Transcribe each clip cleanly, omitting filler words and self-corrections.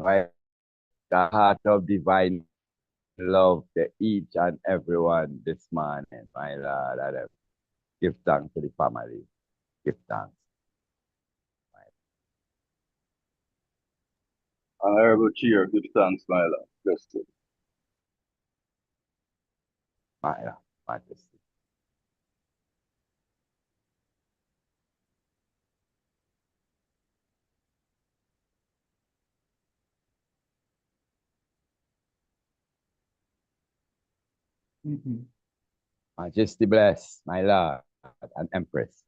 Right? The heart of divine love to each and everyone this morning, my Lord. And give thanks to the family. Give thanks. Honorable Chair, give thanks, my Lord. Blessed. My Lord, Majesty. Majesty bless, my Lord and Empress.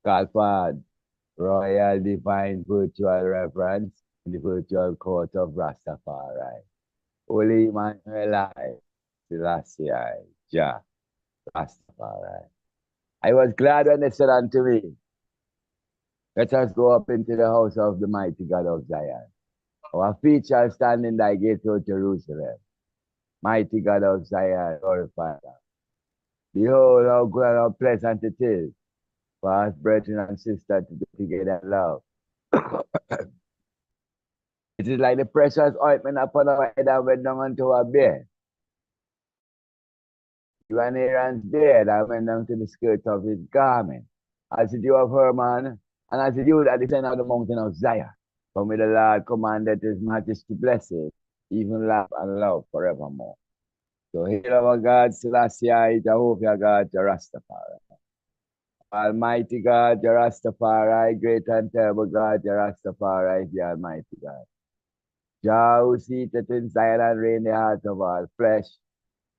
Calford, Royal Divine Virtual Reverence in the virtual court of Rastafari. Holy Emmanuel I, Selassie I, Jah, Rastafari. I was glad when they said unto me, let us go up into the house of the mighty God of Zion. Our feet shall stand in thy gate, O Jerusalem. Mighty God of Zion, glorify thou. Behold, how good and how pleasant it is for us, brethren and sisters, to be together in love. It is like the precious ointment upon our head and went down unto our beard. Even Aaron's beard and went down to the skirt of his garment. As the dew of Hermon, and as the dew at the center of the mountain of Zion. For me the Lord commanded his majesty blessed, even love and love forevermore. So hail our God, Selassie, Jehovah God, Rastafari. Almighty God, Rastafari, great and terrible God, Rastafari, the Almighty God. Jah who seated in Zion and reign the heart of all flesh.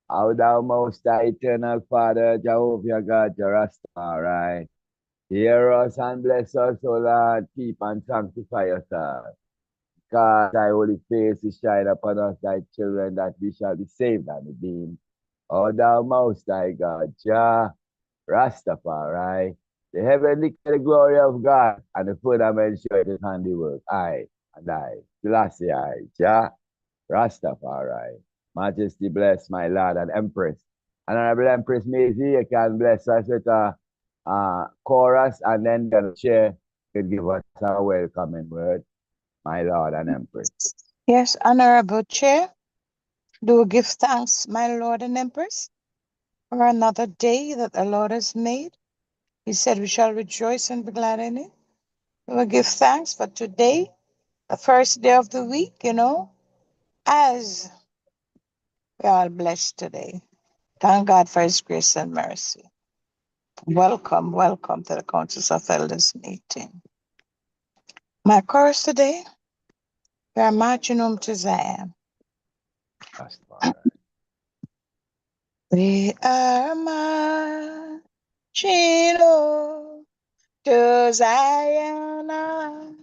How thou most high eternal Father, Jehovah God, Rastafari. Hear us and bless us, O Lord, keep and sanctify us all. God, thy holy face is shine upon us, thy children, that we shall be saved and redeemed. O thou most high God, Jah, Rastafari, the heaven declare the glory of God, and the firmament show his handiwork. I and I, Selassie I, Jah, Rastafari. Majesty bless my Lord and Empress. Honorable Empress Maisie, you can bless us with a chorus, and then the chair could give us a welcoming word, my Lord and Empress. Yes, Honorable Chair, do give thanks, my Lord and Empress, for another day that the Lord has made. He said we shall rejoice and be glad in it. We will give thanks for today, the first day of the week, as we are blessed today. Thank God for his grace and mercy. Welcome, welcome to the Council of Elders meeting. My chorus today, we are marching home to Zion. Rastafari. We are marching home to Zion.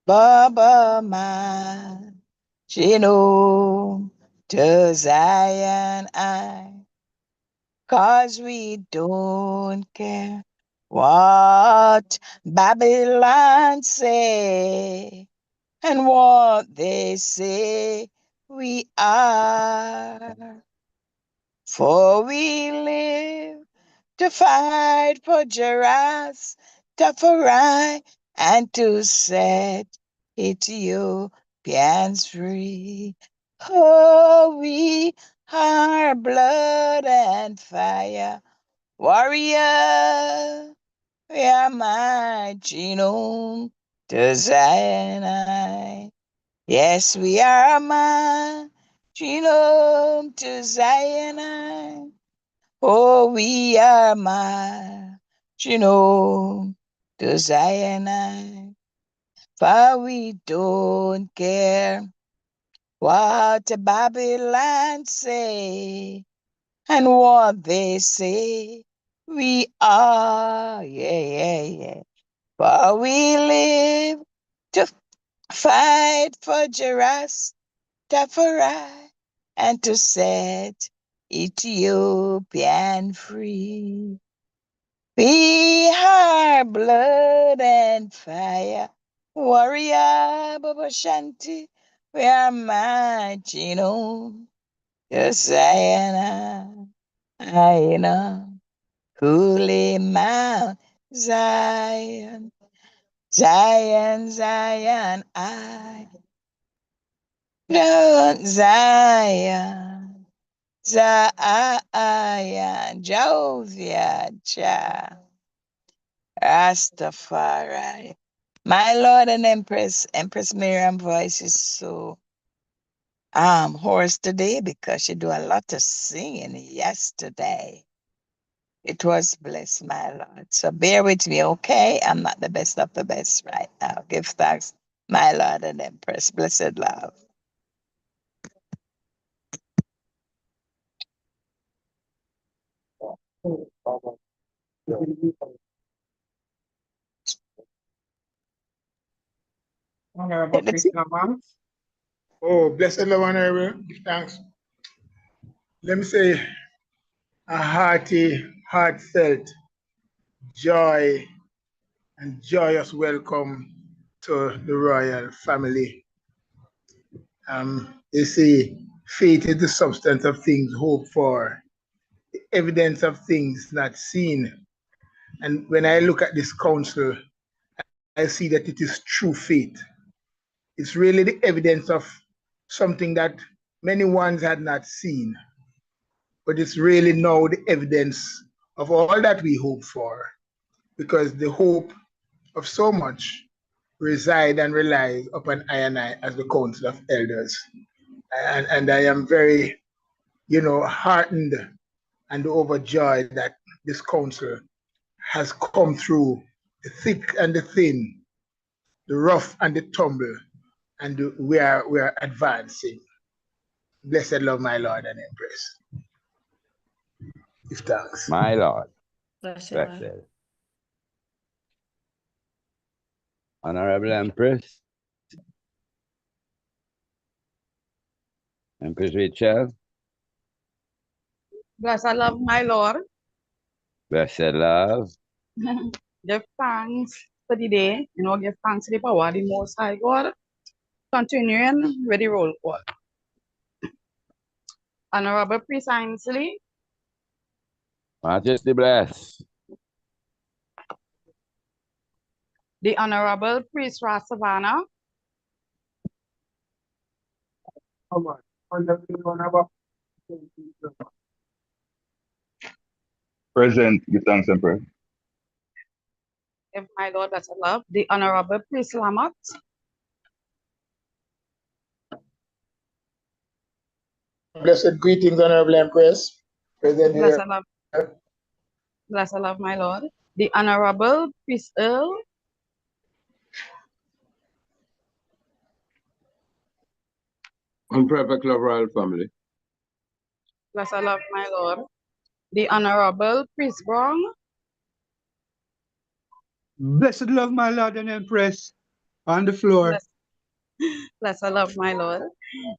Baba marching home to Zion. 'Cause we don't care what Babylon say and what they say we are. For we live to fight for Jaras, Tafari, and to set Ethiopians free. Oh, we are blood and fire, warrior. We are marching home to Zion. Yes, we are marching home to Zion. Oh, we are marching home to Zion. For we don't care what the Babylon say and what they say. We are, yeah, yeah, yeah. For we live to fight for Jerusalem, Tafari, and to set Ethiopian free. We are blood and fire, warrior Baba Shanti. We are marching on to Zion, holy Mount Zion, Zion, Zion, Zion, Zion, Jovia, Jah, Rastafari. My Lord and Empress Miriam voice is so hoarse today because she do a lot of singing yesterday. It was blessed, my Lord. So bear with me, okay? I'm not the best of the best right now. Give thanks, my Lord and Empress. Blessed love. Honorable Let's Chris Lamont. Oh, blessed Lord, Honorable, give thanks. Let me say a hearty, heartfelt joy and joyous welcome to the royal family. They say faith is the substance of things hoped for, the evidence of things not seen. And when I look at this council, I see that it is true faith. It's really the evidence of something that many ones had not seen, but it's really now the evidence of all that we hope for, because the hope of so much reside and relies upon I and I as the Council of Elders. And I am very, heartened and overjoyed that this council has come through the thick and the thin, the rough and the tumble, and we are advancing. Blessed love, my Lord and Empress. Give thanks. My Lord. Blessed. Blessed. Honorable Empress. Empress Rachel. Blessed love, my Lord. Blessed love. Give thanks for the day. Give thanks to the power of the Most High God. Continuing with the roll call. Honorable Priest Ainsley. Majesty bless. The Honorable Priest Rasavana. Present, give thanks and pray. Give my Lord blessed love. The Honorable Priest Lamont. Blessed greetings, Honorable Empress. Present here. Blessed love. Blessed love, my Lord. The Honorable Priest Earl. On perfect love, royal family. Blessed love, my Lord. The Honorable Priest Brown. Blessed love, my Lord and Empress. On the floor. Blessed love, my Lord.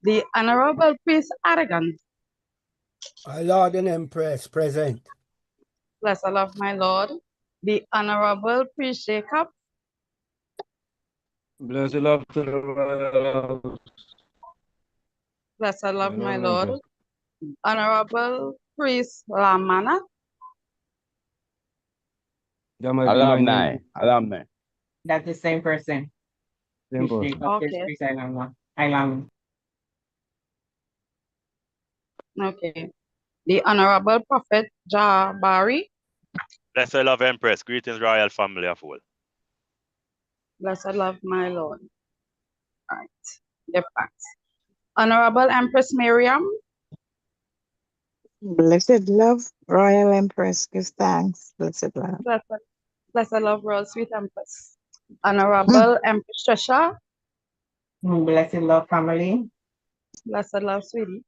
The Honorable Priest Aragon. My Lord and Empress, present. Blessed love, my Lord. The Honorable Priest Jacob. Blessed love to the royal. Blessed love, my Lord. Honorable Priest Lamana. Alumni. Alumni. That's the same person. Okay. Okay. The Honorable Prophet Jabari. Blessed love, Empress. Greetings, royal family of all. Blessed love, my Lord. All right. Give thanks. Honorable Empress Miriam. Blessed love, Royal Empress. Give thanks. Blessed love. Blessed love, Royal Sweet Empress. Honorable Empress Trisha. Blessed love, family. Blessed love, sweetie.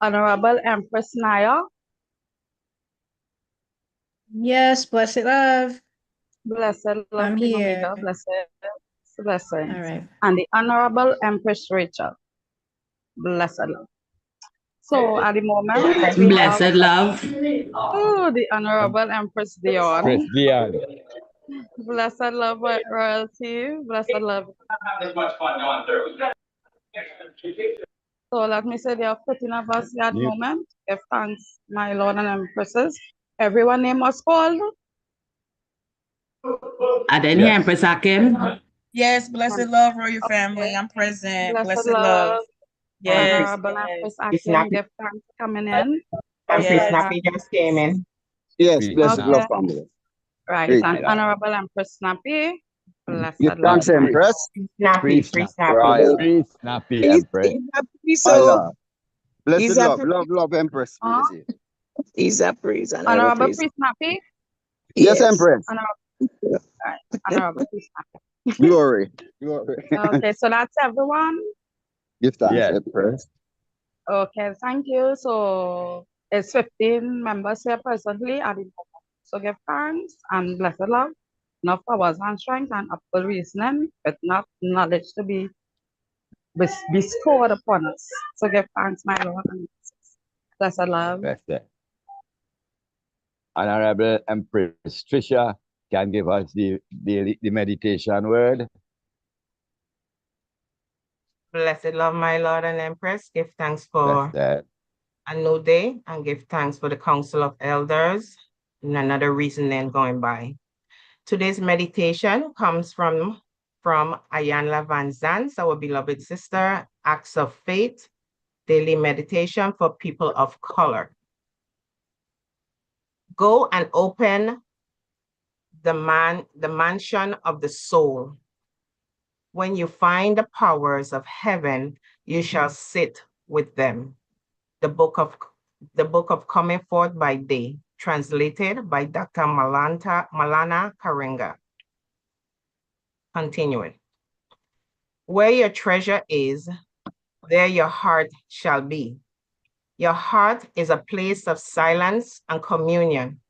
Honorable Empress Naya. Yes, blessed love. Blessed love, I'm Queen here. Omega. Blessings. All right. And the Honorable Empress Rachel. Blessed love. So at the moment, we have Blessed love. the Honorable Empress Dion. Empress Dion. Blessed love, royalty. Blessed love. So let me say there are 15 of us at the moment. Give thanks, my Lord and Empresses. Everyone name was called. I didn't hear Empress Akim. Yes, blessed love, royal family. I'm present. Blessed Blessed love. Honorable Empress Akim, give thanks for coming in. Empress Snappy just came in. Yes, Free blessed love Okay. family. Right, Great. and Honorable Empress Snappy, blessed Give love. thanks, Empress. Snappy, free Snappy. Royal. Free snappy He's Empress. a priest, My so love. Blessed he's a love. priest. Love, Empress. Huh? He's a priest, another Honorable priest. Priest Snappy, Yes, Yes. Empress. right, Honorable Priest Snappy. Glory. Glory. Okay, so that's everyone. Give thanks, Yes. Empress. Okay, thank you. So it's 15 members here presently at the moment. So give thanks and blessed love, enough powers and strength and upward reasoning, but not knowledge to be bestowed upon us. So give thanks, my Lord and Jesus. Blessed love. Blessed. Honorable Empress Trisha can give us the meditation word. Blessed love, my Lord and Empress. Give thanks for Blessed. a new day and give thanks for the Council of Elders and another reason then going by. Today's meditation comes from Ayanla Van Zans, our beloved sister, Acts of Faith, daily meditation for people of color. Go and open the mansion of the soul. When you find the powers of heaven, you shall sit with them. The book of Coming Forth by Day, translated by Dr. Malana Karenga. Continuing. Where your treasure is, there your heart shall be. Your heart is a place of silence and communion.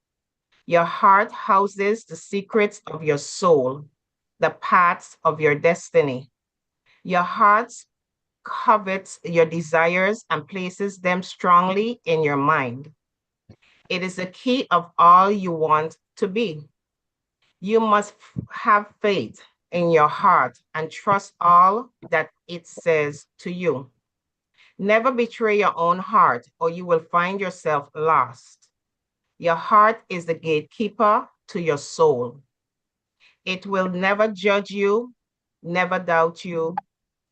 Your heart houses the secrets of your soul, the paths of your destiny. Your heart covets your desires and places them strongly in your mind. It is the key of all you want to be. You must have faith in your heart and trust all that it says to you. Never betray your own heart or you will find yourself lost. Your heart is the gatekeeper to your soul. It will never judge you, never doubt you,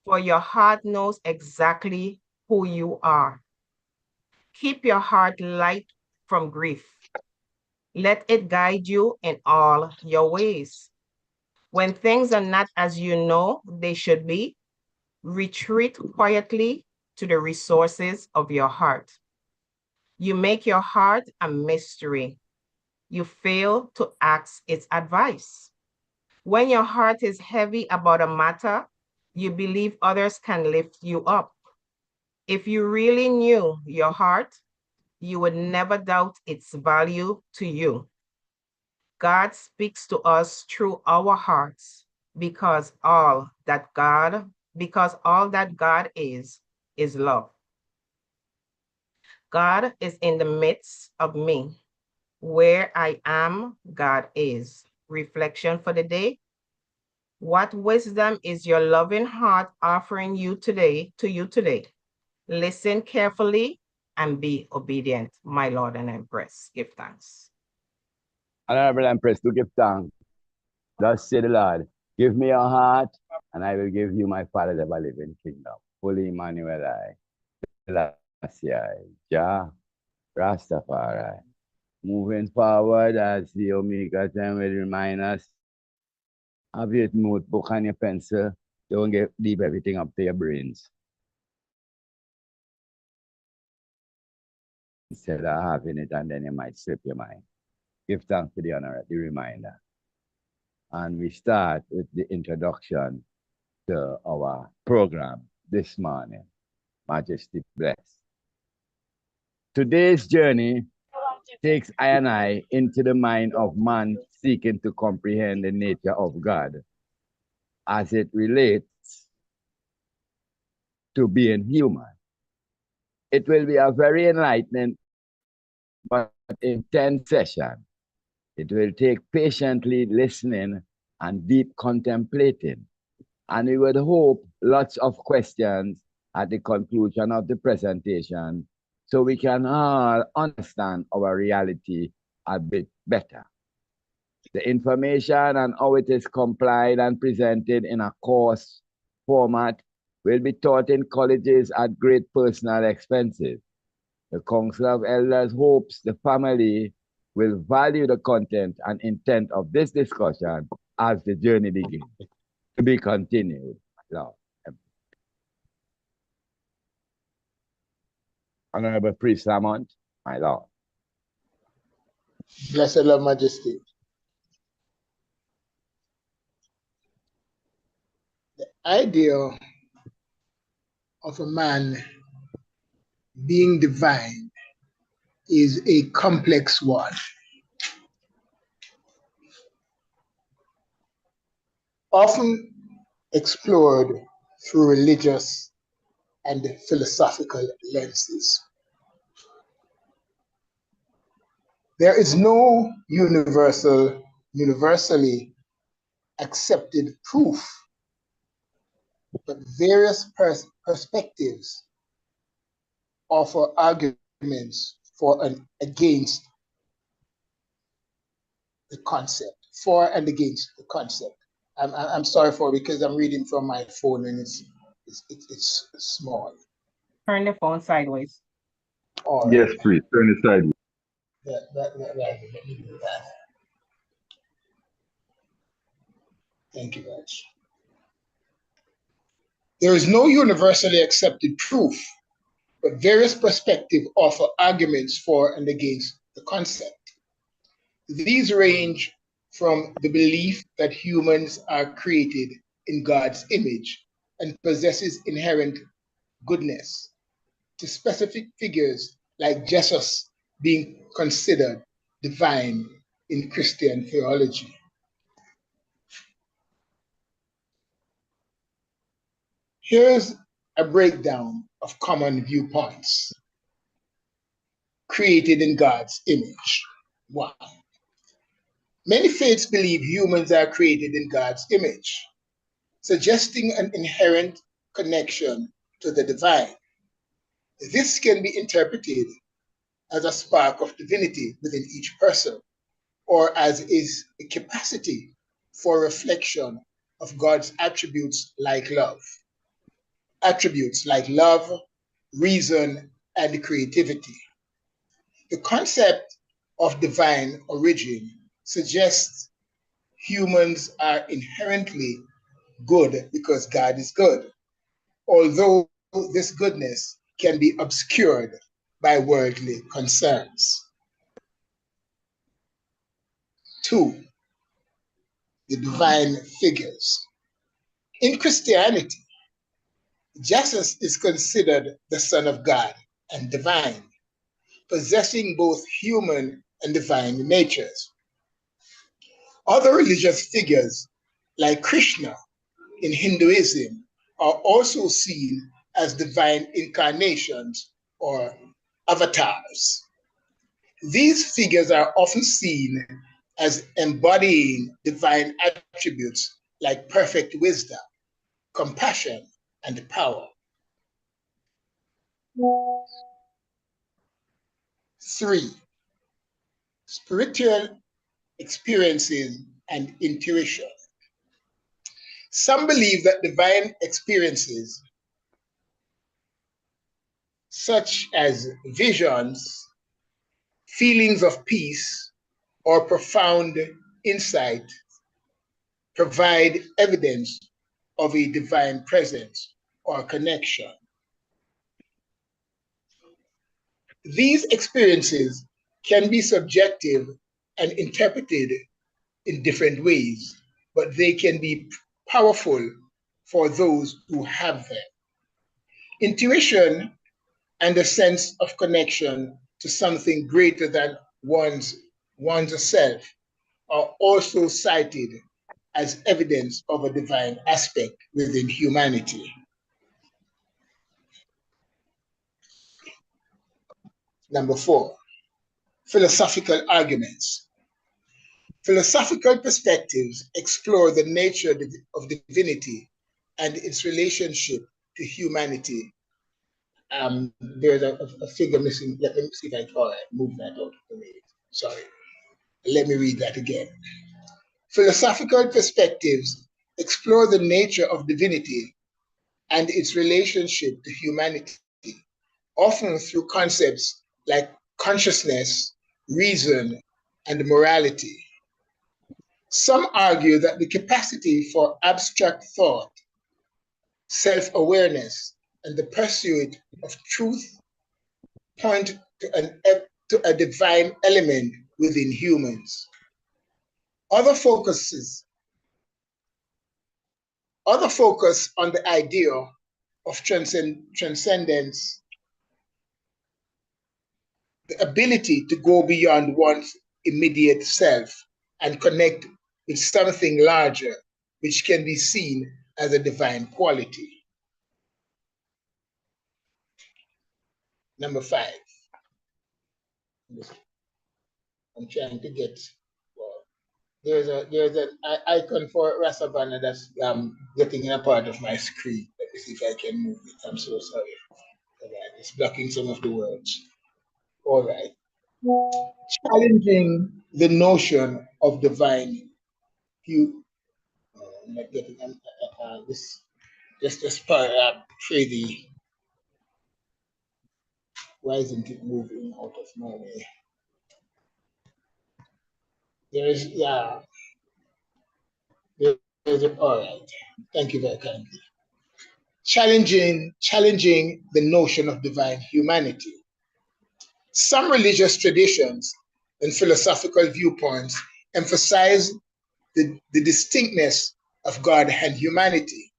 for your heart knows exactly who you are. Keep your heart light from grief. Let it guide you in all your ways. When things are not as you know they should be, retreat quietly to the resources of your heart. You make your heart a mystery. You fail to ask its advice. When your heart is heavy about a matter, you believe others can lift you up. If you really knew your heart, you would never doubt its value to you. God speaks to us through our hearts because all that God is love. God is in the midst of me. Where I am, God is. Reflection for the day. What wisdom is your loving heart offering you today, Listen carefully and be obedient, my Lord and Empress. Give thanks. Honorable Empress, to give thanks. Thus say the Lord, give me your heart, and I will give you my Father's ever living kingdom. Fully Emmanuel, Selassie, Jah, Rastafari. Moving forward as the Omega time will remind us, have your notebook and your pencil. Don't get leave everything up to your brains. Instead of having it and then you might slip your mind. Give thanks to the honor, the reminder. And we start with the introduction to our program this morning. Majesty bless. Today's journey takes I and I into the mind of man seeking to comprehend the nature of God as it relates to being human. It will be a very enlightening but intense session. It will take patiently listening and deep contemplating. And we would hope lots of questions at the conclusion of the presentation so we can all understand our reality a bit better. The information and how it is complied and presented in a course format will be taught in colleges at great personal expenses. The Council of Elders hopes the family will value the content and intent of this discussion as the journey begins. To be continued, Lord. Honorable Priest Lamont, my Lord. Blessed Love Majesty. The idea of a man being divine is a complex one. Often explored through religious and philosophical lenses. There is no universally accepted proof, but various perspectives offer arguments for and against the concept, for and against the concept. I'm sorry for it because I'm reading from my phone and it's small. Turn the phone sideways. All right. Yes, please. Turn it sideways. Let me do that. Thank you, Raj. There is no universally accepted proof, but various perspectives offer arguments for and against the concept. These range from the belief that humans are created in God's image and possesses inherent goodness, to specific figures like Jesus being considered divine in Christian theology. Here's a breakdown of common viewpoints. Created in God's image. 1. Many faiths believe humans are created in God's image, suggesting an inherent connection to the divine. This can be interpreted as a spark of divinity within each person, or as is a capacity for reflection of God's attributes like love. Attributes like love, reason, and creativity. The concept of divine origin suggests humans are inherently good because God is good, although this goodness can be obscured by worldly concerns. 2. The divine figures. In Christianity, Jesus is considered the Son of God and divine, possessing both human and divine natures. Other religious figures, like Krishna in Hinduism, are also seen as divine incarnations or avatars. These figures are often seen as embodying divine attributes like perfect wisdom, compassion, and power. 3. Spiritual experiences and intuition. Some believe that divine experiences, such as visions, feelings of peace, or profound insight, provide evidence of a divine presence or connection. These experiences can be subjective and interpreted in different ways, but they can be powerful for those who have them. Intuition and a sense of connection to something greater than one's self are also cited as evidence of a divine aspect within humanity. Number 4, philosophical arguments. Philosophical perspectives explore the nature of divinity and its relationship to humanity. There's a figure missing. Let me see if I can move that out of the way. Sorry. Let me read that again. Philosophical perspectives explore the nature of divinity and its relationship to humanity, often through concepts like consciousness, reason, and morality. Some argue that the capacity for abstract thought, self-awareness, and the pursuit of truth point to a divine element within humans. Other focus on the idea of transcendence, the ability to go beyond one's immediate self and connect with something larger, which can be seen as a divine quality. Number 5. I'm trying to get, well, there's an icon for Rasavana that's getting in a part of my screen. Let me see if I can move it. I'm so sorry. All right, it's blocking some of the words. All right. Challenging the notion of divine. I'm not getting this. Just crazy. Why isn't it moving out of my way? There's all right. Thank you very kindly. Challenging the notion of divine humanity. Some religious traditions and philosophical viewpoints emphasize the distinctness of God and humanity.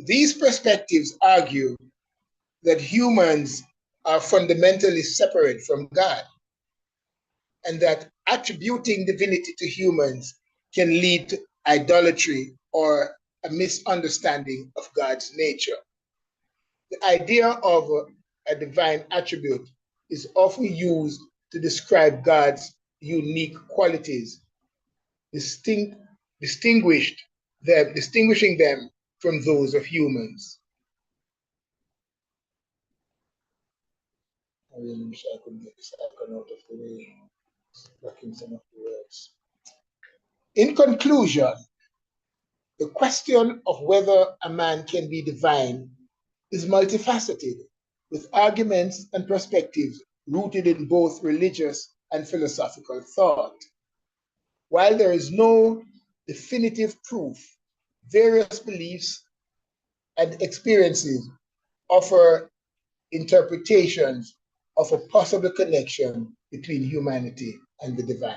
These perspectives argue that humans are fundamentally separate from God, and that attributing divinity to humans can lead to idolatry or a misunderstanding of God's nature. The idea of a divine attribute is often used to describe God's unique qualities, distinguishing them from those of humans. I really wish I could get this icon out of the way, blocking some of the words. In conclusion, the question of whether a man can be divine is multifaceted, with arguments and perspectives rooted in both religious and philosophical thought. While there is no definitive proof, various beliefs and experiences offer interpretations of a possible connection between humanity and the divine.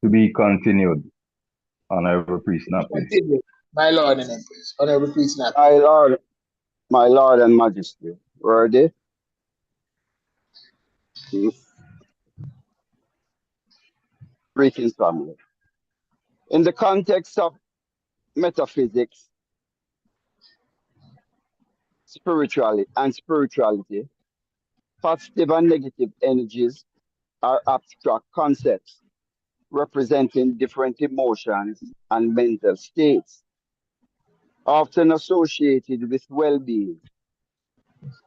To be continued, Honorable Priest Napoli. Continue, my Lord and Empress, Honorable Priest Napoli. My Lord and Majesty, worthy. Greetings, family. In the context of metaphysics, spirituality, positive and negative energies are abstract concepts representing different emotions and mental states, often associated with well-being.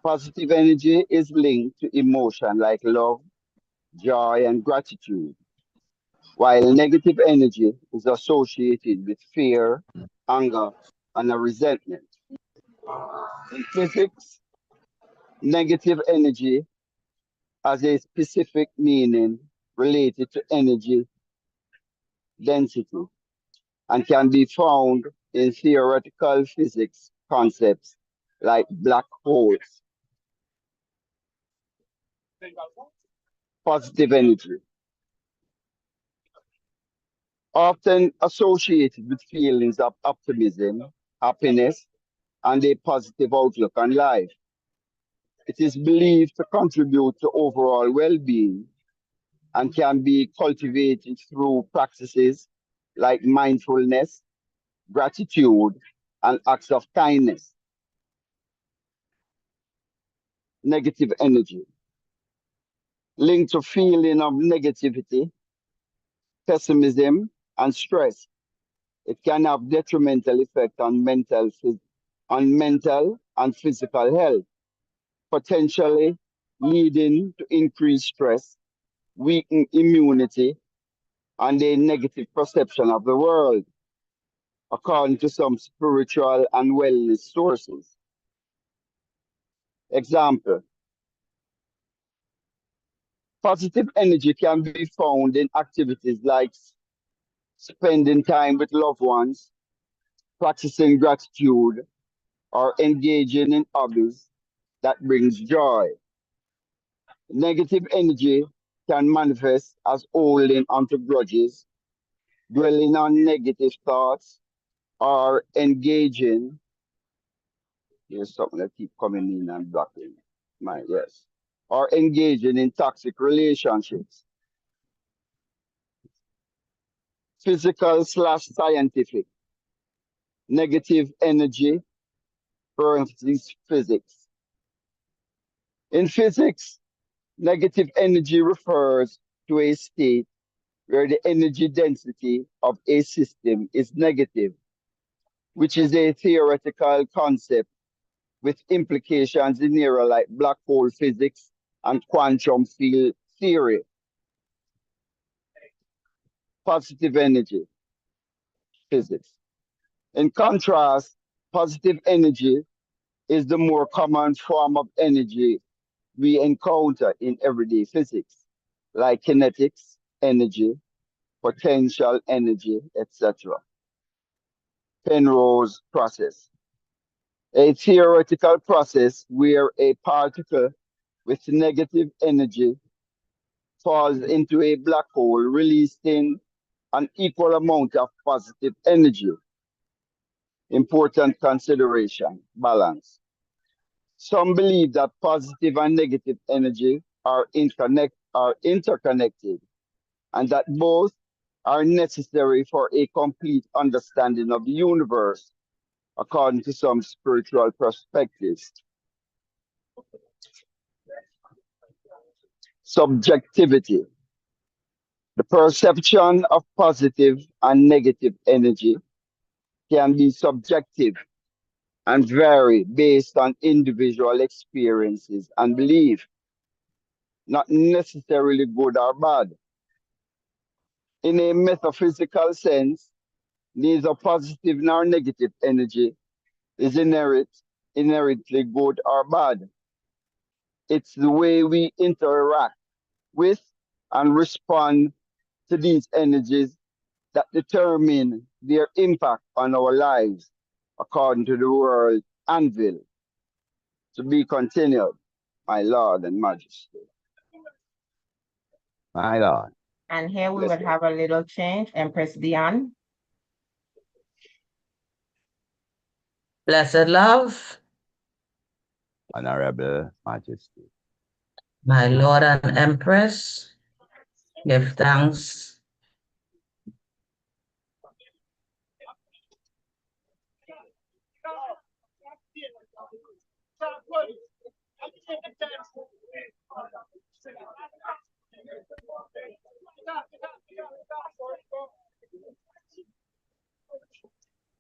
Positive energy is linked to emotion like love, joy, and gratitude, while negative energy is associated with fear, anger, and a resentment. In physics, negative energy has a specific meaning related to energy density and can be found in theoretical physics concepts like black holes. Positive energy, often associated with feelings of optimism, happiness, and a positive outlook on life. It is believed to contribute to overall well-being and can be cultivated through practices like mindfulness, gratitude, and acts of kindness. Negative energy, linked to feeling of negativity, pessimism, and stress. It can have detrimental effect on mental and physical health, potentially leading to increased stress, weakened immunity, and a negative perception of the world, according to some spiritual and wellness sources. Example, positive energy can be found in activities like spending time with loved ones, practicing gratitude, or engaging in hobbies that brings joy. Negative energy can manifest as holding onto grudges, dwelling on negative thoughts, or engaging. Here's something that keep coming in and blocking my yes. Or engaging in toxic relationships. Physical/scientific. Negative energy, parentheses, physics. In physics, negative energy refers to a state where the energy density of a system is negative, which is a theoretical concept with implications in areas like black hole physics and quantum field theory. Positive energy, physics. In contrast, positive energy is the more common form of energy we encounter in everyday physics, like kinetics, energy, potential energy, etc. Penrose process, a theoretical process where a particle with negative energy falls into a black hole, releasing an equal amount of positive energy. Important consideration, balance. Some believe that positive and negative energy are interconnected, and that both are necessary for a complete understanding of the universe, according to some spiritual perspectives. Subjectivity. The perception of positive and negative energy can be subjective and vary based on individual experiences and belief, not necessarily good or bad. In a metaphysical sense, neither positive nor negative energy is inherently good or bad. It's the way we interact with and respond to these energies that determine their impact on our lives, according to the world anvil. To be continued, my Lord and Majesty. My Lord. And here we will have a little change. Empress Dion. Blessed love, Honorable Majesty. my Lord and Empress, give thanks.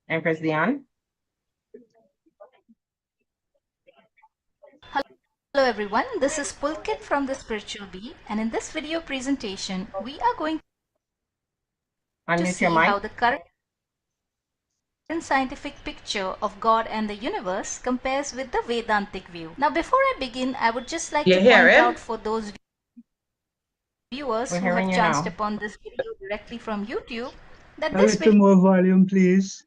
Empress Dion. Hello everyone, this is Pulkit from the Spiritual Bee, and in this video presentation we are going to see how the current scientific picture of God and the universe compares with the Vedantic view. Now before I begin, I would just like to point out for those viewers who have chanced upon this video directly from YouTube that A this little more volume, please.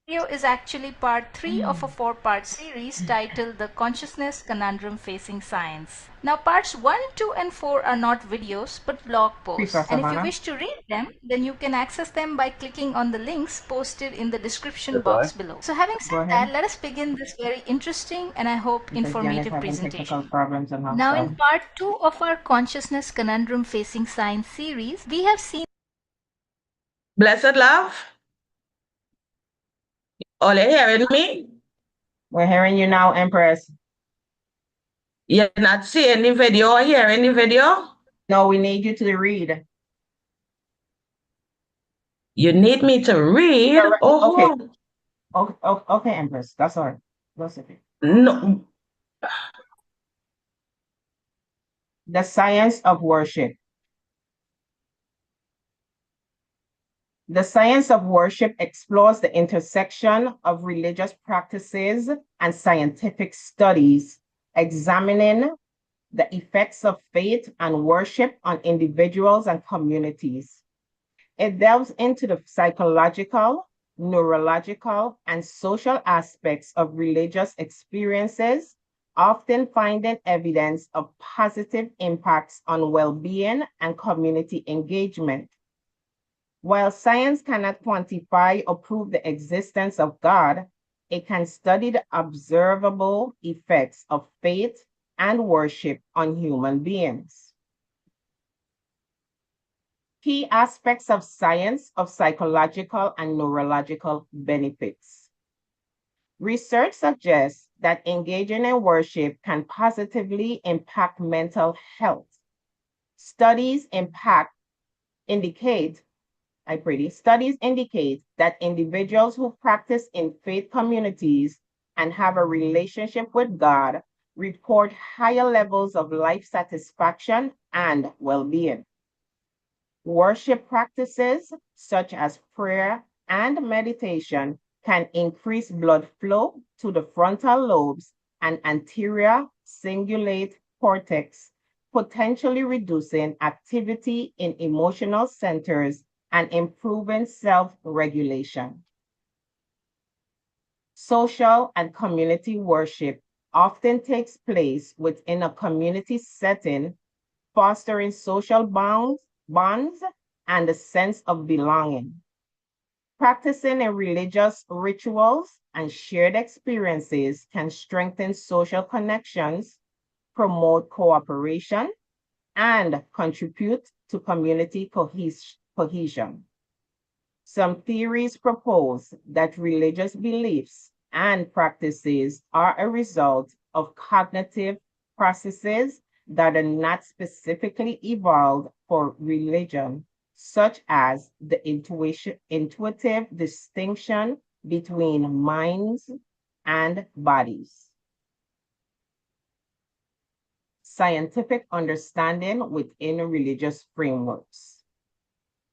video is actually part 3 of a 4-part series titled The Consciousness Conundrum Facing Science. Now parts 1, 2 and 4 are not videos but blog posts, and if you wish to read them, then you can access them by clicking on the links posted in the description box below. So having said that, let us begin this very interesting and I hope informative presentation. Now in part 2 of our Consciousness Conundrum Facing Science series, we have seen Blessed love. All you hearing me? We're hearing you now, Empress. You're not seeing the video or hearing the video? No, we need you to read. You need me to read? Okay. Okay, Empress. That's all right. No. The science of worship. The science of worship explores the intersection of religious practices and scientific studies, examining the effects of faith and worship on individuals and communities. It delves into the psychological, neurological, and social aspects of religious experiences, often finding evidence of positive impacts on well-being and community engagement. While science cannot quantify or prove the existence of God, it can study the observable effects of faith and worship on human beings. Key aspects of science of psychological and neurological benefits. Research suggests that engaging in worship can positively impact mental health. Studies indicate that individuals who practice in faith communities and have a relationship with God report higher levels of life satisfaction and well-being. Worship practices such as prayer and meditation can increase blood flow to the frontal lobes and anterior cingulate cortex, potentially reducing activity in emotional centers and improving self-regulation. Social and community worship often takes place within a community setting, fostering social bonds and a sense of belonging. Practicing in religious rituals and shared experiences can strengthen social connections, promote cooperation, and contribute to community cohesion. Some theories propose that religious beliefs and practices are a result of cognitive processes that are not specifically evolved for religion, such as the intuitive distinction between minds and bodies. Scientific understanding within religious frameworks.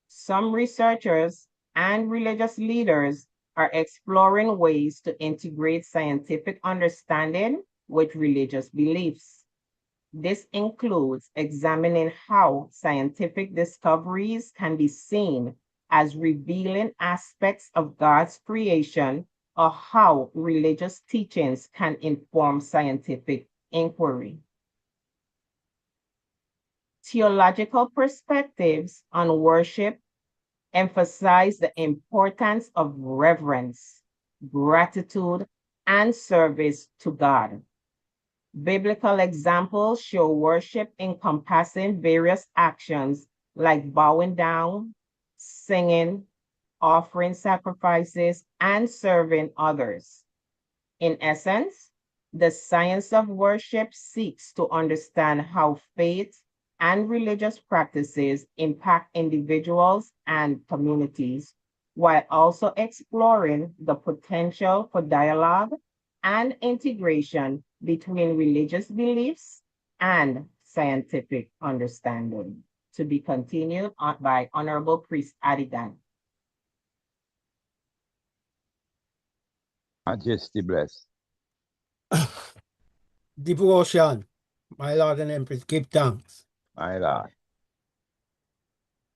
Some researchers and religious leaders are exploring ways to integrate scientific understanding with religious beliefs. This includes examining how scientific discoveries can be seen as revealing aspects of God's creation or how religious teachings can inform scientific inquiry. Theological perspectives on worship emphasize the importance of reverence, gratitude, and service to God. Biblical examples show worship encompassing various actions like bowing down, singing, offering sacrifices, and serving others. In essence, the science of worship seeks to understand how faith and religious practices impact individuals and communities, while also exploring the potential for dialogue and integration between religious beliefs and scientific understanding. To be continued by Honorable Priest Adidan. Majesty bless. Devotion, my Lord and Empress, give thanks. My Lord.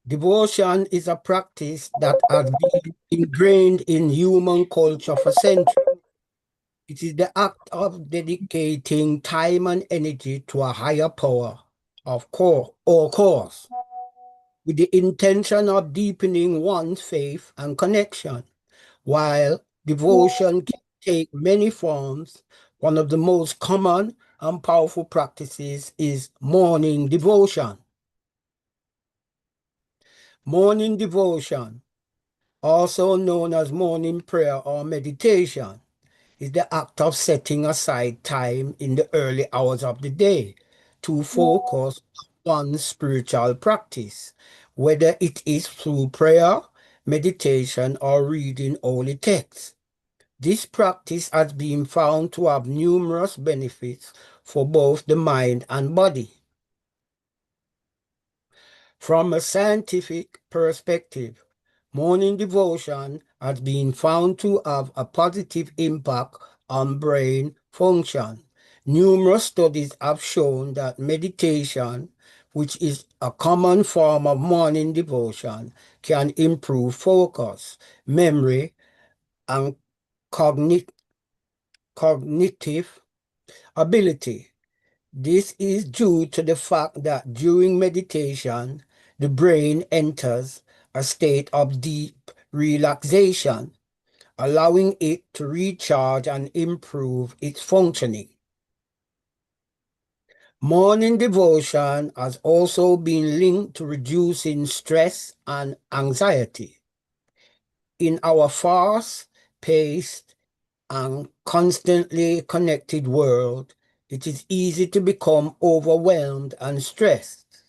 Devotion is a practice that has been ingrained in human culture for centuries. It is the act of dedicating time and energy to a higher power of cause, with the intention of deepening one's faith and connection. While devotion can take many forms, one of the most common and powerful practices is morning devotion. Morning devotion, also known as morning prayer or meditation, is the act of setting aside time in the early hours of the day to focus on spiritual practice, whether it is through prayer, meditation, or reading holy texts. This practice has been found to have numerous benefits for both the mind and body. From a scientific perspective, morning devotion has been found to have a positive impact on brain function. Numerous studies have shown that meditation, which is a common form of morning devotion, can improve focus, memory, and cognitive ability. This is due to the fact that during meditation, the brain enters a state of deep relaxation, allowing it to recharge and improve its functioning. Morning devotion has also been linked to reducing stress and anxiety. In our fast-paced and constantly connected world, it is easy to become overwhelmed and stressed.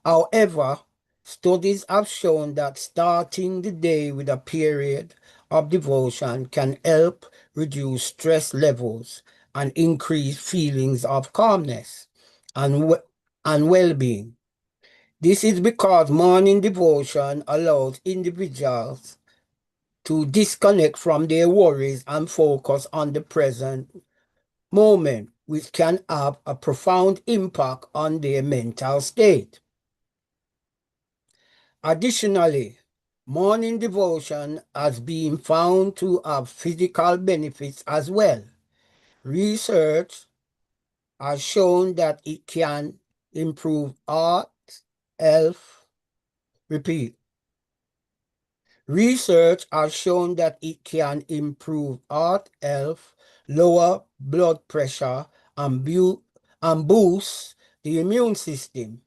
However, studies have shown that starting the day with a period of devotion can help reduce stress levels and increase feelings of calmness and well-being. This is because morning devotion allows individuals to disconnect from their worries and focus on the present moment, which can have a profound impact on their mental state. Additionally, morning devotion has been found to have physical benefits as well. Research has shown that it can improve heart health. Repeat. Research has shown that it can improve heart health, lower blood pressure, and boost the immune system.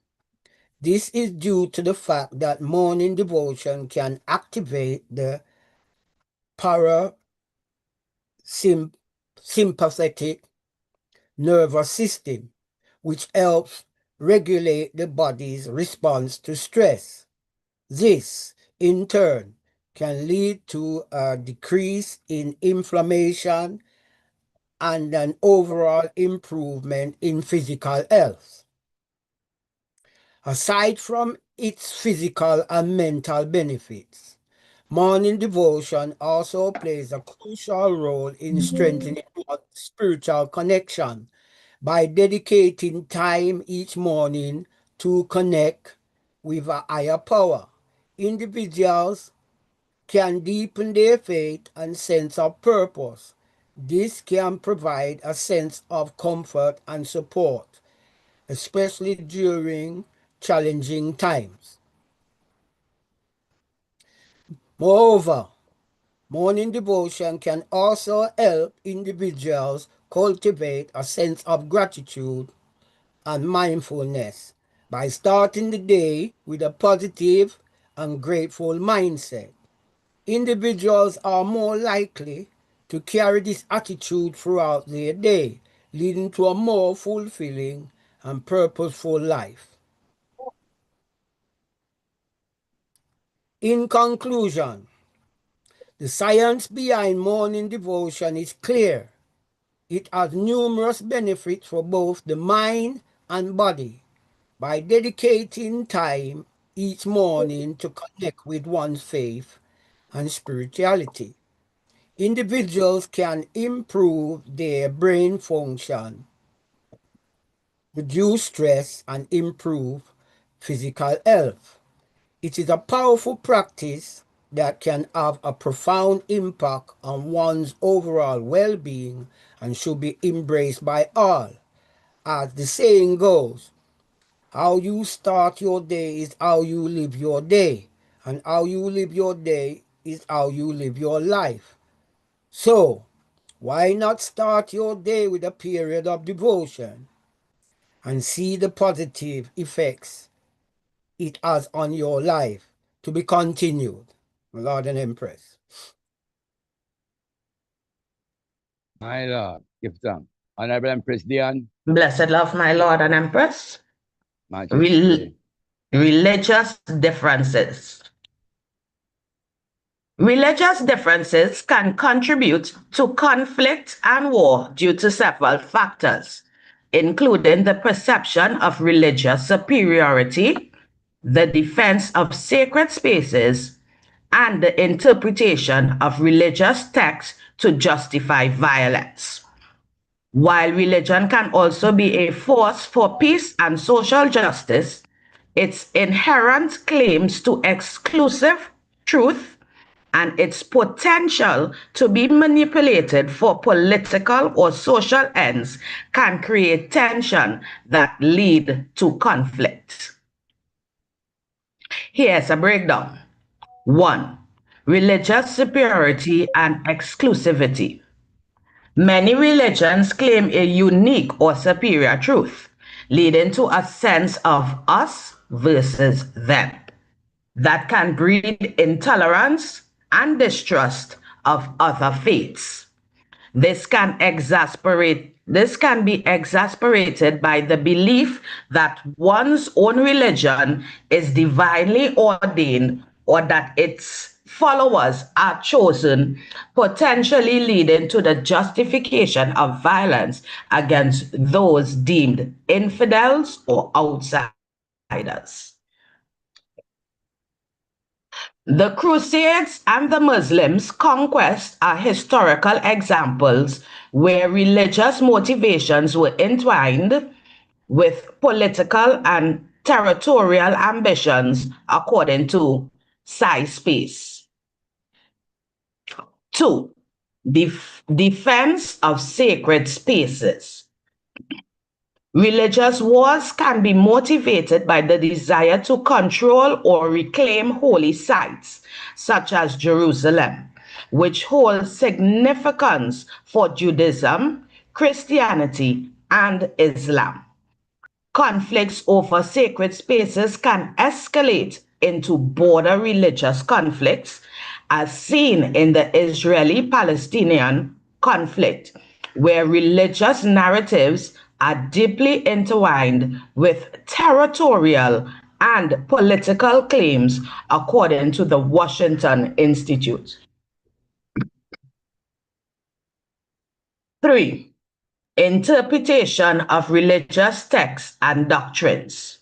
This is due to the fact that morning devotion can activate the parasympathetic nervous system, which helps regulate the body's response to stress. This, in turn, can lead to a decrease in inflammation and an overall improvement in physical health. Aside from its physical and mental benefits, morning devotion also plays a crucial role in strengthening our spiritual connection. By dedicating time each morning to connect with a higher power, individuals can deepen their faith and sense of purpose. This can provide a sense of comfort and support, especially during challenging times. Moreover, morning devotion can also help individuals cultivate a sense of gratitude and mindfulness by starting the day with a positive and grateful mindset. Individuals are more likely to carry this attitude throughout their day, leading to a more fulfilling and purposeful life. In conclusion, the science behind morning devotion is clear. It has numerous benefits for both the mind and body. By dedicating time each morning to connect with one's faith and spirituality, individuals can improve their brain function, reduce stress, and improve physical health. It is a powerful practice that can have a profound impact on one's overall well-being and should be embraced by all. As the saying goes, how you start your day is how you live your day, and how you live your day is how you live your life. So, why not start your day with a period of devotion and see the positive effects it has on your life? To be continued, my Lord and Empress. My Lord, give thanks. Honorable Empress Dion. Blessed love, my Lord and Empress. Majesty. Religious differences. Religious differences can contribute to conflict and war due to several factors, including the perception of religious superiority, the defense of sacred spaces, and the interpretation of religious texts to justify violence. While religion can also be a force for peace and social justice, its inherent claims to exclusive truth and its potential to be manipulated for political or social ends can create tension that lead to conflict. Here's a breakdown. 1. Religious superiority and exclusivity. Many religions claim a unique or superior truth, leading to a sense of us versus them that can breed intolerance and distrust of other faiths. This can be exasperated by the belief that one's own religion is divinely ordained or that its followers are chosen, potentially leading to the justification of violence against those deemed infidels or outsiders. The Crusades and the Muslims' conquest are historical examples where religious motivations were entwined with political and territorial ambitions according to Space. 2. Defense of sacred spaces. Religious wars can be motivated by the desire to control or reclaim holy sites, such as Jerusalem, which holds significance for Judaism, Christianity, and Islam. Conflicts over sacred spaces can escalate into border religious conflicts, as seen in the Israeli-Palestinian conflict, where religious narratives are deeply intertwined with territorial and political claims, according to the Washington Institute. 3. Interpretation of religious texts and doctrines.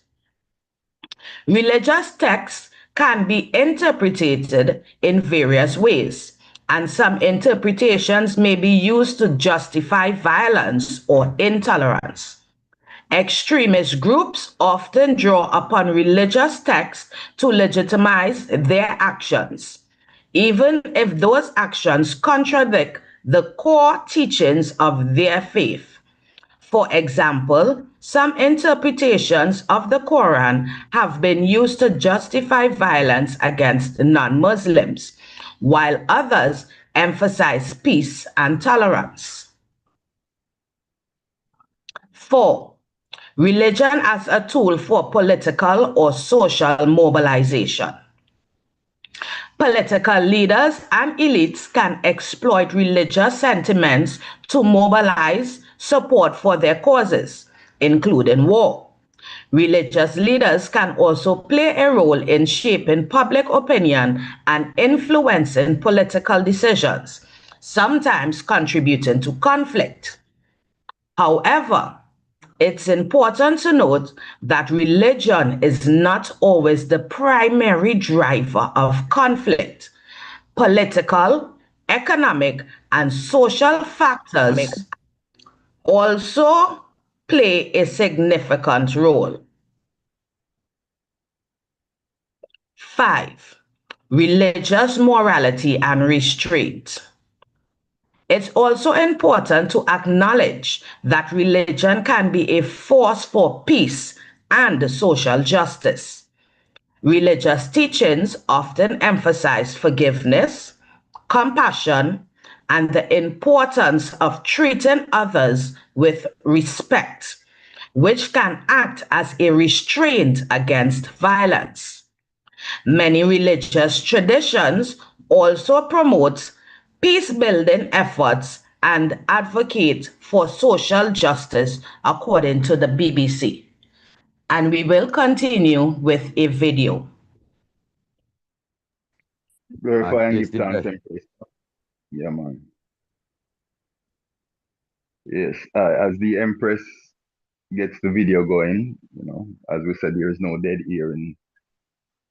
Religious texts can be interpreted in various ways, and some interpretations may be used to justify violence or intolerance. Extremist groups often draw upon religious texts to legitimize their actions, even if those actions contradict the core teachings of their faith. For example, some interpretations of the Quran have been used to justify violence against non-Muslims, while others emphasize peace and tolerance. 4. Religion as a tool for political or social mobilization. Political leaders and elites can exploit religious sentiments to mobilize support for their causes, including war. Religious leaders can also play a role in shaping public opinion and influencing political decisions, sometimes contributing to conflict. However, it's important to note that religion is not always the primary driver of conflict. Political, economic, and social factors also play a significant role. 5. Religious morality and restraint. It's also important to acknowledge that religion can be a force for peace and social justice. Religious teachings often emphasize forgiveness, compassion, and the importance of treating others with respect, which can act as a restraint against violence. Many religious traditions also promote peace-building efforts and advocate for social justice, according to the BBC. And we will continue with a video. Glorify and give thanks and praise. Yeah, man. Yes, as the Empress gets the video going, as we said, there is no dead ear in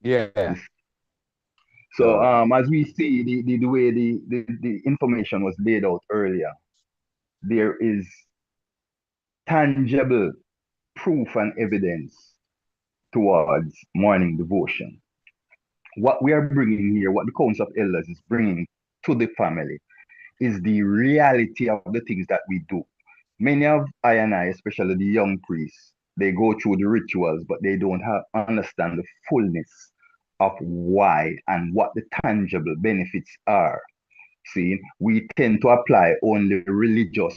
Yeah. So as we see the way the information was laid out earlier, there is tangible proof and evidence towards morning devotion. What we are bringing here, what the Council of Elders is bringing to the family, is the reality of the things that we do. Many of I, especially the young priests, they go through the rituals, but they don't understand the fullness of why and what the tangible benefits are. See, we tend to apply only religious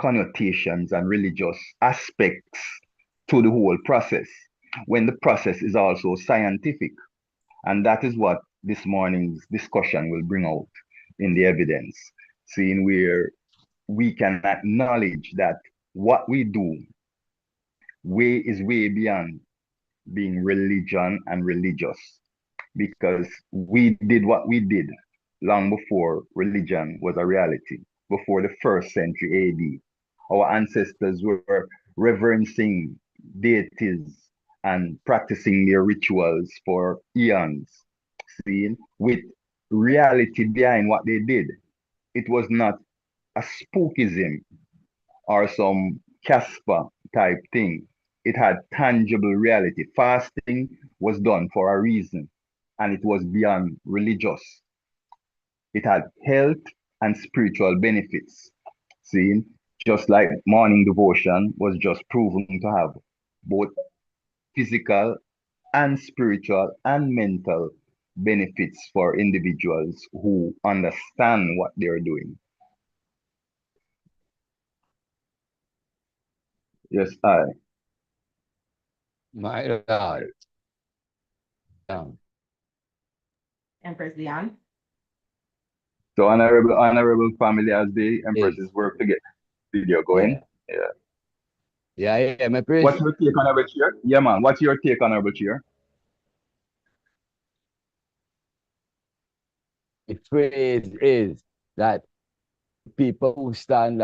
connotations and religious aspects to the whole process, when the process is also scientific. And that is what this morning's discussion will bring out in the evidence, seeing where we can acknowledge that what we do way beyond being religion and religious, because we did what we did long before religion was a reality, before the first century AD. Our ancestors were reverencing deities and practicing their rituals for eons, seeing with reality behind what they did. It was not a spookism or some Casper type thing. It had tangible reality. Fasting was done for a reason, and it was beyond religious. It had health and spiritual benefits. See, just like morning devotion was just proven to have both physical and spiritual and mental benefits for individuals who understand what they're doing. Yes, I. My Lord. Empress Dion. So honorable family, as the empresses work to get the video going. Yeah, my priest. What's your take, honorable chair? Yeah, man. What's your take, honorable chair? The phrase is that people who stand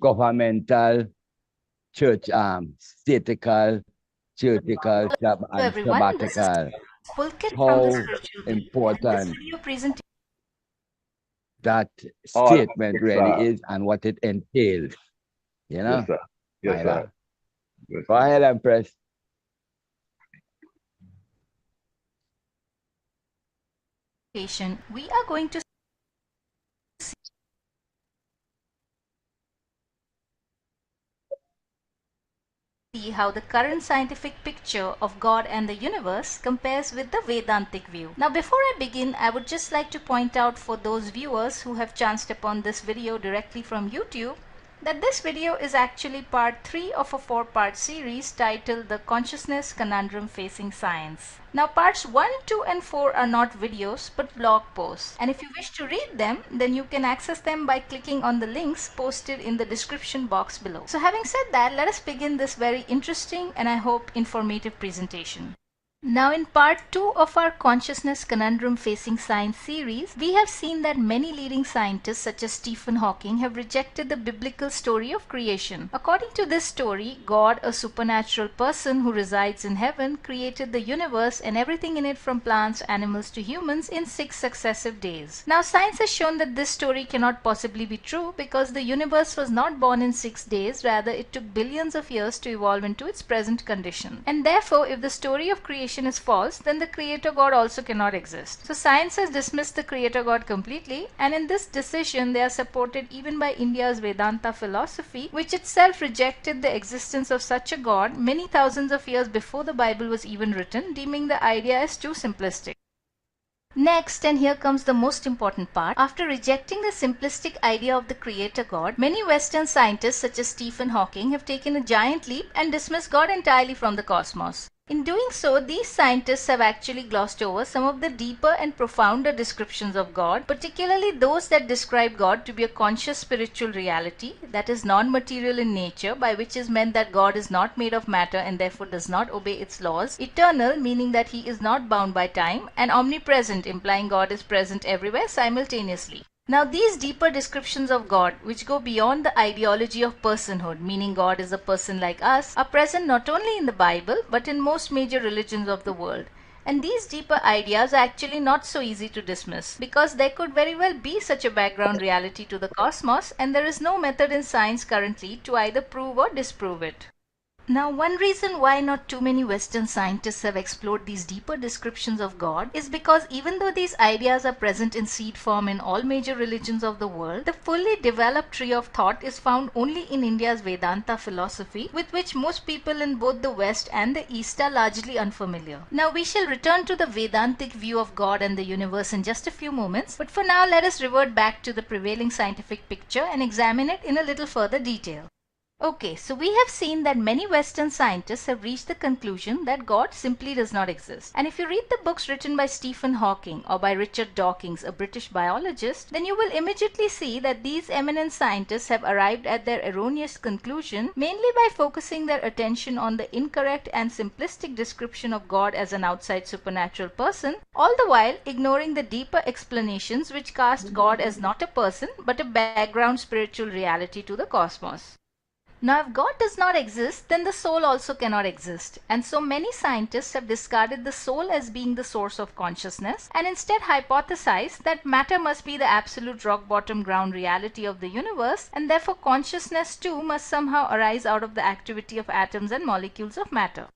governmental, church statical, churchical, and Everyone, this is sabbatical. Pulkit from the How Spiritual Beat, and this important video presentation that All statement aspects really are. is and what it entails. You know? Yes, sir. Yes, sir. Yes, Go ahead, Empress. we are going to see how the current scientific picture of God and the universe compares with the Vedantic view. Now before I begin, I would just like to point out for those viewers who have chanced upon this video directly from YouTube, that this video is actually part 3 of a 4-part series titled The Consciousness Conundrum Facing Science. Now parts 1, 2 and 4 are not videos but blog posts, and if you wish to read them, then you can access them by clicking on the links posted in the description box below. So having said that, let us begin this very interesting and I hope informative presentation. Now in part 2 of our Consciousness Conundrum Facing Science series, we have seen that many leading scientists such as Stephen Hawking have rejected the biblical story of creation. According to this story, God, a supernatural person who resides in heaven, created the universe and everything in it from plants, animals to humans in 6 successive days. Now science has shown that this story cannot possibly be true because the universe was not born in 6 days, rather it took billions of years to evolve into its present condition. And therefore, if the story of creation is false, then the creator God also cannot exist. So science has dismissed the creator God completely, and in this decision they are supported even by India's Vedanta philosophy, which itself rejected the existence of such a God many thousands of years before the Bible was even written, deeming the idea as too simplistic. Next, and here comes the most important part, after rejecting the simplistic idea of the creator God, many Western scientists such as Stephen Hawking have taken a giant leap and dismissed God entirely from the cosmos. In doing so, these scientists have actually glossed over some of the deeper and profounder descriptions of God, particularly those that describe God to be a conscious spiritual reality that is non-material in nature, by which is meant that God is not made of matter and therefore does not obey its laws, eternal, meaning that he is not bound by time, and omnipresent, implying God is present everywhere simultaneously. Now these deeper descriptions of God, which go beyond the ideology of personhood, meaning God is a person like us, are present not only in the Bible but in most major religions of the world. And these deeper ideas are actually not so easy to dismiss, because there could very well be such a background reality to the cosmos, and there is no method in science currently to either prove or disprove it. Now, one reason why not too many Western scientists have explored these deeper descriptions of God is because even though these ideas are present in seed form in all major religions of the world, the fully developed tree of thought is found only in India's Vedanta philosophy, with which most people in both the West and the East are largely unfamiliar. Now, we shall return to the Vedantic view of God and the universe in just a few moments, but for now let us revert back to the prevailing scientific picture and examine it in a little further detail. Okay, so we have seen that many Western scientists have reached the conclusion that God simply does not exist. And if you read the books written by Stephen Hawking or by Richard Dawkins, a British biologist, then you will immediately see that these eminent scientists have arrived at their erroneous conclusion mainly by focusing their attention on the incorrect and simplistic description of God as an outside supernatural person, all the while ignoring the deeper explanations which cast God as not a person but a background spiritual reality to the cosmos. Now, if God does not exist, then the soul also cannot exist. And so many scientists have discarded the soul as being the source of consciousness and instead hypothesized that matter must be the absolute rock bottom ground reality of the universe, and therefore consciousness too must somehow arise out of the activity of atoms and molecules of matter.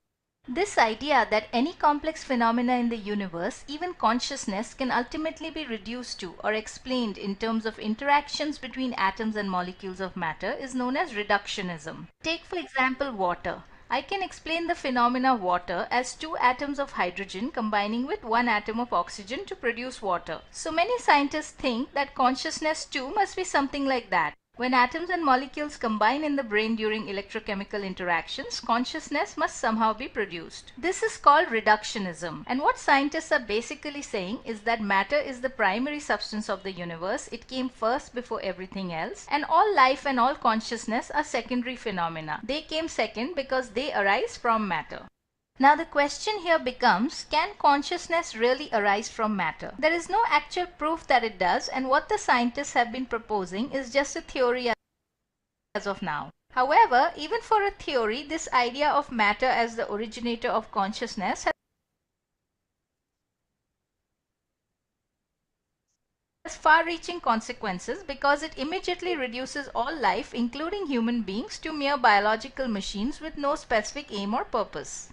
This idea that any complex phenomena in the universe, even consciousness, can ultimately be reduced to or explained in terms of interactions between atoms and molecules of matter is known as reductionism. Take for example water. I can explain the phenomena water as two atoms of hydrogen combining with one atom of oxygen to produce water. So many scientists think that consciousness too must be something like that. When atoms and molecules combine in the brain during electrochemical interactions, consciousness must somehow be produced. This is called reductionism, and what scientists are basically saying is that matter is the primary substance of the universe, it came first before everything else, and all life and all consciousness are secondary phenomena. They came second because they arise from matter. Now the question here becomes, can consciousness really arise from matter? There is no actual proof that it does, and what the scientists have been proposing is just a theory as of now. However, even for a theory, this idea of matter as the originator of consciousness has far-reaching consequences because it immediately reduces all life, including human beings, to mere biological machines with no specific aim or purpose.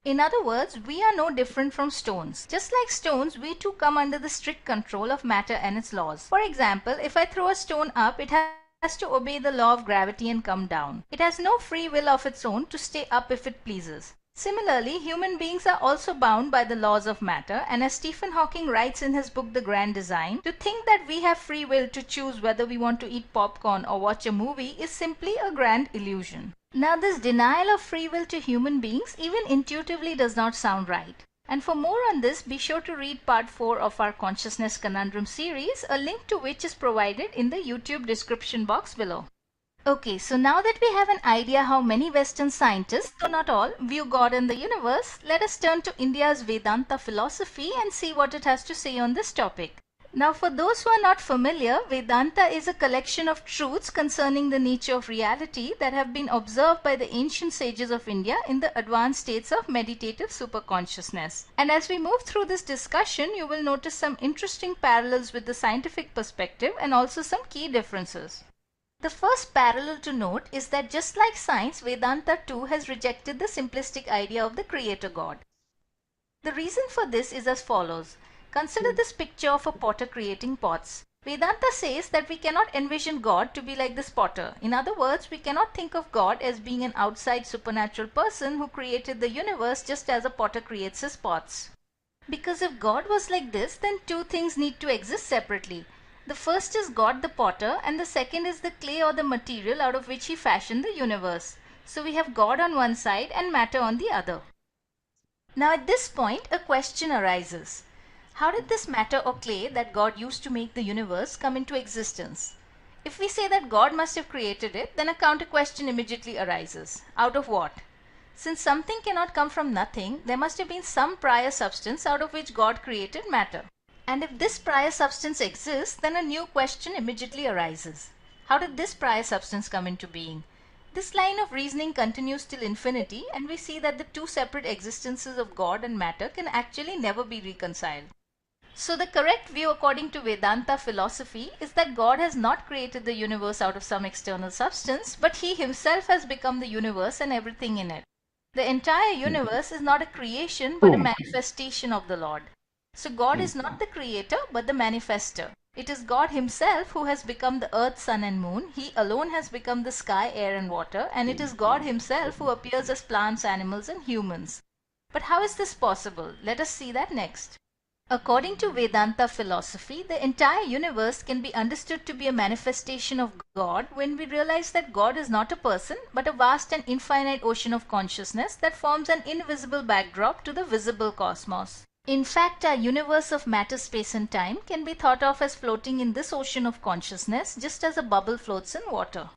In other words, we are no different from stones. Just like stones, we too come under the strict control of matter and its laws. For example, if I throw a stone up, it has to obey the law of gravity and come down. It has no free will of its own to stay up if it pleases. Similarly, human beings are also bound by the laws of matter, and as Stephen Hawking writes in his book The Grand Design, to think that we have free will to choose whether we want to eat popcorn or watch a movie is simply a grand illusion. Now, this denial of free will to human beings even intuitively does not sound right. And for more on this, be sure to read part 4 of our Consciousness Conundrum series, a link to which is provided in the YouTube description box below. Okay, so now that we have an idea how many Western scientists, though not all, view God and the universe, let us turn to India's Vedanta philosophy and see what it has to say on this topic. Now, for those who are not familiar, Vedanta is a collection of truths concerning the nature of reality that have been observed by the ancient sages of India in the advanced states of meditative superconsciousness. And as we move through this discussion, you will notice some interesting parallels with the scientific perspective and also some key differences. The first parallel to note is that just like science, Vedanta too has rejected the simplistic idea of the creator God. The reason for this is as follows. Consider this picture of a potter creating pots. Vedanta says that we cannot envision God to be like this potter. In other words, we cannot think of God as being an outside supernatural person who created the universe just as a potter creates his pots. Because if God was like this, then two things need to exist separately. The first is God the potter, and the second is the clay or the material out of which he fashioned the universe. So we have God on one side and matter on the other. Now at this point, a question arises. How did this matter or clay that God used to make the universe come into existence? If we say that God must have created it, then a counter question immediately arises. Out of what? Since something cannot come from nothing, there must have been some prior substance out of which God created matter. And if this prior substance exists, then a new question immediately arises. How did this prior substance come into being? This line of reasoning continues till infinity, and we see that the two separate existences of God and matter can actually never be reconciled. So the correct view according to Vedanta philosophy is that God has not created the universe out of some external substance, but he himself has become the universe and everything in it. The entire universe is not a creation but a manifestation of the Lord. So God is not the creator but the manifester. It is God himself who has become the earth, sun and moon. He alone has become the sky, air and water, and it is God himself who appears as plants, animals and humans. But how is this possible? Let us see that next. According to Vedanta philosophy, the entire universe can be understood to be a manifestation of God when we realize that God is not a person but a vast and infinite ocean of consciousness that forms an invisible backdrop to the visible cosmos. In fact, our universe of matter, space and time can be thought of as floating in this ocean of consciousness just as a bubble floats in water.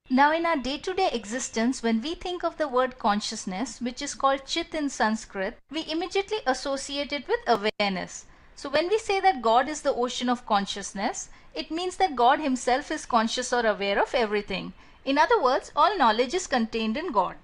Now in our day-to-day existence, when we think of the word consciousness, which is called chit in Sanskrit, we immediately associate it with awareness. So when we say that God is the ocean of consciousness, it means that God himself is conscious or aware of everything. In other words, all knowledge is contained in God.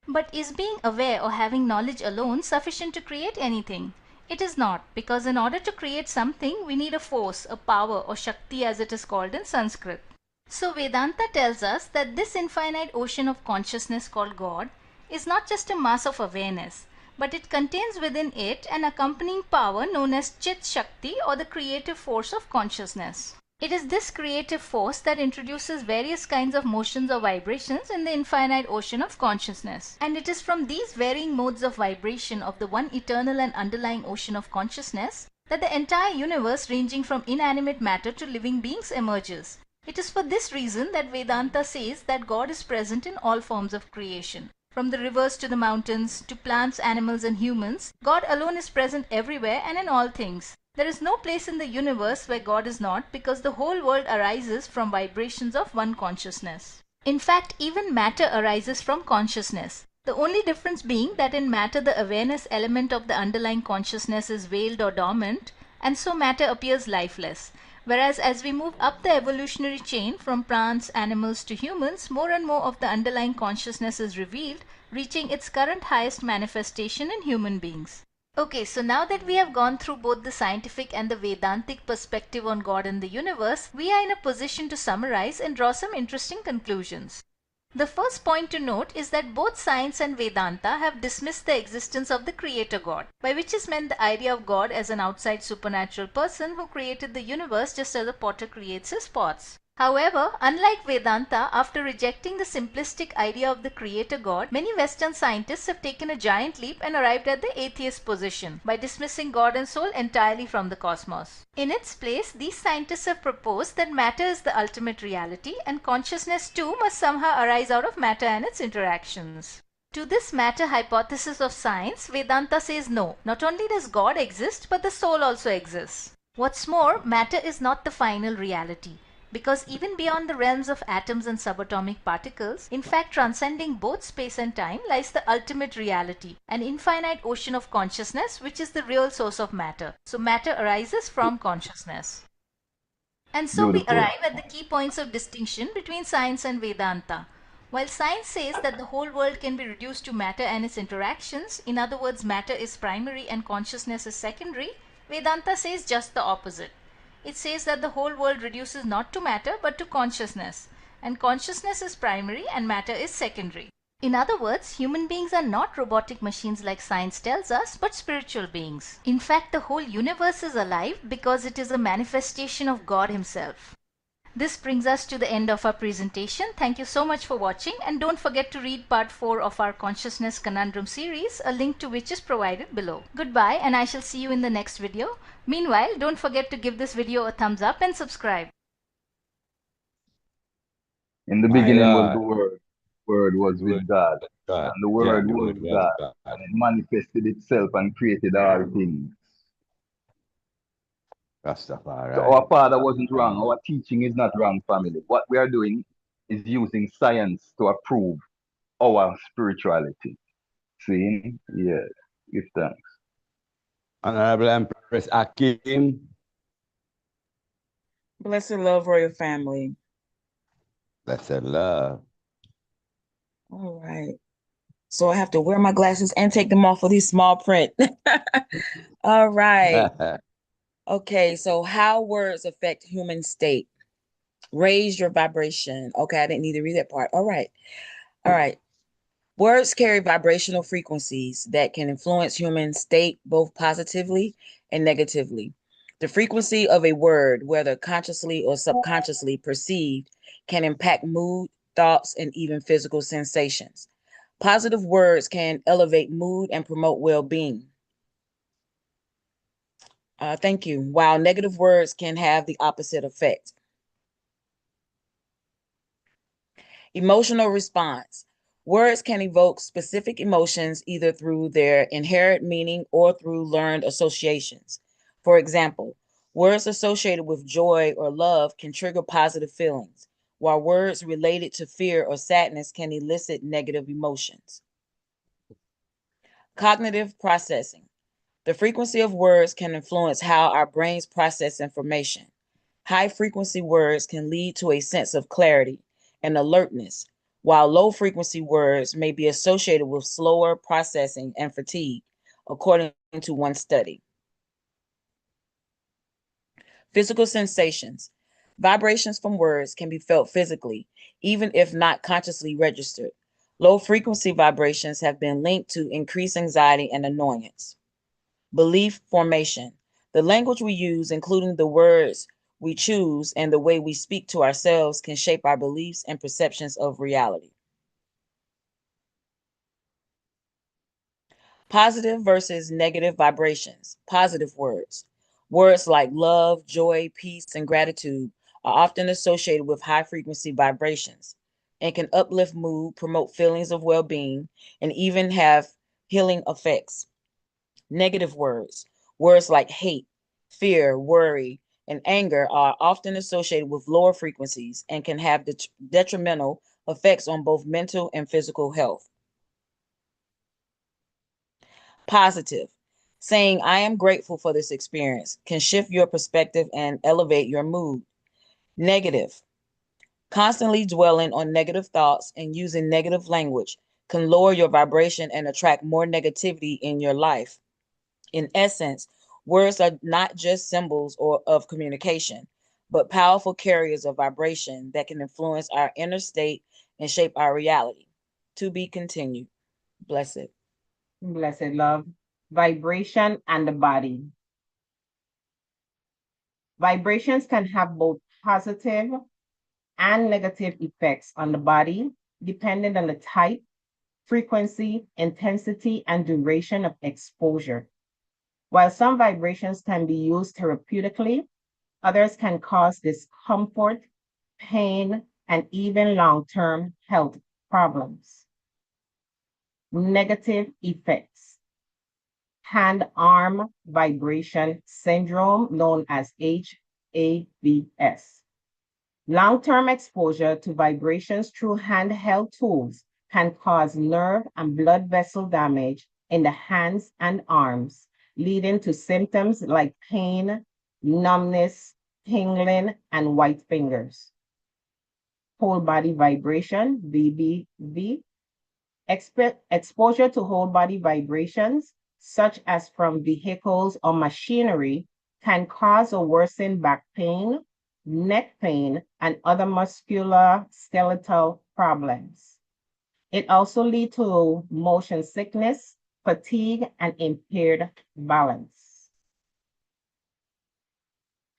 But is being aware or having knowledge alone sufficient to create anything? It is not, because in order to create something, we need a force, a power or Shakti as it is called in Sanskrit. So Vedanta tells us that this infinite ocean of consciousness called God is not just a mass of awareness, but it contains within it an accompanying power known as Chit Shakti or the creative force of consciousness. It is this creative force that introduces various kinds of motions or vibrations in the infinite ocean of consciousness. And it is from these varying modes of vibration of the one eternal and underlying ocean of consciousness that the entire universe ranging from inanimate matter to living beings emerges. It is for this reason that Vedanta says that God is present in all forms of creation. From the rivers to the mountains, to plants, animals and humans, God alone is present everywhere and in all things. There is no place in the universe where God is not, because the whole world arises from vibrations of one consciousness. In fact, even matter arises from consciousness. The only difference being that in matter the awareness element of the underlying consciousness is veiled or dormant, and so matter appears lifeless. Whereas as we move up the evolutionary chain from plants, animals to humans, more and more of the underlying consciousness is revealed, reaching its current highest manifestation in human beings. Okay, so now that we have gone through both the scientific and the Vedantic perspective on God and the universe, we are in a position to summarize and draw some interesting conclusions. The first point to note is that both science and Vedanta have dismissed the existence of the creator God, by which is meant the idea of God as an outside supernatural person who created the universe just as a potter creates his pots. However, unlike Vedanta, after rejecting the simplistic idea of the creator God, many Western scientists have taken a giant leap and arrived at the atheist position by dismissing God and soul entirely from the cosmos. In its place, these scientists have proposed that matter is the ultimate reality and consciousness too must somehow arise out of matter and its interactions. To this matter hypothesis of science, Vedanta says no, not only does God exist, but the soul also exists. What's more, matter is not the final reality, because even beyond the realms of atoms and subatomic particles, in fact transcending both space and time, lies the ultimate reality, an infinite ocean of consciousness which is the real source of matter. So matter arises from consciousness. And so we Beautiful. arrive at the key points of distinction between science and Vedanta. While science says that the whole world can be reduced to matter and its interactions, in other words matter is primary and consciousness is secondary, Vedanta says just the opposite. It says that the whole world reduces not to matter but to consciousness, and consciousness is primary and matter is secondary. In other words, human beings are not robotic machines like science tells us, but spiritual beings. In fact, the whole universe is alive because it is a manifestation of God himself. This brings us to the end of our presentation. Thank you so much for watching, and don't forget to read part 4 of our Consciousness Conundrum series, a link to which is provided below. Goodbye, and I shall see you in the next video. Meanwhile, don't forget to give this video a thumbs up and subscribe. In the My beginning was Lord, the Word. Word was word with God, God. and the Yeah, Word the was word was God, God. and it manifested itself and created all things. So Rastafari. our Father wasn't wrong. Our teaching is not wrong, family. What we are doing is using science to approve our spirituality. See? Yes. Give thanks. Honorable Empress Akim, Blessed love, royal family. Blessed love. All right. So I have to wear my glasses and take them off for this small print. All right. Okay, so how words affect human state. Raise your vibration. Okay, I didn't need to read that part. All right. All right. Words carry vibrational frequencies that can influence human state both positively and negatively. The frequency of a word, whether consciously or subconsciously perceived, can impact mood, thoughts, and even physical sensations. Positive words can elevate mood and promote well-being. Thank you. While negative words can have the opposite effect. Emotional response. Words can evoke specific emotions either through their inherent meaning or through learned associations. For example, words associated with joy or love can trigger positive feelings, while words related to fear or sadness can elicit negative emotions. Cognitive processing. The frequency of words can influence how our brains process information. High frequency words can lead to a sense of clarity and alertness, while low frequency words may be associated with slower processing and fatigue, according to one study. Physical sensations. Vibrations from words can be felt physically, even if not consciously registered. Low frequency vibrations have been linked to increased anxiety and annoyance. Belief formation. The language we use, including the words we choose and the way we speak to ourselves, can shape our beliefs and perceptions of reality. Positive versus negative vibrations. Positive words. Words like love, joy, peace, and gratitude are often associated with high frequency vibrations and can uplift mood, promote feelings of well-being, and even have healing effects. Negative words. Words like hate, fear, worry, and anger are often associated with lower frequencies and can have detrimental effects on both mental and physical health. Positive. Saying, I am grateful for this experience can shift your perspective and elevate your mood. Negative. Constantly dwelling on negative thoughts and using negative language can lower your vibration and attract more negativity in your life. In essence, words are not just symbols of communication, but powerful carriers of vibration that can influence our inner state and shape our reality. To be continued. Blessed. Blessed love. Vibration and the body. Vibrations can have both positive and negative effects on the body, depending on the type, frequency, intensity, and duration of exposure. While some vibrations can be used therapeutically, others can cause discomfort, pain, and even long-term health problems. Negative effects. Hand-arm vibration syndrome, known as HAVS. Long-term exposure to vibrations through handheld tools can cause nerve and blood vessel damage in the hands and arms, leading to symptoms like pain, numbness, tingling, and white fingers. Whole body vibration, VBV. Exposure to whole body vibrations, such as from vehicles or machinery, can cause or worsen back pain, neck pain, and other musculoskeletal problems. It also leads to motion sickness, fatigue, and impaired balance.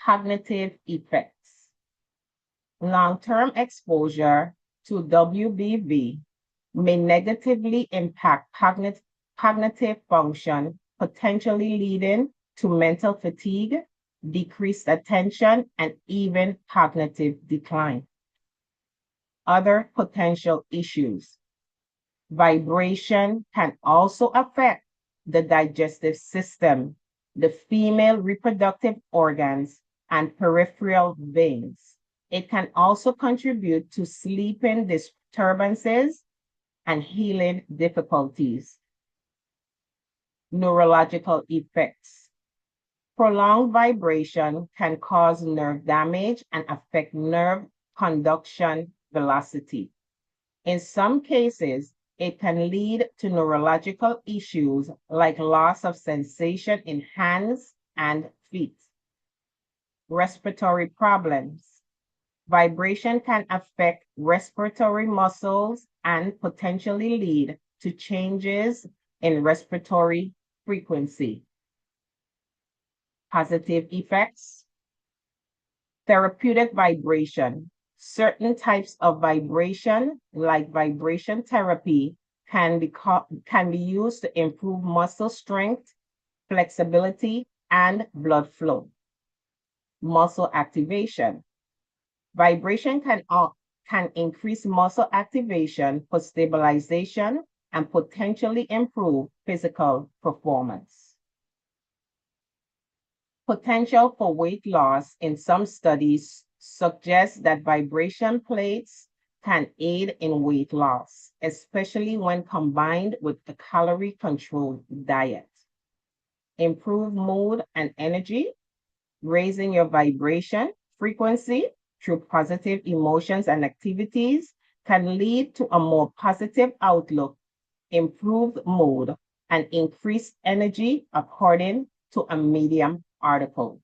Cognitive effects. Long-term exposure to WBV may negatively impact cognitive function, potentially leading to mental fatigue, decreased attention, and even cognitive decline. Other potential issues. Vibration can also affect the digestive system, the female reproductive organs, and peripheral veins. It can also contribute to sleeping disturbances and healing difficulties. Neurological effects. Prolonged vibration can cause nerve damage and affect nerve conduction velocity. In some cases, it can lead to neurological issues like loss of sensation in hands and feet. Respiratory problems. Vibration can affect respiratory muscles and potentially lead to changes in respiratory frequency. Positive effects. Therapeutic vibration. Certain types of vibration, like vibration therapy, can be used to improve muscle strength, flexibility, and blood flow. Muscle activation. Vibration can increase muscle activation for stabilization and potentially improve physical performance. Potential for weight loss in some studies suggests that vibration plates can aid in weight loss, especially when combined with a calorie-controlled diet. Improve mood and energy. Raising your vibration frequency through positive emotions and activities can lead to a more positive outlook, improved mood, and increased energy, according to a Medium article.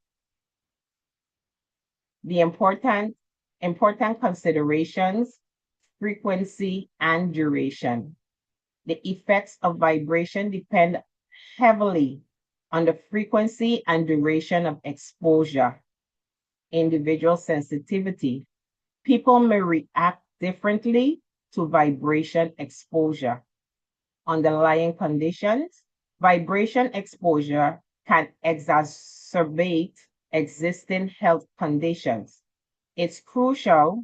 The important considerations: frequency and duration. The effects of vibration depend heavily on the frequency and duration of exposure. Individual sensitivity. People may react differently to vibration exposure. Underlying conditions. Vibration exposure can exacerbate existing health conditions. It's crucial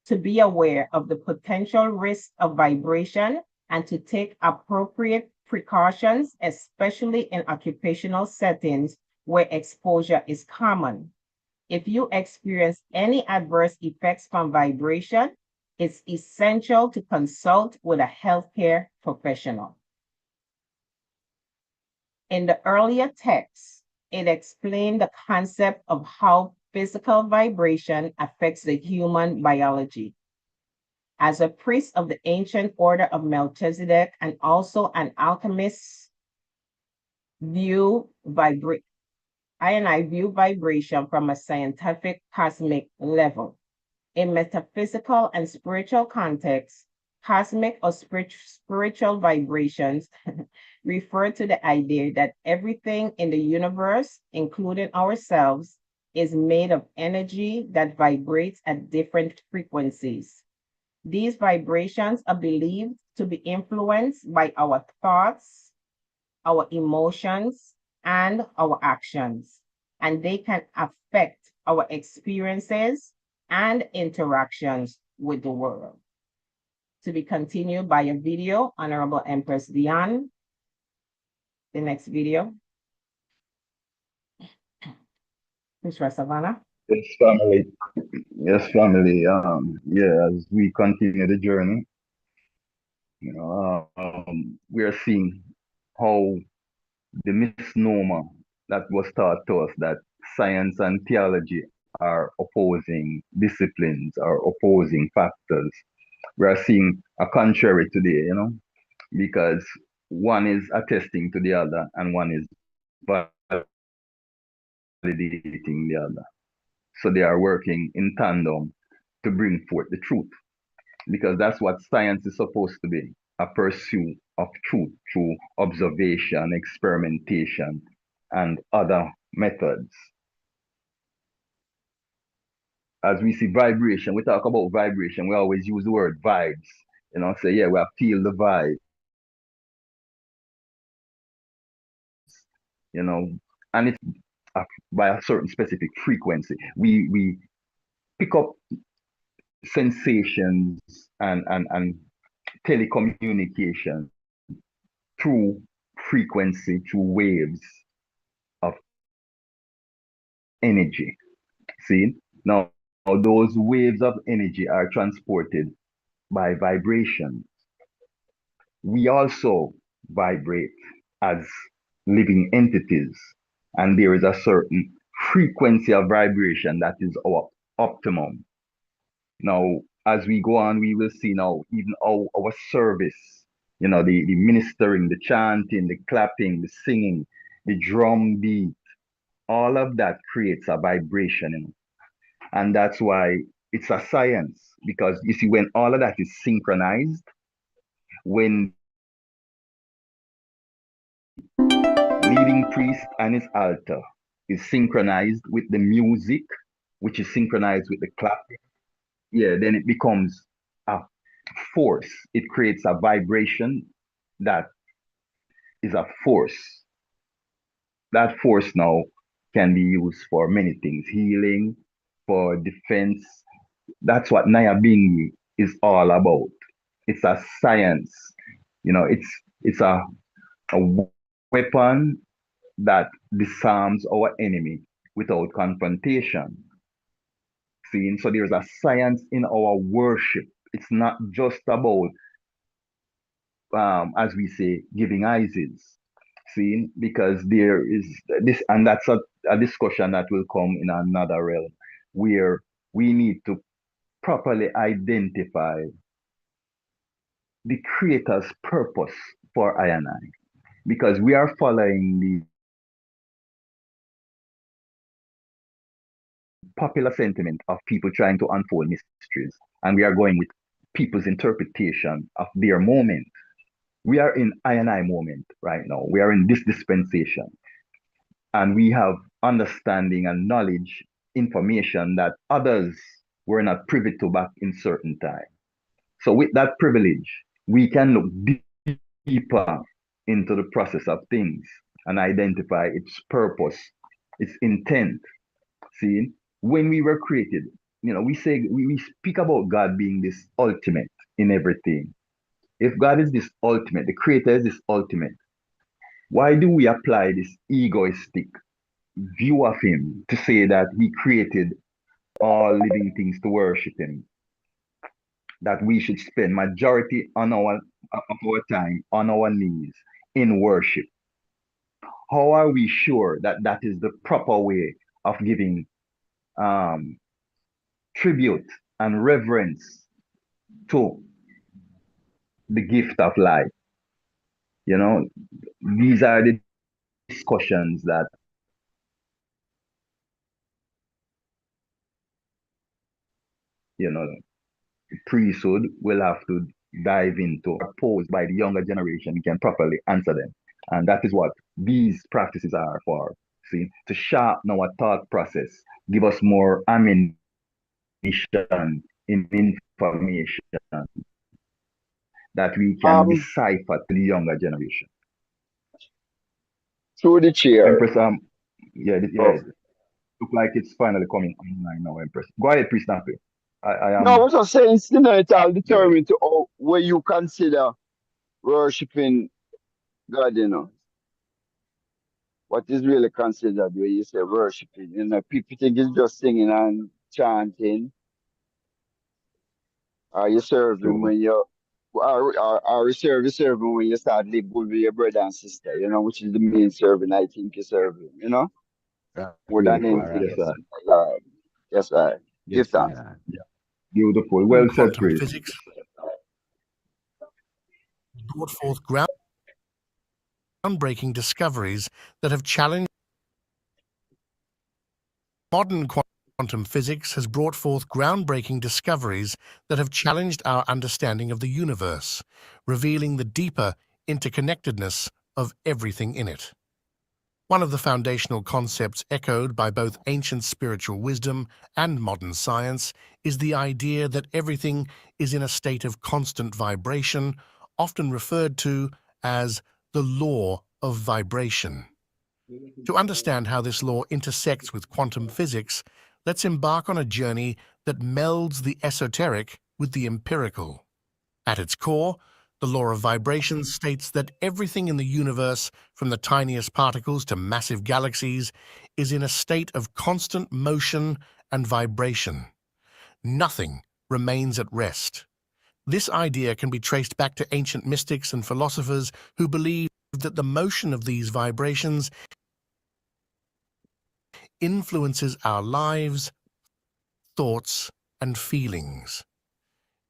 to be aware of the potential risk of vibration and to take appropriate precautions, especially in occupational settings where exposure is common. If you experience any adverse effects from vibration, it's essential to consult with a healthcare professional. In the earlier text, it explained the concept of how physical vibration affects the human biology. As a priest of the ancient order of Melchizedek and also an alchemist, I view vibration from a scientific cosmic level. In metaphysical and spiritual context, cosmic or spiritual vibrations refer to the idea that everything in the universe, including ourselves, is made of energy that vibrates at different frequencies. These vibrations are believed to be influenced by our thoughts, our emotions, and our actions, and they can affect our experiences and interactions with the world. To be continued by a video, Honorable Empress Diane. The next video. Mr. Savannah. Yes, family. Yes, family. Yeah, as we continue the journey, we are seeing how the misnomer that was taught to us that science and theology are opposing disciplines, are opposing factors. We are seeing a contrary today, because one is attesting to the other and one is validating the other. So they are working in tandem to bring forth the truth, because that's what science is supposed to be, a pursuit of truth through observation, experimentation, and other methods. As we see vibration, we talk about vibration, we always use the word vibes, say, yeah, we have feel the vibe, and it's by a certain specific frequency. We pick up sensations and telecommunication through frequency, through waves of energy. See? Now, those waves of energy are transported by vibration. We also vibrate as living entities, and there is a certain frequency of vibration that is our optimum. Now, as we go on, we will see now even our service, the ministering, the chanting, the clapping, the singing, the drum beat, all of that creates a vibration. And that's why it's a science, because you see, when all of that is synchronized, when leading priest and his altar is synchronized with the music, which is synchronized with the clapping, then it becomes a force. It creates a vibration that is a force. That force now can be used for many things, healing, for defense. That's what Nyabingi is all about. It's a science. It's a weapon that disarms our enemy without confrontation. See, so there's a science in our worship. It's not just about, as we say, giving ISIS. See, because there is this, and that's a discussion that will come in another realm, where we need to properly identify the Creator's purpose for I and I, because we are following the popular sentiment of people trying to unfold mysteries, and we are going with people's interpretation of their moment. We are in I and I moment right now. We are in this dispensation, and we have understanding and knowledge, information that others were not privy to back in certain time. So with that privilege, we can look deeper into the process of things and identify its purpose, its intent. See, when we were created, we speak about God being this ultimate in everything. If God is this ultimate, the creator is this ultimate, why do we apply this egoistic view of him to say that he created all living things to worship him? That we should spend majority of our time on our knees in worship. How are we sure that that is the proper way of giving tribute and reverence to the gift of life? These are the discussions that priesthood will have to dive into, posed by the younger generation. We can properly answer them, and that is what these practices are for. See, to sharpen our thought process, give us more ammunition in information that we can decipher to the younger generation. Through the chair. Empress, look like it's finally coming online now, Empress. Go ahead, Priest Nappy. I am. No, I was just saying, it all determined to where you consider worshiping God, What is really considered when you say worshiping? People think it's just singing and chanting. Are you serving when you are you serving when you start live good with your brother and sister, which is the main serving I think you're serving, more than anything else. Yes, I give thanks. Yeah. Beautiful. Well said, Quantum Priest. physics brought forth groundbreaking discoveries that have challenged. Modern quantum physics has brought forth groundbreaking discoveries that have challenged our understanding of the universe, revealing the deeper interconnectedness of everything in it. One of the foundational concepts echoed by both ancient spiritual wisdom and modern science is the idea that everything is in a state of constant vibration, often referred to as the law of vibration. To understand how this law intersects with quantum physics, let's embark on a journey that melds the esoteric with the empirical. At its core, the law of vibration states that everything in the universe, from the tiniest particles to massive galaxies, is in a state of constant motion and vibration. Nothing remains at rest. This idea can be traced back to ancient mystics and philosophers who believed that the motion of these vibrations influences our lives, thoughts, and feelings.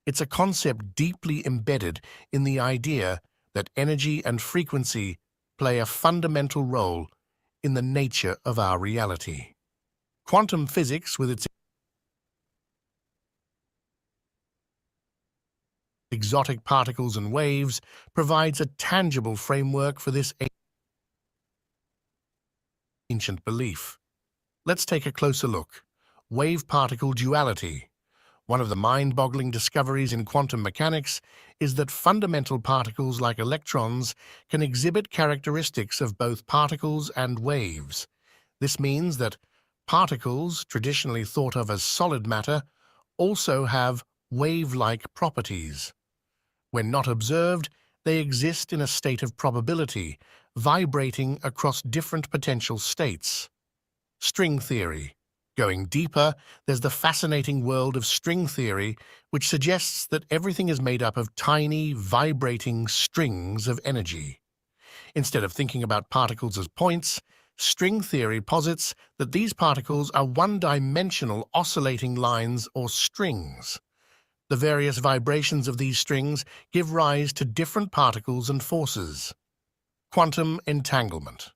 It's a concept deeply embedded in the idea that energy and frequency play a fundamental role in the nature of our reality. Quantum physics, with its exotic particles and waves, provides a tangible framework for this ancient belief. Let's take a closer look. Wave-particle duality. One of the mind-boggling discoveries in quantum mechanics is that fundamental particles like electrons can exhibit characteristics of both particles and waves. This means that particles, traditionally thought of as solid matter, also have wave-like properties. When not observed, they exist in a state of probability, vibrating across different potential states. String theory. Going deeper, there's the fascinating world of string theory, which suggests that everything is made up of tiny, vibrating strings of energy. Instead of thinking about particles as points, string theory posits that these particles are one-dimensional oscillating lines or strings. The various vibrations of these strings give rise to different particles and forces. Quantum entanglement.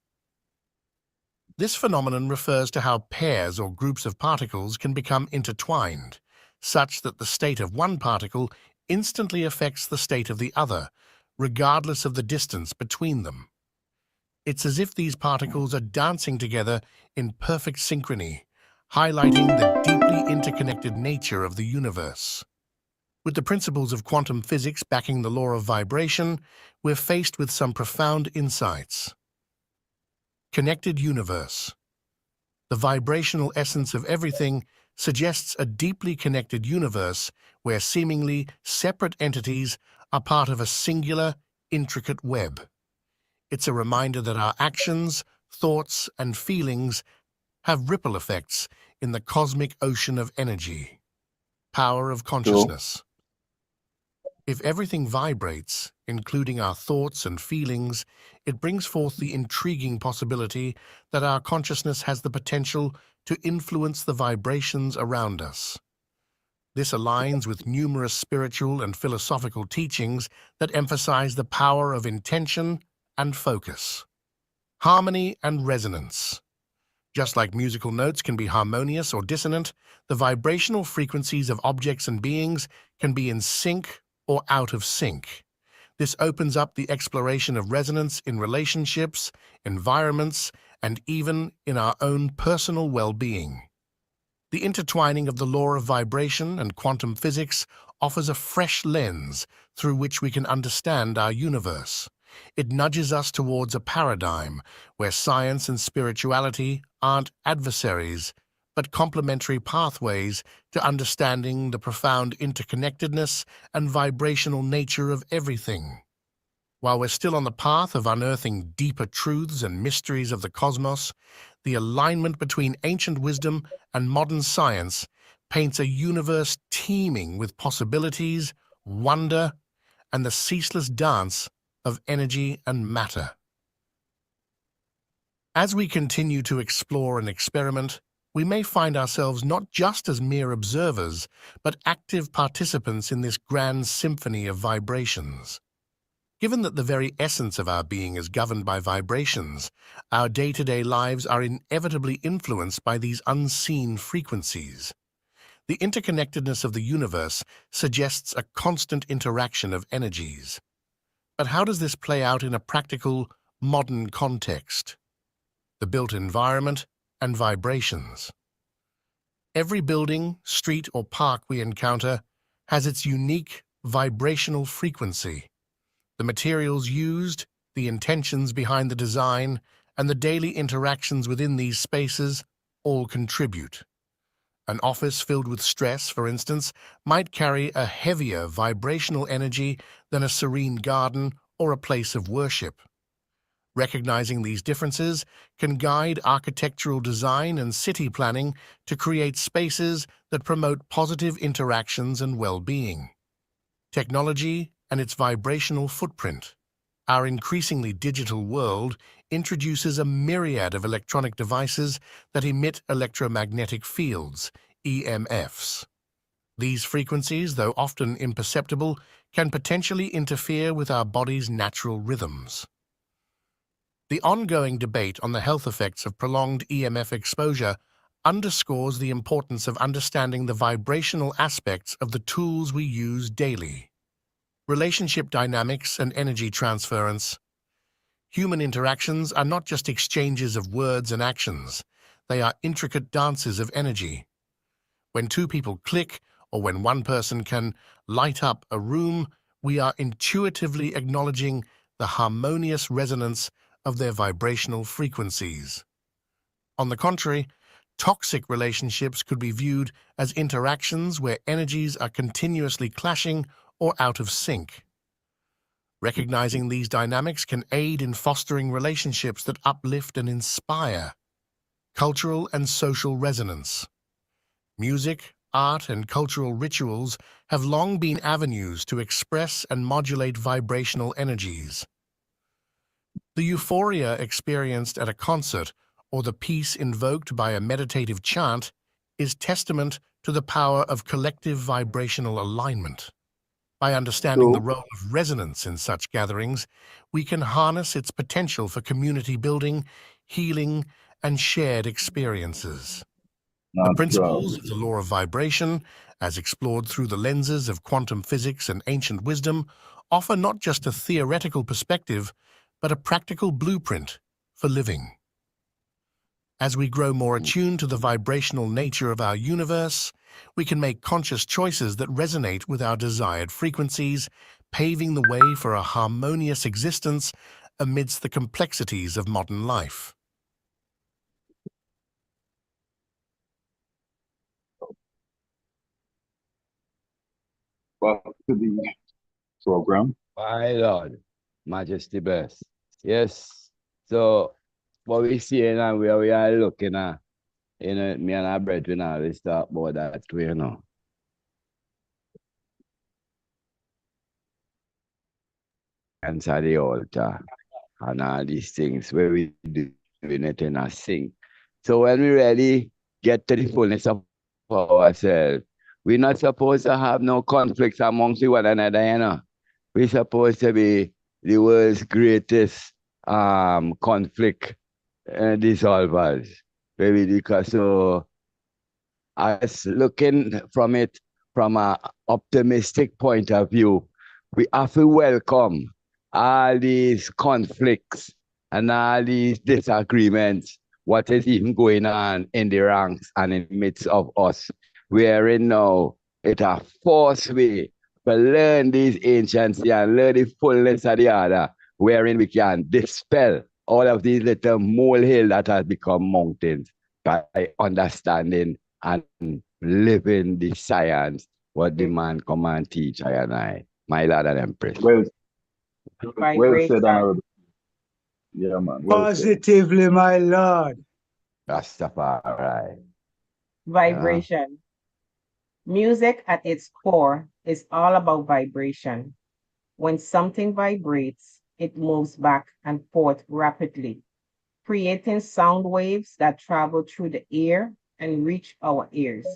This phenomenon refers to how pairs or groups of particles can become intertwined, such that the state of one particle instantly affects the state of the other, regardless of the distance between them. It's as if these particles are dancing together in perfect synchrony, highlighting the deeply interconnected nature of the universe. With the principles of quantum physics backing the law of vibration, we're faced with some profound insights. Connected universe. The vibrational essence of everything suggests a deeply connected universe where seemingly separate entities are part of a singular, intricate web. It's a reminder that our actions, thoughts, and feelings have ripple effects in the cosmic ocean of energy. Power of consciousness. If everything vibrates, including our thoughts and feelings, it brings forth the intriguing possibility that our consciousness has the potential to influence the vibrations around us. This aligns with numerous spiritual and philosophical teachings that emphasize the power of intention and focus. Harmony and resonance. Just like musical notes can be harmonious or dissonant, the vibrational frequencies of objects and beings can be in sync or out of sync. This opens up the exploration of resonance in relationships, environments, and even in our own personal well-being. The intertwining of the law of vibration and quantum physics offers a fresh lens through which we can understand our universe. It nudges us towards a paradigm where science and spirituality aren't adversaries, but complementary pathways to understanding the profound interconnectedness and vibrational nature of everything. While we're still on the path of unearthing deeper truths and mysteries of the cosmos, the alignment between ancient wisdom and modern science paints a universe teeming with possibilities, wonder, and the ceaseless dance of energy and matter. As we continue to explore and experiment, we may find ourselves not just as mere observers, but active participants in this grand symphony of vibrations. Given that the very essence of our being is governed by vibrations, our day-to-day lives are inevitably influenced by these unseen frequencies. The interconnectedness of the universe suggests a constant interaction of energies. But how does this play out in a practical, modern context? The built environment and vibrations. Every building, street, or park we encounter has its unique vibrational frequency. The materials used, the intentions behind the design, and the daily interactions within these spaces all contribute. An office filled with stress, for instance, might carry a heavier vibrational energy than a serene garden or a place of worship. Recognizing these differences can guide architectural design and city planning to create spaces that promote positive interactions and well-being. Technology and its vibrational footprint. Our increasingly digital world introduces a myriad of electronic devices that emit electromagnetic fields, EMFs. These frequencies, though often imperceptible, can potentially interfere with our body's natural rhythms. The ongoing debate on the health effects of prolonged EMF exposure underscores the importance of understanding the vibrational aspects of the tools we use daily. Relationship dynamics and energy transference. Human interactions are not just exchanges of words and actions. They are intricate dances of energy. When two people click, or when one person can light up a room, we are intuitively acknowledging the harmonious resonance of their vibrational frequencies. On the contrary, toxic relationships could be viewed as interactions where energies are continuously clashing or out of sync. Recognizing these dynamics can aid in fostering relationships that uplift and inspire. Cultural and social resonance. Music, art, and cultural rituals have long been avenues to express and modulate vibrational energies. The euphoria experienced at a concert or the peace invoked by a meditative chant is testament to the power of collective vibrational alignment. By understanding the role of resonance in such gatherings, we can harness its potential for community building, healing, and shared experiences. The principles of the law of vibration, as explored through the lenses of quantum physics and ancient wisdom, offer not just a theoretical perspective, but a practical blueprint for living. As we grow more attuned to the vibrational nature of our universe, we can make conscious choices that resonate with our desired frequencies, paving the way for a harmonious existence amidst the complexities of modern life. Back to the program. My Lord, Majesty bless. Yes. So what we see and where we are looking at, me and our brethren always talk about that, Answer the altar and all these things where we doing it in a sync. So when we really get to the fullness of ourselves, we're not supposed to have no conflicts amongst one another, We're supposed to be the world's greatest conflict dissolvers. Maybe because so I was looking from it from an optimistic point of view. We have to welcome all these conflicts and all these disagreements, what is even going on in the ranks and in the midst of us. Wherein now it a force we to learn these ancients and learn the fullness of the other, wherein we can dispel all of these little molehill that has become mountains by understanding and living the science, what the man come and teach I and I, my Lord and Empress. Well said, Honorable. Yeah, man. Well Positively, said. my Lord. Rastafari. Vibration. Music at its core is all about vibration. When something vibrates, it moves back and forth rapidly, creating sound waves that travel through the air and reach our ears.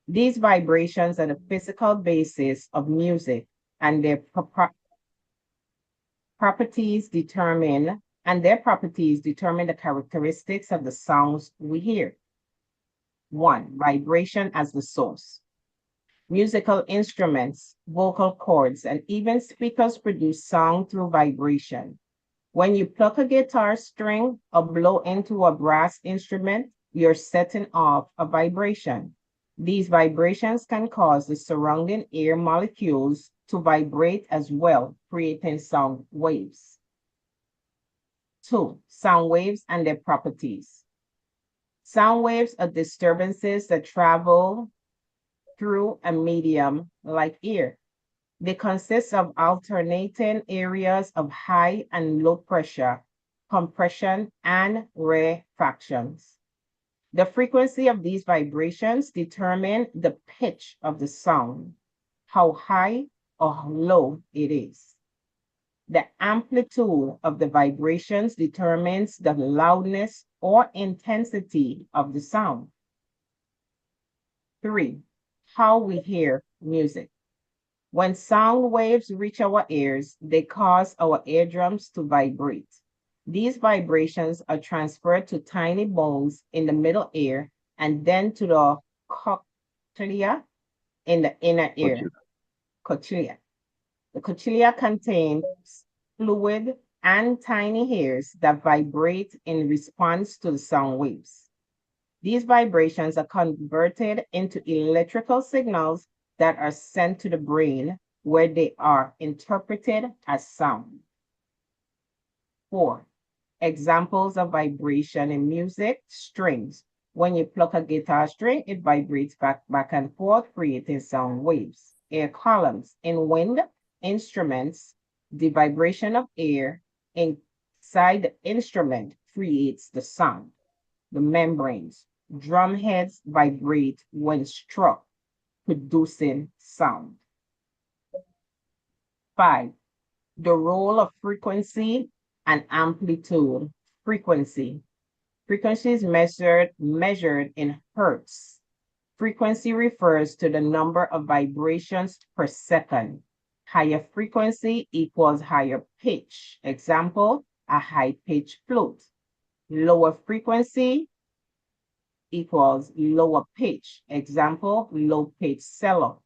These vibrations are the physical basis of music, and their properties determine the characteristics of the sounds we hear. 1. Vibration as the source. Musical instruments, vocal cords, and even speakers produce sound through vibration. When you pluck a guitar string or blow into a brass instrument, you're setting off a vibration. These vibrations can cause the surrounding air molecules to vibrate as well, creating sound waves. 2. Sound waves and their properties. Sound waves are disturbances that travel through a medium like air. They consist of alternating areas of high and low pressure, compression, and rarefactions. The frequency of these vibrations determine the pitch of the sound, how high or low it is. The amplitude of the vibrations determines the loudness or intensity of the sound. 3, how we hear music. When sound waves reach our ears, they cause our eardrums to vibrate. These vibrations are transferred to tiny bones in the middle ear and then to the cochlea in the inner ear. Cochlea. The cochlea contains fluid and tiny hairs that vibrate in response to the sound waves. These vibrations are converted into electrical signals that are sent to the brain, where they are interpreted as sound. 4, examples of vibration in music: strings. When you pluck a guitar string, it vibrates back and forth, creating sound waves. Air columns. In wind instruments, the vibration of air inside the instrument creates the sound. The membranes. Drum heads vibrate when struck, producing sound. 5, the role of frequency and amplitude. Frequency. Frequency is measured in hertz. Frequency refers to the number of vibrations per second. Higher frequency equals higher pitch. Example, a high-pitched flute. Lower frequency equals lower pitch. Example, low-pitched cello.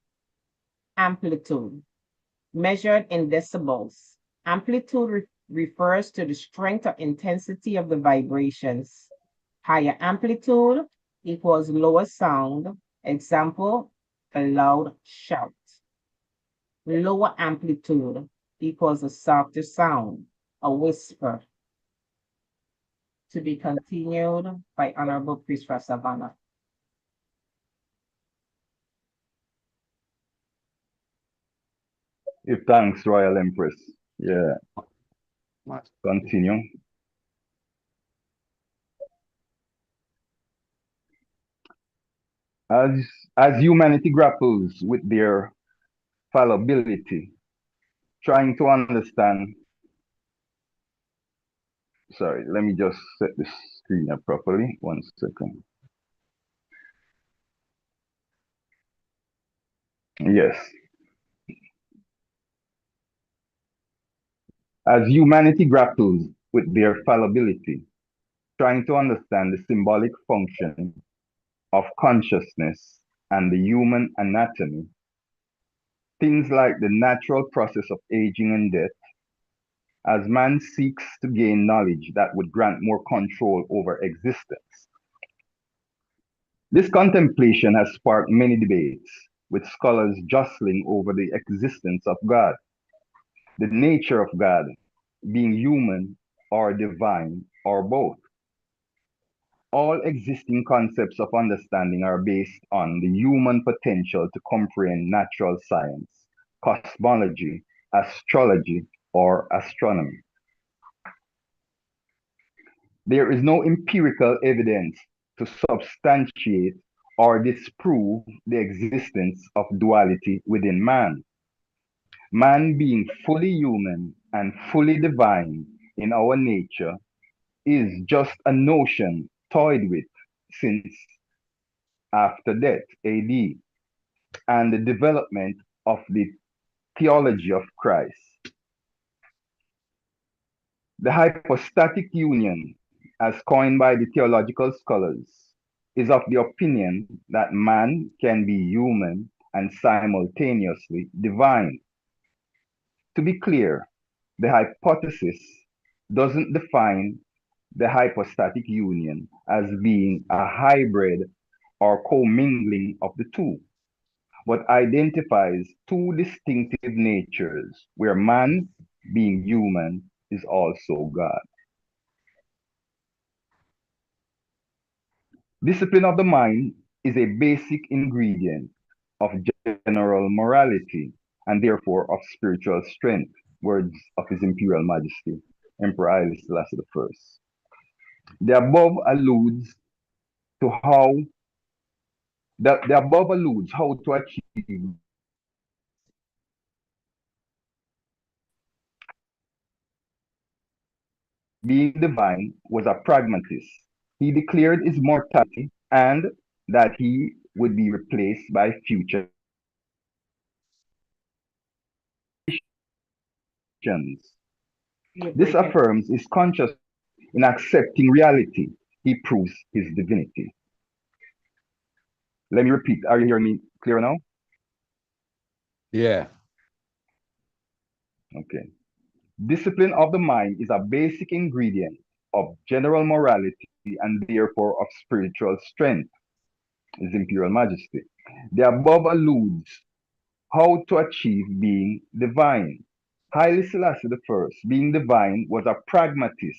Amplitude, measured in decibels. Amplitude refers to the strength or intensity of the vibrations. Higher amplitude equals lower sound. Example, a loud shout. Lower amplitude equals a softer sound, a whisper. To be continued by Honorable Priest Savannah. Give thanks, Royal Empress. Yeah. Continue. As humanity grapples with their fallibility, trying to understand. Sorry, let me just set the screen up properly. 1 second. Yes. As humanity grapples with their fallibility, trying to understand the symbolic function of consciousness and the human anatomy, things like the natural process of aging and death, as man seeks to gain knowledge that would grant more control over existence. This contemplation has sparked many debates, with scholars jostling over the existence of God, the nature of God, being human or divine or both. All existing concepts of understanding are based on the human potential to comprehend natural science, cosmology, astrology, or astronomy. There is no empirical evidence to substantiate or disprove the existence of duality within man. Man being fully human and fully divine in our nature is just a notion toyed with since after death, AD, and the development of the theology of Christ. The hypostatic union, as coined by the theological scholars, is of the opinion that man can be human and simultaneously divine. To be clear, the hypothesis doesn't define the hypostatic union as being a hybrid or commingling of the two, but identifies two distinctive natures where man, being human, is also God. Discipline of the mind is a basic ingredient of general morality and therefore of spiritual strength. Words of His Imperial Majesty, Emperor Haile Selassie I. The above alludes to how to achieve being divine, was a pragmatist. He declared his mortality and that he would be replaced by future generations. This affirms his consciousness. In accepting reality, he proves his divinity. Let me repeat. Are you hearing me clear now? Yeah. Okay. Discipline of the mind is a basic ingredient of general morality and therefore of spiritual strength, His Imperial Majesty. The above alludes how to achieve being divine. Haile Selassie I, being divine, was a pragmatist.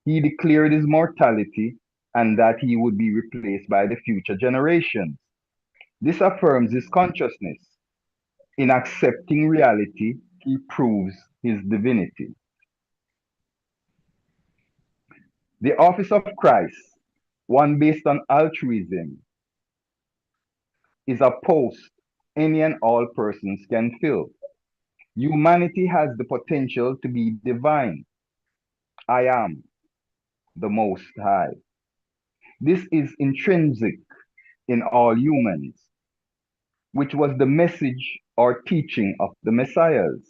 He declared his mortality and that he would be replaced by the future generations. This affirms his consciousness. In accepting reality, he proves his divinity. The office of Christ, one based on altruism, is a post any and all persons can fill. Humanity has the potential to be divine. I am the Most High. This is intrinsic in all humans, which was the message or teaching of the Messiahs.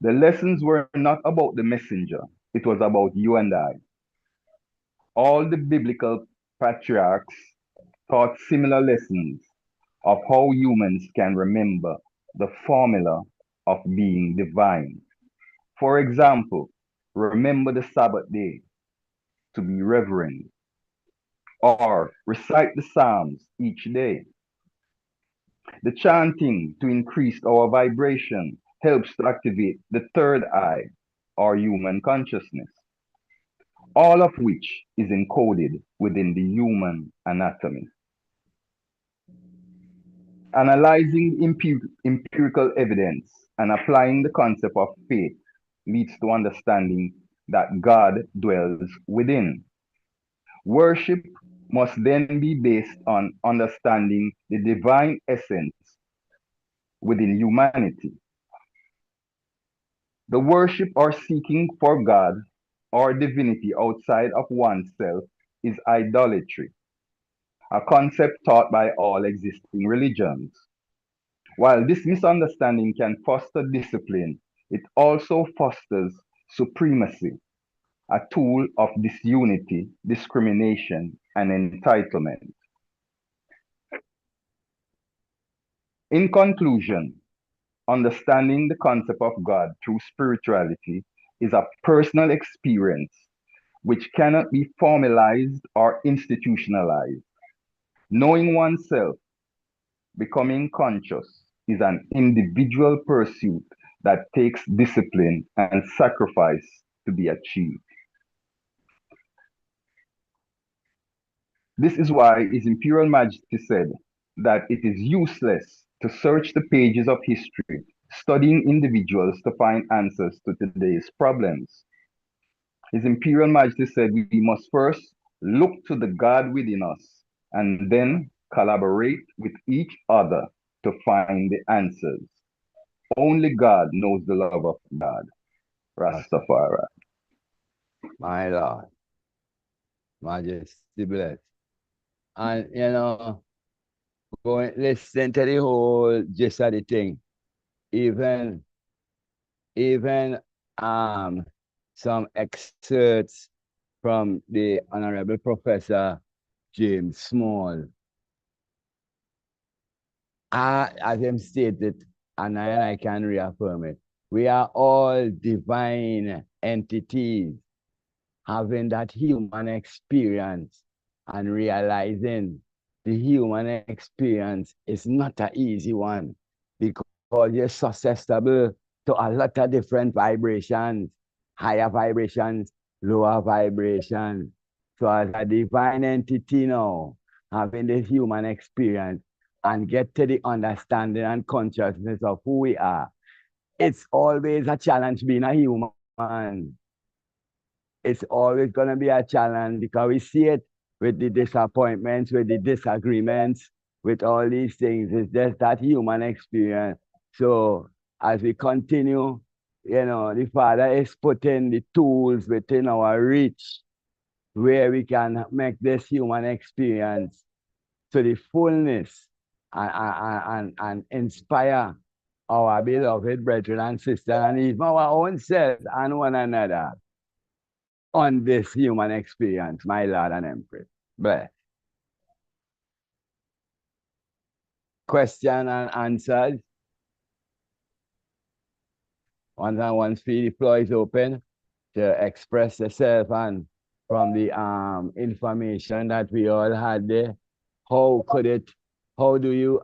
The lessons were not about the messenger, it was about you and I. All the biblical patriarchs taught similar lessons of how humans can remember the formula of being divine. For example, remember the Sabbath day to be reverent, or recite the Psalms each day. The chanting to increase our vibration helps to activate the third eye, or human consciousness, all of which is encoded within the human anatomy. Analyzing empirical evidence and applying the concept of faith leads to understanding that God dwells within. Worship must then be based on understanding the divine essence within humanity. The worship or seeking for God or divinity outside of oneself is idolatry, a concept taught by all existing religions. While this misunderstanding can foster discipline, it also fosters supremacy, a tool of disunity, discrimination, and entitlement. In conclusion, understanding the concept of God through spirituality is a personal experience which cannot be formalized or institutionalized. Knowing oneself, becoming conscious, is an individual pursuit that takes discipline and sacrifice to be achieved. This is why His Imperial Majesty said that it is useless to search the pages of history, studying individuals to find answers to today's problems. His Imperial Majesty said we must first look to the God within us and then collaborate with each other to find the answers. Only God knows the love of God. Rastafari. My Lord. Majesty bless. And going listen to the whole gist of the thing. Even some excerpts from the Honorable Professor James Small. As him stated, and I can reaffirm it, we are all divine entities having that human experience and realizing the human experience is not an easy one because you're susceptible to a lot of different vibrations, higher vibrations, lower vibrations. So as a divine entity now, having this human experience and get to the understanding and consciousness of who we are, it's always a challenge being a human. It's always going to be a challenge because we see it with the disappointments, with the disagreements, with all these things. It's just that human experience. So as we continue you know, the Father is putting the tools within our reach where we can make this human experience to the fullness and inspire our beloved brethren and sisters and even our own selves and one another on this human experience, my Lord and Empress. Bless. Question and answers. Once the floor is open to express yourself and from the information that we all had there, how do you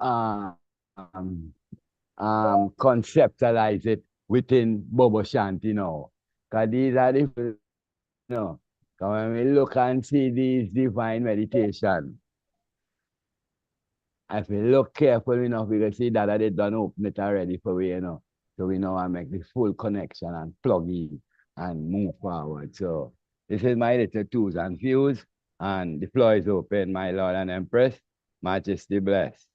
conceptualize it within Bobo Shanti now? Because these are the, you know, when we look and see these divine meditation, if we look careful enough, we can see that they done open it already for we, you know. So we know I make the full connection and plug in and move forward. So this is my little twos and views, and the floor is open, my Lord and Empress. Majesty bless.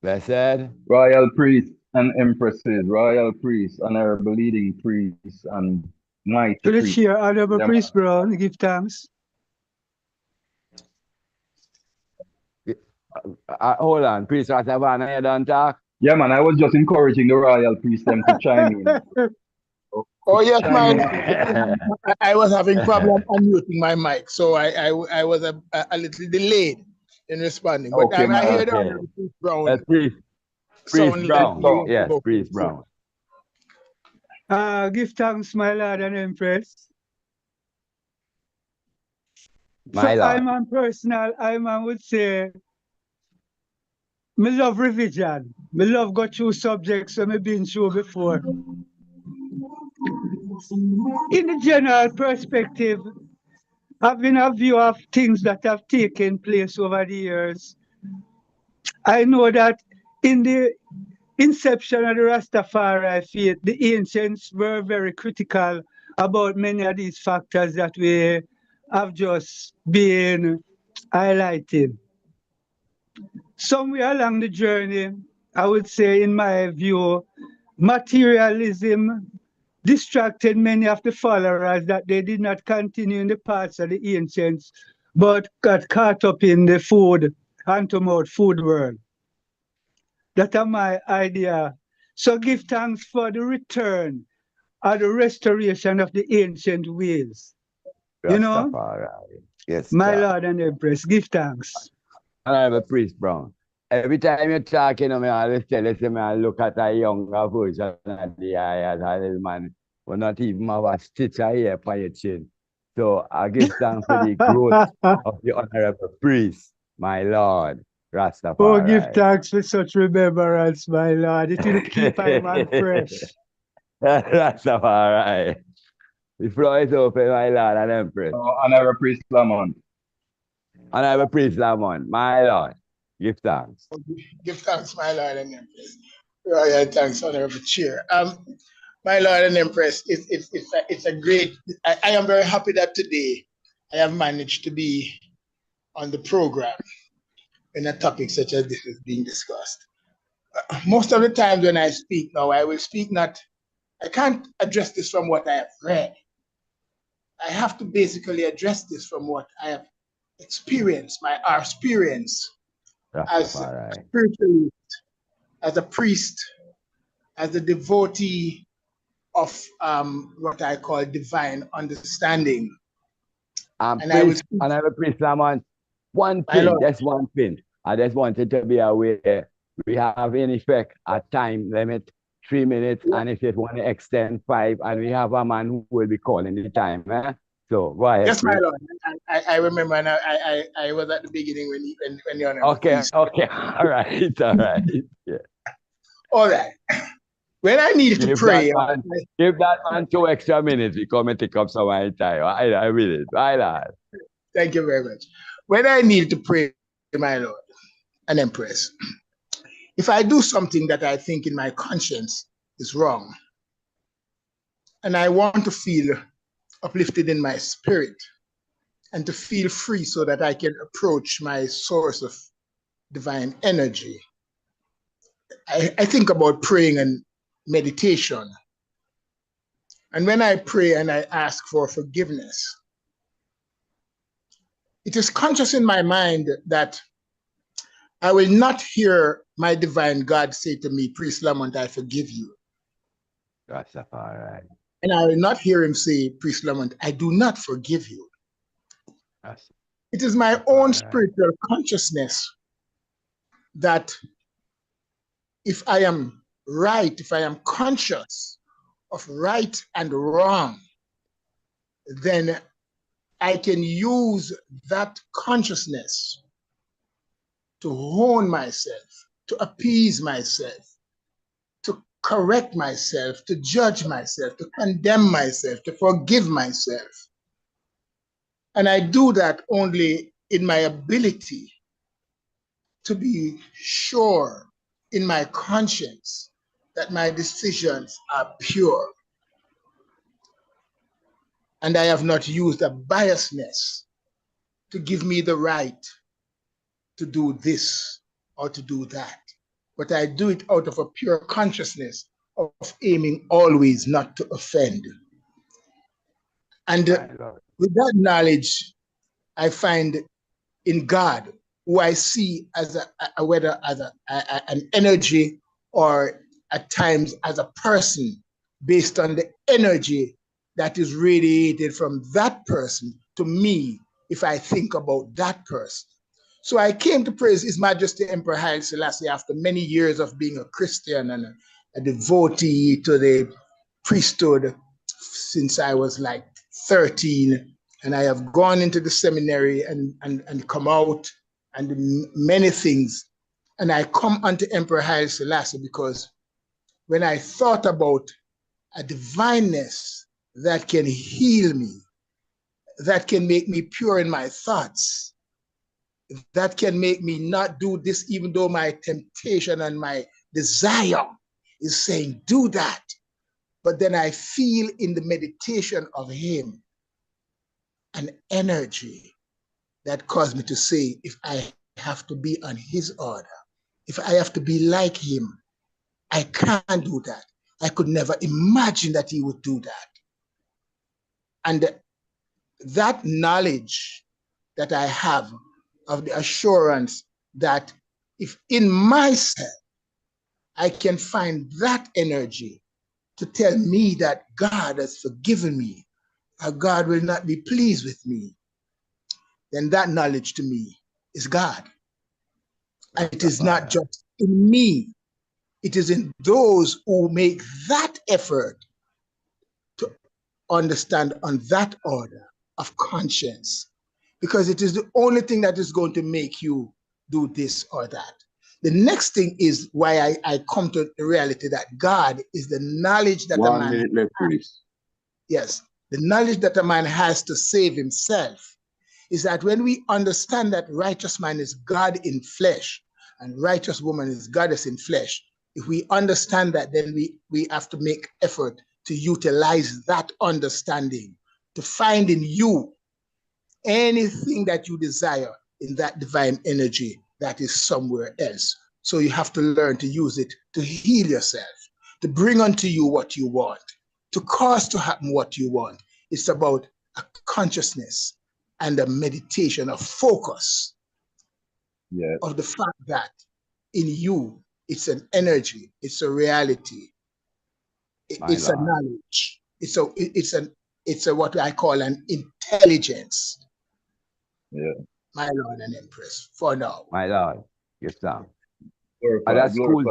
Blessed. Royal priests and empresses, royal priests, honorable leading priests, and mighty To the priests. chair, Honorable Priest Brown, give thanks. Hold on, Priest Rasavana, you don't talk? Yeah, man, I was just encouraging the royal priests them to chime in. Oh yes, Chime I was having problem unmuting my mic, so I was a little delayed in responding. But Okay, I hear okay. that Priest Brown. Priest Brown. Yes, Priest Brown. Give thanks, my Lord and Empress. My so Lord. I'm would say, me love revision. Me love go through subjects that me been through before. In the general perspective, having a view of things that have taken place over the years, I know that in the inception of the Rastafari faith, the ancients were very critical about many of these factors that we have just been highlighting. Somewhere along the journey, I would say, in my view, materialism distracted many of the followers that they did not continue in the paths of the ancients, but got caught up in the food, hand-to-mouth food world. That are my idea. So give thanks for the return or the restoration of the ancient ways. You know? Yes, my God. Lord and Empress, give thanks. Honorable Priest Brown. Every time you talk, you know, me always tell you, I look at a younger version of the eye as a little man will not even have a stitch of hair for your chin. So I give thanks for the growth of the Honorable Priest, my Lord, Rastafari. Oh, give thanks for such remembrance, my Lord. It will keep my man fresh. Rastafari. The floor is open, my Lord and Empress. Honorable Priest Lamont. Honorable Priest Lamont, my Lord, give thanks. Give thanks, my Lord and Empress. Royal thanks, Honorable Chair. My Lord and Empress, it's a great. I am very happy that today I have managed to be on the program when a topic such as this is being discussed. Most of the times when I speak now, I will speak not. I can't address this from what I have read. I have to basically address this from what I have experienced, our experience as a spiritualist, as a priest, as a devotee of what I call divine understanding. And I have a priest Lamont. One thing, just one thing. I just wanted to be aware we have in effect a time limit, 3 minutes, and if you want to extend 5, and we have a man who will be calling the time. So go ahead. Yes, my Lord. I remember, and I was at the beginning when you're on. Okay, all right. Yeah. All right. When I needed to pray, give that man 2 extra minutes. We come and take up some of my time. I will it. My Lord. Thank you very much. When I needed to pray, my Lord and Empress, if I do something that I think in my conscience is wrong, and I want to feel uplifted in my spirit and to feel free so that I can approach my source of divine energy, I think about praying and meditation. And when I pray and I ask for forgiveness, it is conscious in my mind that I will not hear my divine God say to me, Priest Lamont, I forgive you. That's all right. And I will not hear him say, Priest Lamont, I do not forgive you. It is my own spiritual consciousness that if I am right, if I am conscious of right and wrong, then I can use that consciousness to hone myself, to appease myself, to correct myself, to judge myself, to condemn myself, to forgive myself. And I do that only in my ability to be sure in my conscience that my decisions are pure. And I have not used a biasness to give me the right to do this or to do that. But I do it out of a pure consciousness of aiming always not to offend. And with that knowledge, I find in God, who I see as whether as an energy or at times as a person, based on the energy that is radiated from that person to me if I think about that person. So I came to praise His Majesty Emperor Haile Selassie after many years of being a Christian and a devotee to the priesthood since I was like 13. And I have gone into the seminary and come out and many things. And I come unto Emperor Haile Selassie because when I thought about a divineness that can heal me, that can make me pure in my thoughts, that can make me not do this even though my temptation and my desire is saying, do that. But then I feel in the meditation of Him an energy that caused me to say, if I have to be on His order, if I have to be like Him, I can't do that. I could never imagine that He would do that. And that knowledge that I have of the assurance that if in myself I can find that energy to tell me that God has forgiven me, or God will not be pleased with me, then that knowledge to me is God. And it is not just in me, it is in those who make that effort to understand on that order of conscience, because it is the only thing that is going to make you do this or that. The next thing is why I come to the reality that God is the knowledge that a man 1 minute left, please. Yes, the knowledge that a man has to save himself is that when we understand that righteous man is God in flesh and righteous woman is goddess in flesh, if we understand that, then we have to make effort to utilize that understanding to find in you anything that you desire in that divine energy that is somewhere else. So you have to learn to use it to heal yourself, to bring unto you what you want, to cause to happen what you want. It's about a consciousness and a meditation, a focus of the fact that in you, it's an energy, it's a reality, it's a knowledge, it's a what I call an intelligence. Yeah. My Lord and Empress, for now. My Lord, yes, sir. Glorify, Other schools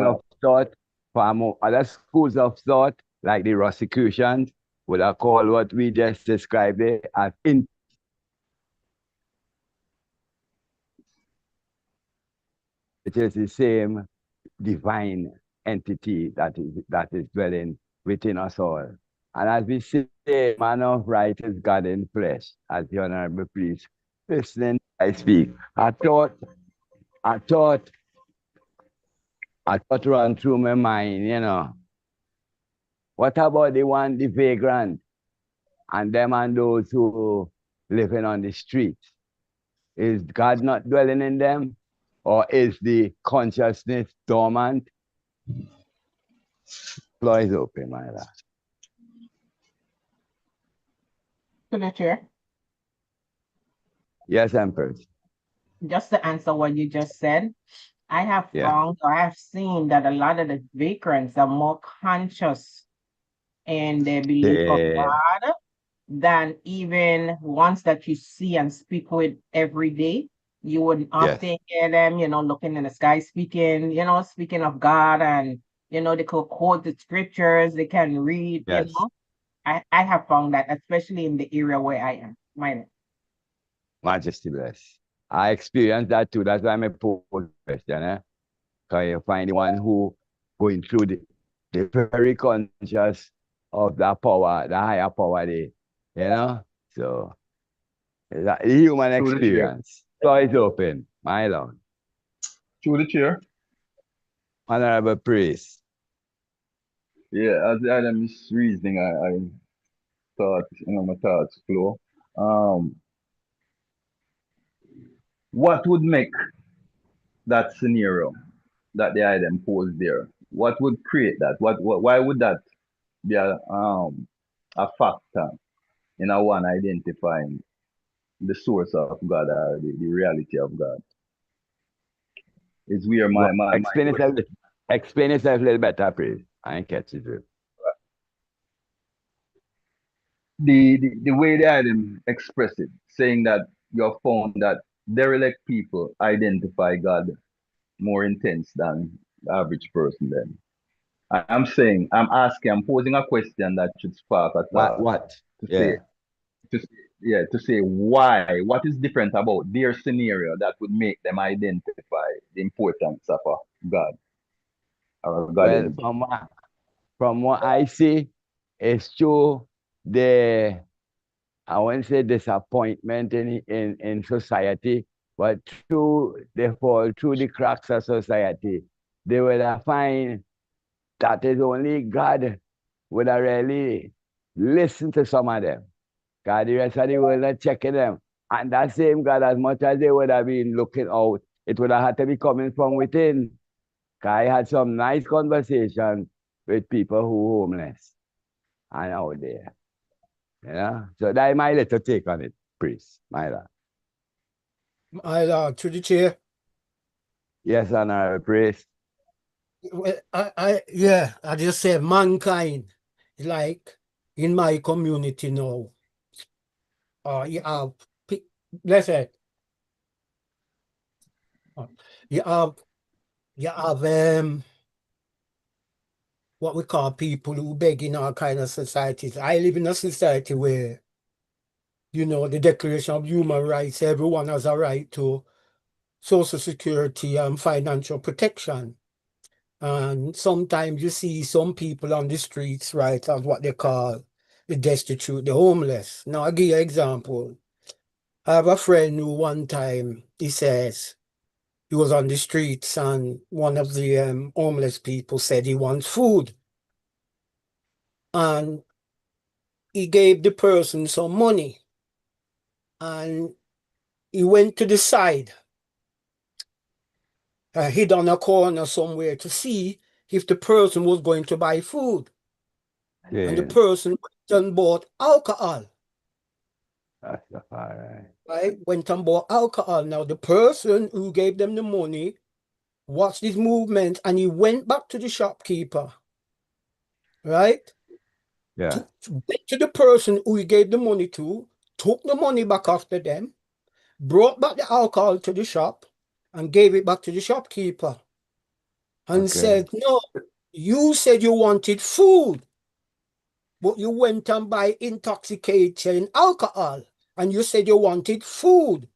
of thought, like the Rosicrucians, would have called what we just described it as it is the same divine entity that is dwelling within us all. And as we say, man of right is God in flesh, as the Honorable Priest listening, I speak. I thought run through my mind, what about the vagrant and them and those who living on the street? Is God not dwelling in them? Or is the consciousness dormant? Floor is open, my lord. To the chair. Yes, Empress. Just to answer what you just said, I have Yeah. found, or I have seen that a lot of the vagrants are more conscious in their belief of God than even ones that you see and speak with every day. You would often hear them, looking in the sky, speaking of God, and they could quote the scriptures, they can read, I have found that, especially in the area where I am. Majesty bless. I experienced that too. That's why I'm a question, Because you find the one who going through the very conscious of that power, the higher power So it's a human experience. Floor is open, my lord. Through the chair. Honorable priest. Yeah, as Adam's reasoning, I thought, my thoughts flow. What would make that scenario that the item posed there? What would create that? Why would that be a factor in a one identifying the source of God or the reality of God? Is where my Explain yourself a little better, please. I ain't catch it. The way the item express it, saying that you have found that derelict people identify God more intense than the average person then. I'm posing a question that should spark a thought. What? To say why, what is different about their scenario that would make them identify the importance of a God or a God Well, energy? from what I see, it's true I won't say disappointment in society, but through the cracks of society, they will find that is only God would have really listened to some of them. God, the rest of the world not checking them. And that same God, as much as they would have been looking out, it would have had to be coming from within. I had some nice conversation with people who are homeless and out there. So that's my little take on it, priest. My lord. My lord, to the chair. Yes, honorable priest. Well, I just say mankind, like in my community now, you have, let's say, you have what we call people who beg in all kind of societies. I live in a society where, the Declaration of Human Rights, everyone has a right to Social Security and financial protection. And sometimes you see some people on the streets, right, as what they call the destitute, the homeless. Now, I'll give you an example. I have a friend who one time, he says, he was on the streets and one of the homeless people said he wants food. And he gave the person some money. And he went to the side, hid on a corner somewhere to see if the person was going to buy food. Yeah. And the person went and bought alcohol. That's all right. Right? Went and bought alcohol. Now, the person who gave them the money watched his movement and he went back to the shopkeeper. Right? Yeah. Went to the person who he gave the money to, took the money back after them, brought back the alcohol to the shop, and gave it back to the shopkeeper. And said, no, you said you wanted food, but you went and buy intoxicating alcohol, and you said you wanted food.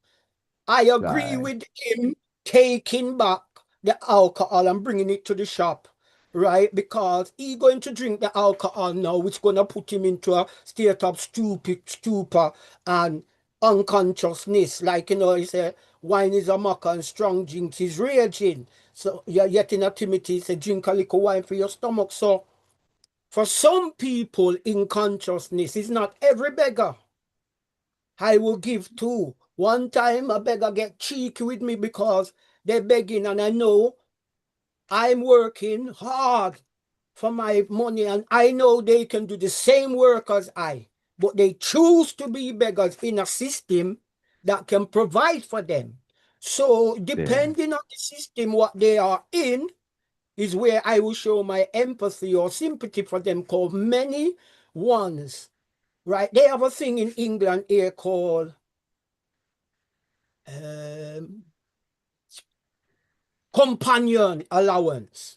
I agree with him taking back the alcohol and bringing it to the shop, right? Because he's going to drink the alcohol now, which going to put him into a state of stupor and unconsciousness. Like, he said, wine is a mock and strong drinks is raging. So, yet in a Timothy, he said, drink a little wine for your stomach. So, for some people in consciousness, it's not every beggar I will give to. One time a beggar get cheeky with me because They're begging, and I know I'm working hard for my money, and I know they can do the same work as I, but they choose to be beggars in a system that can provide for them. So depending on the system what they are in is where I will show my empathy or sympathy for them, called many ones, right? They have a thing in England here called companion allowance.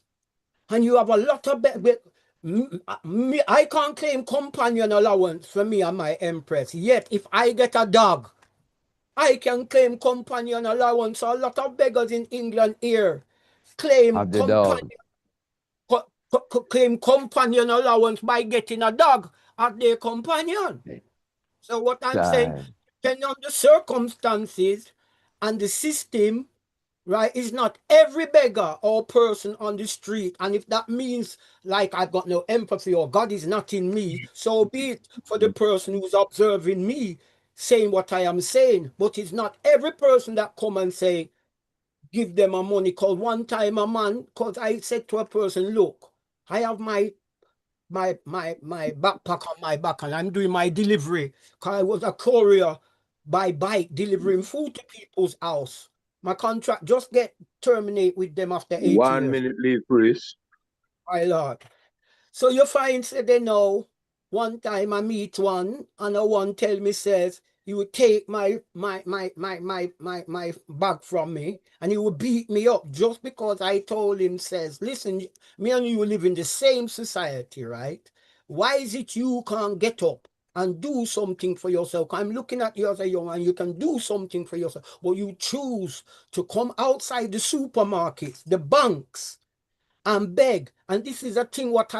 And you have a lot of I can't claim companion allowance for me and my empress. Yet, if I get a dog, I can claim companion allowance. So a lot of beggars in England here claim claim companion allowance by getting a dog as their companion. So what I'm saying, depending on the circumstances and the system, right, it's not every beggar or person on the street. And if that means like I've got no empathy or God is not in me, so be it for the person who's observing me saying what I am saying. But it's not every person that come and say, give them a money. Because one time a man, because I said to a person, look, I have my backpack on my back and I'm doing my delivery. Because I was a courier by bike delivering food to people's house. My contract just get terminated with them after 8 years. 1 minute, please, priest. My Lord. So you find, say they know, one time I meet one and a one tell me, says, he would take my bag from me and he would beat me up just because I told him, says, listen, me and you live in the same society, right? Why is it you can't get up and do something for yourself? I'm looking at you as a young man, you can do something for yourself, but you choose to come outside the supermarkets, the banks, and beg. And this is a thing what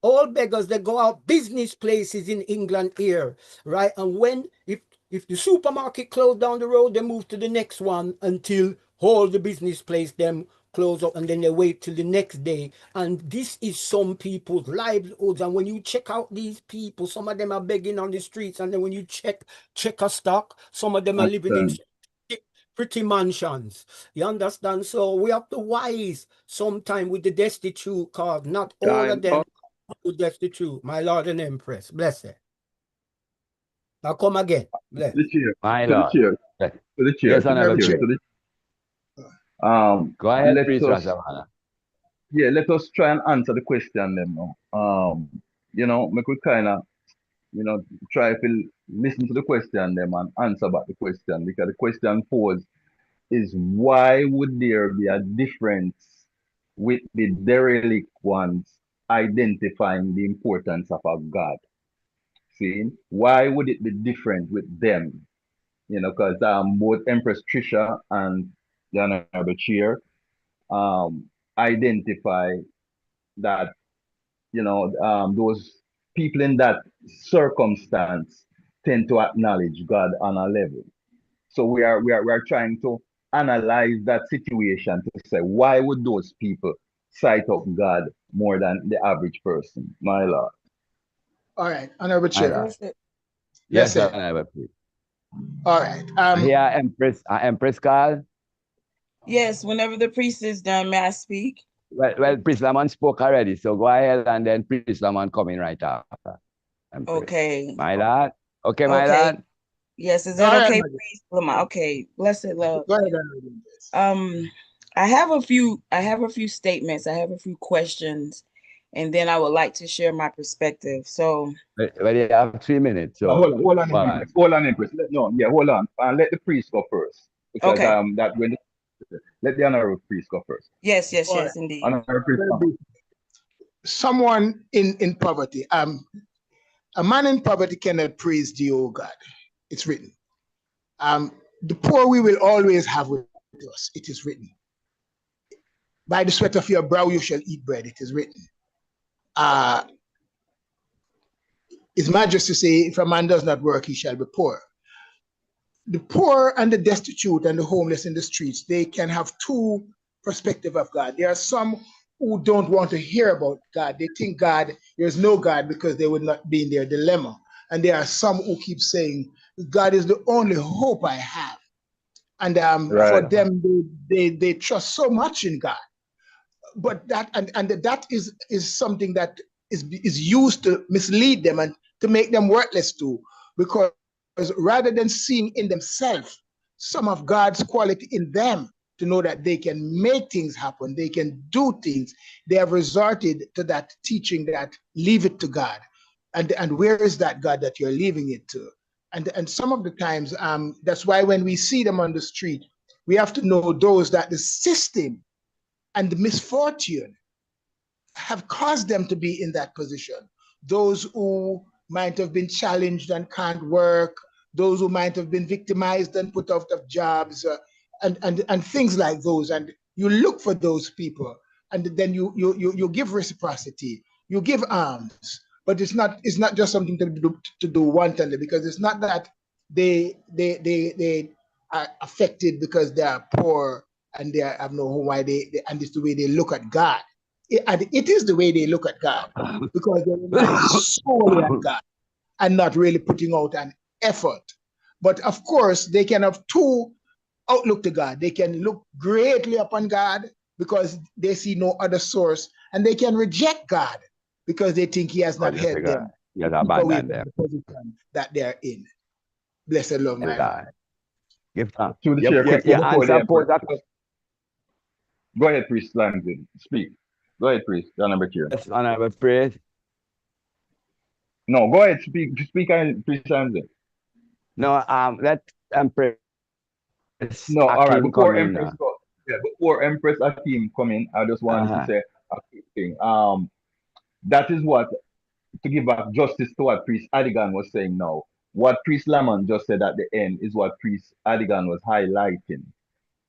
all beggars, they go out business places in England here, right? And when, if the supermarket closed down the road, they move to the next one until all the business place them close up, and then they wait till the next day. And this is some people's livelihoods. And when you check out these people, some of them are begging on the streets, and then when you check a stock, some of them are living in pretty mansions. You understand? So we have to wise sometime with the destitute, cause not all of them are destitute. My Lord and Empress, bless it. Now come again. Bless. The chair. My To the Lord. chair. To the chair. Yes, To the Honorable chair. Chair. Go ahead, Priest Rasamana. Yeah, let us try and answer the question then now. You know, we could kind of, you know, try to listen to the question them and answer about the question, because the question posed is, why would there be a difference with the derelict ones identifying the importance of a God? See, why would it be different with them? You know, because both Empress Trisha and the Honorable Chair identify that, you know, those people in that circumstance tend to acknowledge God on a level. So we are trying to analyze that situation to say, why would those people cite up God more than the average person? My Lord. All right, Honorable Chair. Yes, sir. Honorable Priest. All right. Here, Empress Carl. Yes, whenever the priest is done, may I speak? Well, Priest Lamont spoke already, so go ahead and then Priest Lamont coming right after. Empress. Okay. My Lord. Okay, my Okay. Lord. Yes, is that All right, okay, Madam. priest Lamont? Okay, blessed love. Go ahead, Honorable. I have a few statements. I have a few questions, and then I would like to share my perspective. So, Well, you have 3 minutes. So hold on, Empress. Hold on, Empress. Hold on. Let the priest go first, because okay. that when let the honorable priest go first. Yes, All right. indeed. Honorable priest. Someone in poverty, a man in poverty cannot praise thee, O God. It's written. The poor we will always have with us. It is written. By the sweat of your brow you shall eat bread. It is written. His Majesty say, if a man does not work, he shall be poor. The poor and the destitute and the homeless in the streets, they can have two perspectives of God. There are some who don't want to hear about God. They think there's no God because they would not be in their dilemma. And there are some who keep saying, God is the only hope I have. And for Right. them, they trust so much in God. But that is something that is used to mislead them and to make them worthless too, because rather than seeing in themselves some of God's quality in them to know that they can make things happen, they can do things, they have resorted to that teaching that leave it to God. And where is that God that you're leaving it to? And some of the times, that's why when we see them on the street, we have to know those that the system and the misfortune have caused them to be in that position. Those who might have been challenged and can't work, those who might have been victimized and put out of jobs, and things like those. And you look for those people, and then you give reciprocity, you give alms. But it's not just something to do wantonly, because it's not that they are affected because they are poor and they have no home, why and it's the way they look at God. And it is the way they look at God, because they rely solely on God and not really putting out an effort. But of course, they can have two outlook to God. They can look greatly upon God because they see no other source, and they can reject God because they think He has not helped them Yes, keep away abandon from them. the position that they're in. Blessed love, my God. Give thanks. To the chair quickly You before the answer pose Empress. Go ahead, Priest Langdon. Speak. Go ahead, Priest. Your number chair. Yes, honorable praise. No, go ahead. Speak, Priest Langdon. No, let Empress No, all right. Akim Before come in Empress now. go, yeah, before Empress Akim come in, I just wanted to Uh-huh. say a quick thing. That is what, to give back justice to what Priest Adigan was saying now. What Priest Lamont just said at the end is what Priest Adigan was highlighting.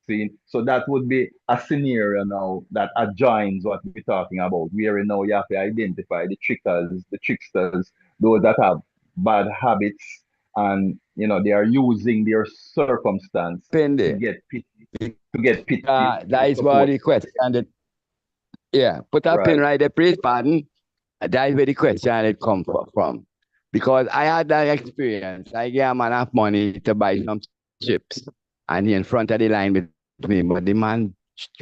See, so that would be a scenario now that adjoins what we're talking about. Where now you have to identify the tricksters, those that have bad habits, and they are using their circumstance to Pindi. get pity That to is what support. the question that, yeah, put a pin Right. right there, please, pardon. That is where the question it come from. Because I had that experience. I gave a man enough money to buy some chips, and he in front of the line with me, but the man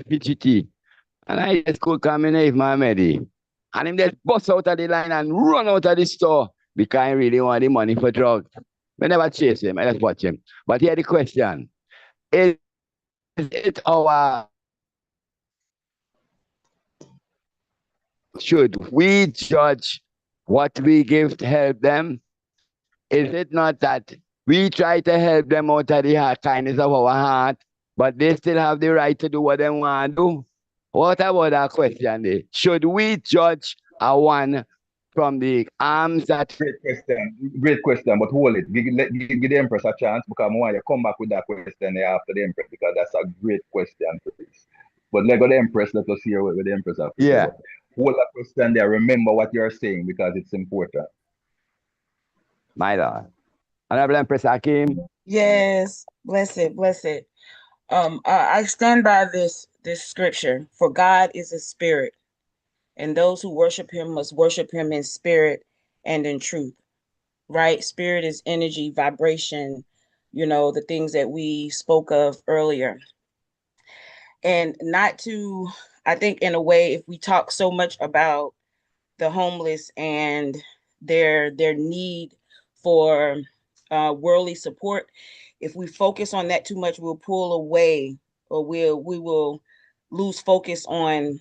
fidgety. And I just could come in with my medi. And him just bust out of the line and run out of the store because I really want the money for drugs. We never chase him, I just watch him. But here the question. Is it our should we judge what we give to help them? Is it not that we try to help them out of the kindness of our heart, but they still have the right to do what they want to do? What about that question there? Should we judge a one from the arms that... Great question, but hold it. Give the Empress a chance, because I want you to come back with that question there after the Empress, because that's a great question, please. But let go the Empress, let us hear what the Empress have to say. Yeah. But hold that question there. Remember what you're saying, because it's important. My Lord. Honorable Empress Akim. Yes, blessed, blessed. I stand by this scripture. For God is a spirit, and those who worship Him must worship Him in spirit and in truth. Right? Spirit is energy, vibration. The things that we spoke of earlier. And not to, I think, in a way, if we talk so much about the homeless and their need for worldly support, if we focus on that too much, we'll pull away, or we will lose focus on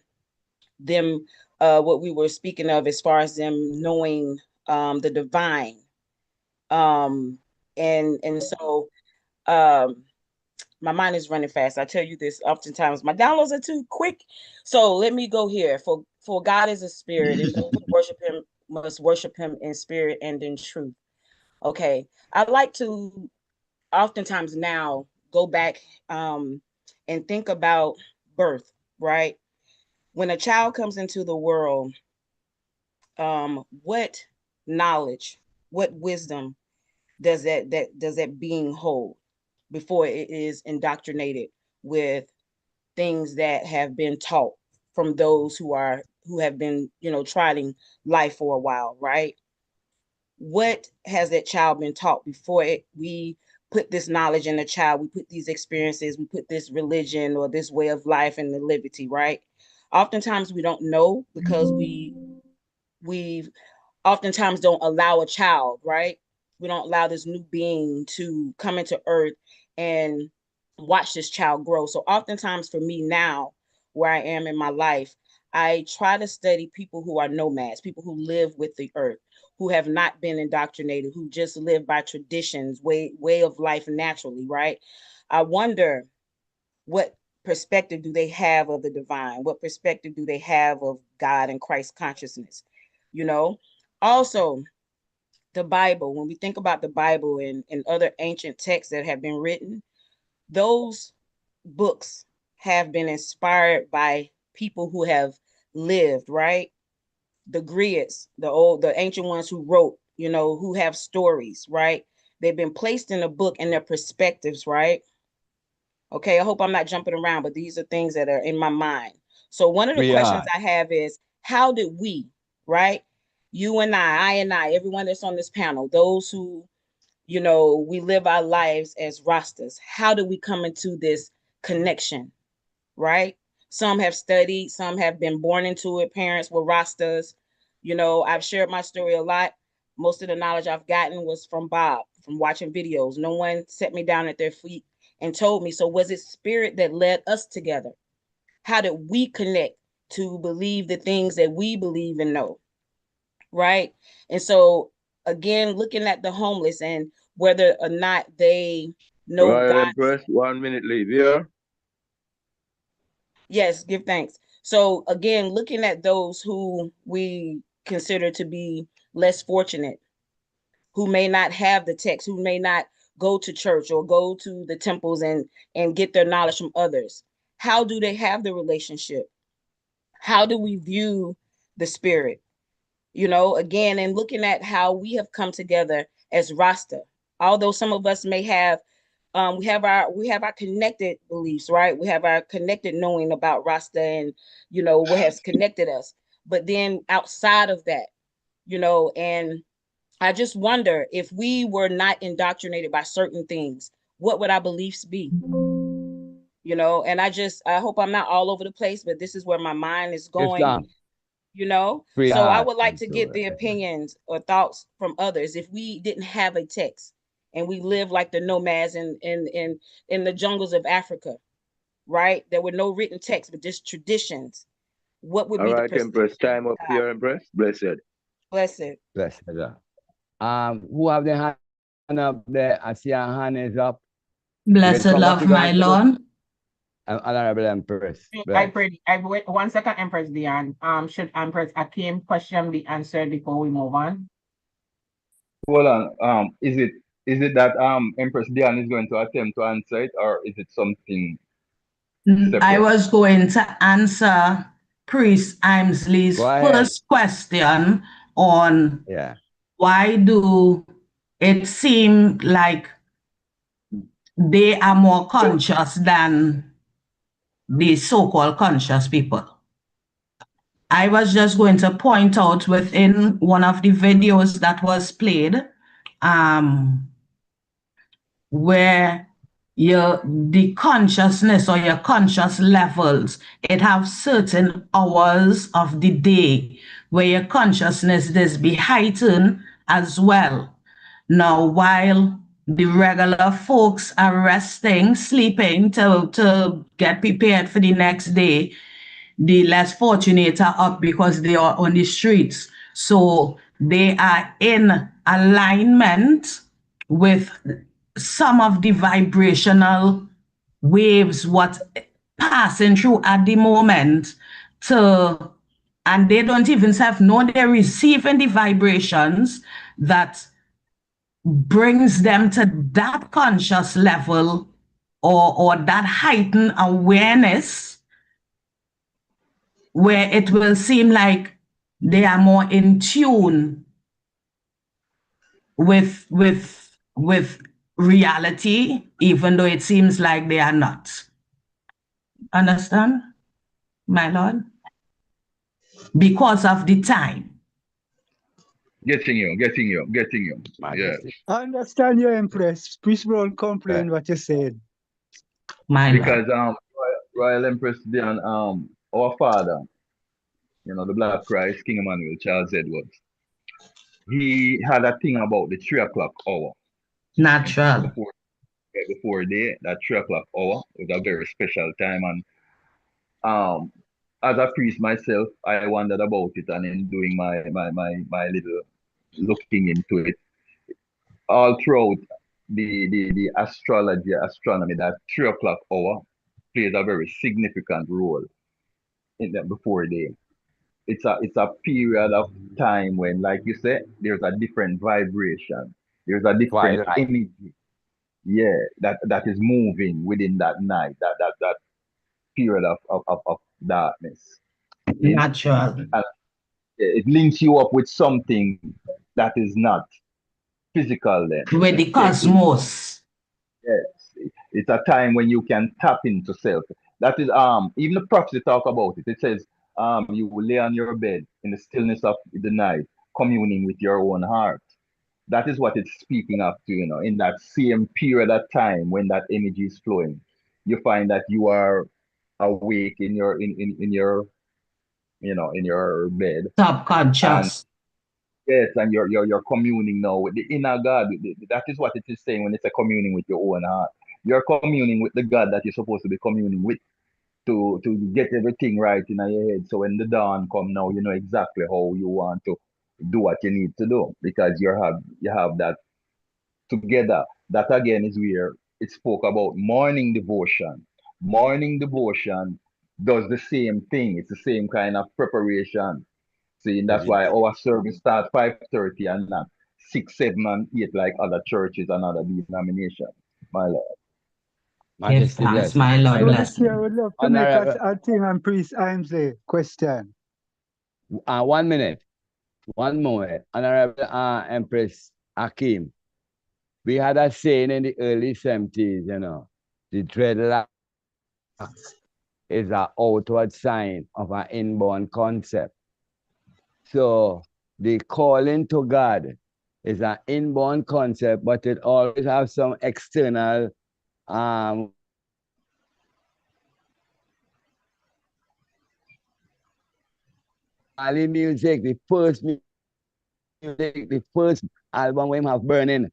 them, what we were speaking of as far as them knowing the divine. And so my mind is running fast. I tell you this oftentimes. My downloads are too quick. So let me go here. For God is a spirit, and those who worship Him must worship Him in spirit and in truth. Okay. I like to oftentimes now go back and think about birth, right? When a child comes into the world, what knowledge, what wisdom does that being hold before it is indoctrinated with things that have been taught from those who have been, trying life for a while, right? What has that child been taught before we put this knowledge in the child, we put these experiences, we put this religion or this way of life and the liberty, right? Oftentimes we don't know because we oftentimes don't allow a child, right? We don't allow this new being to come into earth and watch this child grow. So oftentimes for me now, where I am in my life, I try to study people who are nomads, people who live with the earth, who have not been indoctrinated, who just live by traditions, way of life naturally, right? I wonder what perspective do they have of the divine? What perspective do they have of God and Christ consciousness? You know, also the Bible, when we think about the Bible and other ancient texts that have been written, those books have been inspired by people who have lived, right? The griots, the ancient ones who wrote, you know, who have stories, right? They've been placed in a book and their perspectives, right? Okay, I hope I'm not jumping around, but these are things that are in my mind. So one of the We questions are. I have is, how did we, right? You and I and I, everyone that's on this panel, those who, you know, we live our lives as Rastas, how did we come into this connection, right? Some have studied, some have been born into it. Parents were Rastas. You know, I've shared my story a lot. Most of the knowledge I've gotten was from Bob, from watching videos. No one set me down at their feet and told me. So was it spirit that led us together? How did we connect to believe the things that we believe and know? Right. And so again, looking at the homeless and whether or not they know Royal God. Empress, 1 minute leave here. Yes, give thanks. So again, looking at those who we consider to be less fortunate, who may not have the text, who may not go to church or go to the temples and get their knowledge from others. How do they have the relationship? How do we view the spirit? You know, again, and looking at how we have come together as Rasta. Although some of us may have we have our connected beliefs, right? We have our connected knowing about Rasta and you know what has connected us. But then outside of that, you know, and I just wonder if we were not indoctrinated by certain things, what would our beliefs be? You know, and I hope I'm not all over the place, but this is where my mind is Yes, going, sir. you know. Free So I heart would like and to get soul. the opinions or thoughts from others. If we didn't have a text and we live like the nomads in the jungles of Africa, right? There were no written texts, but just traditions. What would All be the right, Empress, perspective time of up God? here, Empress. Blessed. Blessed. Bless you. Who have their hand up there? I see your hand is up. Blessed Come, what love, you gonna my do? Lord. Honorable Empress. I Bless. pray. Wait 1 second, Empress Dion. Should Empress Akim question be answered before we move on? Hold on. Is it that Empress Diane is going to attempt to answer it, or is it something I separate? was going to answer Priest Imsley's Go ahead. first question on Yeah. why do it seem like they are more conscious than the so-called conscious people. I was just going to point out within one of the videos that was played, where the consciousness or your conscious levels, it have certain hours of the day where your consciousness does be heightened as well. Now, while the regular folks are resting, sleeping to get prepared for the next day, the less fortunate are up because they are on the streets. So they are in alignment with some of the vibrational waves what passing through at the moment and they don't even know they're receiving the vibrations that brings them to that conscious level or that heightened awareness where it will seem like they are more in tune with reality, even though it seems like they are not. Understand, my Lord? Because of the time. Getting you. Yes. Majesty. I understand your Empress. Priest Brown complained what you said. My Because lord. Royal Empress Dion, our father, the Black Christ, King Emmanuel, Charles Edwards, he had a thing about the 3 o'clock hour. Natural. Before day, that 3 o'clock hour was a very special time. And um as a priest myself, I wondered about it, and in doing my little looking into it, all throughout the astrology, astronomy, that 3 o'clock hour plays a very significant role in the before day. It's a period of time when, like you said, there's a different vibration, there's a different Twilight. energy, yeah, that is moving within that night, that period of darkness. Natural. And it links you up with something that is not physical then. With the cosmos. Yes, it's a time when you can tap into self. That is even the prophecy talk about it. It says you will lay on your bed in the stillness of the night, communing with your own heart. That is what it's speaking of to, in that same period of time when that energy is flowing. You find that you are awake in your in your bed, and Subconscious. yes, and you're communing now with the inner God. That is what it is saying when it's a communing with your own heart. You're communing with the God that you're supposed to be communing with to get everything right in your head. So when the dawn come now, you know exactly how you want to do what you need to do, because you have that together. That again is where it spoke about morning devotion. Morning devotion does the same thing. It's the same kind of preparation. See, and that's why our service starts 5:30 and not 6, 7, and 8 like other churches and other denominations. My Lord. Give Majesty thanks, blessing. my Lord. Holy Bless Spirit you. would love to make Honorable, a thing on Priest Imsley. Question. 1 minute. 1 moment. Honorable Empress Akim. We had a saying in the early 70s, the dreadlock is an outward sign of an inborn concept. So the calling to God is an inborn concept, but it always has some external early music, the first album we have burning,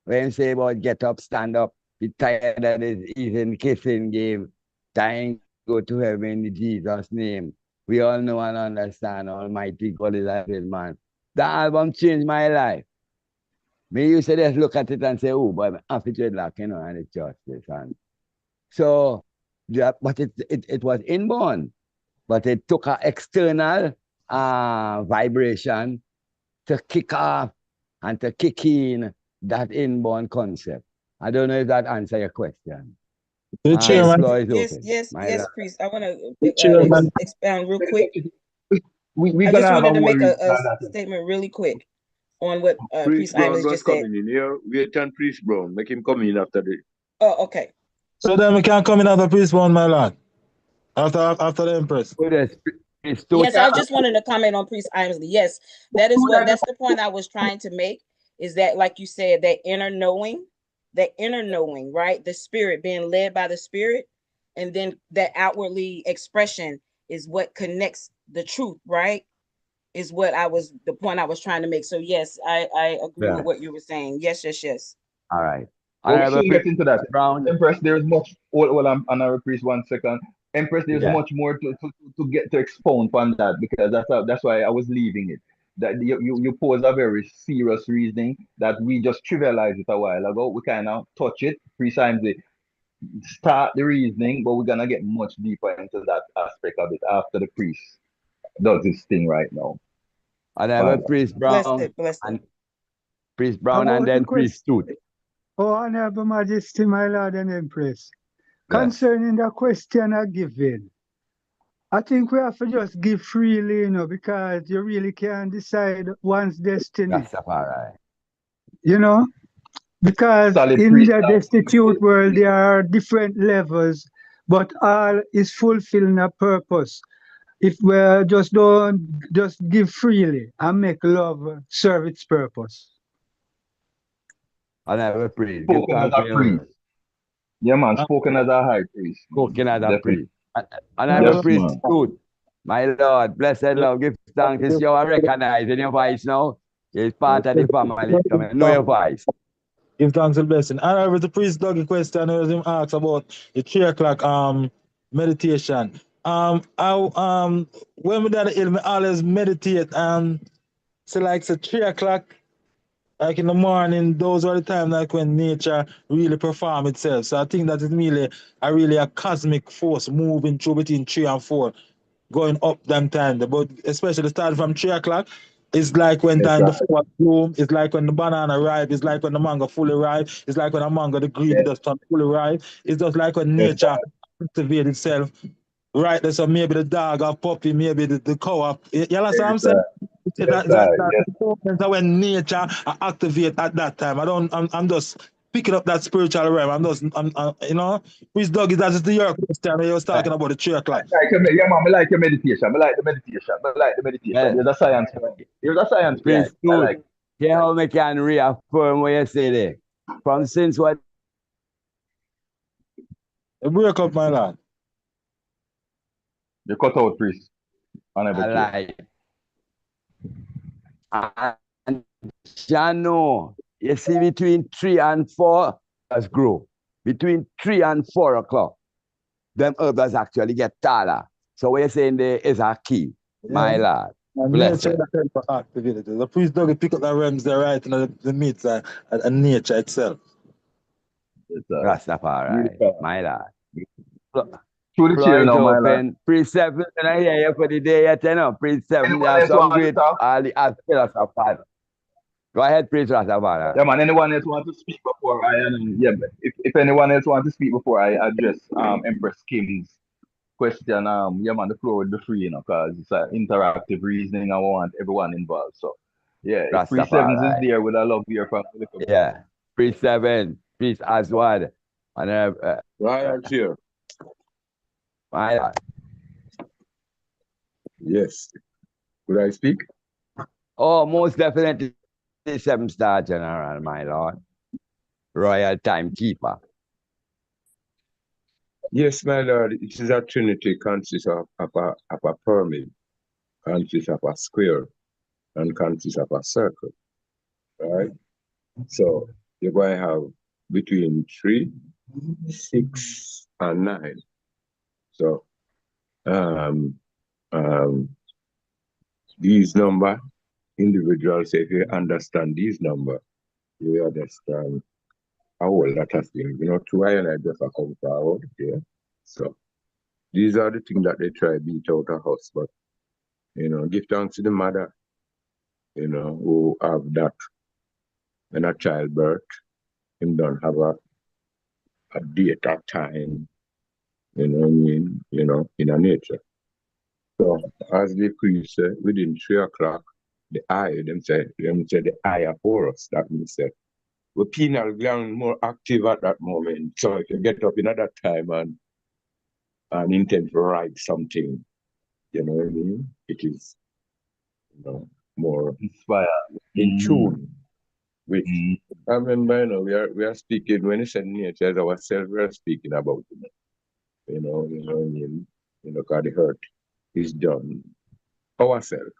when say about get up, stand up, be tired of this eating, kissing game, dying, go to heaven in Jesus' name. We all know and understand Almighty God is a good man. That album changed my life. Me used to just look at it and say, oh, but I'm dreadlock, and it's just this. And so, yeah, but it was inborn, but it took an external vibration to kick off and to kick in that inborn concept. I don't know if that answers your question. The chairman. Yes, priest. I want The to chairman. expound real quick. We're I gonna just have wanted a to make word. a statement really quick on what Priest Priest Brown Imans was just said. coming in here. Wait on Priest Brown. Make him come in after the. Oh, okay. So then we can come in after Priest Brown, my lord. After the Empress. Yes, I just wanted to comment on Priest Imsley. Yes, that's the point I was trying to make, is that, like you said, that inner knowing, right? The spirit, being led by the spirit, and then that outwardly expression is what connects the truth, right? Is the point I was trying to make. So yes, I agree with what you were saying. Yes. All right. Well, we soon get into that. Brown. Empress, there's much. Well, I'm on a priest 1 second. Empress, there's much more to get to expound on that, because that's why I was leaving it. That you pose a very serious reasoning that we just trivialized it a while ago. We kind of touch it precisely, start the reasoning, but we're gonna get much deeper into that aspect of it after the priest does his thing right now. And I have Priest Brown. Blessed. And Priest Brown and then Priest Tooth. Oh, Honorable Majesty, my Lord and Empress. Yes. Concerning the question of giving, I think we have to just give freely, because you really can't decide one's destiny. That's all right. Because in the destitute world, there are different levels, but all is fulfilling a purpose. if we just don't just give freely and make love serve its purpose. And I will pray. Give Spoken as thanks a to you. priest. Yeah, man. Spoken as a high priest. Spoken as a Definitely. priest. And I will Yes, preach man. truth. My Lord, blessed Lord, give thanks. It's your recognizing your voice now. It's part of the family. Come and know your voice. Give thanks and blessing. And I was the priest dog a question. I was him asked about the 3 o'clock meditation. When we done it, me always meditate so like so 3 o'clock, like in the morning, those are the time like when nature really perform itself. So I think that is really a cosmic force moving through between 3 and 4, going up them time. But especially starting from 3 o'clock, it's like when time the flower bloom, it's like when the banana ripe, it's like when the mango fully ripe, it's like when the mango the green just turn fully ripe. It's just like when nature activates itself. Right there, so maybe the dog or puppy, maybe the cow. You understand what I'm saying? That's when nature activate at that time. I'm just picking up that spiritual realm. You know, which dog is that? Is the your question when you was talking about the 3 o'clock? Yeah, man. I like your meditation. I like the meditation. I like the meditation. Yeah. There's a science behind it. There's a science behind Praise it. I truth. like it. Hear how we can reaffirm what you say there. From since what? Break up, my lad. You cut out, priest. I like. And Jano, you see, between 3 and 4, let's grow. Between 3 and 4 o'clock, them herbs actually get taller. So what you're saying there is a key, my lad. Bless Nature it. activated. The priest dog pick up the realms there, right? And the meats and nature itself. Rastafari, my lad. Through the Floor chair is now, my lad. open. Pre-7, and I hear you for the day yet, you know. Pre-7, Anyone they have else some want to great talk? Rastafari. Go ahead, Priest Rastafari. Yeah, man. Anyone else want to speak before I but if anyone else want to speak before I address Empress Kim's question, yeah, man, the floor will be free, you know, because it's an interactive reasoning. I want everyone involved. So yeah, if Pre-7s is there, would I love to hear from the Yeah. Pre-7, Priest Aswad. And Royal Chair. My lad. Yes. Could I speak? Oh, most definitely 7-star general, my lord. Royal timekeeper. Yes, my lord. It is a trinity consists of a pyramid, consists of a square, and consists of a circle. Right? So you're going to have between 3, 6, and 9. So these number individuals, if you understand these number, you understand how all that has been. You know, to I and I just come forward here. So these are the things that they try to beat out of us. But you know, give thanks to the mother, you know, who have that in a childbirth, him don't have a date or time, you know what I mean, you know, in a nature. So as the priest said, within 3 o'clock, the eye, them say the eye of Horus, that means that the pineal gland more active at that moment. So if you get up in at that time and intend to write something, you know what I mean? It is, you know, more inspired, in tune with. I remember, you know, we are speaking when you said nature as ourselves, we are speaking about it. You know what I mean? You know, because the hurt is done ourselves.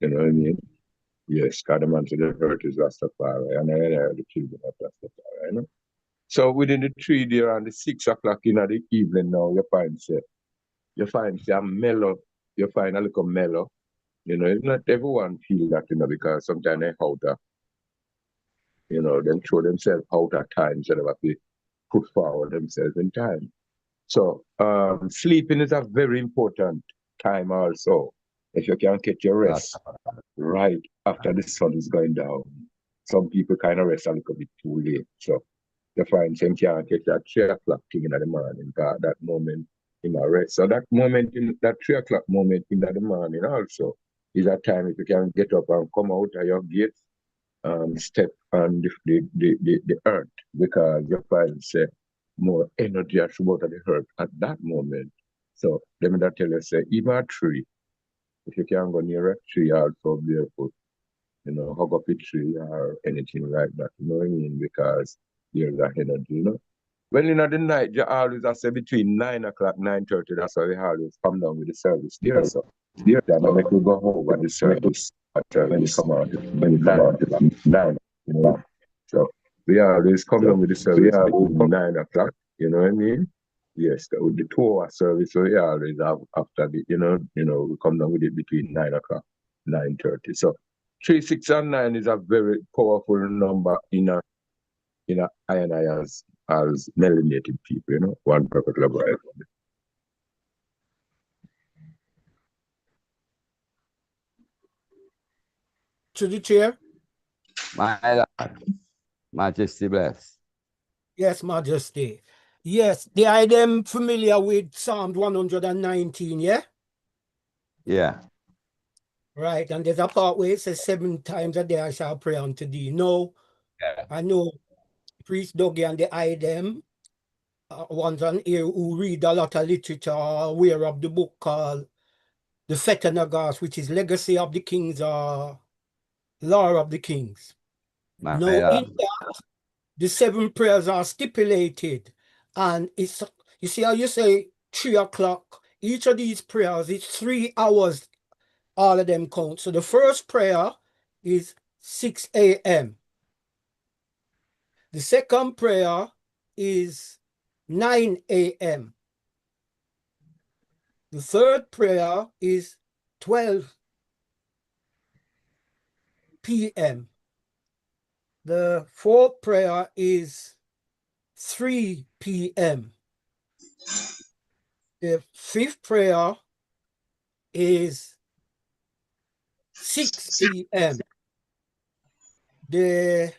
You know what I mean? Yes, because the man said the hurt is Rastafari, and I are the children of Rastafari, you know? So within the 3 there and the 6 o'clock in the evening now, you find say mellow, you find a little mellow. You know, it's not everyone feel that, you know, because sometimes they out of, you know, them throw themselves out at times so they have to put forward themselves in time. So sleeping is a very important time also. If you can get your rest right after the sun is going down. Some people kind of rest a little bit too late. So you find some can't get that 3 o'clock thing in the morning, that moment in a rest. So that moment, in that 3 o'clock moment in the morning also is a time if you can get up and come out of your gate, step on the earth, because you find say more energy at about the earth at that moment. So let me that tell you, say, even a tree, if you can go near a tree also barefoot, hug up a tree or anything like that, you know what I mean? Because there's a energy, Well, in the night, you always I say between 9 o'clock, 9:30, that's why they always come down with the service there. So then I make you go over the service when you come out when you come out at at 9. 9. So we always come So down with the we service are between 9 o'clock, you know what I mean? Yes, with the 2 hour service, so we always have after the, we come down with it between 9 o'clock, 9:30. So 3, 6, and 9 is a very powerful number in a I and I as melanated people, one particular bright. To the chair. My Lord, Majesty bless. Yes, Majesty. Yes, they are them familiar with Psalm 119, yeah? Yeah. Right, and there's a part where it says 7 times a day I shall pray unto thee. No, Yeah. I know Priest Dougie and the them ones on here who read a lot of literature are aware of the book called The Fetanagas, which is Legacy of the Kings or Law of the Kings. No, in that, the 7 prayers are stipulated, and it's, you see how you say 3 o'clock, each of these prayers, it's 3 hours, all of them count. So the first prayer is 6 a.m. The second prayer is 9 a.m. The third prayer is 12 p.m. The fourth prayer is 3 p.m. The fifth prayer is 6 p.m. The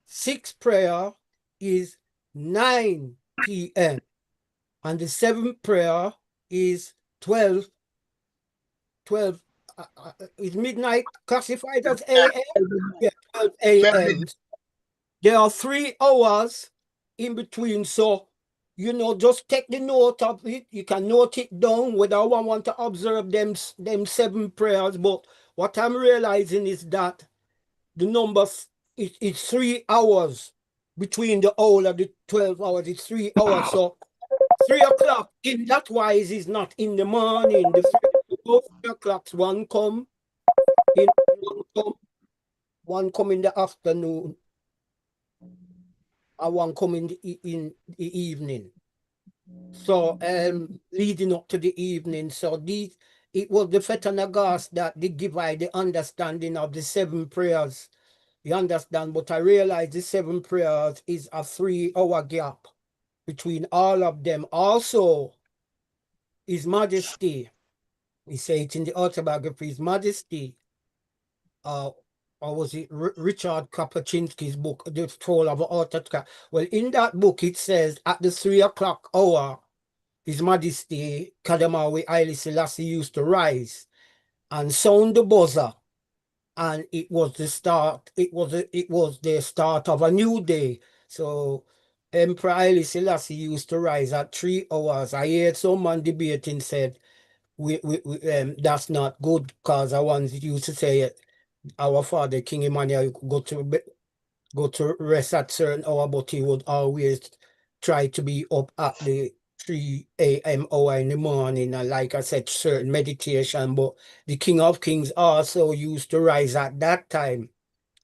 sixth prayer is 9 p.m. And the seventh prayer is 12. Is midnight classified as a.m.? Yeah, 12 a.m. There are 3 hours in between. So, just take the note of it. You can note it down whether one want to observe them 7 prayers. But what I'm realizing is that the number, it's 3 hours between the hour of the 12 hours. It's 3 hours. So 3 o'clock in that wise is not in the morning. Both 3 o'clocks, one come in the afternoon, and one come in the evening. So leading up to the evening. So it was the Fetanagas that they divide the understanding of the 7 prayers. You understand? But I realize the 7 prayers is a 3-hour gap between all of them. Also, His Majesty, he said it in the autobiography, His Majesty, or was it Richard Kapuscinski's book, The Troll of Autocrat? Well, in that book, it says at the 3 o'clock hour, His Majesty Kadamawi Haile Selassie used to rise and sound the buzzer, and it was the start. It was the start of a new day. So Emperor Haile Selassie used to rise at 3 hours. I heard someone debating said that's not good because I once used to say our father King Emmanuel go to rest at certain hour, but he would always try to be up at the 3 a.m. hour in the morning, and like I said, certain meditation. But the King of Kings also used to rise at that time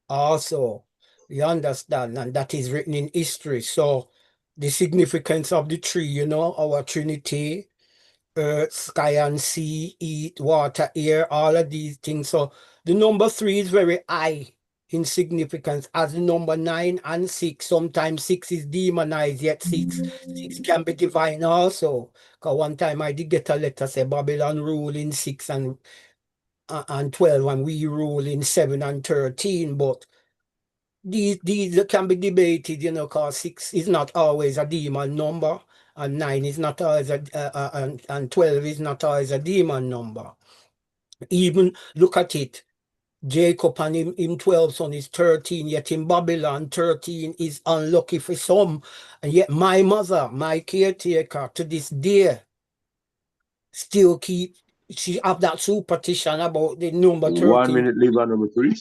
also. You understand? And that is written in history. So the significance of the tree, our Trinity, earth, sky and sea, eat, water, air, all of these things. So the number 3 is very high in significance, as the number 9 and 6. Sometimes 6 is demonized, yet 6 can be divine also. Because one time I did get a letter say Babylon rule in 6 and 12, and we rule in 7 and 13. But these can be debated, because 6 is not always a demon number, and 9 is not always and 12 is not always a demon number. Even look at it. Jacob and him 12 son is 13, yet in Babylon 13 is unlucky for some. And yet my mother, my caretaker, to this day, still keep, she have that superstition about the number 13. 1 minute leave on number 3.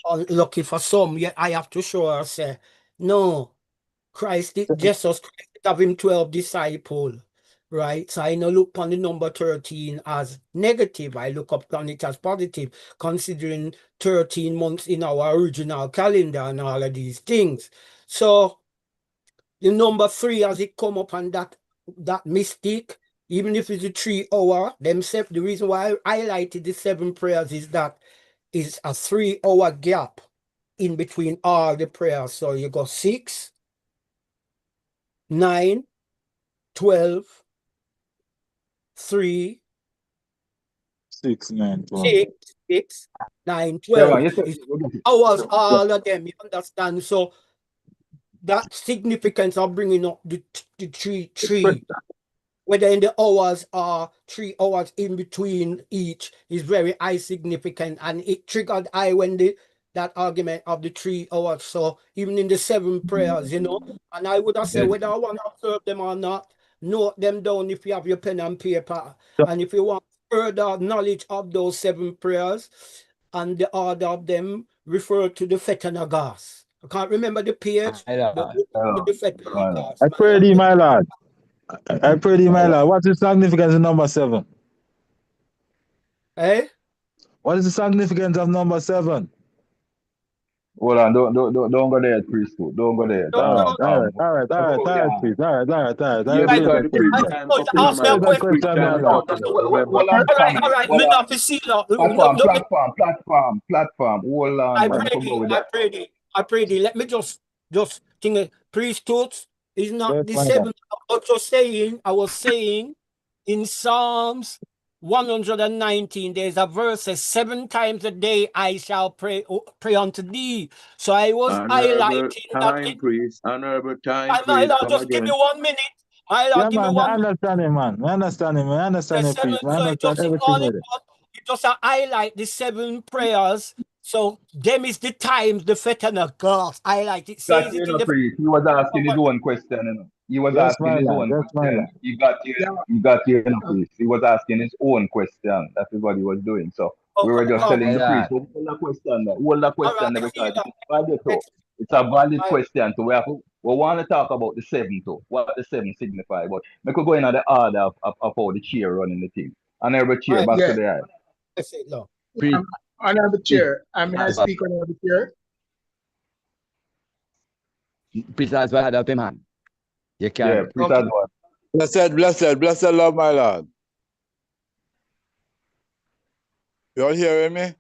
Unlucky for some, yet I have to show her, say, no, Jesus Christ have him 12 disciples, right? So I no look on the number 13 as negative. I look up on it as positive, considering 13 months in our original calendar and all of these things. So the number 3, as it come up on that mystic, even if it's a 3 hour, themselves, the reason why I highlighted the 7 prayers is that is a 3 hour gap in between all the prayers. So you go 6, 9, 12, 3, 6, 9, 12. 6, 9, 12. It's hours, Yeah. all of them, you understand? So that significance of bringing up the 3, whether in the hours or 3 hours in between each, is very high significant, and it triggered I when that argument of the 3 hours. So even in the 7 prayers, you know, and I would have said whether I want to observe them or not, note them down if you have your pen and paper. And if you want further knowledge of those 7 prayers and the order of them, refer to the Fetanagas. I can't remember the page, but the Fetanagas. I pray thee, my Lord. I pray thee, my Lord. What is the significance of number 7? Eh? What is the significance of number 7? Hold on, don't go there, priesthood. Don't go there. All right, please. All right. Yeah, I because appreciate the it. priest time up, Ask me a That question. question, my Lord. November. Hold on, All right. Me not to see that. Platform. Hold on, I man. pray Go thee. with I that. pray thee. I pray thee. Let me just think. Priesthood is not Yes, the my Lord. 7. I was saying in Psalms 119, there's a verse says 7 times a day I shall pray unto thee. So I was Honorable highlighting that. priest. Honorable time My priest. Lord, Come just give me again. 1 minute. My Lord, Yeah, give me man. 1 I minute. understand it, man. I understand The you, 7, priest. I so understand everything with it. it just a highlight the 7 prayers. So them is the times the Fetana gods highlight. It Got says you, it you in know, the. priest. He was asking his own question, you know. He was Yes, asking my his Lord. own Yes, my question. Lord. He got you, you know, priest. He was asking his own question. That is what he was doing. So we were just telling the priest, hold the question there. Hold the question there because it's valid too. It's a valid question. So we want to talk about the 7 too. What the 7 signify. But we could go in the order of how the chair running the thing. And every chair back to the eye. Honorable Chair, may I speak, Honorable Chair? Priest as well had up him hand. You can. Yeah, priest as well. Blessed Lord, my Lord. You all hearing me?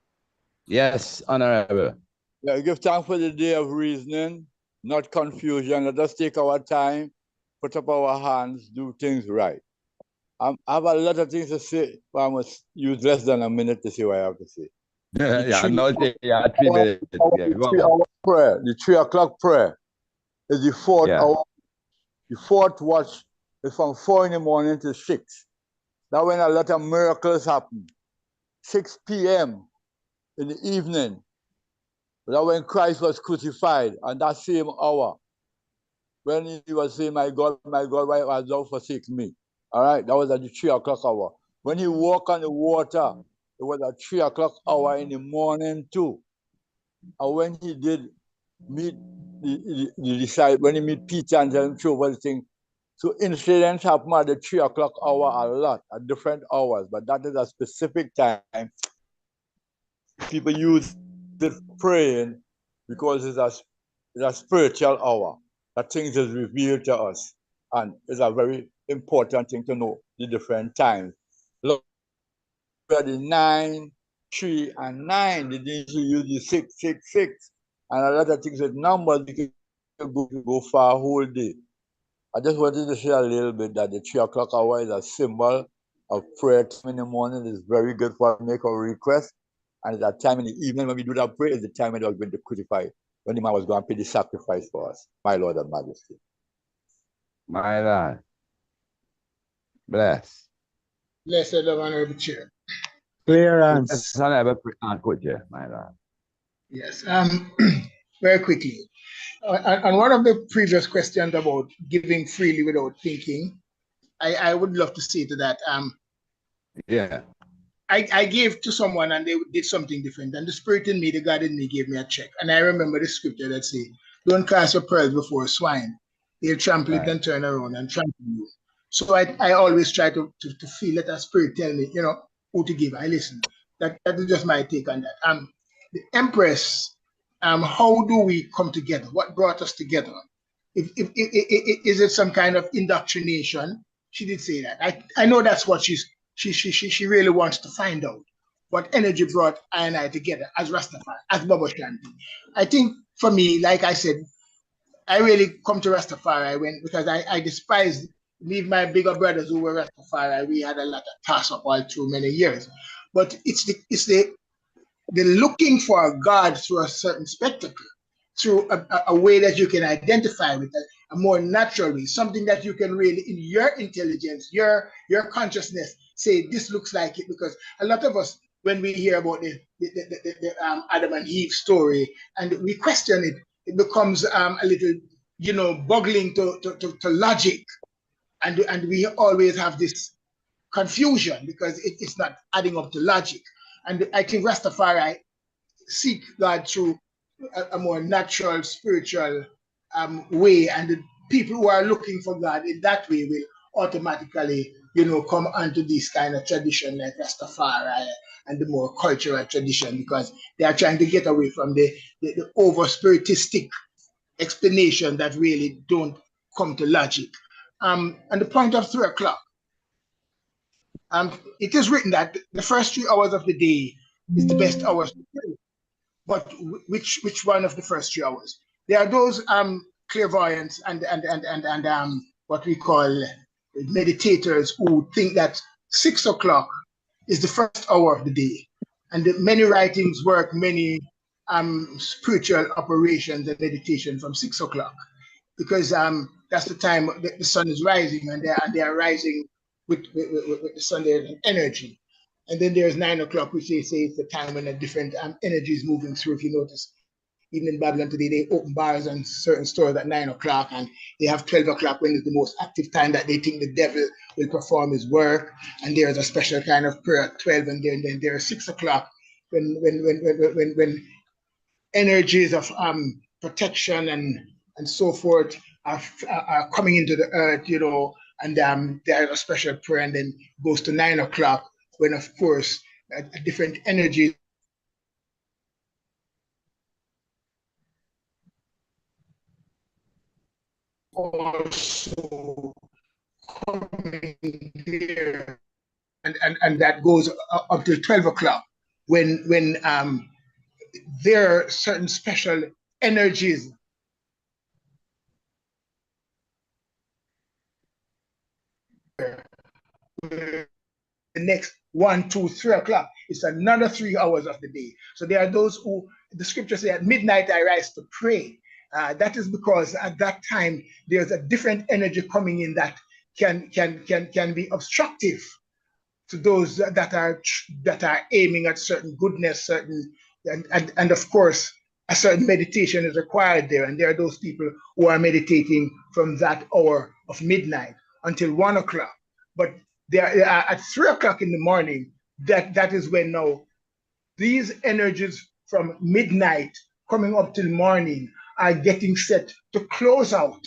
Yes, Honorable. Yeah, give thanks for the day of reasoning, not confusion. Let us take our time, put up our hands, do things right. I have a lot of things to say, but I must use less than a minute to say what I have to say. The 3 hour prayer, the 3 o'clock prayer is the 4th hour. The 4th watch is from 4 in the morning to 6. That's when a lot of miracles happen. 6 p.m. in the evening. That's when Christ was crucified, and that same hour, when he was saying, my God, why hast thou forsaken me? All right, that was at the 3 o'clock hour. When he walked on the water, it was at 3 o'clock hour in the morning too. And when he did meet the disciples, when he meet Peter and tell him through over the thing, so incidents happen at the 3 o'clock hour a lot, at different hours, but that is a specific time. People use it praying because it's a spiritual hour. That things is revealed to us. And it's a very important thing to know the different times. Look at the 9, 3, and 9. They didn't use the 6, 6, 6. And a lot of things with numbers, you can go for a whole day. I just wanted to say a little bit that the 3 o'clock hour is a symbol of prayer time in the morning. It's very good for make a request. And at that time in the evening when we do that prayer is the time when they were going to crucify, when the man was going to pay the sacrifice for us, my Lord and Majesty. My Lord. Bless. Blessed Lord, Honorable Chair. Clearance. My Lord. Yes. Very quickly. On one of the previous questions about giving freely without thinking, I would love to say to that, Yeah. I gave to someone and they did something different. And the spirit in me, the God in me gave me a check. And I remember the scripture that say, don't cast your pearls before swine. They'll trample it and turn around and trample you. So I always try to feel that a spirit tell me, you know, who to give. I listen. That is just my take on that. The Empress, how do we come together? What brought us together? Is it some kind of indoctrination? She did say that. I know that's what she really wants to find out. What energy brought I and I together as Rastafari, as Baba Shanti. I think for me, like I said, I really come to Rastafari because I despised me, my bigger brothers who were Rastafari. We had a lot of toss up all through many years. But it's the looking for a God through a certain spectacle, through a way that you can identify with, a more natural way, something that you can really, in your intelligence, your consciousness, say this looks like it. Because a lot of us, when we hear about the Adam and Eve story and we question it, it becomes a little, you know, boggling to logic, and we always have this confusion because it's not adding up to logic. And I think Rastafari seek God through a more natural, spiritual way, and the people who are looking for God in that way will automatically, you know, come onto this kind of tradition like Rastafari and the more cultural tradition, because they are trying to get away from the over spiritistic explanation that really don't come to logic. And the point of 3 o'clock, it is written that the first 3 hours of the day is the best hours to pray. But which one of the first 3 hours? There are those clairvoyants and what we call meditators who think that 6 o'clock is the first hour of the day, and many writings work many spiritual operations and meditation from 6 o'clock, because that's the time the sun is rising, and they are rising with the sun, there's energy. And then there's 9 o'clock, which they say is the time when a different energy is moving through. If you notice, even in Babylon today, they open bars and certain stores at 9 o'clock, and they have 12 o'clock when it's the most active time that they think the devil will perform his work. And there's a special kind of prayer at 12, and then there's 6 o'clock when energies of protection and so forth are coming into the earth, you know, and there's a special prayer, and then goes to 9 o'clock when, of course, a different energy also coming there, and that goes up till 12 o'clock when there are certain special energies the next 1, 2, 3 o'clock. It's another 3 hours of the day. So there are those who, the scripture says, at midnight I rise to pray. That is because at that time there's a different energy coming in that can be obstructive to those that are aiming at certain goodness, certain and of course a certain meditation is required there. And there are those people who are meditating from that hour of midnight until 1 o'clock. But they are at 3 o'clock in the morning, that is when now these energies from midnight coming up till morning are getting set to close out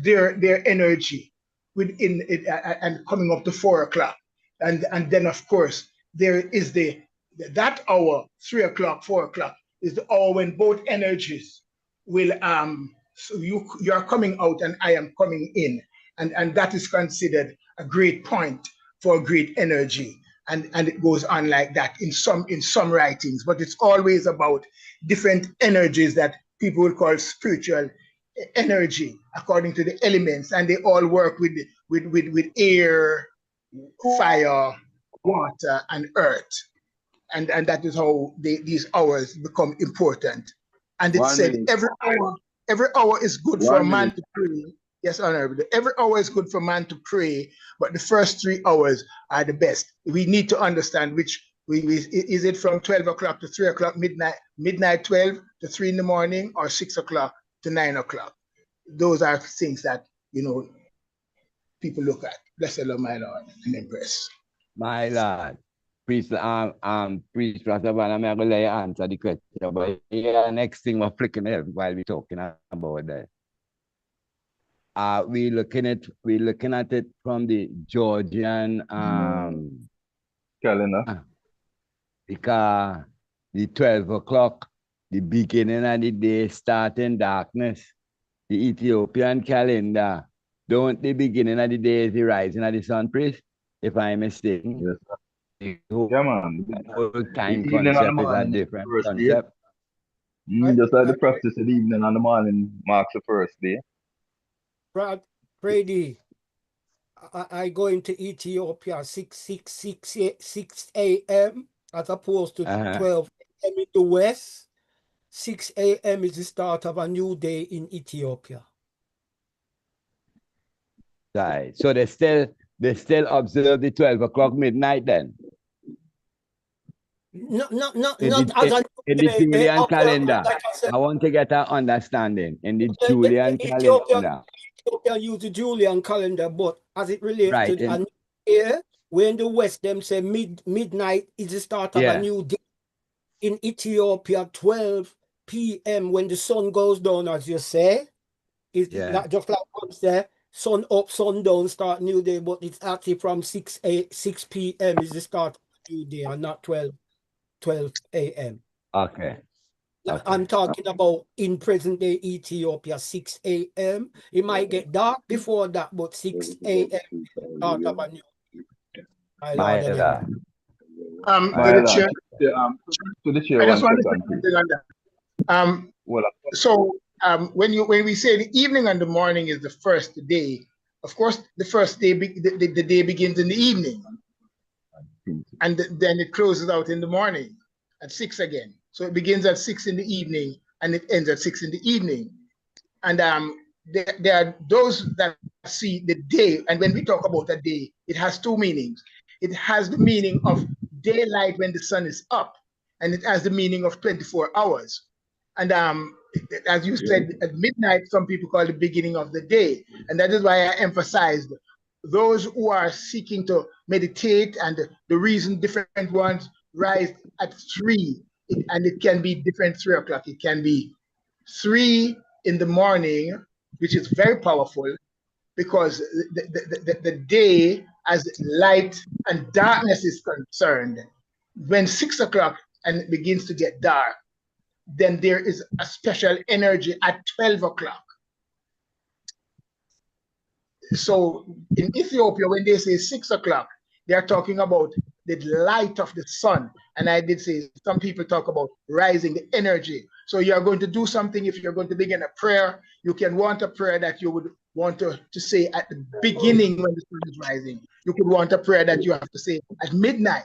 their energy within it, and coming up to 4 o'clock. And then of course there is that hour, 3 o'clock, 4 o'clock, is the hour when both energies will so you are coming out and I am coming in. And that is considered a great point for a great energy. And it goes on like that in some writings, but it's always about different energies that people will call spiritual energy according to the elements, and they all work with air, fire, water, and earth, and that is how these hours become important. And it said every hour is good for a man to pray. Yes, Honorable. Every hour is good for man to pray, but the first 3 hours are the best. We need to understand which is it from 12 o'clock to 3 o'clock, midnight 12 to 3 in the morning, or 6 o'clock to 9 o'clock. Those are things that, you know, people look at. Bless the Lord, my Lord, and Empress. My Lord. Priest Priest Rastavan, I'm gonna let you answer the question. But yeah, next thing we're flicking it while we're talking about that. We're looking at it from the Georgian calendar. Because the 12 o'clock, the beginning of the day start in darkness. The Ethiopian calendar, don't the beginning of the day is the rising of the sun, priest? If I'm mistaken. Yes. The whole, Yeah, man. whole The time evening and the concept is a morning is the different first day. concept. Just like the practice of the evening and the morning marks the first day. Brad Brady, I go into Ethiopia 6 a.m. as opposed to 12 a.m. in the West. 6 a.m. is the start of a new day in Ethiopia. Right. So they still observe the 12 o'clock midnight then. Not In as the a Julian calendar. like I said, I want to get an understanding. In the the Julian calendar. Ethiopia use the Julian calendar, but as it relates Right. to a new year, where in the West them say midnight is the start of a new day. In Ethiopia, 12 p.m. when the sun goes down, as you say, it's not just like one say, sun up, sun down, start new day, but it's actually from 6 p.m. is the start of a new day and not 12 a.m. Okay. I'm talking about in present day Ethiopia, 6 a.m. It might get dark before that, but 6 a.m. is the start of a new day. My Lord and Emperor. To the chair. To the chair, I just one want to say second, please. something on that. So when we say the evening and the morning is the first day, of course the first day the day begins in the evening, and then it closes out in the morning at 6 again. So it begins at 6 in the evening and it ends at 6 in the evening. And there are those that see the day, and when we talk about a day, it has two meanings. It has the meaning of daylight when the sun is up, and it has the meaning of 24 hours. And as you said, at midnight, some people call the beginning of the day. And that is why I emphasized those who are seeking to meditate, and the reason different ones rise at 3, and it can be different 3 o'clock. It can be 3 in the morning, which is very powerful because the day as light and darkness is concerned, when 6 o'clock and it begins to get dark, then there is a special energy at 12 o'clock. So in Ethiopia, when they say 6 o'clock, they are talking about the light of the sun. And I did say some people talk about rising the energy. So you're going to do something. If you're going to begin a prayer, you can want a prayer that you would want to say at the beginning when the sun is rising. You could want a prayer that you have to say at midnight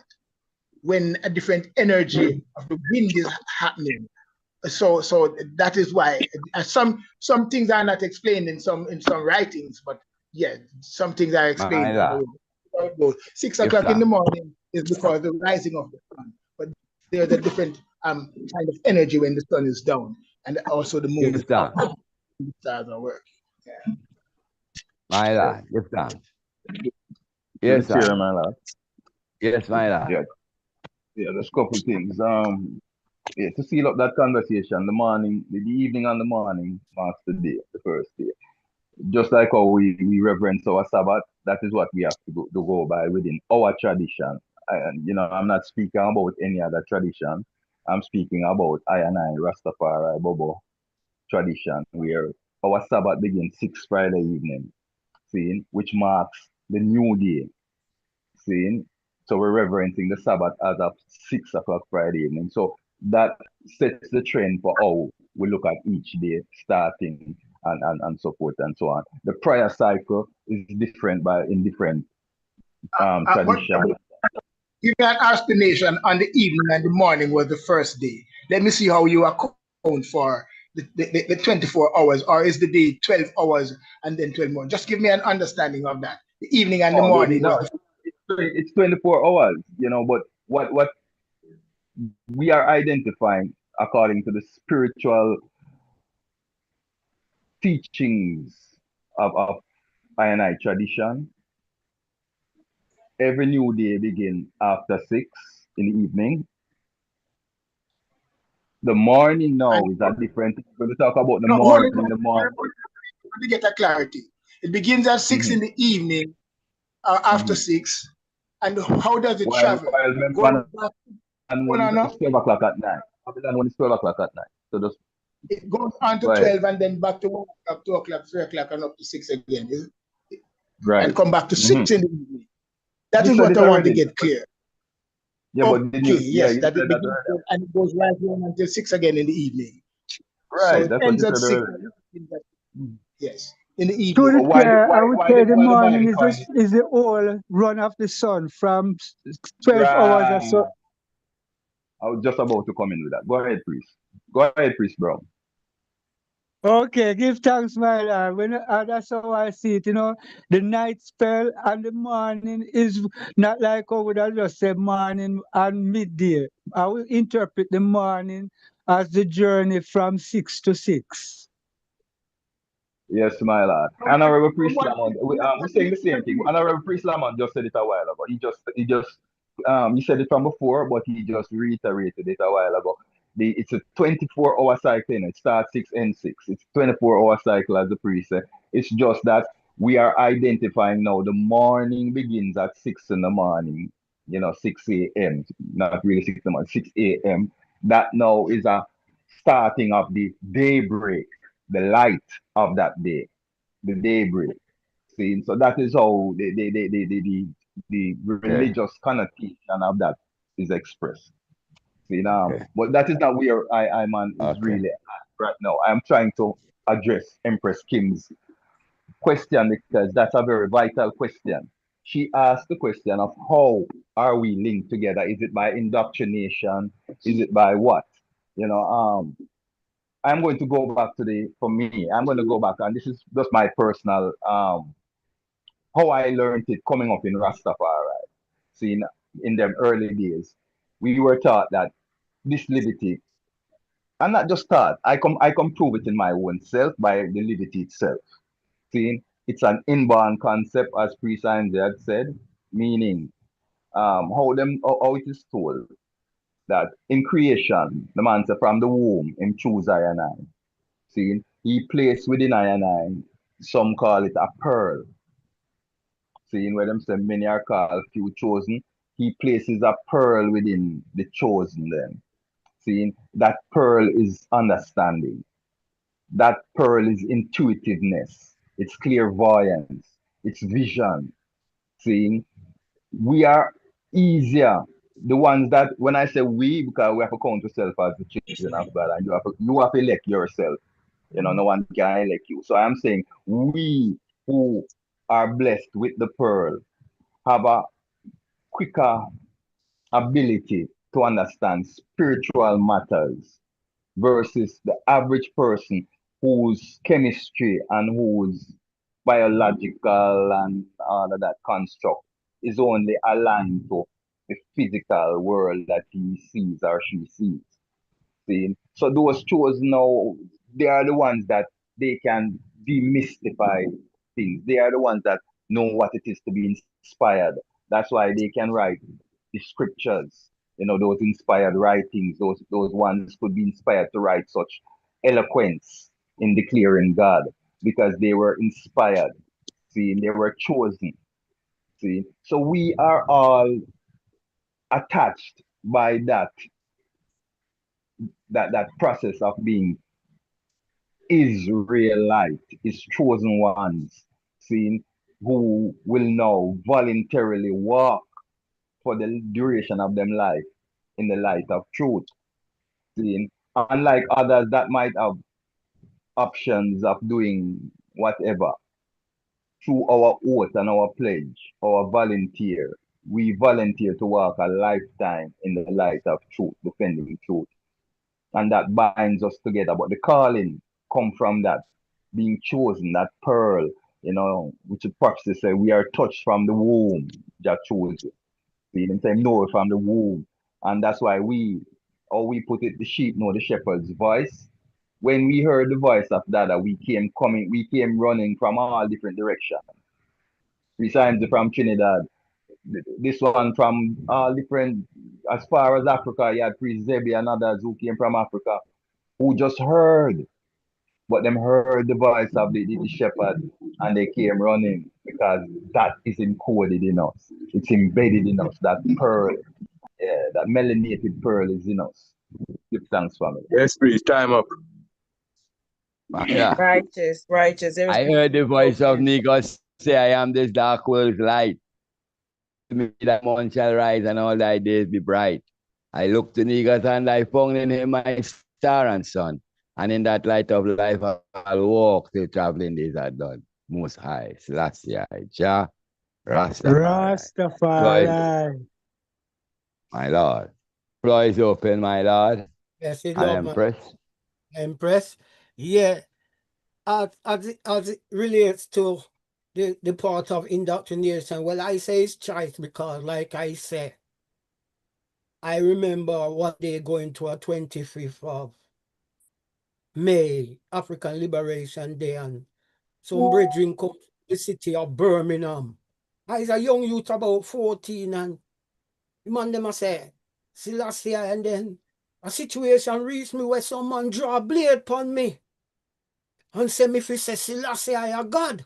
when a different energy of the wind is happening. So that is why some things are not explained in some writings, but yeah, some things are explained. 6 o'clock in the morning is because the rising of the sun, but there's a different kind of energy when the sun is down, and also the moon is up. The stars are working. Yeah. My lord, yes, sir. Yes, sir. My lord. Yes, my lord. Yeah, there's a couple things. To seal up that conversation, the evening and the morning marks the day, the first day. Just like how we reverence our Sabbath, that is what we have to go by within our tradition. I'm not speaking about any other tradition. I'm speaking about I and I, Rastafari, Bobo tradition, where our Sabbath begins 6 Friday evening, which marks the new day. So we're reverencing the Sabbath as of 6 o'clock Friday evening. So that sets the trend for how we look at each day starting and so forth and so on. The prayer cycle is different in different traditions. Give me an explanation on the evening and the morning was the first day. Let me see how you account for the 24 hours, or is the day 12 hours and then 12 more? Just give me an understanding of that. The evening and the morning. It's 24 hours, but what we are identifying according to the spiritual teachings of I and I tradition every new day begins after 6 in the evening. The morning now is a different thing. When we talk about the No, hold morning it in on. the morning. Let me get a clarity. It begins at 6 in the evening, after 6. And how does it travel? While remember, Going back one on is 12 o'clock at night. Babylon one is 12 o'clock at night. So just it goes on to go ahead. 12 and then back to 1 o'clock, 2 o'clock, 3 o'clock, and up to 6 again. Right. And come back to 6 in the evening. That You is said what it I want to already. get clear. Yeah, but did Okay, you? Yeah, yes, you that said it that begins already. and it goes right on until 6 again in the evening. So Right. it That's what ends you at said 6. earlier. Yes, in the To evening. be But fair, I would say the why the morning Bible calling it? is the whole run of the sun from 12 hours or Right. so. I was just about to come in with that. Go ahead, priest. Go ahead, priest Brown. Okay, give thanks, my Lord. That's how I see it. The night spell and the morning is not like how would I just say morning and midday. I will interpret the morning as the journey from 6 to 6. Yes, my lord. Honorable Priest Lamont, we're saying the same thing. Honorable Priest Lamont just said it a while ago. He said it from before, but he just reiterated it a while ago. It's a 24-hour cycle. It starts 6 and 6. It's 24-hour cycle, as the priest said. It's just that we are identifying now. The morning begins at 6 in the morning. 6 a.m. Not really 6 in the morning. 6 a.m. That now is a starting of the daybreak, the light of that day, the daybreak. See, so that is how the religious connotation of that is expressed. See now, but that is not where I man is really at right now. I'm trying to address Empress Kim's question because that's a very vital question. She asked the question of how are we linked together? Is it by indoctrination? Is it by what? I'm going to go back for me, I'm going to go back, and this is just my personal, how I learned it coming up in Rastafari. See, in them early days, we were taught that this liberty, and not just taught, I come prove it in my own self by the liberty itself. See, it's an inborn concept, as Priest Angie had said, meaning how it is told that in creation, the man said from the womb, him choose I and I. See, he placed within I and I, some call it a pearl. See, where them say many are called, few chosen. He places a pearl within the chosen then. See, that pearl is understanding. That pearl is intuitiveness. It's clairvoyance. It's vision. See, we are easier. The ones that, when I say we, because we have to count ourselves as the children of God, and you have to elect yourself. No one can elect you. So I'm saying we who are blessed with the pearl have a quicker ability to understand spiritual matters versus the average person whose chemistry and whose biological and all of that construct is only aligned to the physical world that he sees or she sees. See? So those shows now, they are the ones that they can demystify things. They are the ones that know what it is to be inspired. That's why they can write the scriptures, those inspired writings, those ones could be inspired to write such eloquence in declaring God because they were inspired. See, they were chosen. See, so we are all attached by that process of being Israelite, is chosen ones, seen who will now voluntarily walk for the duration of them life in the light of truth. Seen, unlike others that might have options of doing whatever through our oath and our pledge, our volunteer. We volunteer to walk a lifetime in the light of truth, defending truth. And that binds us together. But the calling come from that being chosen, that pearl, which the prophecy say we are touched from the womb, that chose you. See, them say know it from the womb. And that's why we put it, the sheep know the shepherd's voice. When we heard the voice of Dada, we came running from all different directions. We signed from Trinidad, this one from all different, as far as Africa, you had Priest Zebi and others who came from Africa, who just heard, but them heard the voice of the shepherd and they came running because that is encoded in us. It's embedded in us. That pearl, that melanated pearl is in us. Give thanks, family. Yes, please, time up. Yeah. Righteous, righteous. There is I heard the voice of Negus say, I am this dark world's light. Me that morn shall rise and all thy days be bright. I looked to Negus and I found in him my star and sun. And in that light of life I'll walk till traveling days are done. Most high, Selassie, Jah, Rastafari. Rastafari. My Lord. Floor is open, my Lord. Yes, it And love, man. Empress. Empress. Yeah. As it relates to the part of indoctrination, well, I say it's choice because, like I said, I remember one day going to a 25th of May, African Liberation Day, and some brethren come to the city of Birmingham. I was a young youth, about 14, and the man them a say, Selassie, and then a situation reached me where some man draw a blade upon me and say me fi say, Selassie, I a God.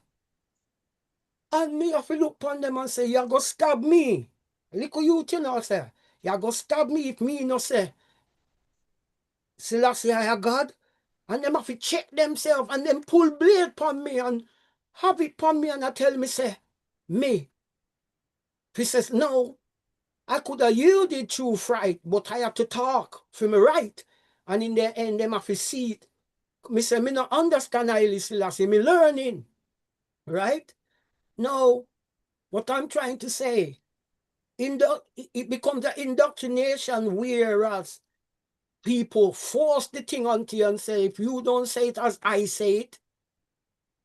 And me have to look upon them and say, you go stab me. Little youth, you know, say, you go stab me if me no say, Selassie, I a God. And them have to check themselves and then pull blade upon me and have it upon me and I tell me, say, me. He says, no, I could have yielded through fright, but I have to talk for me right. And in the end, them have to see it. Me say, me not understand Haile Selassie, me learning, right? Now, what I'm trying to say, it becomes an indoctrination, whereas people force the thing onto you and say, if you don't say it as I say it,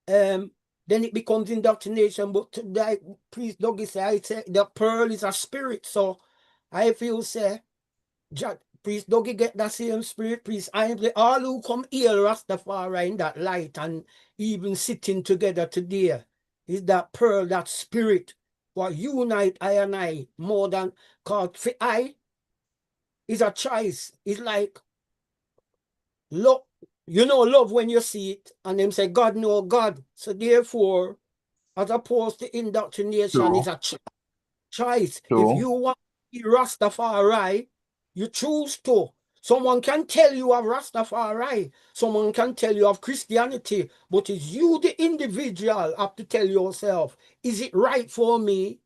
then it becomes indoctrination. But like Priest Dougie say, I say the pearl is a spirit. So I feel say, Priest Dougie get that same spirit, Priest Ainsley, all who come here Rastafari in that light and even sitting together today is that pearl, that spirit, what unite I and I more than, cause for I is a choice. It's like love, you know, love when you see it, and them say God know God. So therefore, as opposed to indoctrination, True. is a choice. If True. you want to be Rastafari, you choose to. Someone can tell you of Rastafari. Someone can tell you of Christianity. But it's you, the individual, have to tell yourself, is it right for me?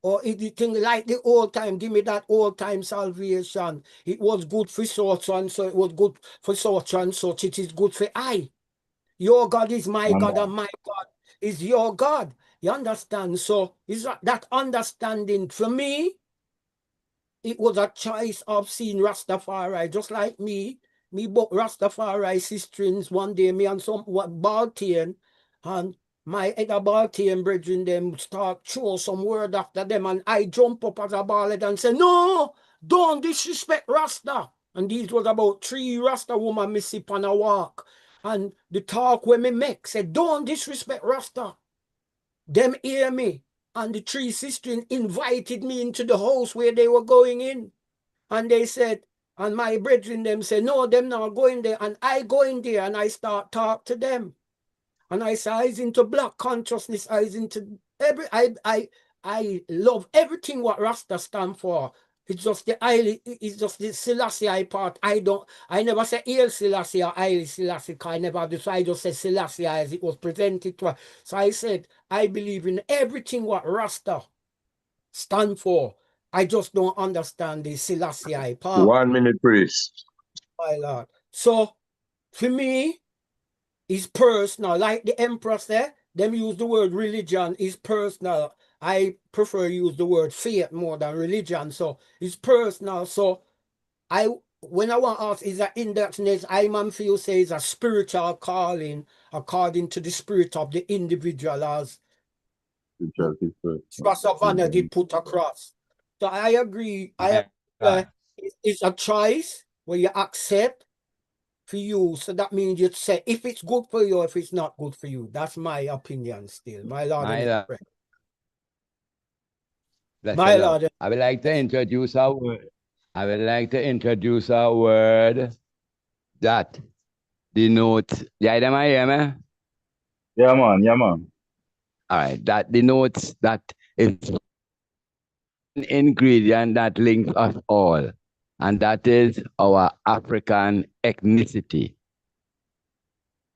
Or is it thing like the old time, give me that old time salvation. It was good for such and so, it was good for such and such, it is good for I. Your God is my God and my God is your God. You understand? So is that understanding for me, it was a choice of seeing Rastafari, just like me book Rastafari sisterings one day, me and some Baltian, and my other Baltian brethren them start throw some word after them, and I jump up as a ballad and say, no, don't disrespect Rasta. And these was about 3 Rasta woman me sip on a walk. And the talk when me make said, don't disrespect Rasta. Them hear me. And the 3 sisters invited me into the house where they were going in. And they said, and my brethren them said, no, them not going there. And I go in there and I start talk to them. And I say, I is into black consciousness. I is into I love everything what Rasta stand for. It's just the Selassie part. I never say Haile Selassie or Haile Selassie. I never do. So I just say Selassie as it was presented to us. So I said, I believe in everything what Rasta stand for. I just don't understand the Selassie part. 1 minute, please. My Lord. So for me, it's personal. Like the Emperor said, them use the word religion is personal. I prefer use the word faith more than religion. So it's personal. So when I want to ask, is that indoctrination, I man feel say it's a spiritual calling according to the spirit of the individual, as Savannah did put across. So I agree. It's a choice where you accept for you. So that means you say if it's good for you, if it's not good for you. That's my opinion still. My Lord. My Lord. I would like to introduce our word. I would like to introduce a word that denotes. Yeah, am I hear me? Yeah, man. Yeah, man. All right. That denotes that it's an ingredient that links us all, and that is our African ethnicity.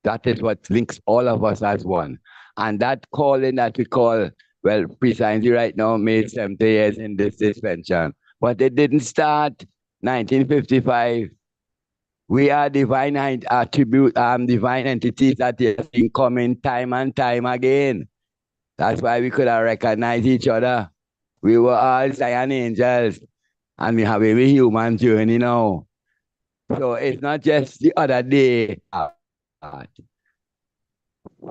That is what links all of us as one. And that calling that we call, well, precisely right now, made 70 years in this suspension. But it didn't start 1955. We are divine attribute, divine entities that have been coming time and time again. That's why we could have recognized each other. We were all Zion angels, and we have a human journey now. So it's not just the other day.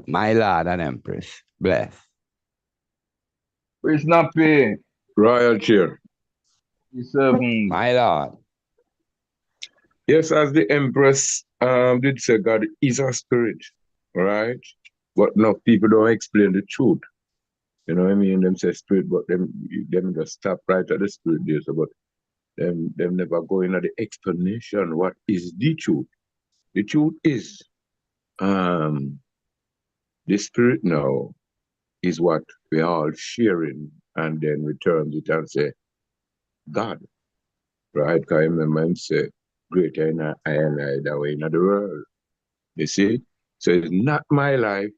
My Lord and Empress, bless. It's not pay. Royal chair. My Lord. Yes, as the Empress did say, God is a spirit, right? But no, people don't explain the truth. You know what I mean? Them say spirit, but them just stop right at the spirit there. So, but them never go into the explanation. What is the truth? The truth is, the spirit now is what we're all sharing, and then we turn it and say, God, right? Because I remember him say, greater in I and I that way in the world. You see? So it's not my life,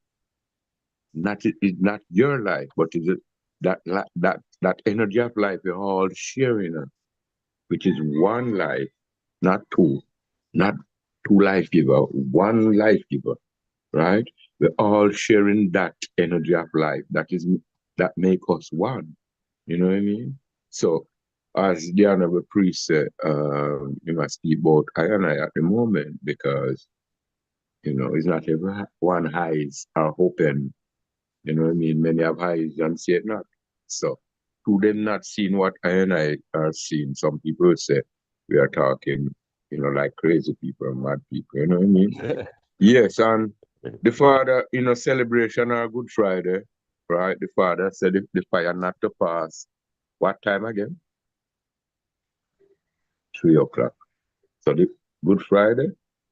it's not your life, but it's that energy of life we're all sharing, which is one life, not two, not two life giver, one life giver, right? We're all sharing that energy of life that make us one. You know what I mean? So as the honorable priest said, you must keep both I and I at the moment because it's not everyone eyes are open. You know what I mean? Many have eyes and see it not. So through them not seeing what I and I are seeing, some people say we are talking, like crazy people, mad people, you know what I mean? Yes, and the father, celebration or Good Friday, right? The father said if the fire not to pass, what time again? 3 o'clock. So the Good Friday,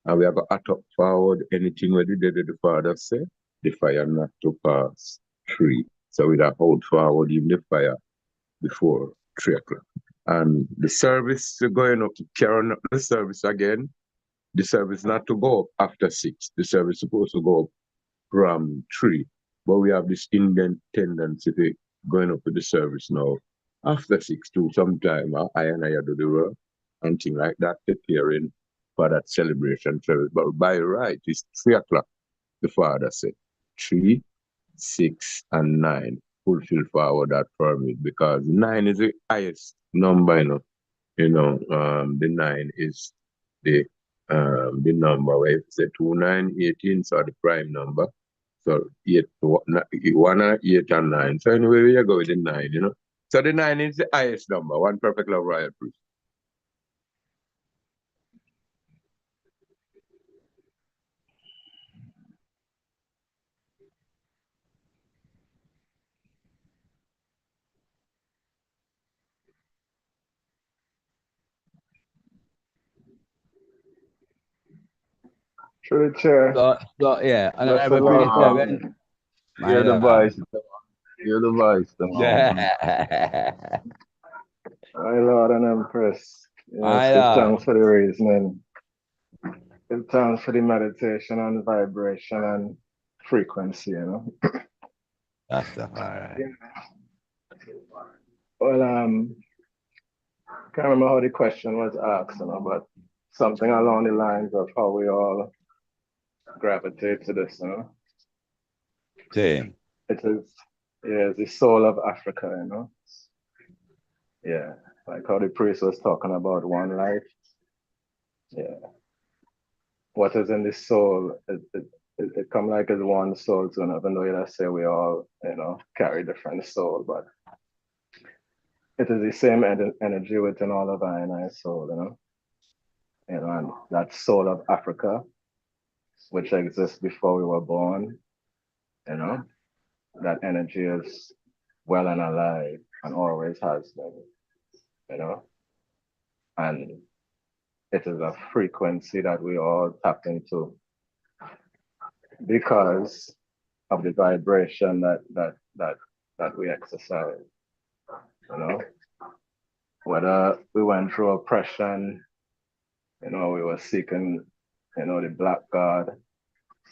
and we have a top forward anything where the father say, the fire not to pass 3. So we have hold forward in the fire before 3 o'clock. And the service going up, carrying up the service again, the service not to go up after 6. The service supposed to go up from 3. But we have this Indian tendency to going up with the service now after 6 too. Sometime I and I do the work and things like that, preparing for that celebration service. But by right, it's 3 o'clock, the father said. 3, 6, and 9. Fulfill forward that permit because 9 is the highest number, the 9 is the number where it's a 2, 9, 18, so the prime number. So 1, 8, and 9. So anyway, we go with the 9, So the 9 is the highest number, one perfect love royal priest. Through the chair. So yeah, and Bless the every priest Lord. heaven. Hear the voice. Hear the voice. My Lord and Empress. My Give Lord. thanks for the reasoning. Give thanks for the meditation and vibration and frequency, That's the right. Well, can't remember how the question was asked, but something along the lines of how we all gravitate to this, Same. It is, the soul of Africa, Yeah, like how the priest was talking about one life. Yeah. What is in the soul, it come like as one soul to another, even though you say we all, carry different soul, but it is the same energy within all of I and I soul, and that soul of Africa, which exists before we were born, that energy is well and alive and always has been, you know, and it is a frequency that we all tap into because of the vibration that we exercise, you know. Whether we went through oppression, you know, we were seeking, you know, the black God,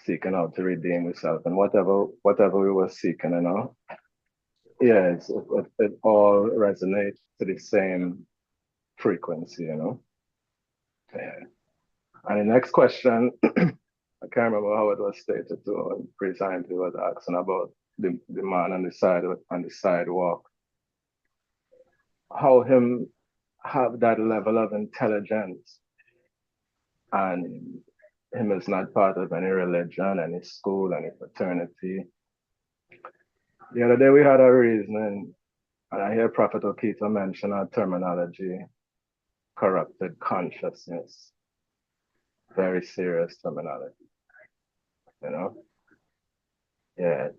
seeking out to redeem ourselves, and whatever we were seeking, you know, yeah, it all resonates to the same frequency, you know. Yeah. And the next question, I can't remember how it was stated to when Pre-Science was asking about the man on the sidewalk, how him have that level of intelligence and him is not part of any religion, any school, any fraternity. The other day we had a reasoning, and I hear Prophet Okita mention a terminology, corrupted consciousness. Very serious terminology, you know? Yeah.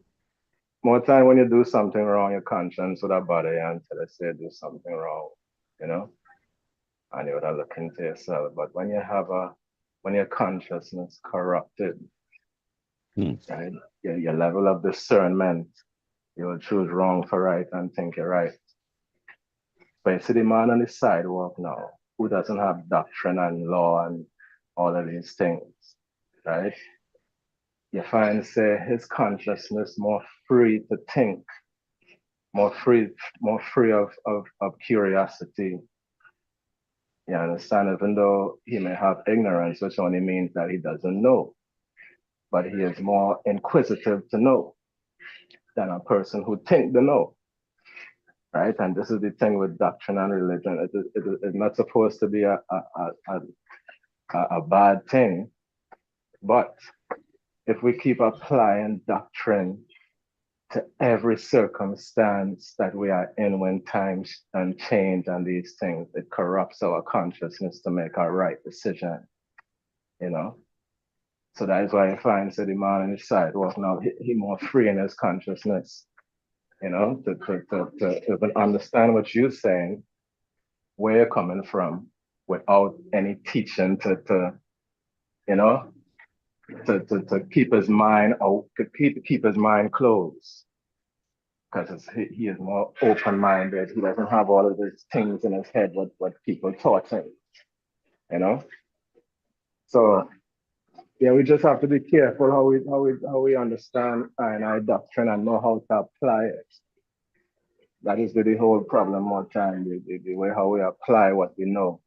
More time when you do something wrong, your conscience would have bother you until they say do something wrong, you know? And you would have look into yourself. But when your consciousness corrupted, right? Your level of discernment, you will choose wrong for right and think you're right. But you see the man on the sidewalk now, who doesn't have doctrine and law and all of these things, right? You find, say, his consciousness more free to think, more free of curiosity. You understand? Even though he may have ignorance, which only means that he doesn't know, but he is more inquisitive to know than a person who think to know, right? And this is the thing with doctrine and religion. It is not supposed to be a bad thing, but if we keep applying doctrine to every circumstance that we are in when times and change and these things, it corrupts our consciousness to make our right decision, you know? So that is why I find the man on the sidewalk now, he more free in his consciousness, you know, to even understand what you're saying, where you're coming from, without any teaching to you know, to keep his mind out, to keep his mind closed. Because he is more open-minded. He doesn't have all of these things in his head what people taught him, you know. So yeah, we just have to be careful how we understand I doctrine and know how to apply it. That is the whole problem more time, the way how we apply what we know.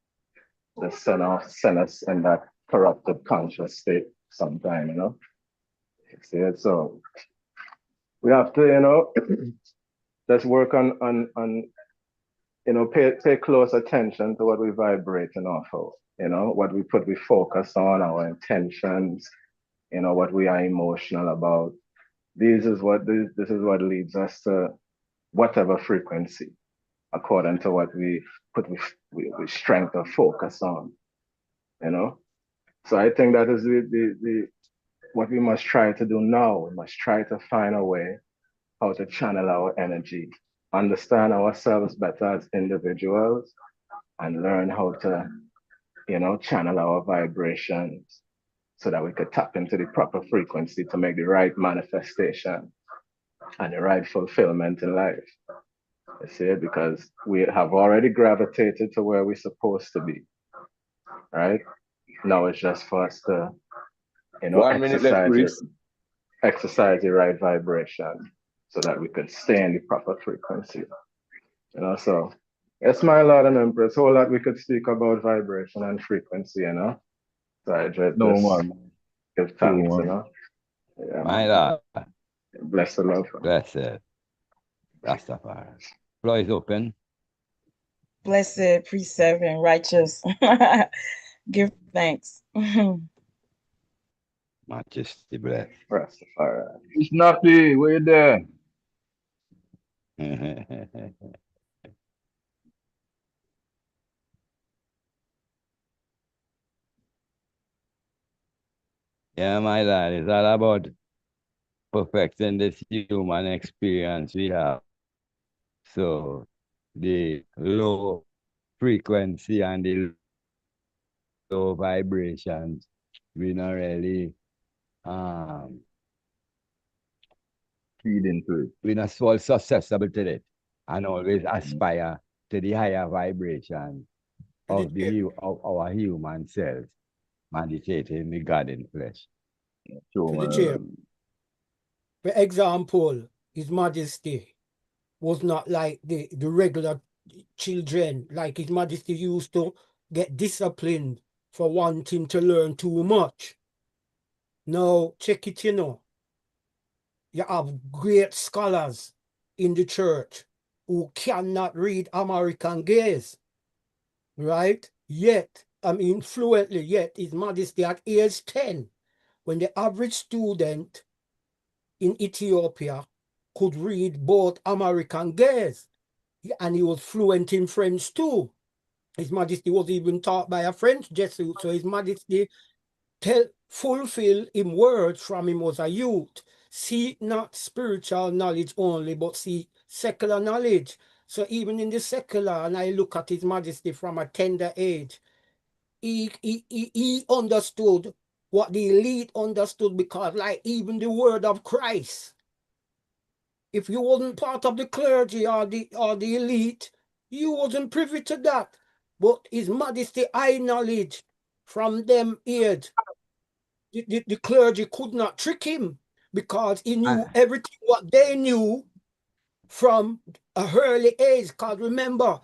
The send us in that corrupted conscious state sometime, you know. See it? So we have to, you know, just work on you know, pay close attention to what we vibrating off of, you know, what we focus on, our intentions, you know, what we are emotional about. This is what leads us to whatever frequency, according to what we strength or focus on, you know. So I think that is the what we must try to do now. We must try to find a way how to channel our energy, understand ourselves better as individuals, and learn how to, you know, channel our vibrations so that we could tap into the proper frequency to make the right manifestation and the right fulfillment in life. You see, because we have already gravitated to where we're supposed to be, right? Now it's just for us to, you know, exercise the right vibration so that we could stay in the proper frequency. You know, so yes, my Lord and Empress, whole lot we could speak about vibration and frequency, you know. So I just give thanks, you know. Yeah, my Lord. Bless the love. Blessed. Rastafari. Floor is open. Blessed, precept, and righteous. Give thanks. Majesty bless. Rastafari. Snappy, where you there? Yeah, my lad, it's all about perfecting this human experience we have. So the low frequency and the low vibrations. We not really feed into it. we're not so susceptible to it and always aspire to the higher vibration of of our human self meditating the God in flesh. So, To the chair. For example, His Majesty was not like the regular children, like His Majesty used to get disciplined for wanting to learn too much. Now, check it, you know. You have great scholars in the church who cannot read American gaze, right? Yet, I mean, fluently, yet His Majesty at age 10, when the average student in Ethiopia could read both American gaze, and he was fluent in French too. His Majesty was even taught by a French Jesuit, so His Majesty fulfill in words from him was a youth. Seek not spiritual knowledge only, but seek secular knowledge. So even in the secular, and I look at His Majesty from a tender age, he understood what the elite understood, because like even the word of Christ, if you wasn't part of the clergy or the elite, you wasn't privy to that. But His Majesty high knowledge from them age. The clergy could not trick him, because he knew everything what they knew from a early age. Because remember,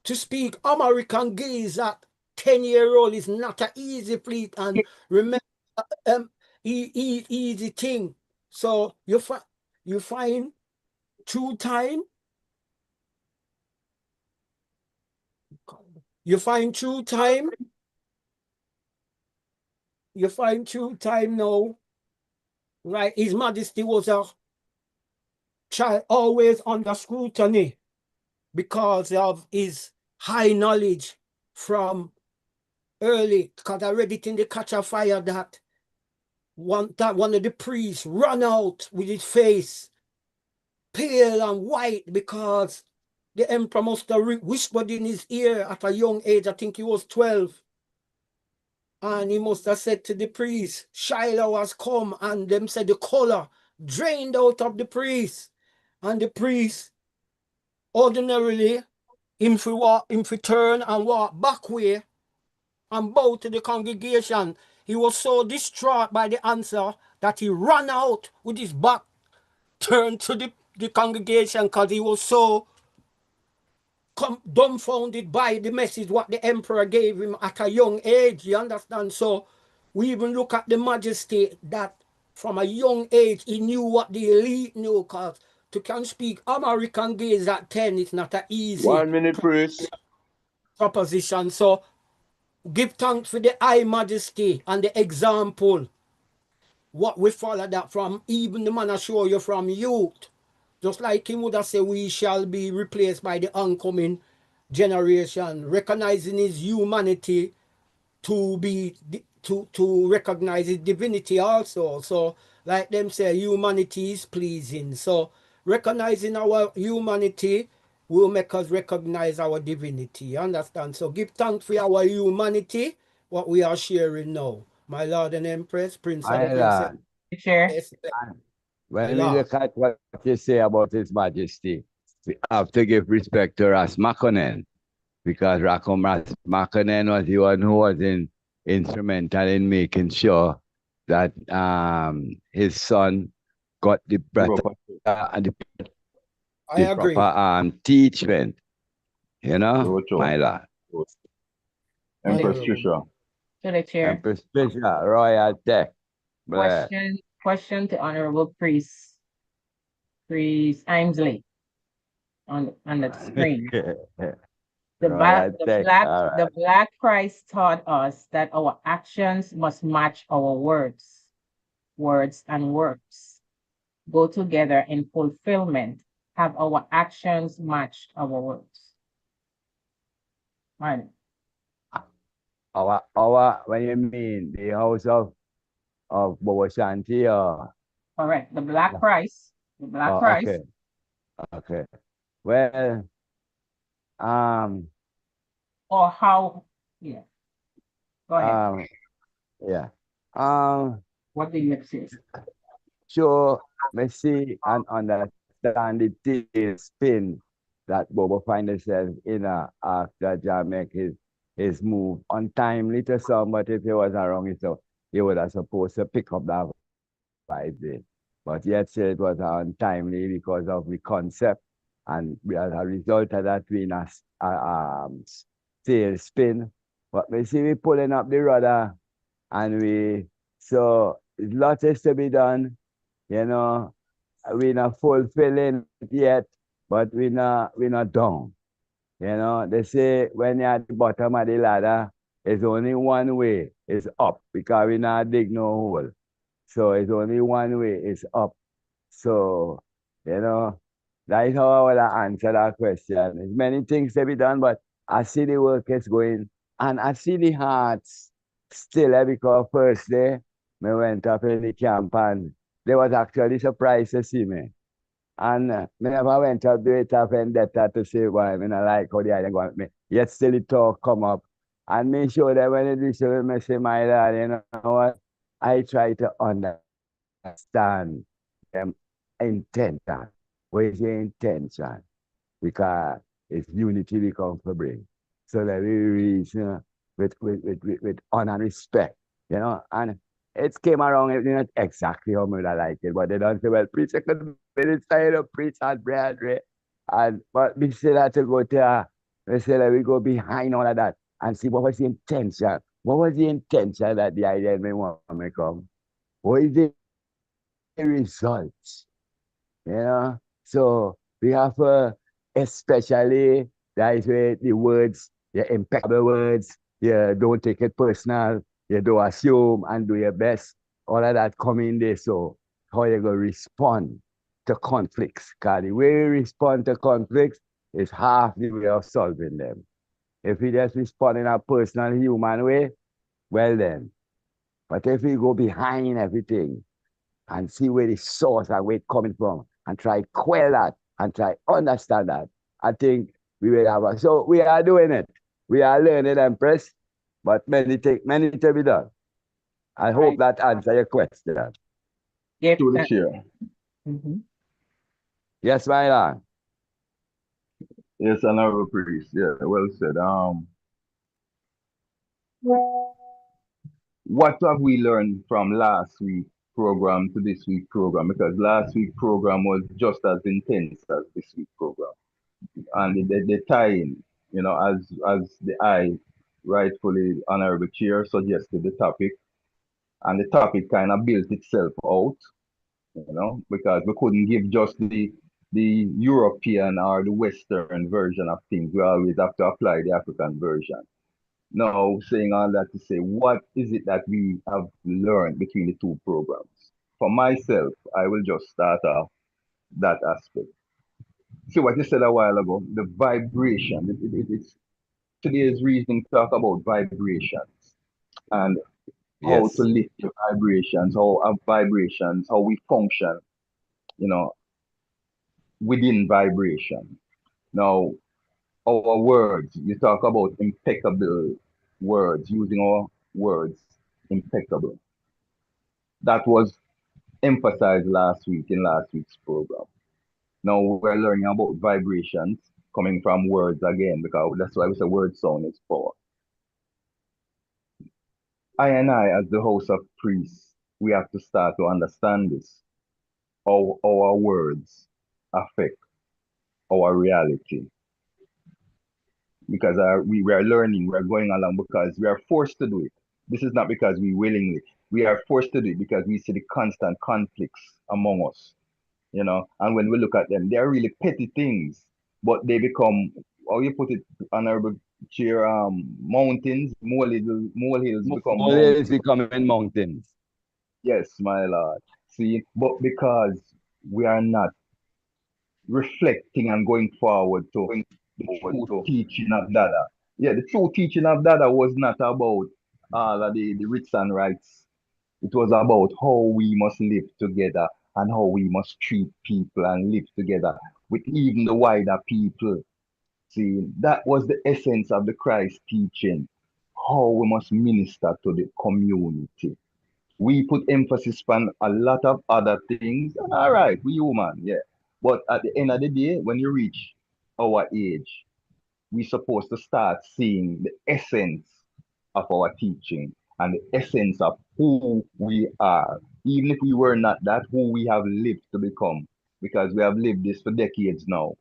to speak American gaze at 10-year-old is not an easy feat, and remember, easy thing. So you find through time, you find through time now, right? His Majesty was a child always under scrutiny because of his high knowledge from early. Because I read it in the Catch a Fire that one of the priests ran out with his face pale and white, because the emperor must have whispered in his ear at a young age. I think he was 12. And he must have said to the priest, Shiloh has come, and them said the color drained out of the priest. And the priest, ordinarily, him fi turn and walk back way and bow to the congregation. He was so distraught by the answer that he ran out with his back turned to the congregation, because he was so dumbfounded by the message what the emperor gave him at a young age. You understand? So we even look at the Majesty that from a young age he knew what the elite knew, because to can speak American gaze at 10 is not an easy 1 minute, priest. proposition. So give thanks for the high Majesty and the example what we follow that from. Even the man I show you from youth, just like him would have said, we shall be replaced by the oncoming generation, recognizing his humanity to be to recognize his divinity also. So like them say, humanity is pleasing. So recognizing our humanity will make us recognize our divinity. You understand? So give thanks for our humanity, what we are sharing now. My Lord and Empress, Prince and Princess. Chair. When we look at what you say about His Majesty, we have to give respect to Ras Makonnen, because Ras Makonnen was the one who was instrumental in making sure that his son got the and the proper teachment. You know, my lord. Empress Trisha. To the chair. Empress Trisha, Royal Tech. Question to Honorable Priest Ainsley on the screen. The Black Christ taught us that our actions must match our words. Words and works go together in fulfillment. Have our actions matched our words? Right. Our, when you mean the house of Bobo Shanti, or? Correct. The Black Christ. The Black Christ. Okay. Well, Or how, yeah. Go ahead. Yeah. What do you say? Sure, me see and understand the tail spin that Bobo find himself in after John make his move untimely to some, but if he was around it, so he would have supposed to pick up that vibe there. But yet say it was untimely because of the concept, and as a result of that, we in tail spin. But we see we pulling up the rudder, and so lots is to be done. You know, we not fulfilling it yet, but we not down. You know, they say when you're at the bottom of the ladder, it's only one way, it's up, because we not dig no hole. So it's only one way, it's up. So, you know, that is how I will answer that question. There's many things to be done, but I see the work is going, and I see the hearts still, because first day, I went up in the camp and they was actually surprised to see me. And I never went up to it up and that to say, why I mean, I like how they are going me. Yet still the talk come up. And make sure that when it is me say, my dad, you know what? I try to understand them intention. What is the intention? Because it's unity we come to bring. So that we reach with honor and respect, you know, and it came around, not exactly how I like it, but they don't say, well, preacher could be inside of preach and bread, right? And but we say that to go to we say that we go behind all of that and see what was the intention. What was the intention that the idea may want to come? What is the results? You know? So we have especially that is where the words, the impeccable words, you don't take it personal, you don't assume and do your best. All of that come in there. So how you gonna respond to conflicts? Because the way we respond to conflicts is half the way of solving them. If we just respond in a personal human way, well then. But if we go behind everything, and see where the source and where it's coming from and try quell that and try understand that, I think we will have so we are doing it. We are learning, Empress, but many to be done. I hope that answer your question. Yep. To the chair. Yes, my lord. Yes, honorable priest. Yeah, well said. What have we learned from last week program to this week program? Because last week program was just as intense as this week program, and the tie-in, you know, as the I rightfully honorable chair suggested the topic, and the topic kind of built itself out, you know, because we couldn't give just the European or the Western version of things. We always have to apply the African version. Now, saying all that to say, what is it that we have learned between the two programs? For myself, I will just start off that aspect. See what you said a while ago, the vibration. It's today's reason talk about vibrations and how to Yes. lift your vibrations, how our vibrations, how we function, you know, within vibration. Now, our words, you talk about impeccable words, using our words impeccable. That was emphasized last week in last week's program. Now we're learning about vibrations coming from words again, because that's why we say word sound is power. I and I, as the house of priests, we have to start to understand this. How our words affect our reality. Because we are learning, we are going along because we are forced to do it. This is not because we willingly. We are forced to do it because we see the constant conflicts among us, you know. And when we look at them, they are really petty things, but they become, how you put it, honorable chair, mountains, molehills become Always mountains. becoming mountains. Yes, my lord. See, but because we are not reflecting and going forward to the true teaching of Dada. Yeah, the true teaching of Dada was not about all of the writs and rights. It was about how we must live together and how we must treat people and live together with even the wider people. See, that was the essence of the Christ teaching, how we must minister to the community. We put emphasis on a lot of other things. All right, we human, yeah. But at the end of the day, when you reach our age, we're supposed to start seeing the essence of our teaching and the essence of who we are. Even if we were not that, who we have lived to become. Because we have lived this for decades now.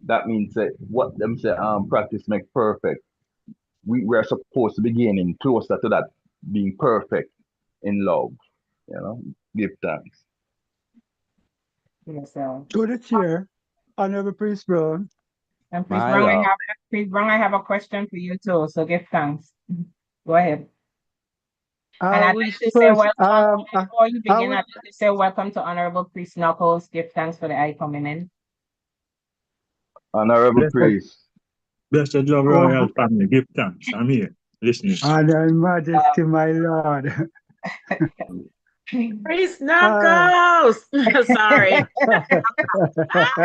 That means that what them say practice make perfect. We are supposed to be getting closer to that being perfect in love. You know, give thanks. Yes, sir. To the chair, Honorable Priest Brown. And Priest My Brown, lord. I have a question for you too. So give thanks. Go ahead. And I I'd would like to say first, welcome before you I begin. would, I'd like to say welcome to Honorable Priest Knuckles. Give thanks for the eye coming in. Honorable priest. Blessed love royal family. Give thanks. I'm here listening. Honor and Majesty, my Lord. Priest Knuckles. Sorry. Yeah.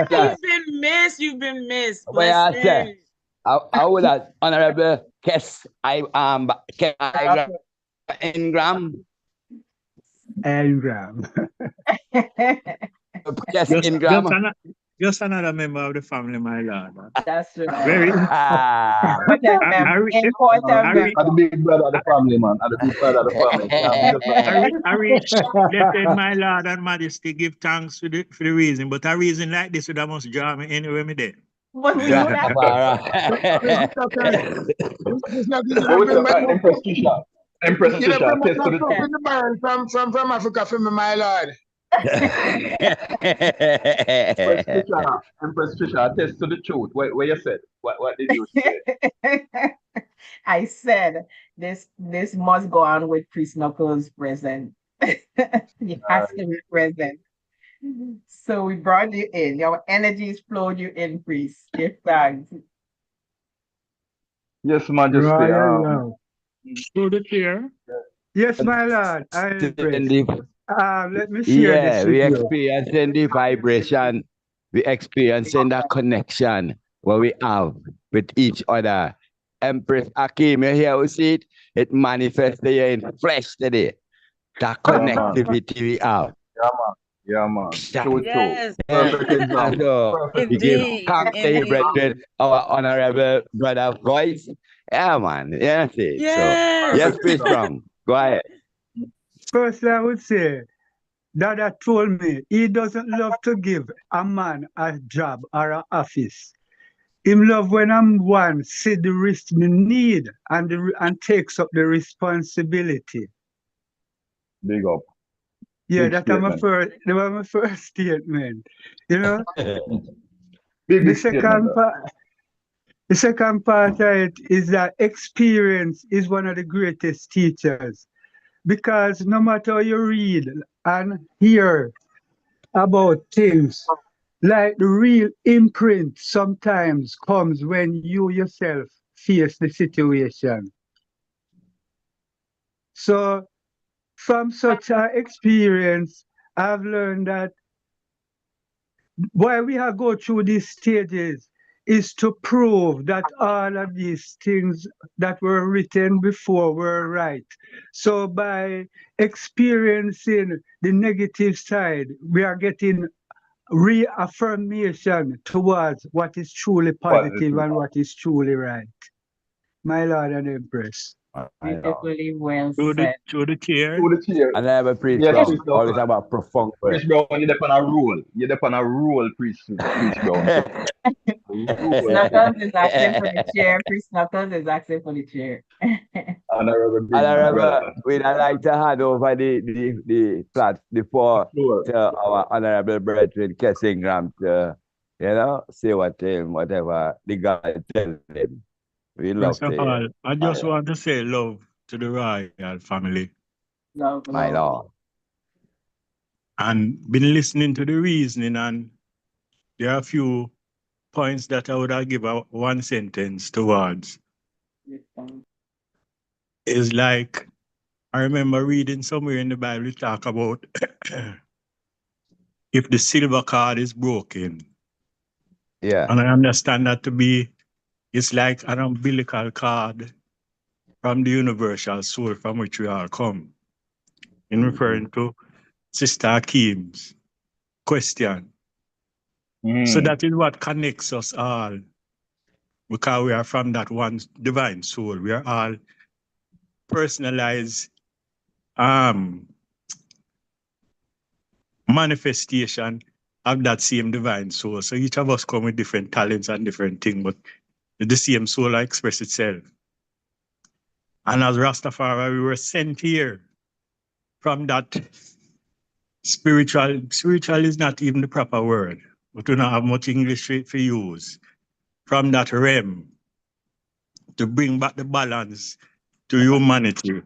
You've been missed. You've been missed. But I Blessed. say, I would have Honorable Kes Ingram. Ingram. Kes Ingram. Just another member of the family, my lord. That's right. Very Important member. I'm the big brother of the family, man. I'm the big brother of the family. I reach, let my Lord and Majesty give thanks for the reason, but a reason like this would have must draw me anywhere me there. But we know that. Empress Trisha. Empress You know, Trisha, from test to the from the man from Africa, from my lord. Empress Trisha, test to the truth. Where you said? What did you say? I said this must go on with Priest Knuckles present. He has to be present. So we brought you in. Your energies flowed you in, Priest. Give thanks. Yes, Majesty. Royal love. Through the chair. Yes, my Lord. I embrace. Let me share this Yeah, with we you. experiencing the vibration. We experiencing that connection what we have with each other. Empress Akim, you hear we see it? It manifests here in flesh today. That connectivity we have. Yeah, man. True. Yes. Perfect example. So we give thanks to you, brethren, our honorable brother voice. Yeah, man. Yeah, see. Yes. So, yes, Priest Brown. Go ahead. First, I would say, Dada told me he doesn't love to give a man a job or an office. Him love when I'm one, see the risk me need and takes up the responsibility. Big up. Yeah, Big that was my first statement. You know? big statement. The second part of it is that experience is one of the greatest teachers. Because no matter how you read and hear about things, like the real imprint sometimes comes when you yourself face the situation. So from such an experience, I've learned that why we have go through these stages is to prove that all of these things that were written before were right. So by experiencing the negative side, we are getting reaffirmation towards what is truly positive and what is truly right. My Lord and Empress. Beautifully well said. To the chair. And I have a priest Yes, Brown. Priest Always about profound words. Priest Brown, you're up on a roll. You're up on a roll, Priest Brown. Priest Knuckles is asking for the chair. Priest Knuckles is asking for the chair. Honorable, we'd like to hand over the floor to our honorable brethren, Kessingham, to, say whatever the God tell him. We love First of to all, I just want to say love to the royal family. Love, my Lord. And been listening to the reasoning, and there are a few points that I would give one sentence towards. It's like, I remember reading somewhere in the Bible talk about if the silver cord is broken, Yeah. And I understand that to be, it's like an umbilical cord from the universal soul from which we all come. In referring to Sister Akim's question. So that is what connects us all, because we are from that one divine soul. We are all personalized manifestation of that same divine soul. So each of us come with different talents and different things, but the same soul express itself. And as Rastafari, we were sent here from that spiritual is not even the proper word, but we don't have much English for use. From that realm to bring back the balance to humanity.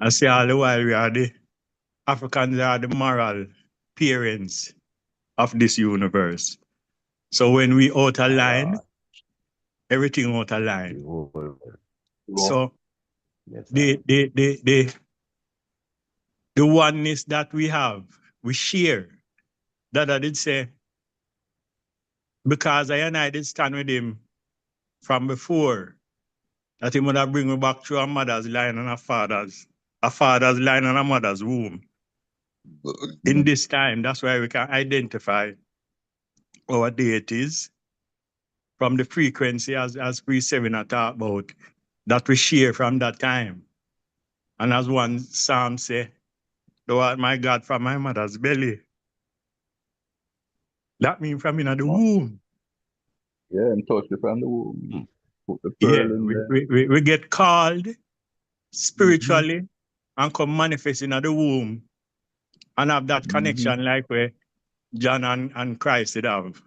I say all the while we are the Africans are the moral parents of this universe. So when we out of line, everything out of line. So the oneness that we have, we share. That I did say, because I and I did stand with him from before, that he would have bring me back to a mother's line and a father's line and a mother's womb. In this time, that's why we can identify our deities from the frequency as Pre-7 talked about, that we share from that time. And as one psalm say, thou art my God from my mother's belly. That means from in the womb. Yeah, and touch it from the womb. Put the pearl in there. We get called spiritually and come manifest in the womb and have that connection like where John and Christ did have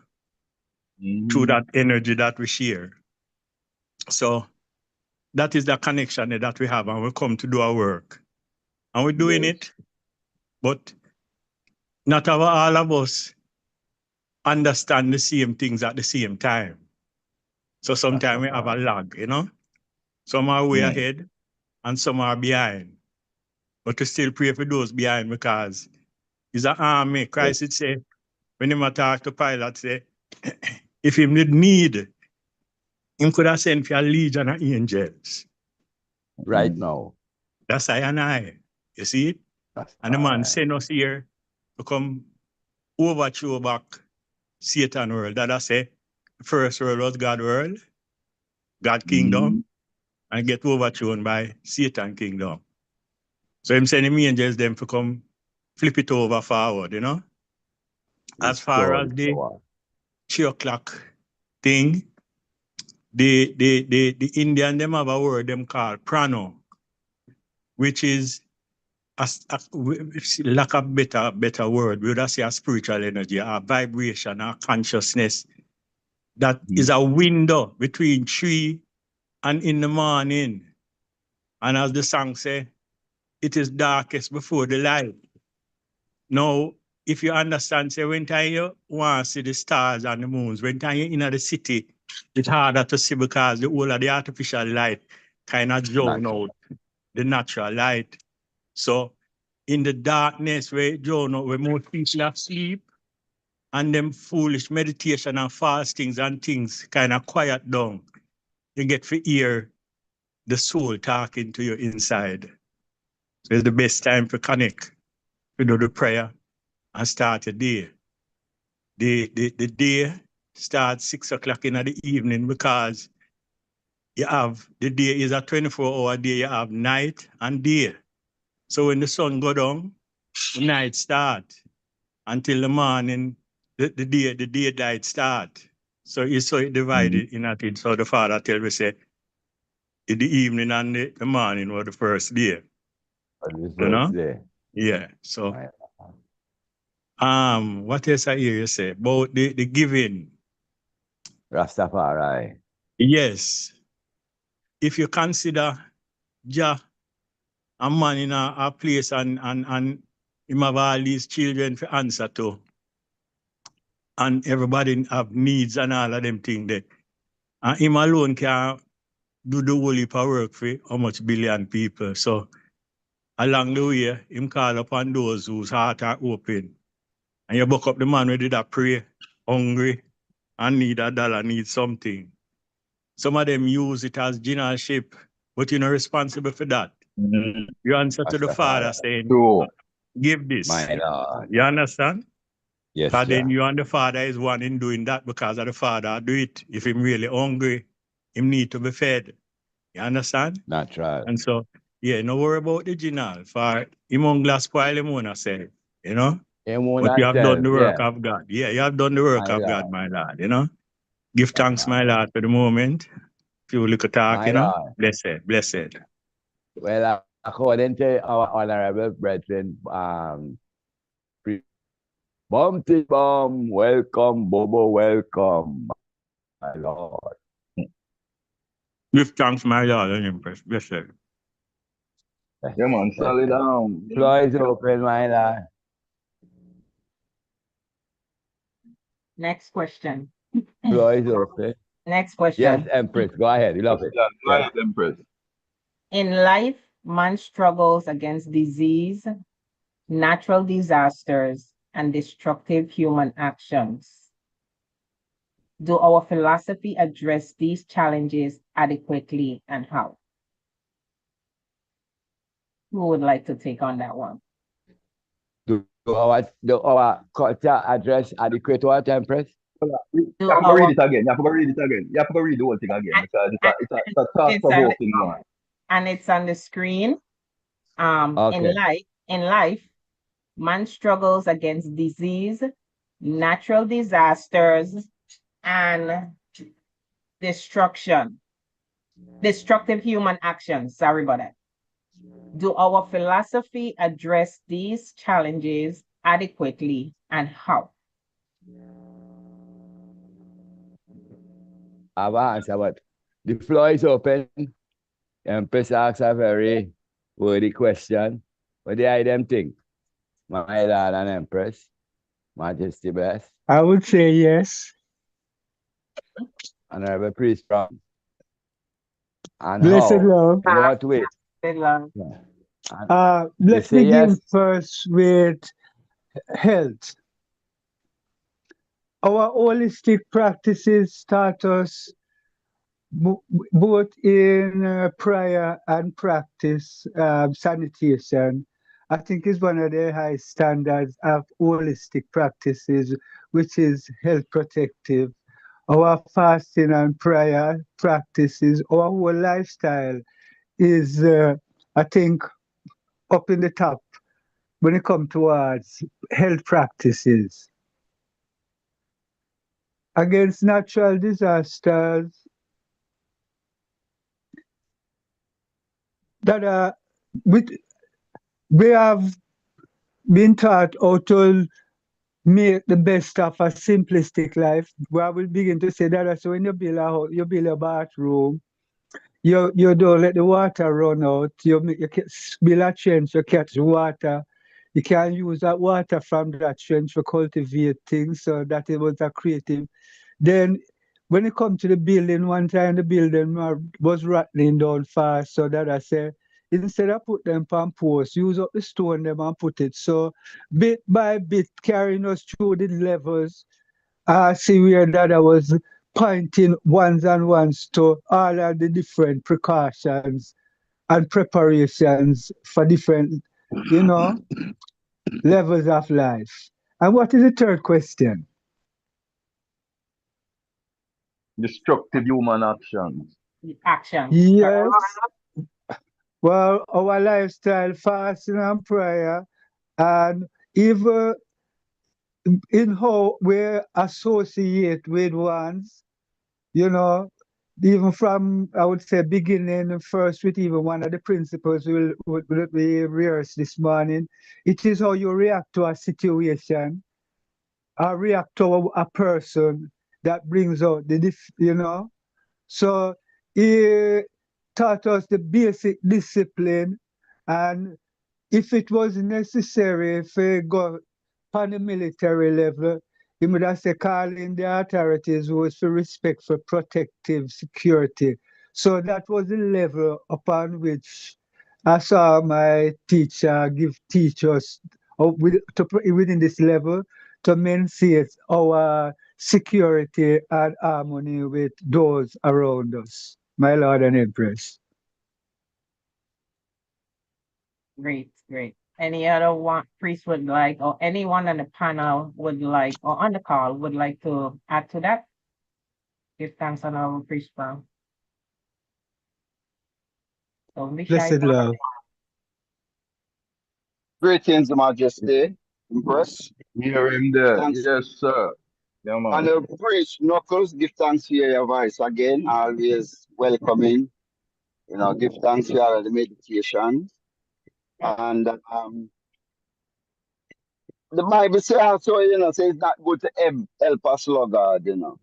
through that energy that we share. So that is the connection that we have, and we come to do our work. And we're doing it, but not all of us understand the same things at the same time. So sometimes we have a lag, you know? Some are way ahead and some are behind. But to still pray for those behind, because it's an army. Christ would say, when he talk to Pilate, say, if he did need, he could have sent for a legion of angels. Right now. That's I and I. You see it? And the man sent us here to come overthrow back Satan world. That I say, the first world was God world, God kingdom, and get overthrown by Satan kingdom. So him sending me angels them to come flip it over forward, you know? As far as the 3 o'clock thing, the Indian them have a word them called prano, which is lack of better word. We would say a spiritual energy, a vibration, a consciousness that is a window between 3 and in the morning. And as the song say, it is darkest before the light. Now, if you understand, say, when time you want to see the stars and the moons, when time you're in the city, it's harder to see because the whole of the artificial light kind of drown out the natural light. So in the darkness where drown out, where most people are asleep, and them foolish meditation and fastings and things kind of quiet down, you get to hear the soul talking to you inside. So it's the best time to connect, to do the prayer and start your day. The day starts 6 o'clock in the evening because you have, the day is a 24-hour day, you have night and day. So when the sun go down, the night start until the morning, the daylight start. So it's so divided in that. So the father tell me, say, in the evening and the morning was the first day. The first day. Yeah. So what else I hear you say about the giving? Rastafari. Yes. If you consider Jah a man in a place and him have all these children to answer to, and everybody have needs and all of them things there. And him alone can do the whole heap of work for how much billion people. So along the way, him call upon those whose heart are open. And you buck up the man who did that pray, hungry, and need $1, need something. Some of them use it as generalship, but you're not responsible for that. You answer to the Father saying, give this. My Lord. You understand? Yes, But then sir. you and the Father is one in doing that because of the Father do it. If him really hungry, him need to be fed. You understand? Natural. And so, yeah, no worry about the general. For him on glass spoil him own self, you know? But you have done the work of God. Yeah, you have done the work of God, my Lord, you know? Give thanks, my Lord, for the moment. Few little talk, you know? Blessed, blessed. Well, according to our honorable brethren, Bumpty Bum, welcome, Bobo, welcome, my Lord. Give thanks, my Lord, and Empress. Blessed. Yeah, man, solid down. Floor is open, my Lord. Next question. Floor is open. Next question. Yes, Empress, go ahead. You love it. Go ahead, Empress. In life, man struggles against disease, natural disasters, and destructive human actions. Do our philosophy address these challenges adequately, and how? Who would like to take on that one? Do our culture address adequate what, Empress? You have to read it again. You have to read it again. You have to read the whole thing again because it's a thought-provoking one. And it's on the screen. Okay. In life, man struggles against disease, natural disasters, and destructive human actions. Sorry about that. Do our philosophy address these challenges adequately, and how? I've answered, but the floor is open. Empress asks a very worthy question. What do I them think? My Lord and Empress, Majesty bless. I would say yes. Honorable Priest from. And Blessed how? love. In what way? Love. Let's say begin yes? first with health. Our holistic practices start us both in prayer and practice sanitation. I think is one of the high standards of holistic practices, which is health protective. Our fasting and prayer practices, our whole lifestyle is, I think, up in the top when it comes towards health practices. Against natural disasters that we have been taught how to make the best of a simplistic life. Where we'll begin to say that so when you build a house, you build a bathroom, you don't let the water run out. You build a trench, you catch water. You can use that water from that trench to cultivate things. So that it was a creative. Then when it comes to the building, one time the building was rattling down fast. So that I said, instead of put them on posts, use up the stone them and put it. So bit by bit, carrying us through the levels, I see where that I was pointing ones and ones to all of the different precautions and preparations for different, levels of life. And what is the third question? Destructive human actions. Yes. Well, our lifestyle, fasting and prayer, and even in how we associate with ones, even from, I would say, beginning first with even one of the principles we rehearsed this morning, it is how you react to a situation or react to a person that brings out So he taught us the basic discipline, and if it was necessary to go on the military level, he would have said calling the authorities was for respect for protective security. So that was the level upon which I saw my teacher teach us within this level to maintain our security and harmony with those around us, my Lord and Empress. Great, great. Any other one priest would like, or anyone on the panel would like, or on the call would like to add to that? Give thanks on our priest brown. Don't be shy. Blessed love. Greetings, Majesty, Empress. Hear him there. Thanks. Yes, sir. Yeah, man. And the priest Knuckles, give thanks for your voice again. Always welcoming. You know, give thanks for all the meditation. And the Bible says also, you know, says it's not good to help a sluggard, you know.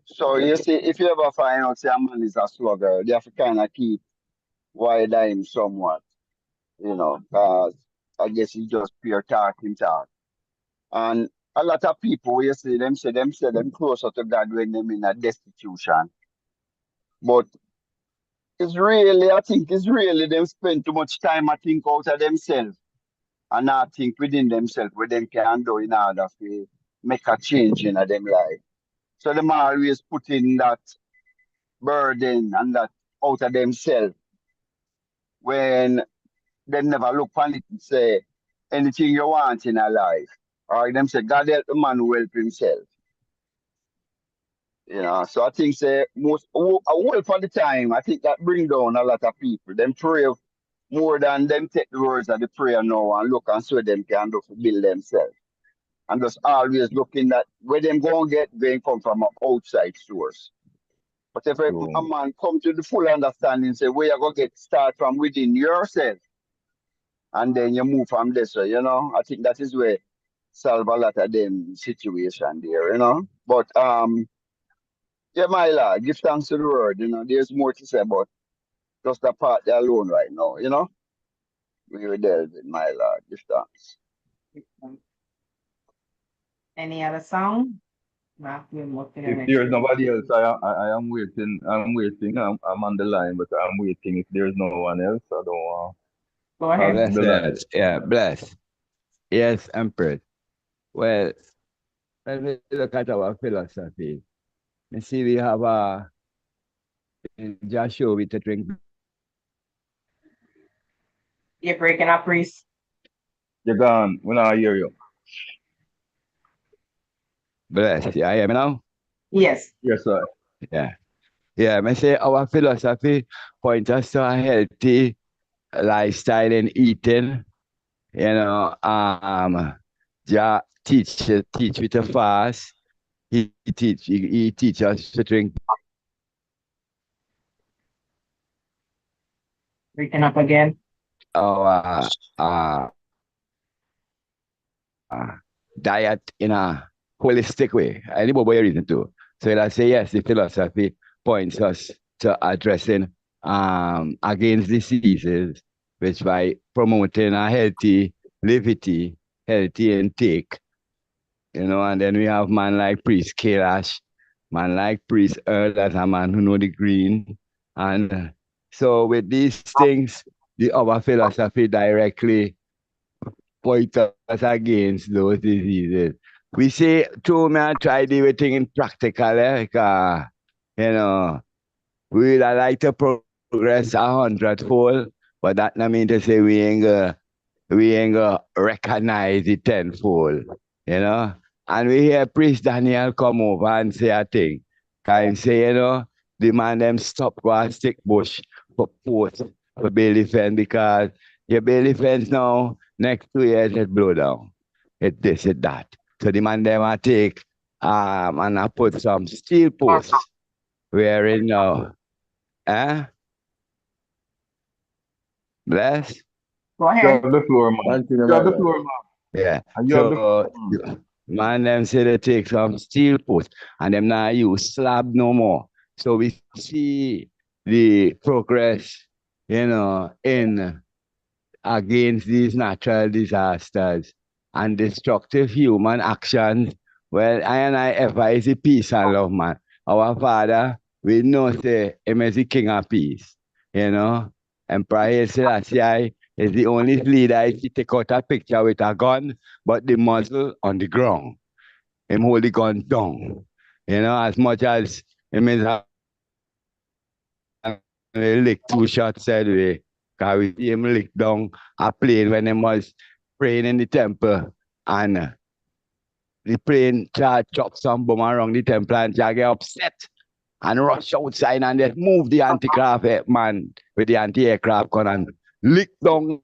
So you see, if you ever find out say a man is a sluggard, you have to kind of keep wide him somewhat, you know, because I guess he just pure talking talk. And a lot of people, you see, say them closer to God when them in a destitution. But it's really, I think it's really them spend too much time, I think, out of themselves and not think within themselves what them can do in order to make a change in them life. So them always putting that burden and that out of themselves when they never look on it and say anything you want in a life. Or them say God help the man who help himself. You know, so I think say most a whole for the time, I think that bring down a lot of people. Them pray more than them take the words of the prayer now and look and see what them can do to build themselves. And just always looking at where them go and get going come from an outside source. But if a man come to the full understanding, say where you go get start from within yourself, and then you move from there. So, you know, I think that is where solve a lot of them situation there, you know. But yeah, my lord, give thanks to the word, you know. There's more to say about just the part there alone right now, you know. We were there with my lord, give thanks. Any other song? If there's nobody else, I am waiting. I'm waiting. I'm on the line, but I'm waiting. If there's no one else, I don't want. Go ahead. Bless. Yeah, bless. Yes, Empress. Well, when we look at our philosophy, you see we have in Joshua with the drink. You're breaking up, priest. You're gone. When I hear you. Bless. Yeah, hear me now? Yes. Yes, sir. Yeah. Yeah, I say our philosophy points us to a healthy lifestyle and eating. You know, Jah teach with a fast. He teach us to drink. Breaking up again. Our diet in a holistic way. Any more reason to. So I say yes, the philosophy points us to addressing against diseases, which by promoting a healthy levity, healthy intake, you know, and then we have man like Priest Kailash, man like Priest Earl, that's a man who know the green. And so with these things, our philosophy directly point us against those diseases. We say, to me, I try to do everything in practical, you know, we would like to progress 100-fold, but that not mean to say we ain't gonna recognize it tenfold, you know. And we hear Priest Daniel come over and say a thing. Can say, you know, the man them stop go and stick bush for post for bailey fence because your bailey fence now, next 2 years it blow down. It this, it that. So the man them I take and I put some steel posts wherein now. Bless. Go ahead. You have the floor, man. You have the floor, man. Yeah. And you have the man, them say they take some steel posts and them now use slab no more. So we see the progress, you know, in against these natural disasters and destructive human actions. Well, I advise the peace and love, man. Our Father, we know say him is the King of Peace, you know. Emperor Selassie is the only leader if he take out a picture with a gun, but the muzzle on the ground. him hold the gun down. You know, as much as him is lick 2 shots anyway. Because we see him lick down a plane when he was praying in the temple. And the plane tried to chop some bomb around the temple and get upset and rush outside and just move the anti-craft man with the anti-aircraft gun and lick down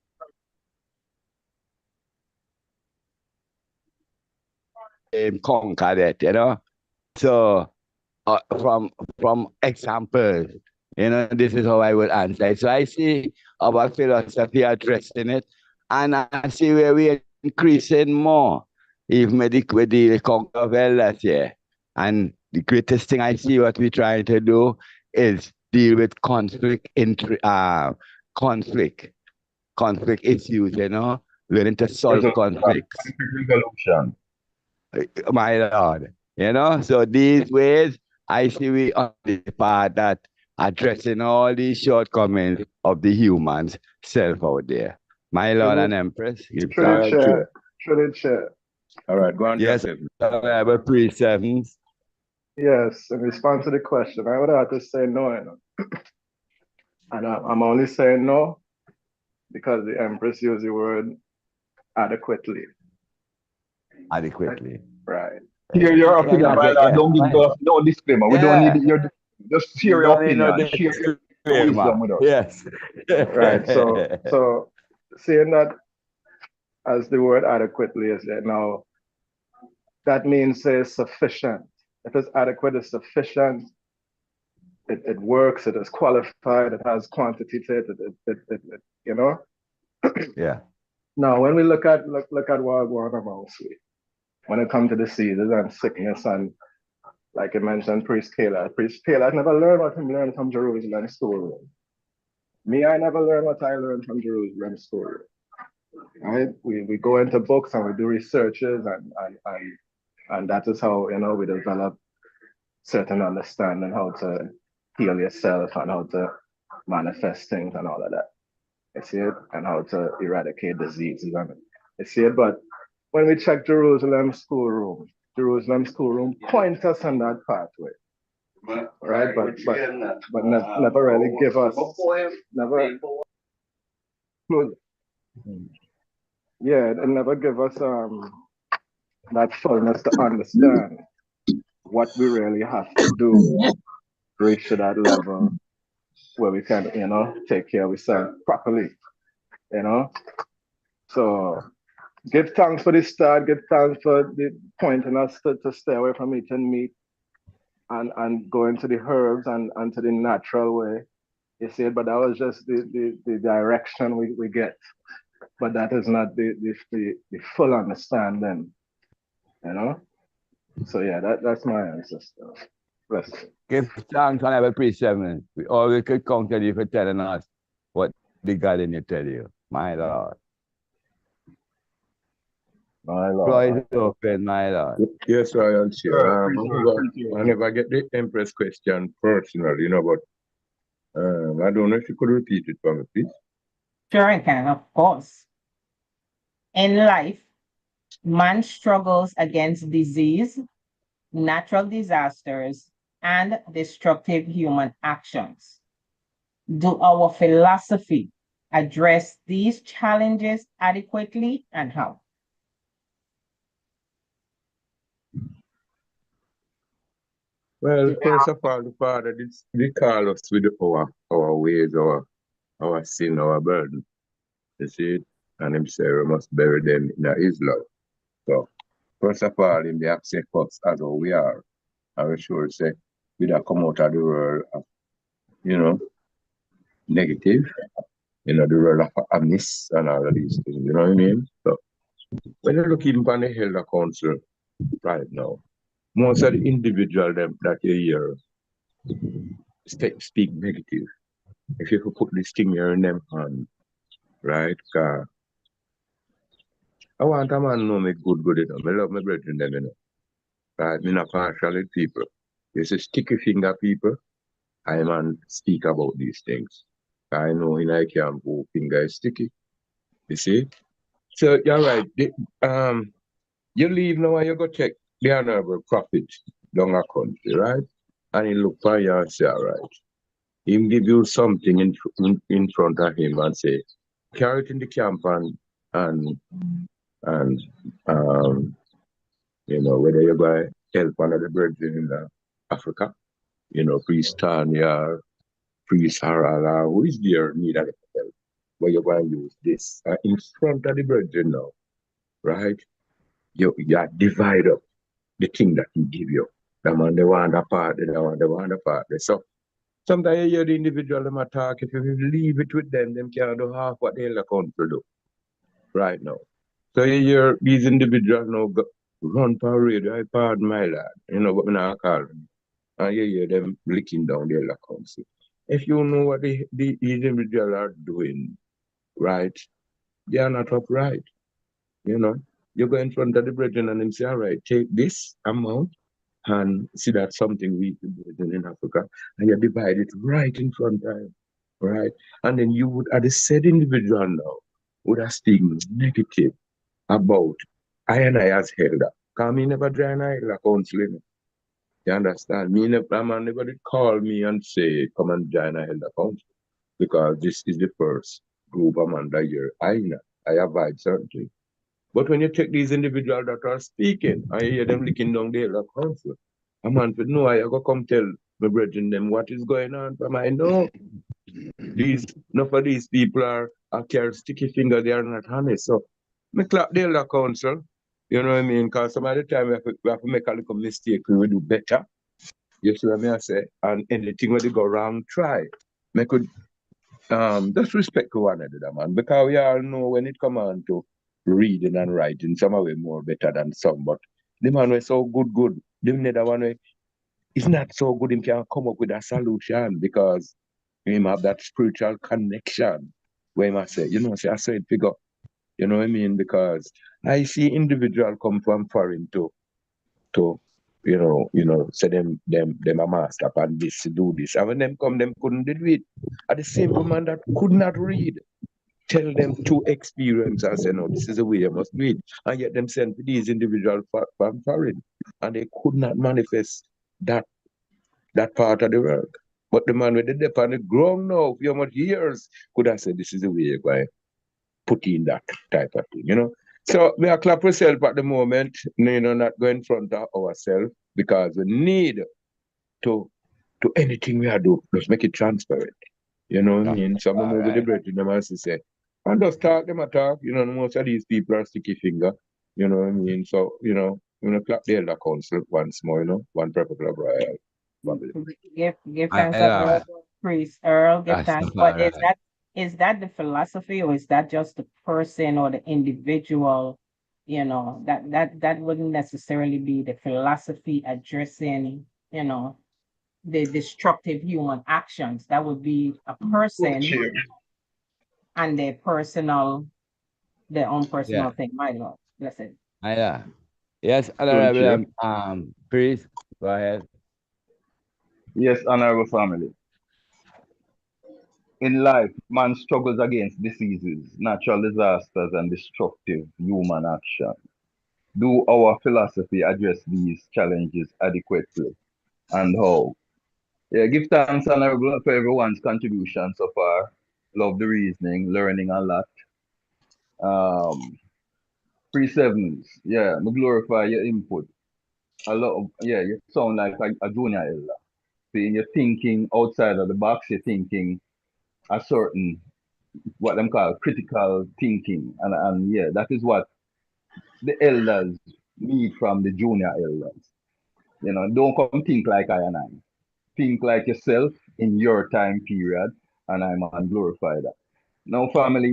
conquer that, you know. So from examples, you know, this is how I would answer it. So I see our philosophy addressing it, and I see where we're increasing more, even with the conquer of elders here. And the greatest thing I see what we're trying to do is deal with conflict issues, you know, learning to solve conflicts. Resolution. My Lord, you know, so these ways I see we on the part that addressing all these shortcomings of the humans self out there. My Lord and Empress, give thanks. All right, go on. Yes, I have a pre-sevens. Yes, in response to the question, I would have to say no, you know. And I'm only saying no because the Empress used the word adequately. Adequately. Right. Hear your opinion, my lord. Don't give no disclaimer. We don't need your just share your opinion. Share your wisdom with us. Yes. Right. So saying that as the word adequately is there now, that means it's sufficient. If it's adequate, it's sufficient. It works. It is qualified. It has quantity to it. You know. Yeah. Now, when we look at what we're going about, when it comes to diseases and sickness, and like you mentioned, Priest Taylor never learned what he learned from Jerusalem storeroom. Me, I never learned what I learned from Jerusalem storeroom. Right? We go into books and we do researches, and that is how, you know, we develop certain understanding how to heal yourself and how to manifest things and all of that. You see it? And how to eradicate diseases. You see it? But when we check Jerusalem schoolroom points us on that pathway. Right? But never really give us it never give us that fullness to understand what we really have to do to reach to that level where we can, you know, take care of ourselves properly. You know? So give thanks for the start, give thanks for the pointing us to stay away from eating meat and go into the herbs and to the natural way. You see, but that was just the direction we get. But that is not the full understanding, you know? So yeah, that's my answer. Bless you. Give thanks on every pre-7. We always could count on you for telling us what the God in you tell you. My Lord. My Lord. Floor is open, my Lord. Yes, Royal Chair. I never get the Empress question personal, you know, but I don't know if you could repeat it for me, please. Sure, I can, of course. In life, man struggles against disease, natural disasters, and destructive human actions. Do our philosophy address these challenges adequately, and how? Well, first of all, the Father did call us with our ways, our sin, our burden. You see it? And him say we must bury them in his love. So, first of all, him they accept us as how we are. I will sure say we don't come out of the world of, you know, negative, you know, the world of abyss and all of these things, you know what I mean? So, when you look even on the Elder Council right now, most of the individual them that you hear speak negative. If you could put this thing here in them hand, right? I want a man know me good, you know. I love my brethren them, you know. Right? Me not partial with people. You say sticky finger people, I man speak about these things. I know in I camp who finger is sticky. You see? So you're right. You leave now and you go check the honorable prophet down a country, right? And he look for you and say, all right. He give you something in front of him and say, carry it in the camp and you know, whether you're going to help another brethren in Africa, you know, priest Tanya, priest Harala, who is there need of help, but you're going to use this in front of the brethren now, right? You divide up the thing that he give you. The man they want a part, the one they want a part. So sometimes you hear the individual them attack. If you leave it with them can't do half what they account to do right now. So you hear these individuals now run for radio, I pardon my lad, you know what I now call them. And you hear them licking down their accounts. If you know what these individuals are doing, right, they are not upright. You know, you go in front of the brethren and them say, all right, take this amount and see that's something we do in Africa, and you divide it right in front of him, right? And then you would, as a said individual now, would have speaking negative about I and I as elder. Because me never join elder counseling. You understand? Me never, man never did call me and say, come and join elder council. Because this is the first group I'm under here. I avoid certain things. But when you take these individuals that are speaking, I hear them licking down the elder council. A man said, no, I go come tell my brethren them what is going on. But I know enough of these people are carry sticky finger, they are not honest. So me clap the elder council, you know what I mean? Because some of the time we have to make a little mistake, we will do better. You see what I say? And anything where they go wrong, try. Me could just respect one another, man. Because we all know when it comes on to reading and writing, some are more better than some. But the man was so good. The other one way is not so good, he can come up with a solution because him have that spiritual connection where he must say, you know, say I saw it figure. You know what I mean? Because I see individual come from foreign to say them a master and this do this. And when them come, them couldn't do it. And the simple man that could not read, tell them to experience and say, no, this is the way you must do it. And yet them send these individuals from foreign. And they could not manifest that part of the work. But the man with the depth on the ground now, for much years, could have said, this is the way you're going to put in that type of thing, you know. So we are clap ourselves at the moment, you know, not go in front of ourselves because we need to anything we are do, just make it transparent. You know what I mean? Some of the brethren them as say, and just talk them a talk, you know, most of these people are sticky finger, you know what I mean? So, you know, clap the elder council once more, you know, one purple club royal. Give thanks to priest Earl, give thanks. But is that the philosophy or is that just the person or the individual? You know, that wouldn't necessarily be the philosophy addressing, you know, the destructive human actions. That would be a person and their own personal thing. My Lord, bless it. Yes, honorable priest, go ahead. Yes, honorable family. In life, man struggles against diseases, natural disasters, and destructive human action. Do our philosophy address these challenges adequately? And how? Yeah, give thanks, honorable, for everyone's contribution so far. Love the reasoning, learning a lot. Pre-sevens, yeah, me glorify your input. A lot of, yeah, you sound like a junior elder. See, you're thinking outside of the box, you're thinking a certain, what them call critical thinking. And yeah, that is what the elders need from the junior elders. You know, don't come think like I and I. Think like yourself in your time period, and I'm on glorify that. Now, family,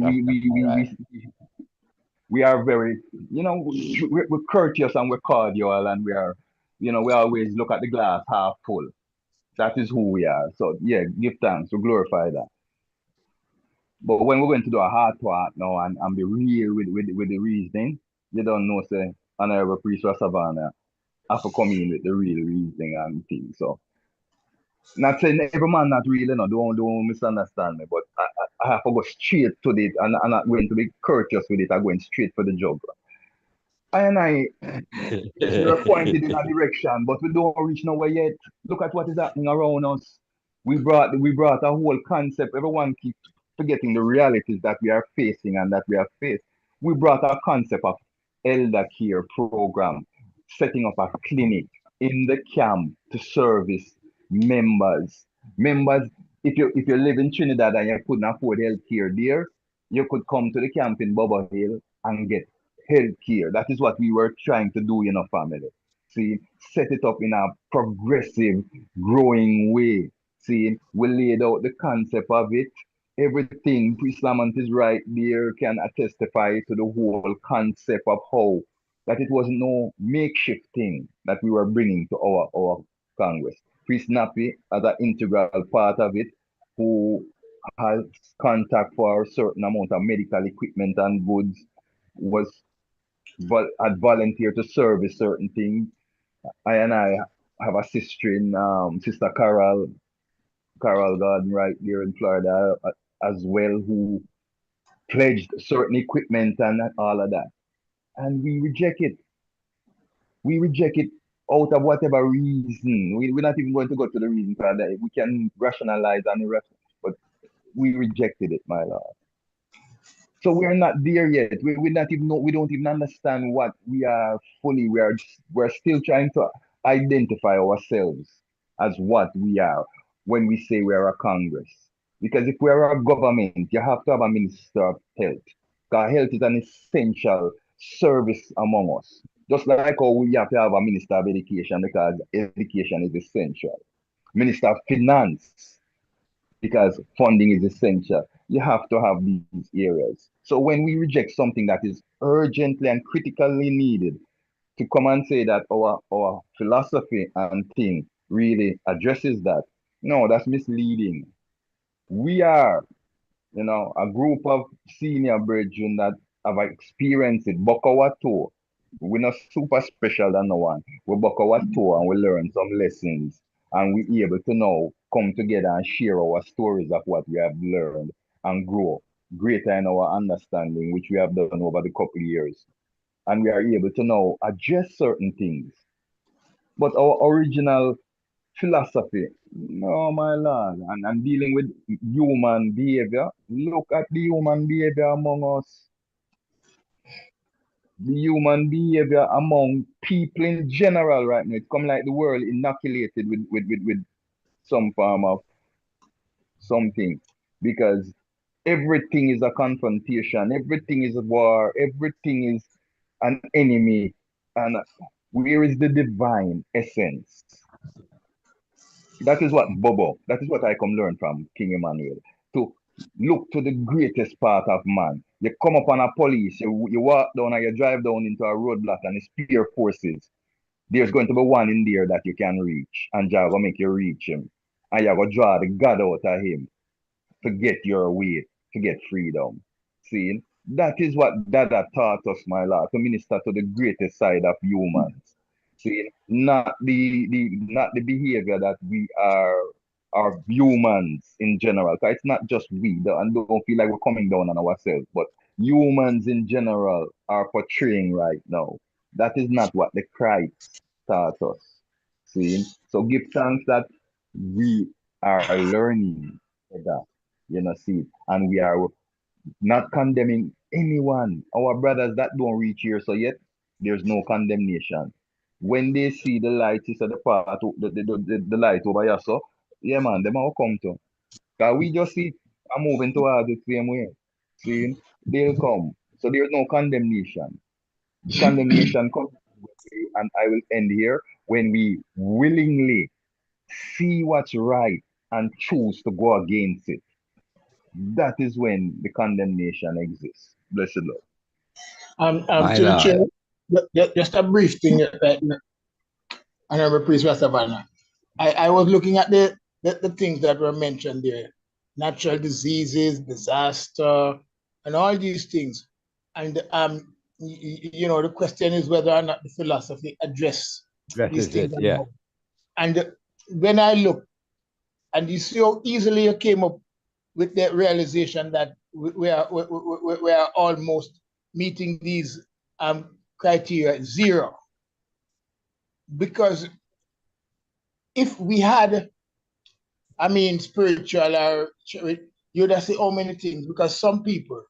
we are very, you know, we're courteous and we're cordial, and we are, you know, we always look at the glass half full. That is who we are. So yeah, give thanks, we glorify that. But when we're going to do a heart to heart now and be real with the reasoning, you don't know, say, Honorable Priest Savannah have to come in with the real reasoning and things. So, not saying every man not real, you know, don't misunderstand me, but I have to go straight to it and I'm not going to be courteous with it. I'm going straight for the jugular. we are pointed in a direction, but we don't reach nowhere yet. Look at what is happening around us. We brought a whole concept. Everyone keeps forgetting the realities that we are facing and that we have faced. We brought a concept of elder care program, setting up a clinic in the camp to service members. Members, if you live in Trinidad and you couldn't afford health care there, you could come to the camp in Bubba Hill and get health care. That is what we were trying to do in our family. See, set it up in a progressive, growing way. See, we laid out the concept of it. Everything Priest Lamont is right there can testify to the whole concept of how that it was no makeshift thing that we were bringing to our Congress. Priest Nappy, as an integral part of it, who has contact for a certain amount of medical equipment and goods, had volunteered to service certain things. I have a sister in Sister Carol Garden right here in Florida as well, who pledged certain equipment and all of that. And we reject it. We reject it out of whatever reason. We're not even going to go to the reason for that. We can rationalize and but we rejected it, my lord. So we're not there yet. We not even know, we don't even understand what we are fully. We're still trying to identify ourselves as what we are when we say we are a Congress. Because if we are a government, you have to have a Minister of Health. Because health is an essential service among us. Just like how we have to have a Minister of Education, because education is essential. Minister of Finance, because funding is essential. You have to have these areas. So when we reject something that is urgently and critically needed, to come and say that our philosophy and thing really addresses that, no, that's misleading. We are, a group of senior brethren that have experienced it, buck our toe. We're not super special than no one. We buck our toe and we learn some lessons, and we're able to now come together and share our stories of what we have learned and grow greater in our understanding, which we have done over the couple of years. And we are able to now address certain things. But our original philosophy, no, my lord, and dealing with human behavior, look at the human behavior among us. The human behavior among people in general right now. It's come like the world inoculated with some form of something, because everything is a confrontation, everything is a war, everything is an enemy. And where is the divine essence? That is what Bobo, that is what I come learn from King Emmanuel. To look to the greatest part of man. You come upon a police, you walk down or you drive down into a roadblock and it's spear forces. There's going to be one in there that you can reach, and Jah will make you reach him. And you're going to draw the God out of him to get your way, to get freedom. See, that is what Dada taught us, my Lord, to minister to the greatest side of humans. See, not the behavior that we are humans in general. Because it's not just we, and don't feel like we're coming down on ourselves, but humans in general are portraying right now. That is not what the Christ taught us. See, so give thanks that we are learning that, see, and we are not condemning anyone. Our brothers that don't reach here, so yet there's no condemnation. When they see the light, is the path, the light over here, so yeah, man, them all come to. Cause we just see I'm moving towards the same way. See, they'll come. So there's no condemnation. Condemnation comes, and I will end here, when we willingly see what's right and choose to go against it. That is when the condemnation exists. Blessed Lord. My To the chair, Lord. just a brief thing, Honorable Priest Rastavana. I was looking at the things that were mentioned there, natural diseases, disaster, and all these things. And the question is whether or not the philosophy address these Addresses things it, or yeah. not. And when I look, and you see how easily you came up with the realization that we are almost meeting these criteria 0. Because if we had, I mean, spiritual or you'd have say how many things, because some people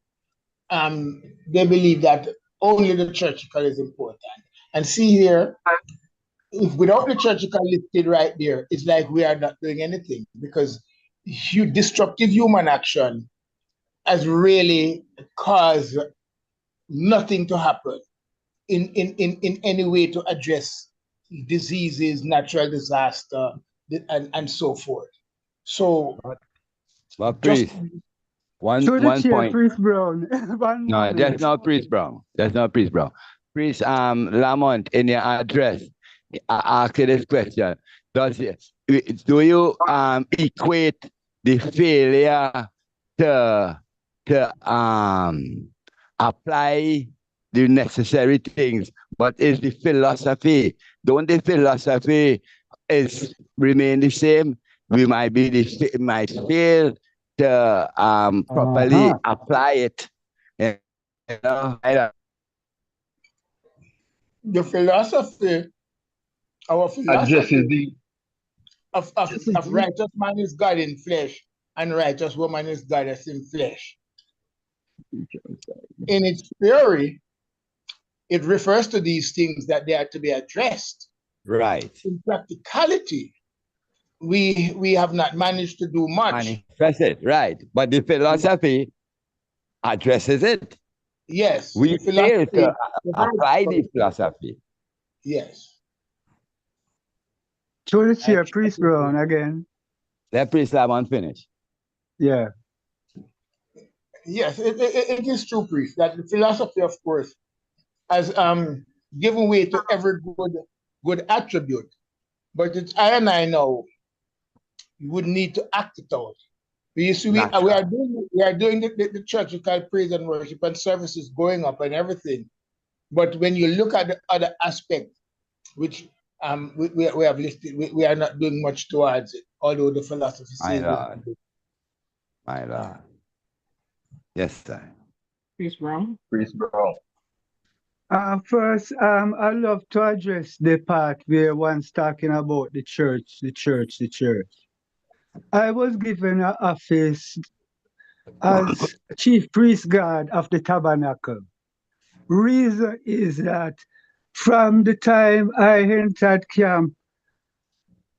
they believe that only the churchical is important. And see here, if without the churchical listed right there, it's like we are not doing anything, because destructive human action has really caused nothing to happen in any way to address diseases, natural disaster, and so forth. So, but priest, one point. Priest Brown. No, that's not Priest Brown. That's not Priest Brown. Priest Lamont, in your address, I ask you this question. Do you equate the failure to apply the necessary things, but is the philosophy, don't the philosophy is remain the same? We might fail to properly apply it. You know, the philosophy, our philosophy of righteous man is God in flesh, and righteous woman is goddess in flesh. In its theory, it refers to these things that they are to be addressed. Right. In practicality, we have not managed to do much. Manifest it, right. But the philosophy addresses it. Yes. We fail to apply the philosophy. Yes. To the chair, Priest Brown again. Let Priest Lamont finish. Yeah. Yes, it is true, priest, that the philosophy, of course, has given way to every good attribute. But it's I and I know you would need to act it out. You see, we are doing the churchical praise and worship and services going up and everything. But when you look at the other aspect, which we have listed, we are not doing much towards it, although the philosophy says My Lord. Yes, sir. Priest Brown. Priest Brown. First, I love to address the part where one's talking about the church. I was given an office as chief priest guard of the tabernacle. Reason is that from the time I entered camp,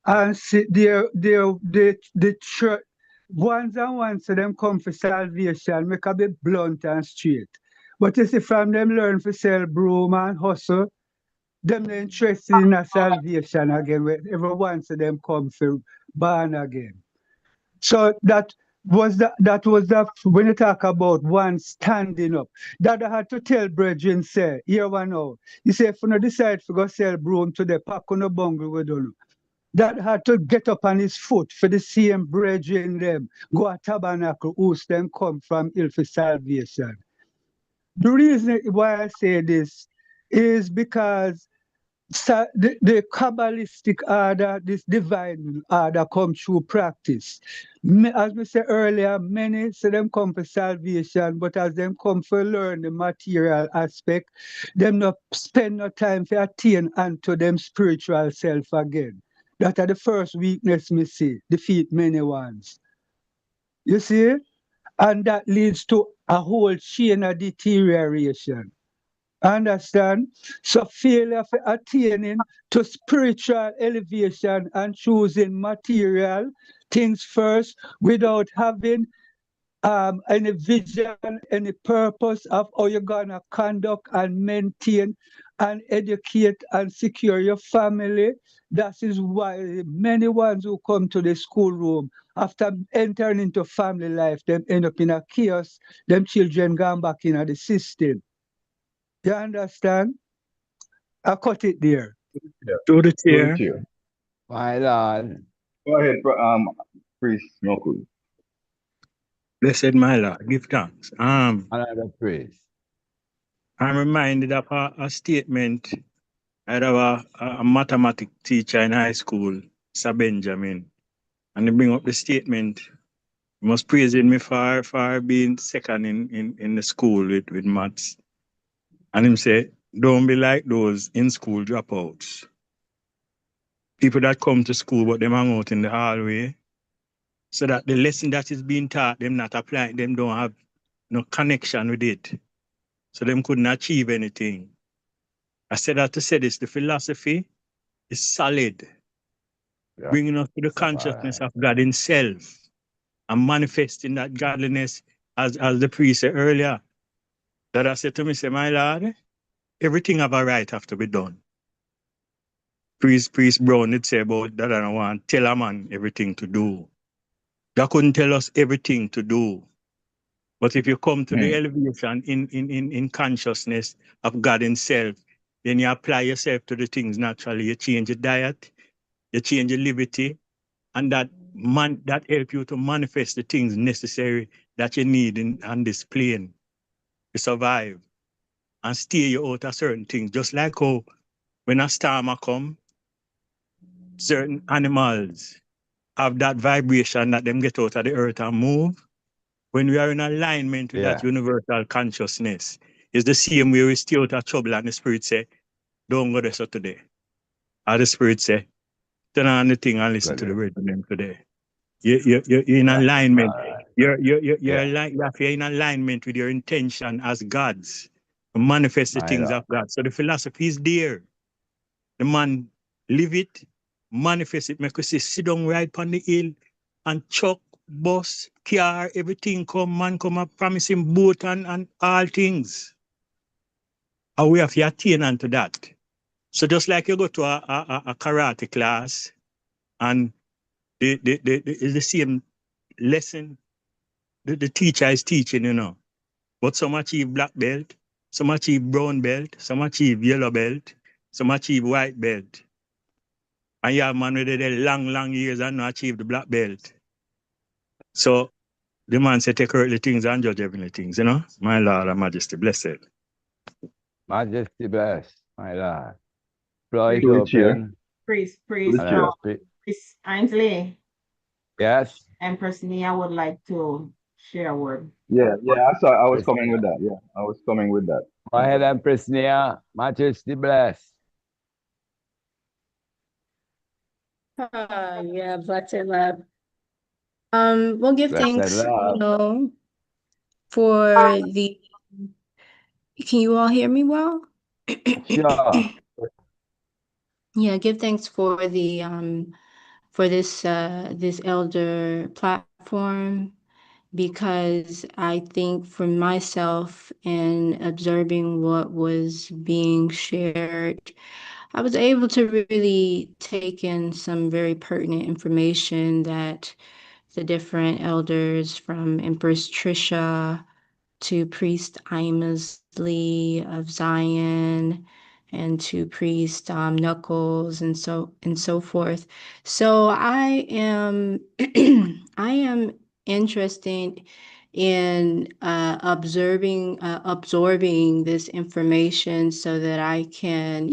and the church, once of them come for salvation, make a bit blunt and straight. But you see, from them learn to sell broom and hustle, them interested in a salvation again, where every once of them come for born again. So that was when you talk about one standing up, that I had to tell brethren, say, here one now. You say, if you no decide to go sell broom to the pack on the bungle we don't know. That had to get up on his foot for the same brethren them, go a tabernacle, whose them come from ill for salvation. The reason why I say this is because the Kabbalistic order, this divine order, come through practice. As we said earlier, many say them come for salvation, but as them come for learn the material aspect, them not spend no time to attain unto them spiritual self again. That are the first weakness me see, defeat many ones. You see? And that leads to a whole chain of deterioration. Understand? So failure for attaining to spiritual elevation and choosing material things first without having any vision, any purpose of how you're gonna conduct and maintain and educate and secure your family. That is why many ones who come to the schoolroom after entering into family life, them end up in a chaos, them children gone back into the system. You understand? I cut it there. Yeah. To the chair. My Lord. Go ahead, Priest Noku. Blessed my Lord, give thanks. Another praise. I'm reminded of a statement. I had a mathematics teacher in high school, Sir Benjamin, and he bring up the statement. He was praising me for being second in the school with maths. And him say, Don't be like those in school dropouts. People that come to school but them hang out in the hallway, so that the lesson that is being taught them not applying, them don't have no connection with it. So them couldn't achieve anything. I said that to say this, the philosophy is solid, bringing us to the consciousness of God himself and manifesting that godliness, as the priest said earlier. That I said to me, say, my Lord, everything have a right have to be done. Priest Brown did say about that I don't want tell a man everything to do. God couldn't tell us everything to do. But if you come to the elevation in consciousness of God himself, then you apply yourself to the things naturally. You change your diet, you change your liberty, and that help you to manifest the things necessary that you need on this plane to survive and steer you out of certain things. Just like how when a storm come, certain animals have that vibration that them get out of the earth and move. When we are in alignment with that universal consciousness, it's the same way we stay out of trouble and the spirit say, don't go there so today. Or the spirit say, turn on the thing and listen to the word of them today. You're in alignment. You're in alignment with your intention as God's to manifest the things of God. So the philosophy is there. The man live it, manifest it, make us say, sit down right on the hill and chuck, bus, car, everything come, man come up, promise him boat and all things. And we have to attain unto that. So just like you go to a karate class and it's the same lesson the teacher is teaching, you know. But some achieve black belt, some achieve brown belt, some achieve yellow belt, some achieve white belt. And you have man with the long years and not achieve the black belt. So the man said, take earthly things and judge heavenly things, you know? My Lord and Majesty, blessed. Majesty bless, my Lord. Floor is Through the chair. open. Priest Ainsley. Yes. Empress Nia would like to share a word. Yeah, I saw. I was coming with that. Yeah, I was coming with that. Go ahead, Empress Nia. Majesty bless. Yeah, blessed love. We'll give Blessed thanks, love. for the. Can you all hear me well? Sure. Yeah, give thanks for the for this elder platform, because I think for myself in observing what was being shared, I was able to really take in some very pertinent information that the different elders, from Empress Trisha to Priest Imesley of Zion, and to Priest Knuckles, and so forth. So I am I am interested in absorbing this information so that I can,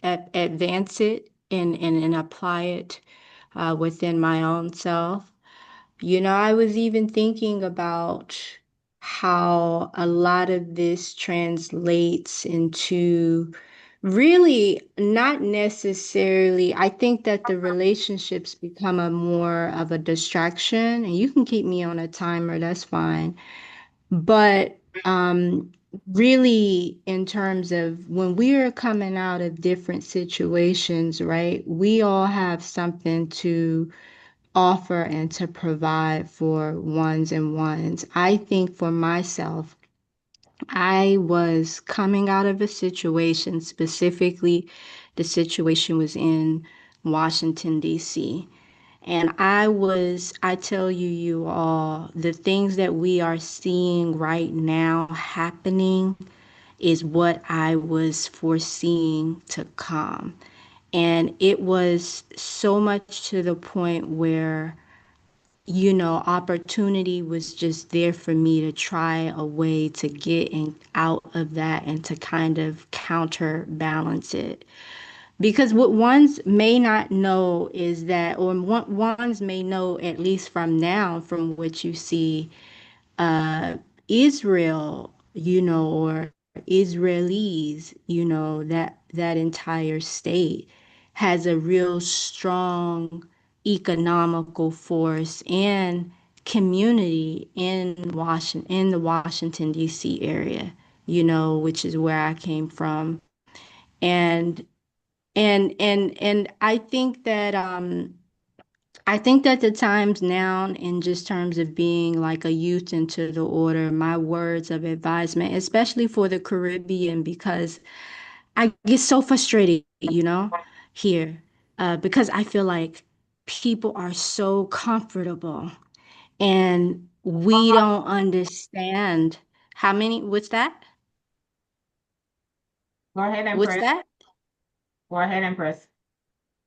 advance it and apply it within my own self. I was even thinking about how a lot of this translates into really not necessarily, I think that the relationships become a more of a distraction, and you can keep me on a timer, that's fine. But really, in terms of when we are coming out of different situations, right, we all have something to offer and to provide for ones and ones. I think for myself, I was coming out of a situation, specifically, the situation was in Washington, D.C. And I tell you, you all, the things that we are seeing right now happening is what I was foreseeing to come. And it was so much to the point where, opportunity was just there for me to try a way to get out of that and to kind of counterbalance it. Because what ones may not know is that, or what ones may know, at least from now, from what you see, Israel, or Israelis, you know, that entire state has a real strong economical force and community in the Washington D.C. area, you know, which is where I came from. And I think that the times now, in just terms of being like a youth into the order, my words of advisement, especially for the Caribbean, because I get so frustrated, you know, here, because I feel like people are so comfortable and we don't understand how many, what's that? Go ahead, What's Empress. that? Go ahead, Empress.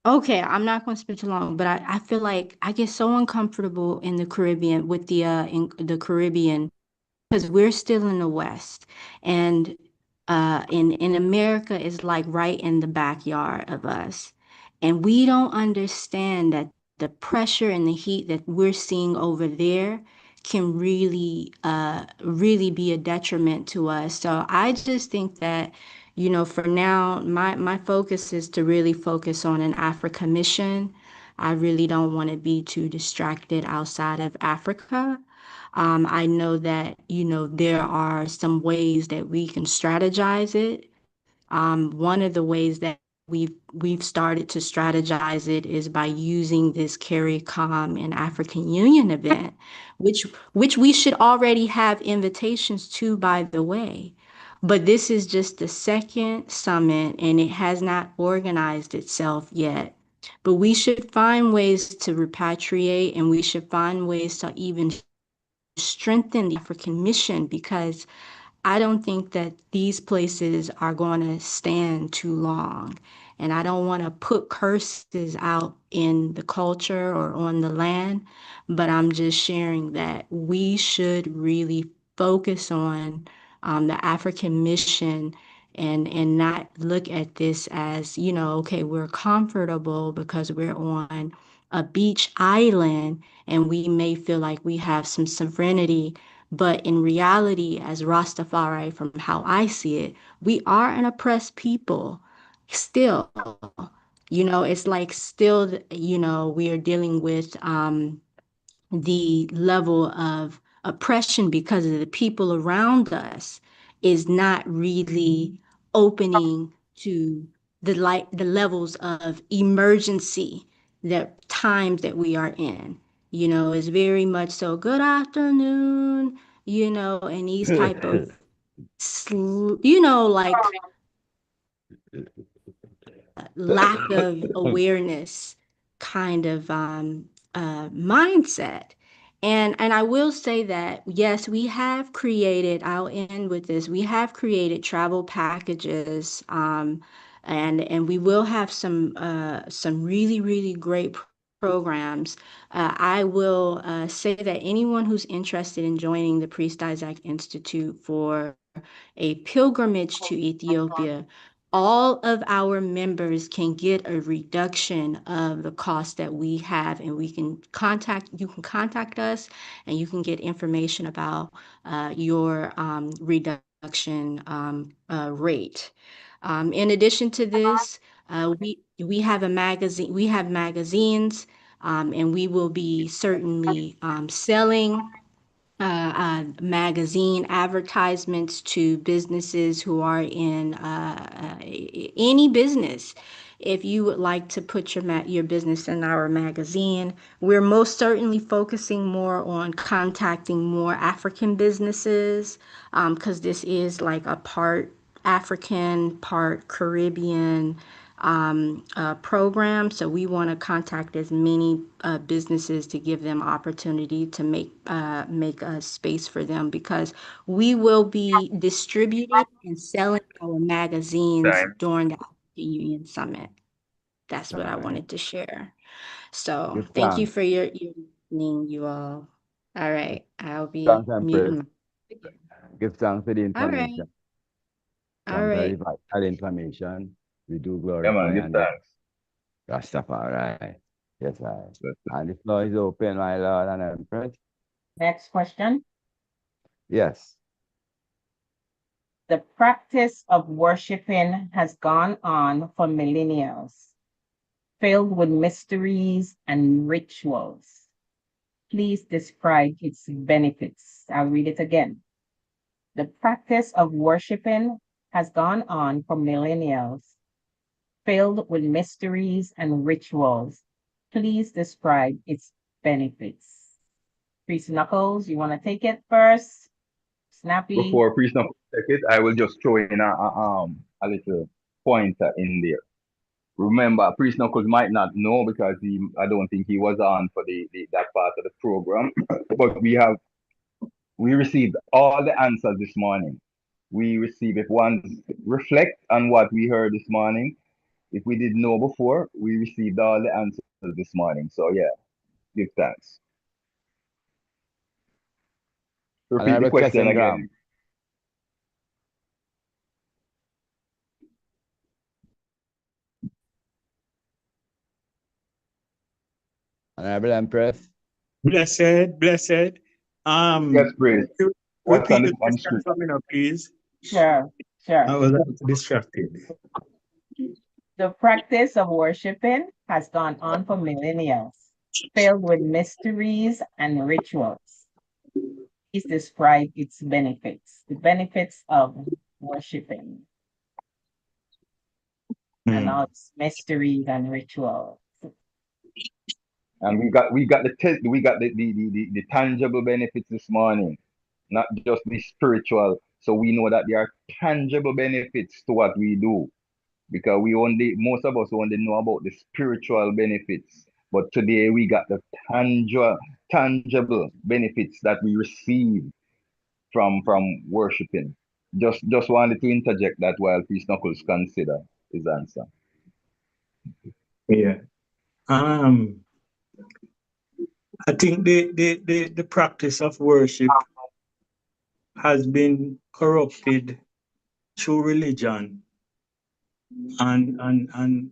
Okay, I'm not going to speak too long, but I feel like I get so uncomfortable in the Caribbean with in the Caribbean because we're still in the West, and in America is like right in the backyard of us, and we don't understand that the pressure and the heat that we're seeing over there can really be a detriment to us. So I just think that, you know, for now, my focus is to really focus on an Africa mission. I really don't want to be too distracted outside of Africa. I know that, you know, there are some ways that we can strategize it. One of the ways that we've started to strategize it is by using this CARICOM and African Union event, which we should already have invitations to, by the way. But this is just the second summit and it has not organized itself yet. But we should find ways to repatriate and we should find ways to even strengthen the African mission because I don't think that these places are going to stand too long. And I don't want to put curses out in the culture or on the land, but I'm just sharing that we should really focus on the African mission and not look at this as, you know, okay, we're comfortable because we're on a beach island and we may feel like we have some sovereignty, but in reality, as Rastafari, from how I see it, we are an oppressed people still. You know, it's like still, you know, we are dealing with the level of oppression because of the people around us is not really opening to the levels of emergency that times that we are in. You know, it's very much so good afternoon, you know, and these type of you know, like lack of awareness kind of mindset. And I will say that yes, we have created, I'll end with this, we have created travel packages, and we will have some really great programs. I will say that anyone who's interested in joining the Priest Isaac Institute for a pilgrimage to Ethiopia, all of our members can get a reduction of the cost that we have, and you can contact us and you can get information about your reduction rate. In addition to this, we have a magazine, we have magazines, and we will be certainly selling magazine advertisements to businesses who are in any business. If you would like to put your business in our magazine, we're most certainly focusing more on contacting more African businesses because this is like a part African, part Caribbean program. So we want to contact as many businesses to give them opportunity to make a space for them because we will be distributing and selling our magazines Time. during the African Union Summit. That's All what I right. wanted to share. So Give thank you thanks. for your listening, you all. All right, I'll be Thanks and praise. muting. Give thanks for the All right, information. all Some very right. vital information. We do Yeah, man, glorify give and thanks. Rastafari. Yes, I. That's it. And the floor is open, my Lord and Empress. Next question. Yes. The practice of worshiping has gone on for millennia, filled with mysteries and rituals. Please describe its benefits. I'll read it again. The practice of worshiping has gone on for millennia, filled with mysteries and rituals. Please describe its benefits. Priest Knuckles, you want to take it first? Snappy. Before Priest Knuckles take it, I will just throw in a little pointer in there. Remember, Priest Knuckles might not know because I don't think he was on for that part of the program. But we received all the answers this morning. We received, if one reflect on what we heard this morning, if we didn't know before, we received all the answers this morning. So yeah, give thanks. Repeat the question again. Honorable Empress. Blessed. Yes, please. Repeat the question for me now, please. Sure. I was distracted. The practice of worshiping has gone on for millennia, filled with mysteries and rituals. Please describe its benefits, the benefits of worshiping, and all its mysteries and rituals. And we got the tangible benefits this morning, not just the spiritual. So we know that there are tangible benefits to what we do, because most of us only know about the spiritual benefits. But today we got the tangible benefits that we receive from worshiping. Just wanted to interject that while Peace Knuckles consider his answer. Yeah. I think the practice of worship has been corrupted through religion, and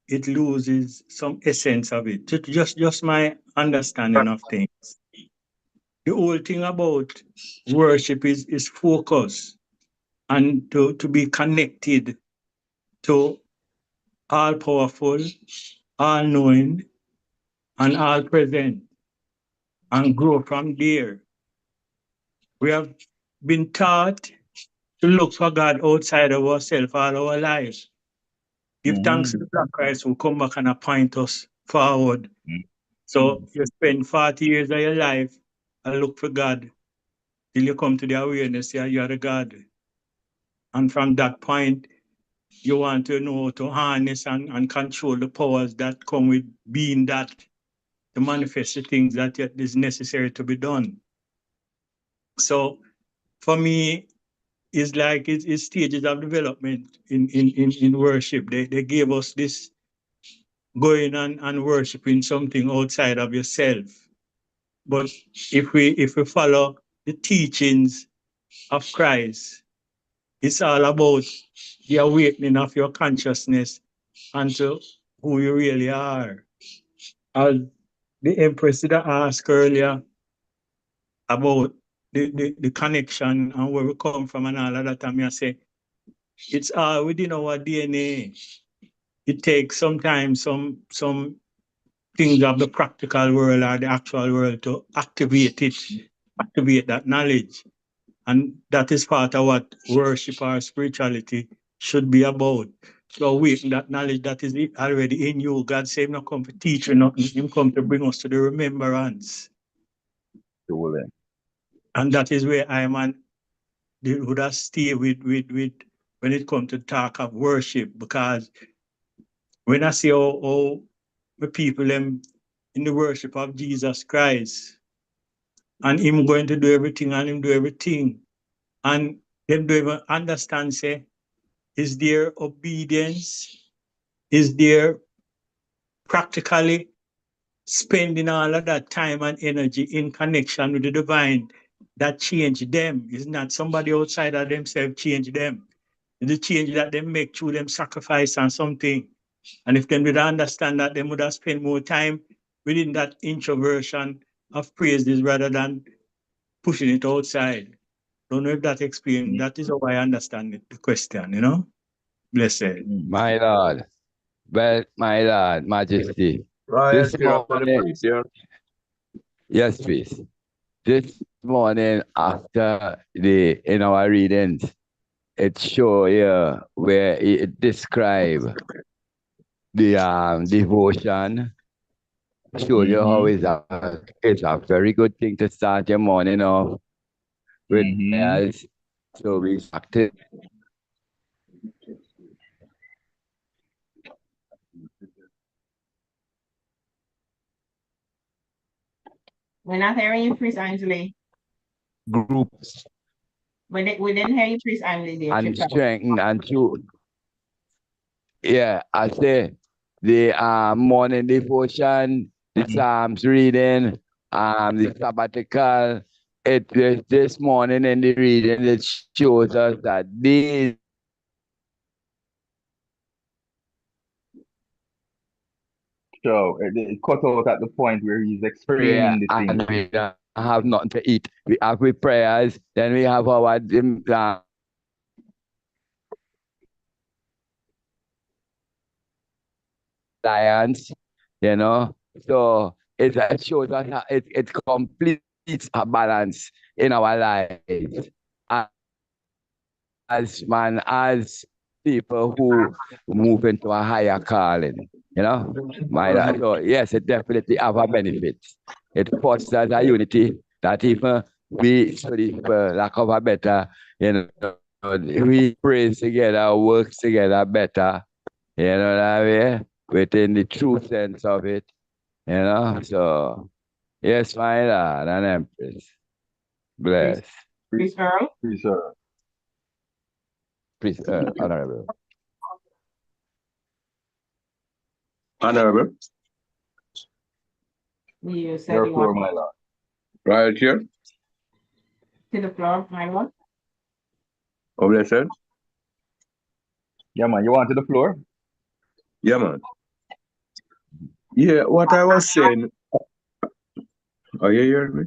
it loses some essence of it. Just my understanding of things. The whole thing about worship is focus and to be connected to all powerful, all knowing, and all present, and grow from there. We have been taught to look for God outside of ourselves all our lives. Give thanks to the Black Christ who come back and appoint us forward. So you spend 40 years of your life and look for God till you come to the awareness that you are the God. And from that point, you want to know how to harness and control the powers that come with being that, to manifest the things that is necessary to be done. So for me, it's like it's stages of development in worship. They gave us this going and worshiping something outside of yourself. But if we follow the teachings of Christ, it's all about the awakening of your consciousness unto who you really are. As the Empress did ask earlier about the connection and where we come from and all of that, and I say, it's all within our DNA. It takes sometimes some things of the practical world or the actual world to activate that knowledge. And that is part of what worship or spirituality should be about. To awaken that knowledge that is already in you. God said, not come to teach you nothing, He come to bring us to the remembrance. And that is where I am, and would have stay with when it comes to talk of worship, because when I see how the people them in the worship of Jesus Christ, and Him going to do everything and Him do everything, and them don't even understand, say, is there obedience? Is there practically spending all of that time and energy in connection with the divine that change them? It's not somebody outside of themselves change them. It's the change that they make through them sacrifice and something. And if them would understand that, they would have spent more time within that introversion of praises rather than pushing it outside. Don't know if that explains. That is how I understand it, the question, you know? Blessed. My Lord. Well, my Lord, Majesty. This Royalty after the morning, priest, yeah? yes, please. This morning after in our readings, it show here where it describe the devotion. Show you how it's a very good thing to start your morning off with prayers. So we practice. We're not hearing you, Priest Angela. Groups We didn't hear you, Priest Angela. and strengthen and to I say the morning devotion, the Psalms reading, the sabbatical. This morning in the reading it shows us that these So it cut out at the point where he's prayer explaining the and thing. we don't have nothing to eat. We have with prayers, then we have our lions, you know. So it shows us how it completes a balance in our lives as people who move into a higher calling, you know. So yes, it definitely have a benefit. It fosters a unity that even we, sorry, for lack of a better, you know, we praise together, work together better, you know what I mean? Within the true sense of it, you know. So yes, my Lord and Empress. Bless. Priest Earl? Priest Earl. Priest Earl, Honorable. Honorable. You said Your you floor, want my lord. Right here. to the floor, my lord. Oh, blessed. Yeah, man. You want to the floor? Yeah, man. Yeah, what I was saying. Are you hearing me?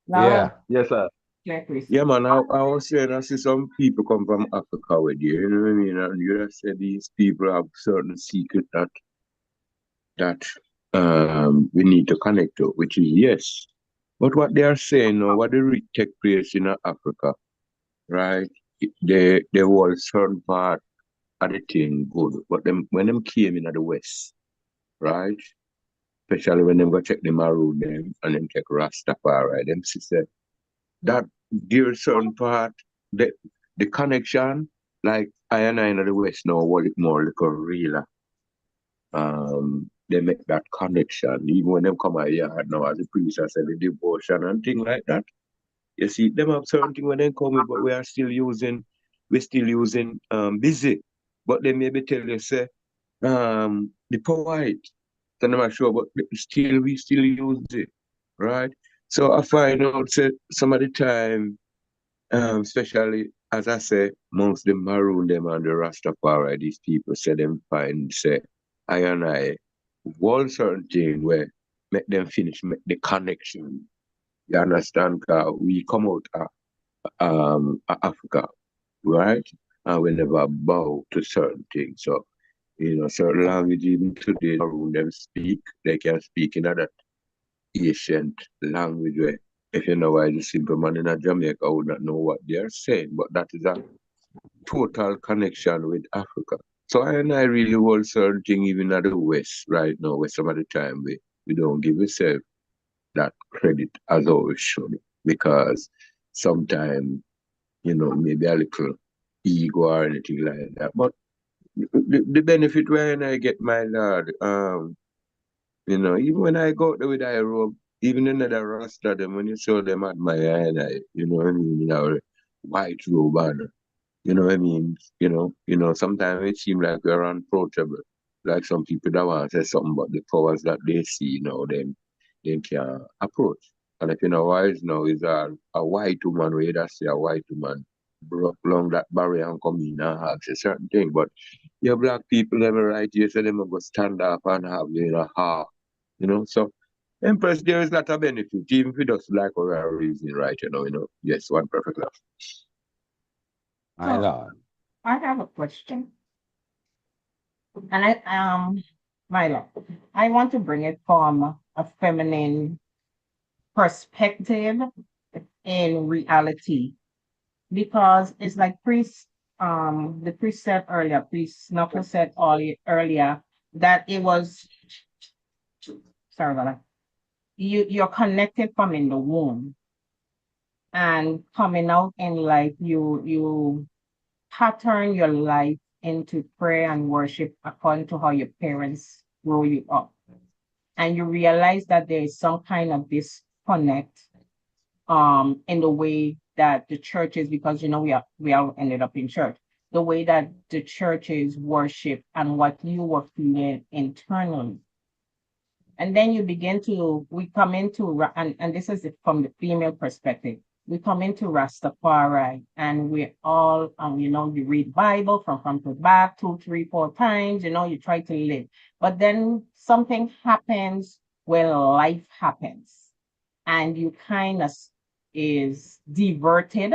Yeah. Yes, sir. Yeah, man. I was saying I see some people come from Africa with you. You know what I mean? And you just said these people have certain secret that we need to connect to, which is yes. But what they are saying now, what they take place in Africa, right? They was certain part of the thing good. But them when them came in the West, right? Especially when them go check the maroon them and them check Rastafari, them sister that there's certain part the connection, like I and I in the West now, what it more like a realer. They make that connection. Even when them come out here now as a priest, I said the devotion and things like that. You see, them have certain thing when they come with, but we're still using busy. But they maybe tell you say the power it. So I'm not sure, but we still use it. Right? So I find out say some of the time, especially as I say, amongst the maroon them and the Rastafari, these people say them find say I and I one certain thing where make them finish make the connection. You understand? We come out of Africa, right? And we never bow to certain things. So, you know, certain language even today maroon them speak, they can speak in that ancient language where if you know why the simple man in Jamaica would not know what they are saying, but that is a total connection with Africa. So I really hold certain thing even at the West right now, where some of the time we don't give ourselves that credit as how we should, because sometimes, you know, maybe a little ego or anything like that. But the benefit when I get my lord, you know, even when I go out there with I robe, even another Rasta, them when you show them admire and you know what I mean, in our white robe and you know what I mean, sometimes it seems like we're unapproachable. Like some people that want to say something about the powers that they see, you know, then can approach. And if you know wise now is a white woman where you just say a white woman broke along that barrier and come in and have a certain thing. But your black people never right here, so them go stand up and have you know half. You know, so Empress, there is not a benefit, even if you just like our reason, right? Yes, one perfect love. My Lord. I have a question. And my love, I want to bring it from a feminine perspective in reality, because it's like the priest said earlier, priest Knuckle said earlier that it was, sorry about that, you're connected from in the womb, and coming out in life, you pattern your life into prayer and worship according to how your parents grow you up. And you realize that there is some kind of disconnect in the way that the churches, because we all ended up in church, the way that the churches worship and what you were feeling internally. And then we come into, and this is from the female perspective, we come into Rastafari, and we all, you read Bible from front to back 2, 3, 4 times, you try to live. But then something happens where life happens, and you kind of is diverted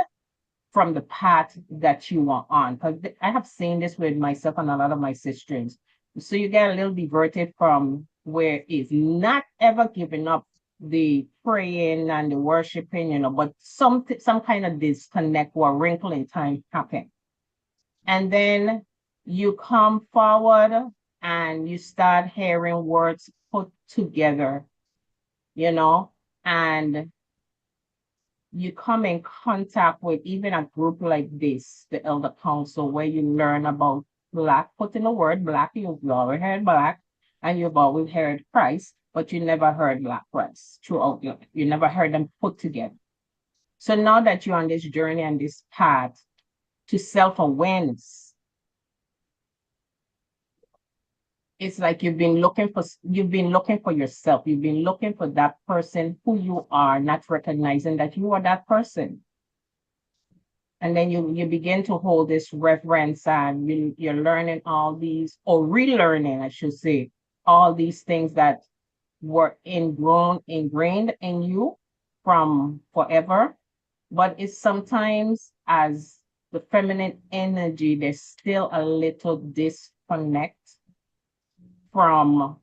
from the path that you are on. Because I have seen this with myself and a lot of my sisters. So you get a little diverted from where it's not ever giving up the praying and the worshiping, but some kind of disconnect or wrinkle in time happen. And then you come forward and you start hearing words put together, and you come in contact with even a group like this, the Elder Council, where you learn about Black, put in the word Black, you've already heard Black, and you've always heard Christ, but you never heard Black Christ throughout your life. You never heard them put together. So now that you're on this journey and this path to self-awareness, it's like you've been looking for yourself. You've been looking for that person who you are, not recognizing that you are that person. And then you begin to hold this reverence, and you're learning all these, or relearning, I should say, all these things that were ingrained in you from forever. But it's sometimes, as the feminine energy, there's still a little disconnect from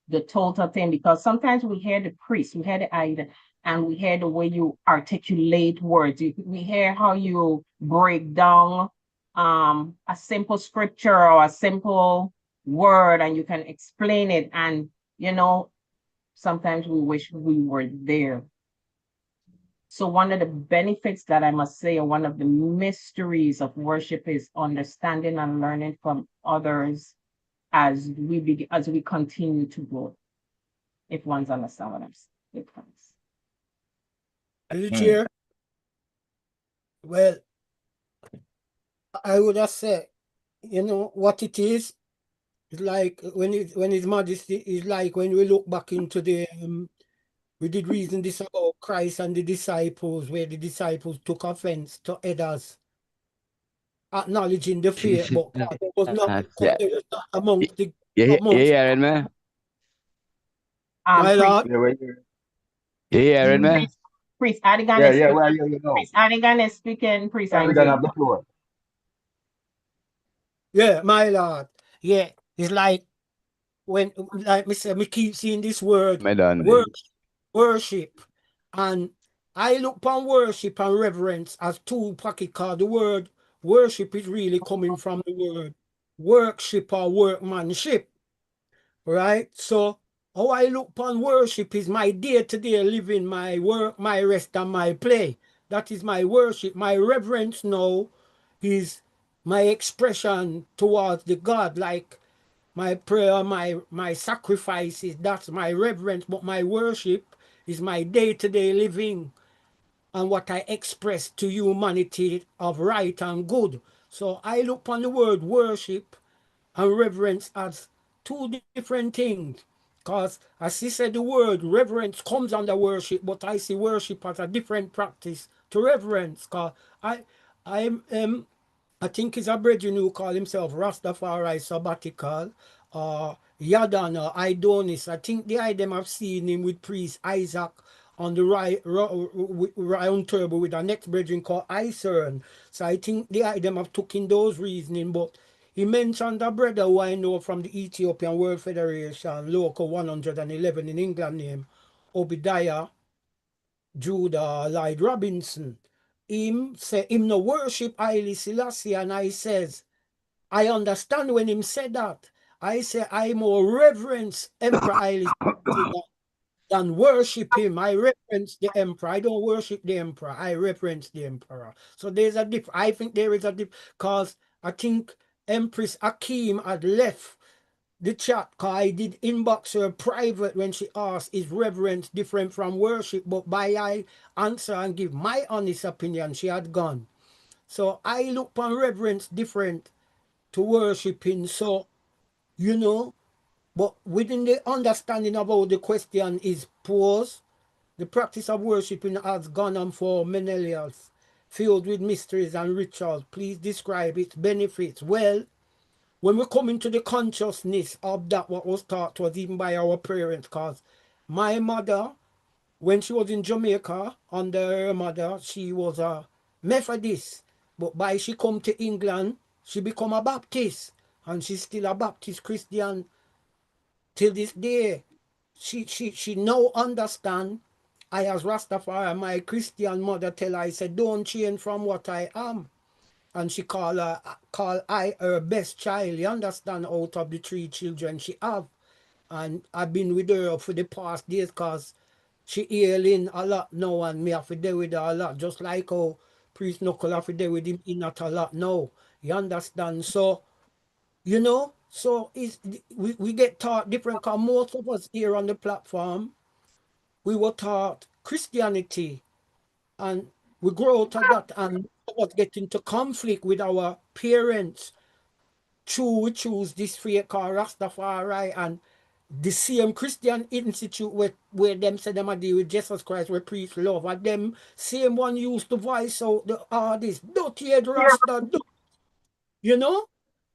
the total thing, because sometimes we hear the priest, we hear the idol, and we hear the way you articulate words. We hear how you break down a simple scripture or a simple word, and you can explain it. And, sometimes we wish we were there. So one of the benefits that I must say, or one of the mysteries of worship, is understanding and learning from others as we continue to grow. If one's understand what I'm saying. Are you chair? Well, I would have said, what it is. It's like when His Majesty is like when we look back into we did reason this about Christ and the disciples, where the disciples took offense to others, acknowledging the fear, but it was not amongst the. You hearing me? My Lord. You hearing me? Priest Adigan Yeah, is yeah, speaking. well, you know. Priest Adigan is speaking. Priest Adigan have the floor. Yeah, my Lord. Yeah, it's like when, like me say, me keep seeing this word, worship, and I look upon worship and reverence as two pocket, cause the word worship is really coming from the word workship or workmanship, right? So how I look upon worship is my day-to-day living, my work, my rest, and my play. That is my worship. My reverence now is my expression towards the God, like my prayer, my sacrifices, that's my reverence. But my worship is my day-to-day living and what I express to humanity of right and good. So I look upon the word worship and reverence as two different things. Because as he said, the word reverence comes under worship, but I see worship as a different practice to reverence. Because I think he's a brethren who call himself Rastafari Sabbatical. Yadan or Idonis. I think the item I've seen him with priest Isaac on the round turbo with our next brethren called Isern. So I think the item I've took in those reasoning, but he mentioned a brother who I know from the Ethiopian World Federation, local 111 in England name, Obadiah Judah Lloyd Robinson. Him say him no worship Haile Selassie, and I says, I understand when him said that. I say I more reverence Emperor Haile Selassie than worship him. I reverence the emperor. I don't worship the emperor. I reverence the emperor. So there's a difference. I think there is a difference because I think Empress Akim had left the chat because I did inbox her private when she asked, is reverence different from worship? But by I answer and give my honest opinion, she had gone. So I look upon reverence different to worshiping. So, you know, but within the understanding about the question is posed, the practice of worshiping has gone on for millennials, filled with mysteries and rituals. Please describe its benefits. Well, when we come into the consciousness of that, what was taught to us even by our parents, because my mother, when she was in Jamaica, under her mother, she was a Methodist. But by she come to England, she become a Baptist. And she's still a Baptist Christian till this day. She now understand. I as Rastafari, my Christian mother tell her, I said, don't change from what I am. And she call I her best child, you understand, out of the 3 children she have. And I've been with her for the past days because she ailing a lot now and me have to deal with her a lot. Just like how Priest Knuckle have to deal with him in not a lot now. You understand? So, you know, so we get taught different because most of us here on the platform, we were taught Christianity and we grow out of that and was get into conflict with our parents. True, we choose this faith called Rastafari and the same Christian institute where them say them are deal with Jesus Christ, we preach love, and them same one used to voice out this dirty head Rasta, you know?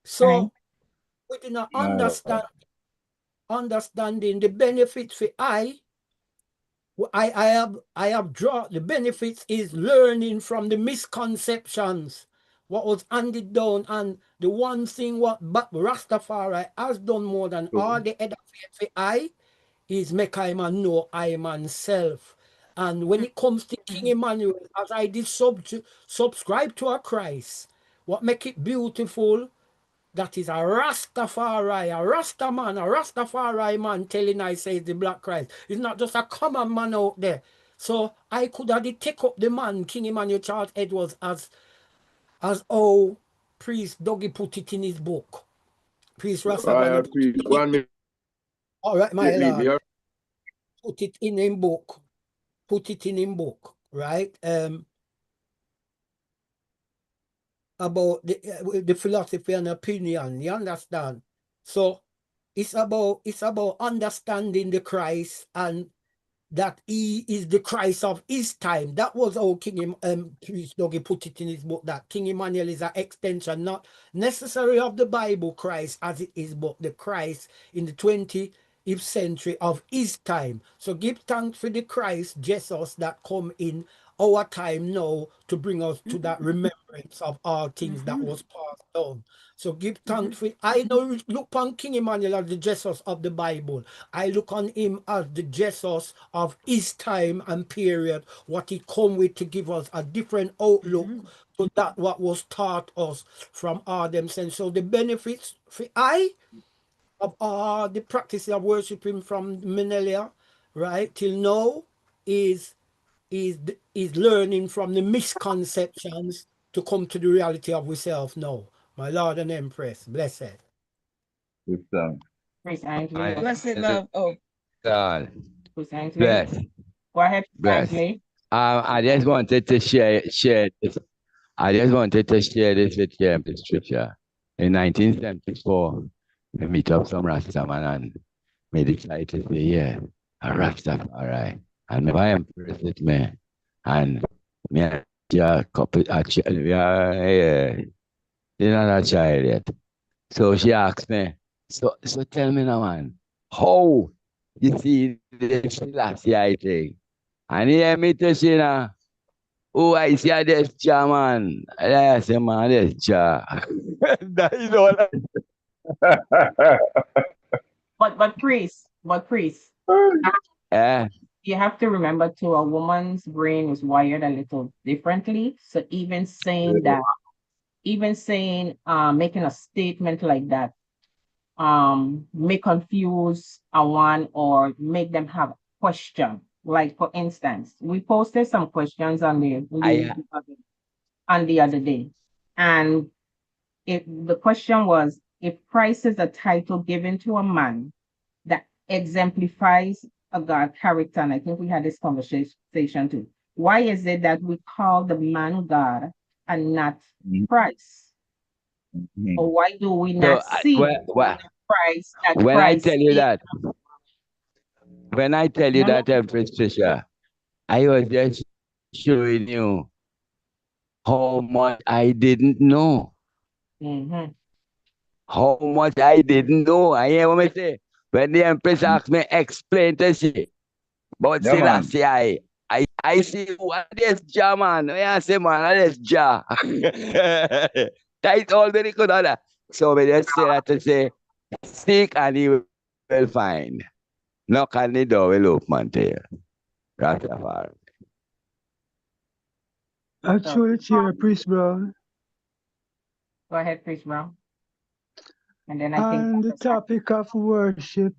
So we did not understanding the benefits for I have drawn the benefits is learning from the misconceptions, what was handed down, and the one thing what Rastafari has done more than all the other faiths for I is make I man know I man self. And when it comes to King Emmanuel, as I did subscribe to a Christ, what make it beautiful, that is a Rastafari, a Rastaman, a Rastafari man telling I say the Black Christ. It's not just a common man out there. So I could have take up the man, King Emmanuel Charles Edwards, as how Priest Dougie put it in his book. Priest Rastaman. All right, my lord. Put it in his book. Put it in his book, right? About the philosophy and opinion, you understand? So it's about understanding the Christ and that he is the Christ of his time. That was how King Priest Dougie put it in his book, that King Emmanuel is an extension, not necessarily of the Bible Christ as it is, but the Christ in the 20th century of his time. So give thanks for the Christ, Jesus, that come in our time now to bring us to that remembrance of all things that was passed down. So give thanks for, I don't look on King Emmanuel as the Jesus of the Bible. I look on him as the Jesus of his time and period, what he come with to give us a different outlook to that what was taught us from all them sense. So the benefits for of all the practice of worshiping from millennia, right, till now is learning from the misconceptions to come to the reality of ourselves now. My Lord and Empress, blessed. Blessed love. Oh. God. Bless. Go ahead, Bless. I just wanted to share this. I just wanted to share this with you, Patricia. In 1974, we meet up some Rastaman and we decided to say, yeah, a Rastafari. And my Empress with me. And me and a couple, we are, they're not a child yet. So she asked me, So tell me now, man, how you see the Selassie thing? And you hear me to say now, oh, I see this Jah, man. I say, man, this Jah. That is all. But priest, Eh? you have to remember too, a woman's brain is wired a little differently. So making a statement like that, may confuse a one or make them have question. Like for instance, we posted some questions on the other day, and if the question was, if Christ is a title given to a man that exemplifies a God character, and I think we had this conversation too. Why is it that we call the man God and not Christ? Or why do we not see Christ that when I Christ tell you is? that, when I tell you that, Empress Trisha, I was just showing you how much I didn't know. How much I didn't know. I hear what I say. When the Empress asked me, explain to she. But Yeah, still, I man. say, I see what this Jah, man. I say, man, this Jah. Tight all very good order. So we just say that to say, seek and you will find. Knock on the door will open to you. Rastafari. Actually, Chair, Priest Brown. Go ahead, Priest Brown. And then On the topic of worship,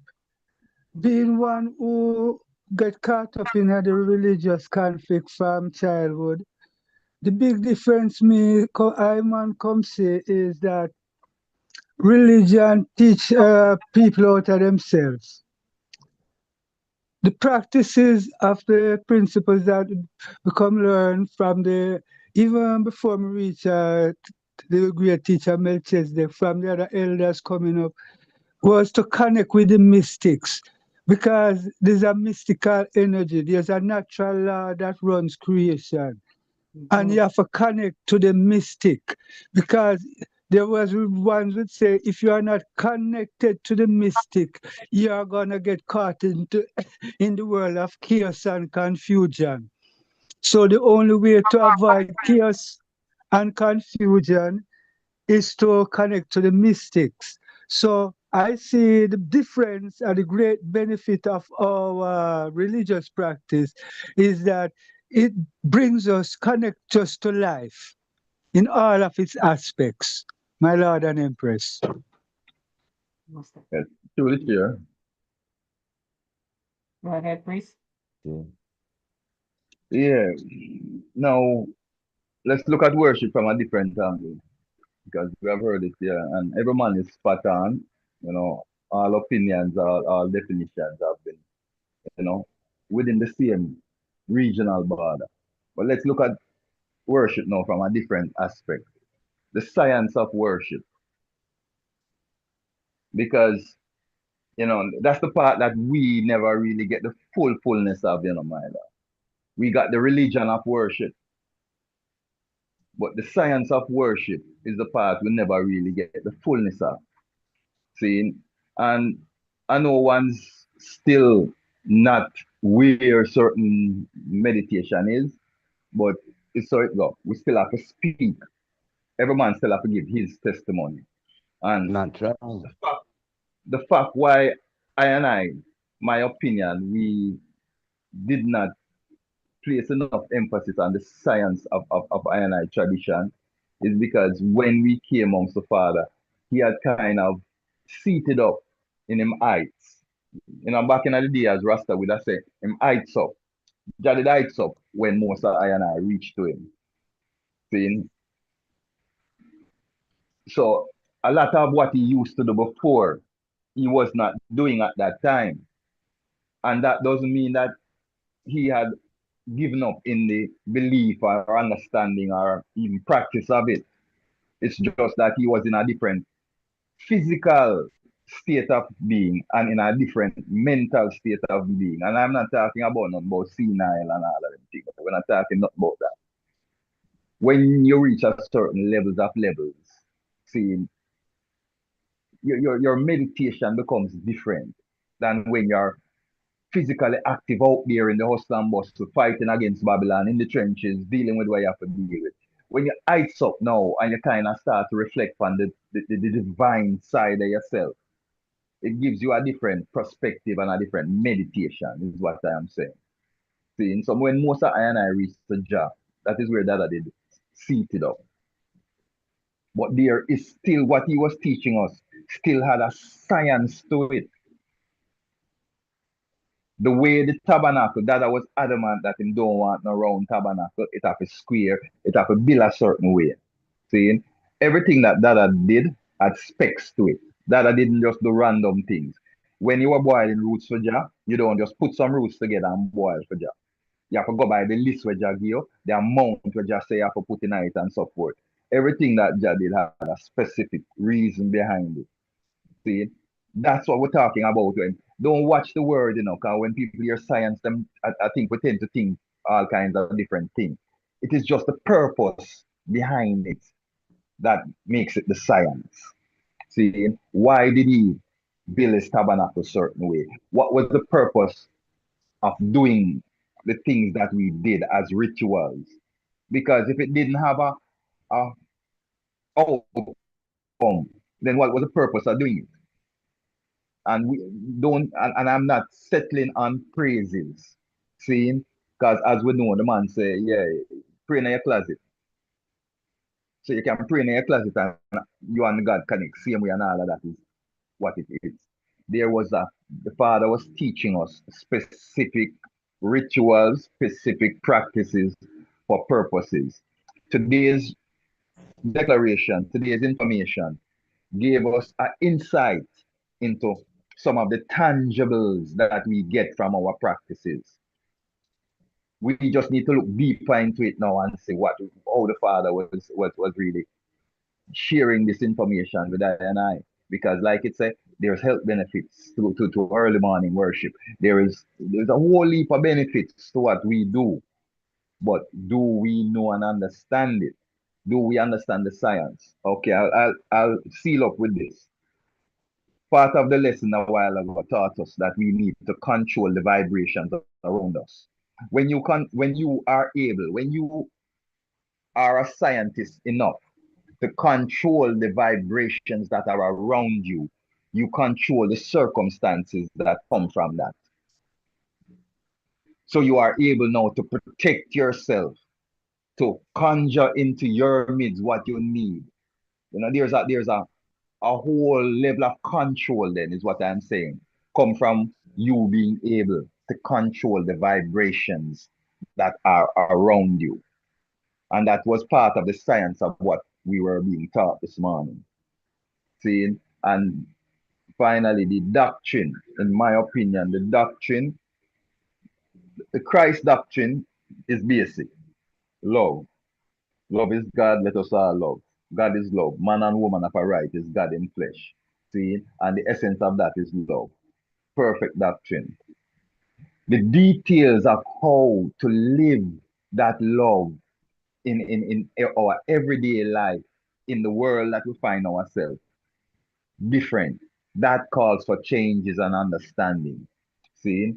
being one who get caught up in the religious conflict from childhood, the big difference I man come say is that religion teach people out of themselves. The practices of the principles that become learned from even before we reach the great teacher Melchizedek, from the other elders coming up, was to connect with the mystics, because there's a mystical energy, there's a natural law that runs creation. And you have to connect to the mystic, because there was ones would say, if you are not connected to the mystic, you are gonna get caught in the world of chaos and confusion. So the only way to avoid chaos and confusion is to connect to the mystics. So I see the difference and the great benefit of our religious practice is that it brings us, connect us to life in all of its aspects, my Lord and Empress. Yes, truly here. Go ahead, priest. Yeah. Now let's look at worship from a different angle, because we have heard it here, and every man is spot on. You know, all opinions, all definitions have been, you know, within the same regional border. But let's look at worship now from a different aspect, the science of worship, because that's the part that we never really get the fullness of, my lord. We got the religion of worship, but the science of worship is the part we never really get the fullness of. See, and I know one's still not where certain meditation is, but it's so it go. We still have to speak. Every man still have to give his testimony. And the fact why my opinion, we did not place enough emphasis on the science of I and I tradition is because when we came amongst the Father, he had kind of seated up in him heights. Back in the day as Rasta would have said, him heights up. Jadid heights up when most of I and I reached to him. See? So a lot of what he used to do before, he was not doing at that time. And that doesn't mean that he had given up in the belief or understanding or even practice of it. It's just that he was in a different physical state of being and in a different mental state of being. And I'm not talking about senile and all of them things. We're not talking about that. When you reach a certain levels, seeing your meditation becomes different than when you're physically active out there in the hustle and bustle, fighting against Babylon in the trenches, dealing with what you have to deal with. When you heights up now and you kind of start to reflect on the divine side of yourself, it gives you a different perspective and a different meditation, is what I am saying. See, so when most of I and I reach the job, that is where Dada did seated up. But there is still what he was teaching us, still had a science to it. The way the tabernacle, Dada was adamant that him don't want no round tabernacle, it have a square, it have a build a certain way. See, everything that Dada did had specs to it. Dada didn't just do random things. When you were boiling roots for Jah, you don't just put some roots together and boil for Jah. You have to go by the list where Jah give you, the amount where Jah say you have to put in it and so forth. Everything that Jah did had a specific reason behind it. See, that's what we're talking about. When don't watch the word, because when people hear science, I think we tend to think all kinds of different things. It is just the purpose behind it that makes it the science. See, why did he build his tabernacle a certain way? What was the purpose of doing the things that we did as rituals? Because if it didn't have a outcome, then what was the purpose of doing it? And we don't, and I'm not settling on praises, seeing, because as we know, the man say, yeah, pray in your closet. So you can pray in your closet and you and God connect same way, and all of that is what it is. The Father was teaching us specific rituals, specific practices for purposes. Today's declaration, today's information gave us an insight into some of the tangibles that we get from our practices. We just need to look deeper into it now and see how the Father was really sharing this information with I and I. Because like it said, there's health benefits to early morning worship. There's a whole heap of benefits to what we do. But do we know and understand it? Do we understand the science? Okay, I'll seal up with this. Part of the lesson a while ago taught us that we need to control the vibrations around us. When you are a scientist enough to control the vibrations that are around you, you control the circumstances that come from that. So you are able now to protect yourself, to conjure into your midst what you need. There's a whole level of control then is what I'm saying. Come from you being able to control the vibrations that are around you. And that was part of the science of what we were being taught this morning. See, and finally, the doctrine, in my opinion, the Christ doctrine is basic. Love. Love is God, let us all love. God is love. Man and woman of a right is God in flesh. See, and the essence of that is love. Perfect doctrine. The details of how to live that love in our everyday life, in the world that we find ourselves, different. That calls for changes and understanding. See?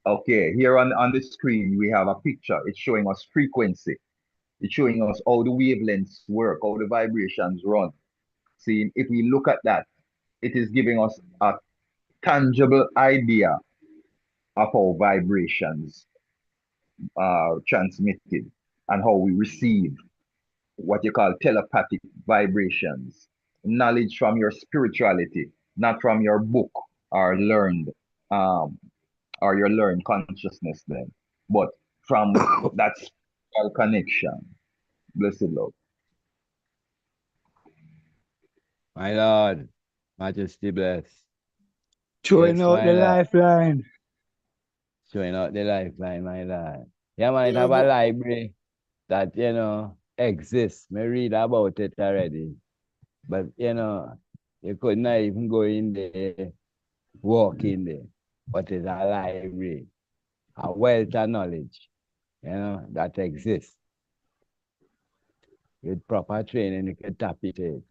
Okay, here on the screen, we have a picture. It's showing us frequency. It's showing us how the wavelengths work, how the vibrations run. See, if we look at that, it is giving us a tangible idea of how vibrations are transmitted and how we receive what you call telepathic vibrations, knowledge from your spirituality, not from your book or learned or your learned consciousness then, but from that spiritual connection. Blessed Lord. My Lord, Majesty bless. Throwing Yes, out my the Lord. lifeline. Showing out the lifeline, my Lord. Yeah, man, it You have know, a library that, exists. Me read about it already. But, you could not even go in there, walk in there. But it's a library, a wealth of knowledge, that exists. With proper training, you can tap it in.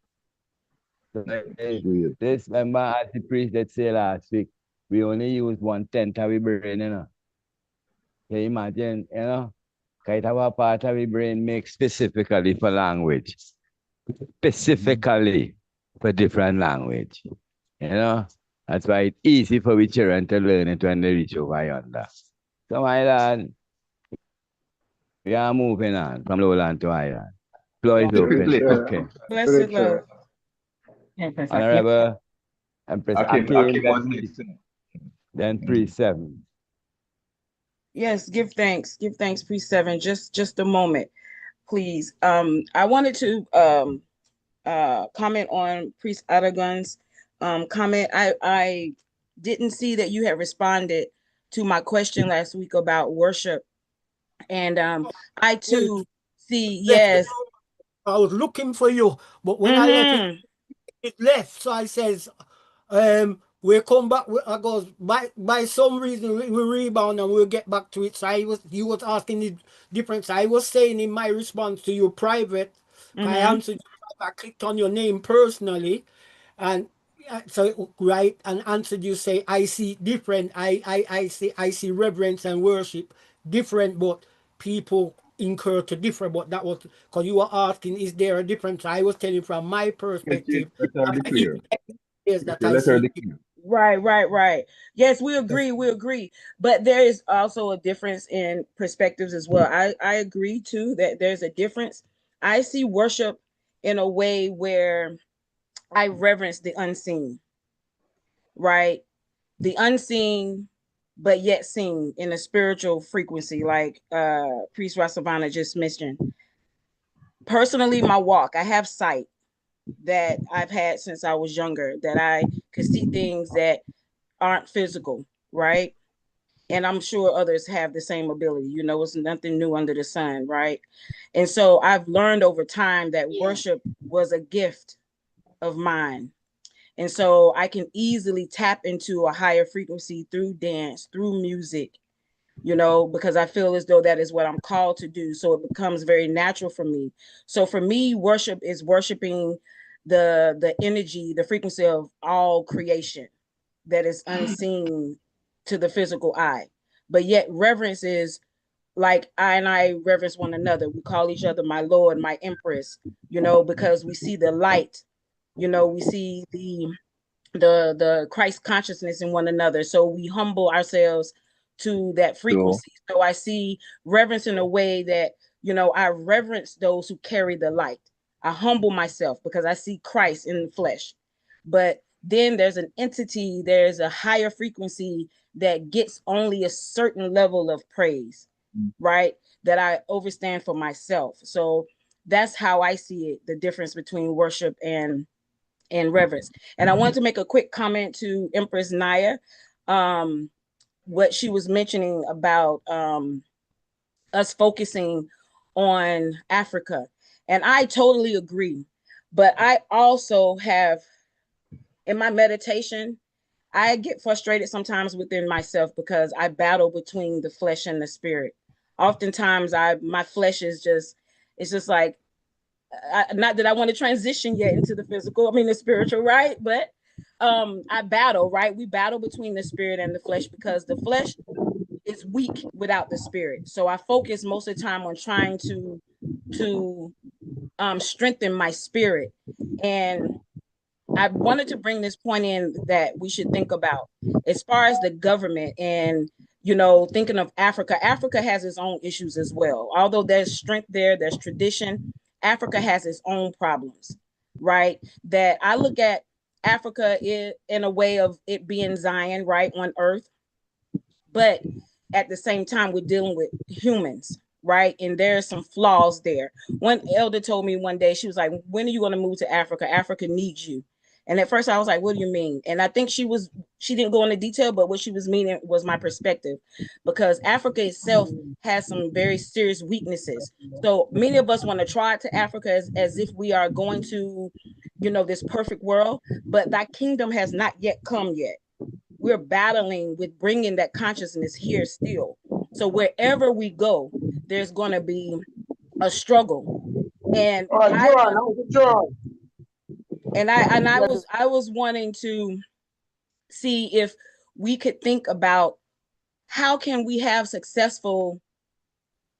This, remember, as the priest that say last week, we only use 1/10 of our brain, you know. Can you imagine, you know? Kind of a part of our brain makes specifically for language. Specifically for different language. You know? That's why it's easy for we children to learn it when they reach over yonder. So, my lad, we are moving on from lowland to highland. Floor is open. Okay. Blessed love. Honorable Empress Akim Akim, was next. then Priest 7. Yes, give thanks. Give thanks, Priest 7. Just a moment, please. I wanted to comment on Priest Aragon's comment. I didn't see that you had responded to my question last week about worship. And I too see, yes. I was looking for you, but when I left it left. So I says, we'll come back. I goes by some reason we rebound and we'll get back to it. So you was asking the difference. I was saying in my response to you private, I answered you, I clicked on your name personally, and so right and answered you say I see different. I see reverence and worship different, but people incur to differ. But that was because you were asking, is there a difference? I was telling from my perspective. Is that I see. Right. Yes, we agree. But there is also a difference in perspectives as well. I agree too that there's a difference. I see worship in a way where I reverence the unseen, right? The unseen, but yet seen in a spiritual frequency, like Priest Rasavana just mentioned. Personally, my walk, I have sight that I've had since I was younger, that I could see things that aren't physical, right? And I'm sure others have the same ability. You know, it's nothing new under the sun, right? And so I've learned over time that worship was a gift of mine. And so I can easily tap into a higher frequency through dance, through music, you know, because I feel as though that is what I'm called to do. So it becomes very natural for me. So for me, worship is worshiping the energy, the frequency of all creation that is unseen to the physical eye. But yet reverence is like I reverence one another. We call each other my Lord, my Empress, you know, because we see the light, you know, we see the Christ consciousness in one another. So we humble ourselves to that frequency. So I see reverence in a way that, you know, I reverence those who carry the light. I humble myself because I see Christ in the flesh. But then there's an entity, there's a higher frequency that gets only a certain level of praise, right? That I overstand for myself. So that's how I see it, the difference between worship and reverence. And I wanted to make a quick comment to Empress Naya, what she was mentioning about us focusing on Africa. And I totally agree. But I also have, in my meditation, I get frustrated sometimes within myself because I battle between the flesh and the spirit. Oftentimes my flesh is just, it's just like, not that I want to transition yet into the physical, I mean the spiritual, right? But I battle, right? We battle between the spirit and the flesh because the flesh is weak without the spirit. So I focus most of the time on trying to strengthen my spirit. And I wanted to bring this point in that we should think about as far as the government and, you know, thinking of Africa. Africa has its own issues as well. Although there's strength there, there's tradition, Africa has its own problems, right? That I look at Africa in a way of it being Zion, right, on earth. But at the same time, we're dealing with humans, right? And there's some flaws there. One elder told me one day, she was like, when are you going to move to Africa? Africa needs you. And at first I was like, what do you mean? And I think she didn't go into detail, but what she was meaning was my perspective, because Africa itself has some very serious weaknesses. So many of us want to try to Africa as if we are going to, you know, this perfect world, but that kingdom has not yet come yet. We're battling with bringing that consciousness here still. So wherever we go, there's going to be a struggle. And And I was wanting to see if we could think about how can we have successful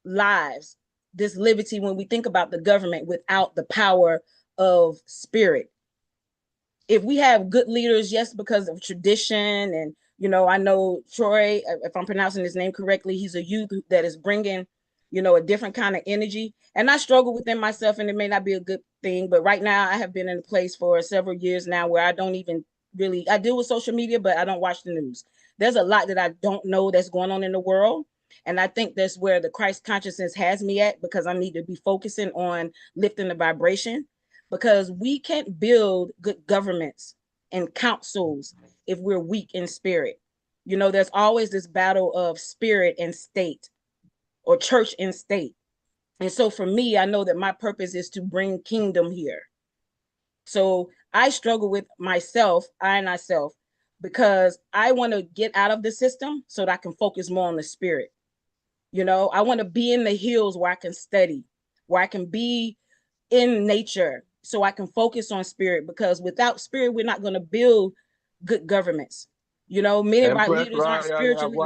lives, this liberty, when we think about the government without the power of spirit. If we have good leaders, yes, because of tradition, and I know Troy, if I'm pronouncing his name correctly, he's a youth that is bringing, a different kind of energy. And I struggle within myself, and it may not be a good thing, but right now I have been in a place for several years now where I don't even really, I deal with social media, but I don't watch the news. There's a lot that I don't know that's going on in the world. And I think that's where the Christ consciousness has me at, because I need to be focusing on lifting the vibration, because we can't build good governments and councils if we're weak in spirit. There's always this battle of spirit and state, or church and state. And so for me, I know that my purpose is to bring kingdom here. So I struggle with myself, because I want to get out of the system so that I can focus more on the spirit. I want to be in the hills where I can study, where I can be in nature, so I can focus on spirit, because without spirit, we're not going to build good governments. Many of our leaders aren't spiritually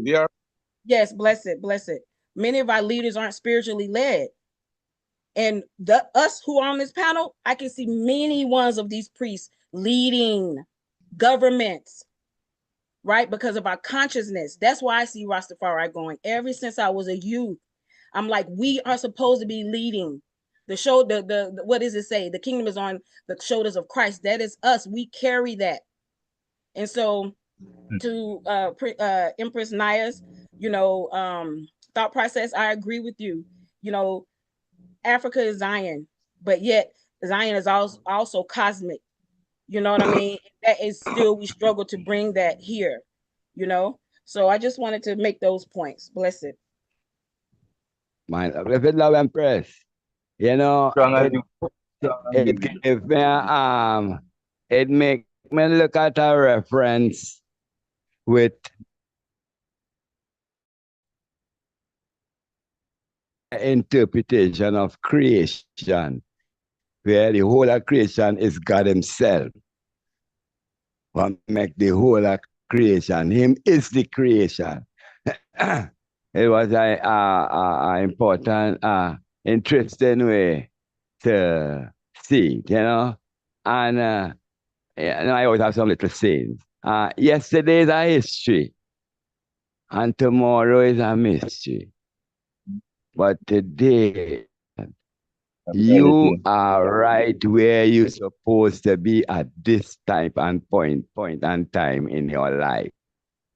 led. Yes, bless it. Many of our leaders aren't spiritually led. And us who are on this panel, I can see many ones of these priests leading governments, right? Because of our consciousness. That's why I see Rastafari going. Ever since I was a youth, I'm like, we are supposed to be leading. The what does it say? The kingdom is on the shoulders of Christ. That is us. We carry that. And so to Empress Naya's, thought process, I agree with you. Africa is Zion, but yet Zion is also cosmic. You know what I mean? That is still, we struggle to bring that here, So I just wanted to make those points. Bless it. My love Empress. It give me it make me look at a reference with interpretation of creation, where the whole of creation is God himself. What make the whole of creation? Him is the creation. It was a important, interesting way to see, and I always have some little sayings. Yesterday is a history, and tomorrow is a mystery. But today, you are right where you're supposed to be at this type and point and time in your life.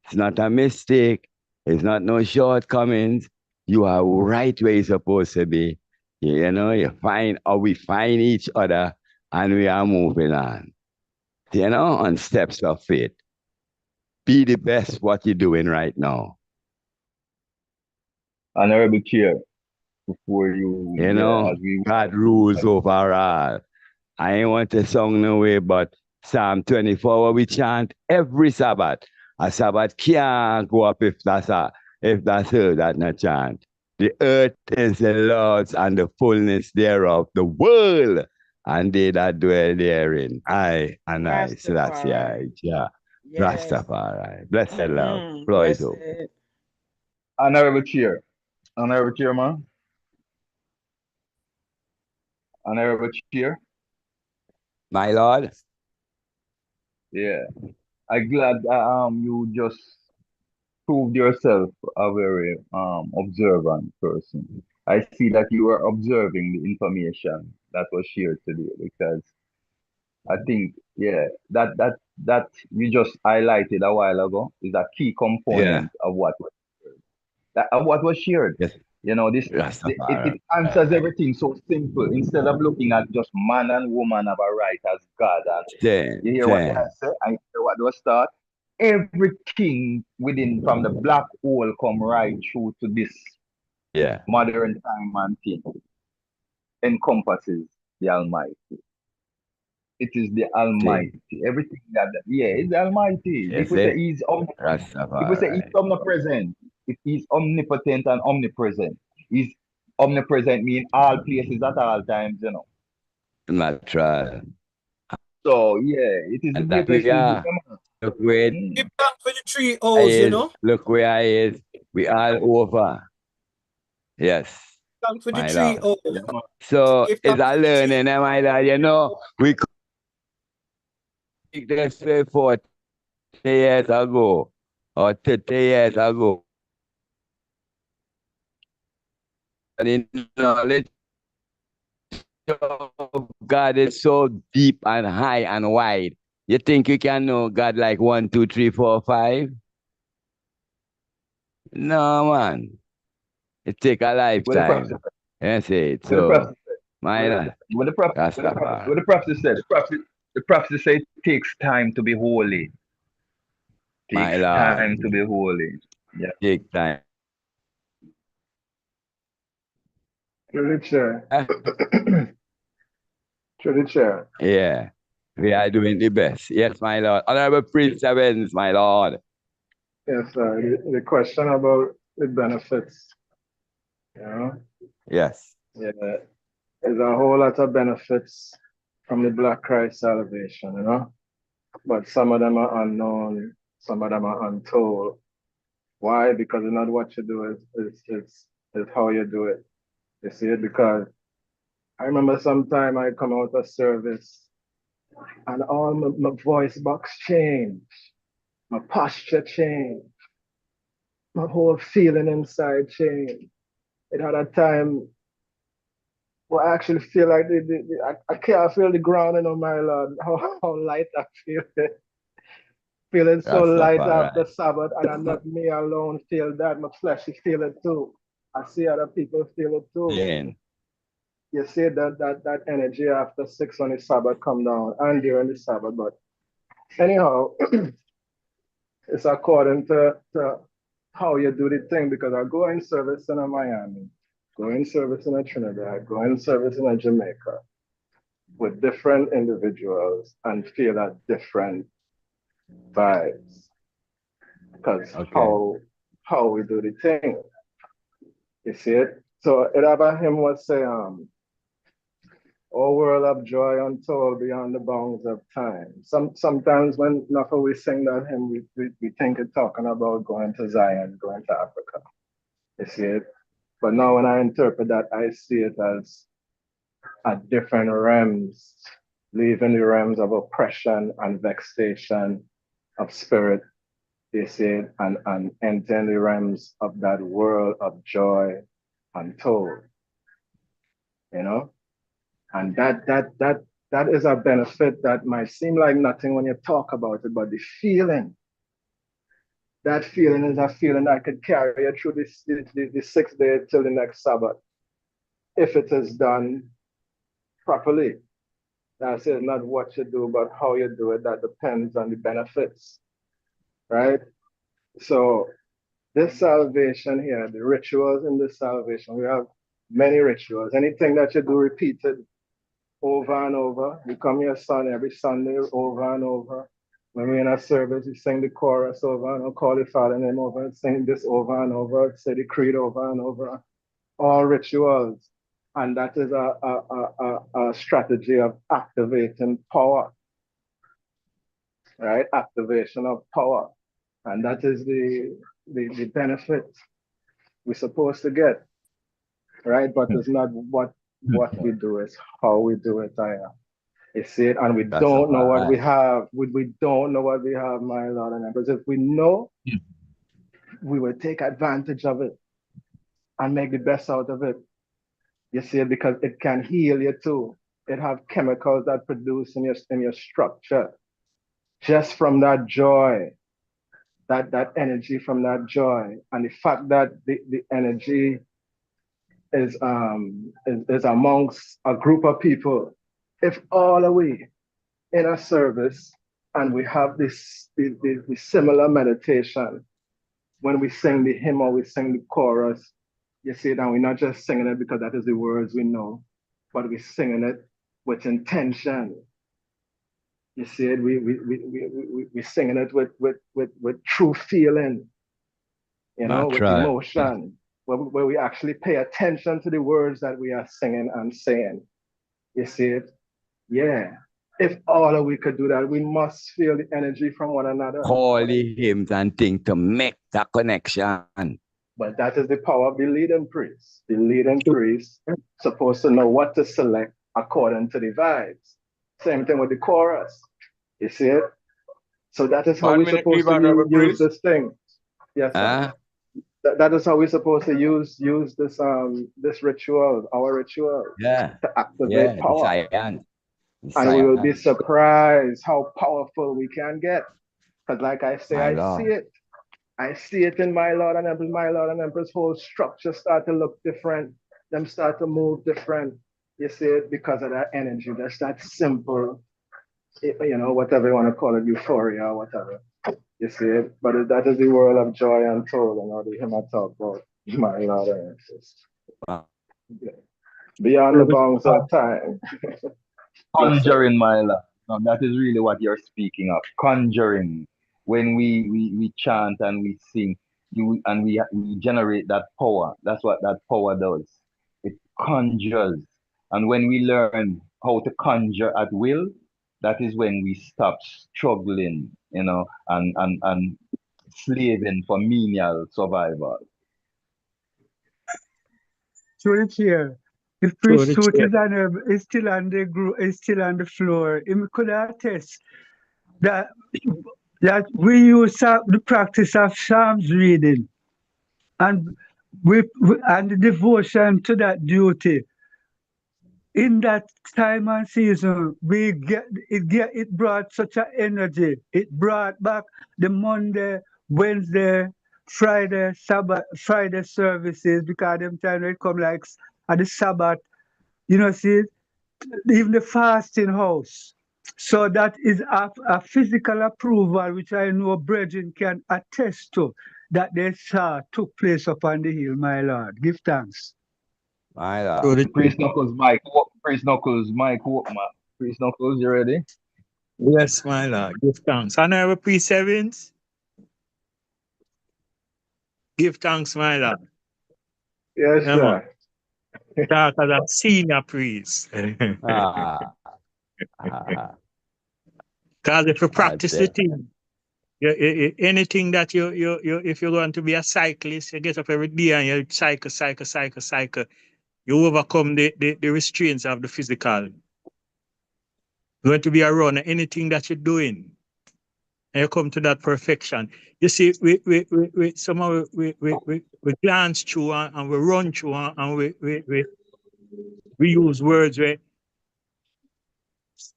It's not a mistake. It's not no shortcomings. You are right where you're supposed to be. You find, or we find each other, and we are moving on. On steps of faith. Be the best what you're doing right now. Honorable Chair, before you, God rules over all. I ain't want to song no way, but Psalm 24 we chant every Sabbath. A Sabbath can't go up if that's her that not chant. The earth is the Lord's and the fullness thereof, the world, and they that dwell therein. I, Selassie, yeah. Yes. Rastafari. Blessed love. Floyd. Honorable Chairman. Honorable Chair. My Lord. Yeah. I'm glad you just proved yourself a very observant person. I see that you are observing the information that was shared today, because I think, that you just highlighted a while ago is a key component of what was shared. Yes. It answers everything so simple. Instead of looking at just man and woman have a right as God, and you hear what I say, I hear what was taught. Everything within, from the black hole, come right through to this modern time and thing, encompasses the Almighty. It is the Almighty. Everything it's the Almighty. If we say He's omnipresent, if He's omnipotent and omnipresent, He's omnipresent mean all places at all times, Natural. So yeah, it is the And that greatest we thing. are. Look where Give thanks for the 3 O's, you know. Look where I is. We all over. Yes, Thanks for the my 3 lord. O's. So Give it's thanks a for the 3 learning, my lord. You know, we could take this way 40 years ago or 30 years ago. And the knowledge of God is so deep and high and wide. You think you can know God like 1, 2, 3, 4, 5? No, man. It take a What the lifetime. prophet That's it. what the So, prophet said. my lord, What the prophet Rastafari. what the prophet said. The prophet said it takes time to be holy. My Takes lord. time to be holy. Yeah. Take time. Through the chair. Eh? Through the chair. Yeah. We are doing the best. Yes, my lord. Honorable Prince Evans, my lord. Yes, sir. The question about the benefits, you know? Yes. Yeah. There's a whole lot of benefits from the Black Christ salvation, you know? But some of them are unknown, some of them are untold. Why? Because it's not what you do, it's how you do it. You see it? Because I remember sometime I come out of service and all my voice box changed, my posture changed, my whole feeling inside changed. It had a time where I actually feel like I can't feel the ground in my Lord, how light I feel. Feeling so light Rastafari. after Sabbath, and I'm not me alone feel that. My flesh feel it too. I see other people feel it too. Yeah. You see that energy after 6 on the Sabbath come down and during the Sabbath. But anyhow, it's according to how you do the thing, because I go in service in Miami, go in service in Trinidad, go in service in Jamaica with different individuals and feel that different vibes. Because how we do the thing. You see it? So it about him was say, "Oh world of joy untold beyond the bounds of time." Sometimes when Nafa we sing that hymn, we think it's talking about going to Zion, going to Africa. You see it? But now when I interpret that, I see it as at different realms, leaving the realms of oppression and vexation of spirit, you see it, and entering the realms of that world of joy untold. You know? And that is a benefit that might seem like nothing when you talk about it, but the feeling, that feeling is a feeling that could carry you through the 6th day till the next Sabbath, if it is done properly. That's it, not what you do, but how you do it. That depends on the benefits, right? So this salvation here, the rituals in this salvation, we have many rituals. Anything that you do repeated over and over. We come here every Sunday over and over. When we're in a service, we sing the chorus over and over, call the Father name over, sing this over and over, say the creed over and over. All rituals. And that is a strategy of activating power, right? Activation of power. And that is the benefit we're supposed to get, right? But it's not what we do, it's how we do it. You see it, and we don't know what we have. We don't know what we have, my Lord and Empress. If we know, we will take advantage of it and make the best out of it. You see it, because it can heal you too. It have chemicals that produce in your structure just from that joy, that energy from that joy, and the fact that the energy is amongst a group of people. If all are we in a service and we have this the similar meditation, when we sing the hymn or we sing the chorus, you see that we're not just singing it because that is the words we know, but we're singing it with intention. You see it, we're singing it with true feeling, you know, with emotion, where we actually pay attention to the words that we are singing and saying. You see it? Yeah. If all of we could do that, we must feel the energy from one another. Call the hymns and things to make that connection. But that is the power of the leading priest. The leading priest supposed to know what to select according to the vibes. Same thing with the chorus. You see it? So that is how we're supposed to use this thing. Yes, sir. That is how we're supposed to use this this ritual, our ritual, to activate power. And we will be surprised how powerful we can get. Because like I say, I see it. I see it in my Lord and Empress. My Lord and Empress whole structure start to look different. Them start to move different. You see it because of that energy. That's that simple, you know, whatever you want to call it, euphoria or whatever. You see it? But that is the world of joy untold, and all the hymn I talk about my Lord and Empress. Beyond the bounds of time. Conjuring, my love. Now, that is really what you're speaking of. Conjuring. When we chant and we sing, and we generate that power. That's what that power does. It conjures. And when we learn how to conjure at will, that is when we stop struggling, you know, and slaving for menial survival. Through the chair. The priest suit is still on the floor. He could attest that we use the practice of Psalms reading and and the devotion to that duty. In that time and season, it brought such an energy. It brought back the Monday, Wednesday, Friday, Sabbath, Friday services because them time it come like at the Sabbath, you know, see, even the fasting house. So that is a physical approval, which I know brethren can attest to, that they saw took place upon the hill, my Lord. Give thanks. My Lord. Priest Knuckles, Mike. Priest Knuckles, Mike. Priest Knuckles, you ready? Yes, my Lord. Give thanks. And I have a priest Evans. Give thanks, my Lord. Yes, sir. Talk as a senior priest. Ah. Because if you practice the thing, anything that you if you're going to be a cyclist, you get up every day and you cycle, you overcome the restraints of the physical. You're going to be a runner, anything that you're doing, and you come to that perfection. You see, we somehow we glance through and we run through and we use words where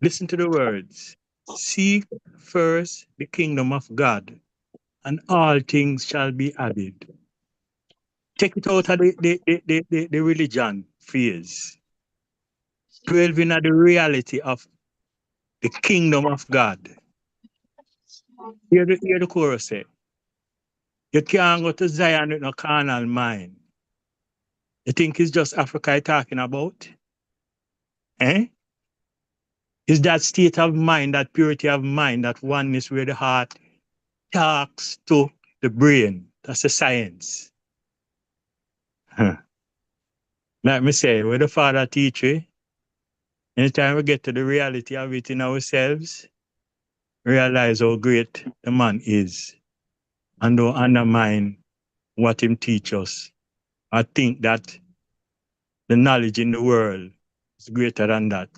listen to the words. Seek first the kingdom of God, and all things shall be added. Take it out of the religion phase. Dwell in the reality of the kingdom of God. Hear the chorus say. You can't go to Zion with no carnal mind. You think it's just Africa you're talking about? Eh? It's that state of mind, that purity of mind, that oneness where the heart talks to the brain. That's the science. Huh. Like me say, where the Father teach you, anytime we get to the reality of it in ourselves, realize how great the man is and don't undermine what him teach us. I think that the knowledge in the world is greater than that.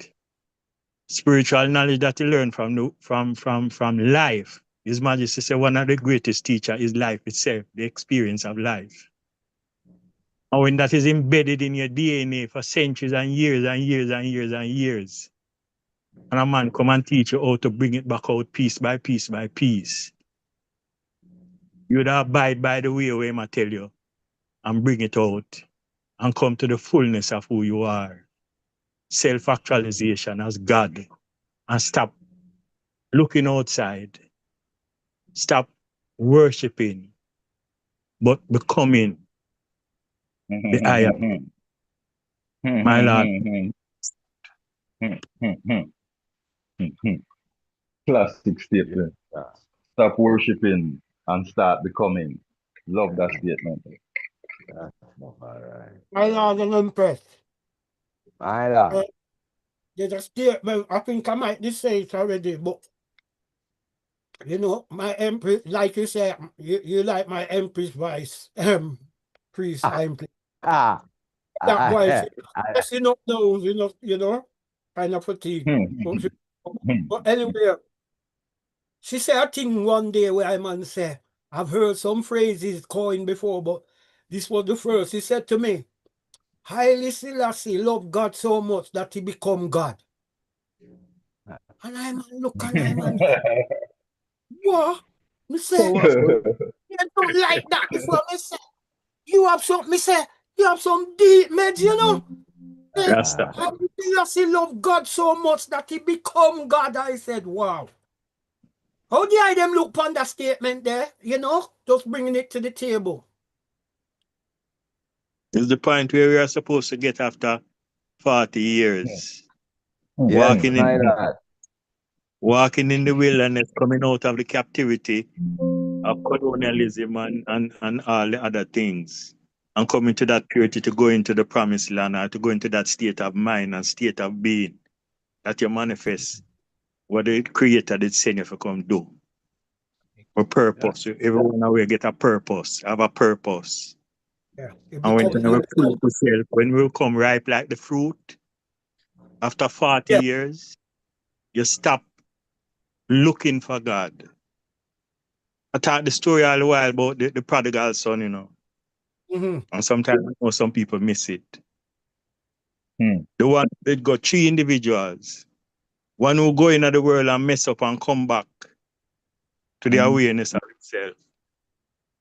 Spiritual knowledge that you learn from life. His Majesty said one of the greatest teachers is life itself, the experience of life. And when that is embedded in your DNA for centuries and years and years and years and years, and a man come and teach you how to bring it back out piece by piece by piece, you would abide by the way where I tell you and bring it out and come to the fullness of who you are. Self-actualization as God. And stop looking outside. Stop worshiping, but becoming the I am. My Lord. Classic statement. Stop worshiping and start becoming. Love that statement. All right. My Lord and Empress. My Lord. there's a statement, I think I might just say it already, but you know, my empress, like you say, you like my empress voice, priest, empress. That voice, just enough nose, kind of fatigue. But anyway, she said a thing one day where I man say, I've heard some phrases coined before, but this was the first. He said to me, Haile Selassie loved God so much that he become God. And I man look and I man, what? Me say, you don't like that before me say, you have some, me say, you have some deep meds, you know? Rasta. Haile Selassie loved God so much that he become God. I said, wow. How do I them look upon that statement there, just bringing it to the table? It's the point where we are supposed to get after 40 years. Yes, my lad. Walking in the wilderness, coming out of the captivity of colonialism and all the other things, and coming to that purity to go into the promised land, or to go into that state of mind and state of being that you manifest what the Creator did send you to come do. For purpose. Everyone will get a purpose, have a purpose. Yeah. And when we come ripe like the fruit, after 40 years, you stop looking for God. I taught the story all the while about the prodigal son, And sometimes some people miss it. The one that got 3 individuals. One who go into the world and mess up and come back to the awareness of himself.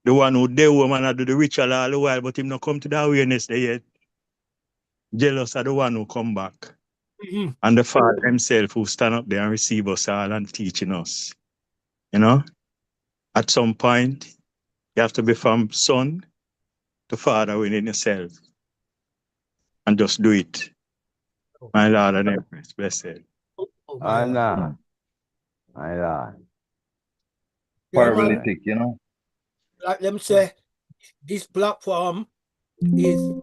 The one who dey home and do the ritual all the while, but him not come to the awareness there yet. Jealous of the one who come back. And the Father himself who stand up there and receive us all and teaching us. At some point, you have to be from son to father within yourself. And just do it. My Lord and Empress, blessed. Anna. My Lord. Paralytic, Like them say, this platform is,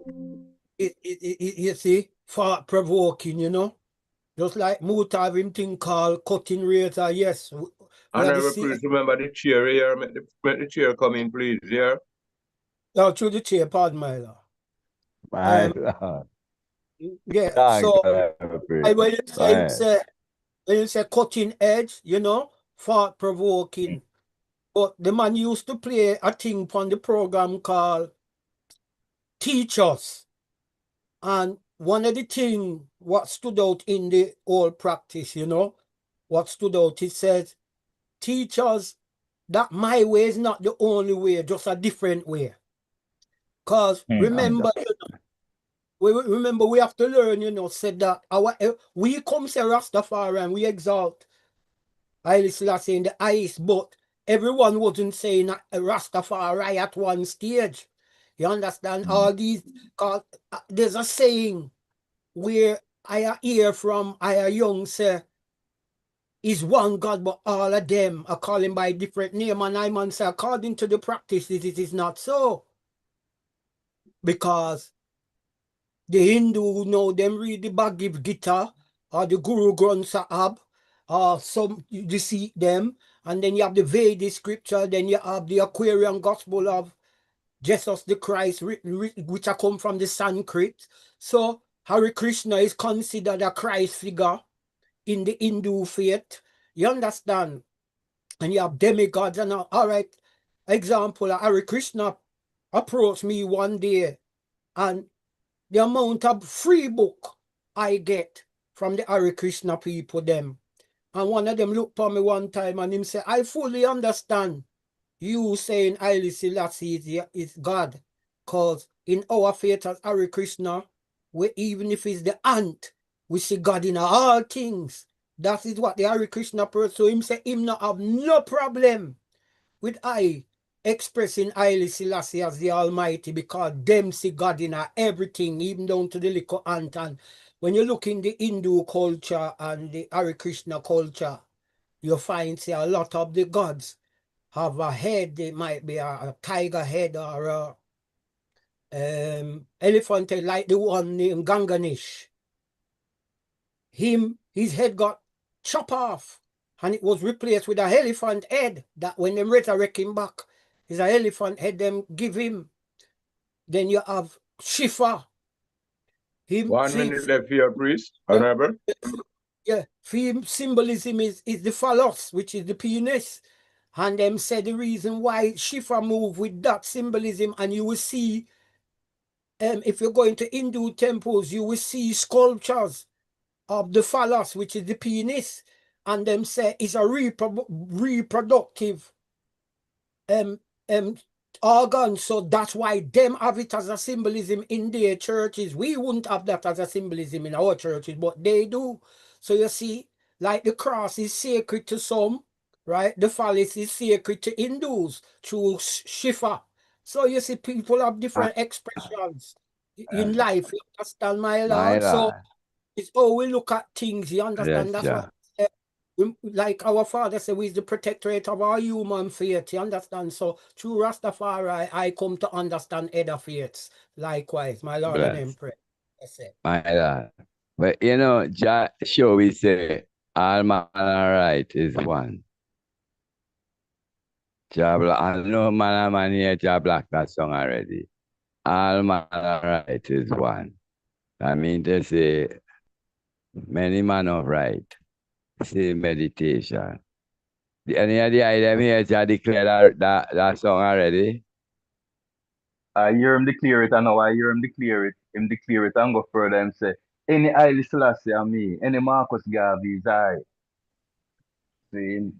you see, thought-provoking, Just like Muta have him thing called cutting razor, yes. Honorable priest, remember the chair here. Make the chair come in, please, here. No, through the chair, pardon my lord. My Lord. Yeah, so when you say cutting edge, thought-provoking. But the man used to play a thing on the program called Teach Us. And one of the things what stood out in the old practice, what stood out, it says, teach us that my way is not the only way, just a different way. Because remember, we have to learn, said that we come say Rastafari and we exalt Haile Selassie in the highest, but everyone wasn't saying Rastafari at one stage. You understand? All these, cause there's a saying where I hear from I young say, is one God, but all of them are calling by different name. And I man say, according to the practice, it is not so. Because the Hindu know them read the Bhagavad Gita or the Guru Granth Sahib, or some you see them, and then you have the Vedic scripture, then you have the Aquarian Gospel of Jesus the Christ, which are come from the Sanskrit. So Hare Krishna is considered a Christ figure in the Hindu faith. You understand? And you have demigods and all right. Example, Hare Krishna approached me one day, and the amount of free book I get from the Hare Krishna people them. And one of them looked for me one time and him say, I fully understand you saying Haile Selassie is God. Because in our faith as Hare Krishna, even if it's the ant, we see God in all things. That is what the Hare Krishna person, so him say him not have no problem with I expressing Haile Selassie as the Almighty, because them see God in everything, even down to the little ant. And when you look in the Hindu culture and the Hare Krishna culture, you find say a lot of the gods have a head. They might be a tiger head or a elephant head, like the one named Ganganesh. his head got chopped off and it was replaced with an elephant head that when them resurrect him back, is an elephant head them give him. Then you have Shifa. Him, 1 minute left here, priest. Honorable. Yeah, for him, symbolism is the phallus, which is the penis. And them said the reason why Shifa move with that symbolism, and you will see, if you're going to Hindu temples, you will see sculptures of the phallus, which is the penis, and them say it's a reproductive organ. So that's why them have it as a symbolism in their churches. We wouldn't have that as a symbolism in our churches, but they do. So you see, like the cross is sacred to some, right? The phallus is sacred to Hindus through Shifa. So you see, people have different expressions in life. You understand, my Lord? So it's how we look at things, you understand? Yes, That's why, like our father said, we're the protectorate of our human faith, you understand? So through Rastafari, I come to understand other faiths. Likewise, my Lord and Emperor. That's it. My Lord. But you know, sure we say, all man are right is one. I know man here, Black that song already. All man are right is one. I mean to say, many man of right. Say meditation. Any of the item here, declare that song already? I hear him declare it, and now I hear him declare it. Him declare it and go further and say, any Haile Selassie are me, any Marcus Garvey is I. See,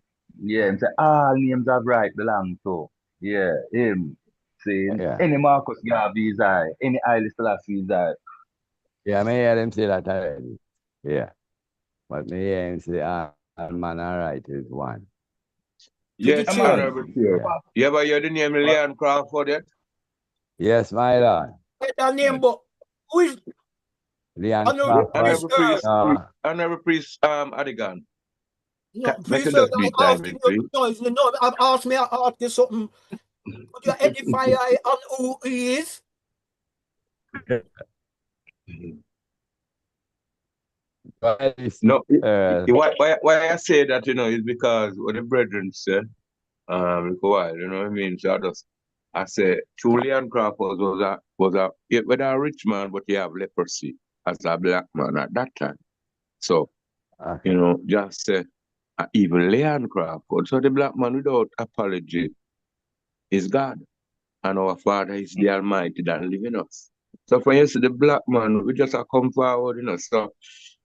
yeah, him say, all names of right belong to. Yeah, him. See, any Marcus Garvey is I, any Haile Selassie is I. Yeah, I may hear him say that already. Yeah. But me hear him say, all man all right is one. Yes, Honorable Chair. You ever hear the name Leon Crawford yet? Yes, my Lord. That name, but who is Leon Crawford? Honorable Priest Adigan. No, Make please, a sir, just deep time in, please. no, I've asked you something. Could you edify I on who he is? No, why I say that, you know, is because what the brethren said, a while, you know what I mean? So I say, Julian Crawford was a rich man, but he have leprosy as a black man at that time. So, you know, just say, even Leon Crawford, so the black man without apology is God. And our Father is the Almighty that live in us. So for you see the black man, we just come forward, you know. So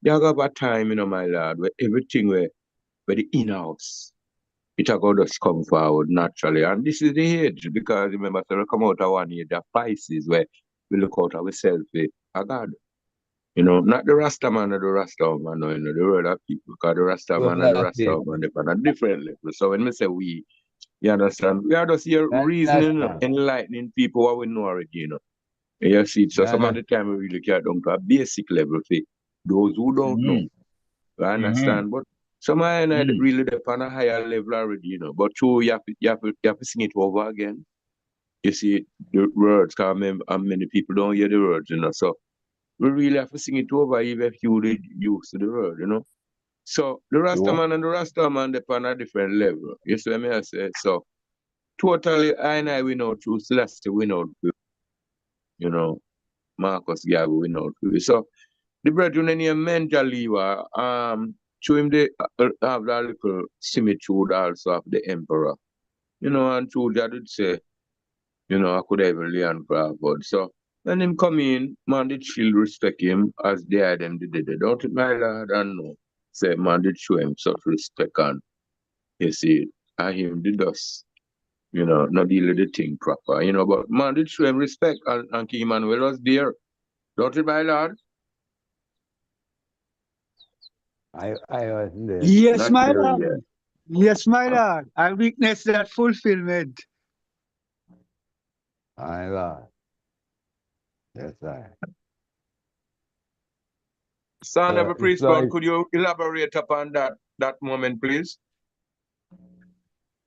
you have a time, you know, my Lord, where everything where the in-house, it will just come forward naturally. And this is the age, because remember, so we come out of one age of Pisces where we look out ourselves a God. You know, not the Rasta man or the Rasta woman, no, you know, the world of people, because the Rasta man and the Rasta woman, they're on a different level. So when we say we, you understand, we are just here reasoning, enlightening people what we know already, you know. And you see, so some of the time we really get down to a basic level for those who don't know. You understand? But some of them really depend on a higher level already, you know. But true, you have to sing it over again. You see, the words come and many people don't hear the words, you know. So we really have to sing it over even if you really used to the word, you know. So the Rasta man and the Rasta man depend on a different level. You see what I say? So totally I we know through Celeste we know, you know, Marcus Garvey we know through. So the brethren in here mentally show him they have that little similitude also of the emperor. You know, and through that would say, you know, I could even Leon Crawford. So when him come in, man did still respect him as they had them did it. Don't it, my lord, and no. Say man did show him such respect and you see, and him did us, you know, not deal with the thing proper, you know, but man did show him respect and King Emmanuel was there. Don't it, my lord? I wasn't there. Yes, Not my there Lord. yet. Yes, my Lord. I witnessed that fulfillment. My Lord. Yes, sir. Son of a priest, God, could you elaborate upon that moment, please?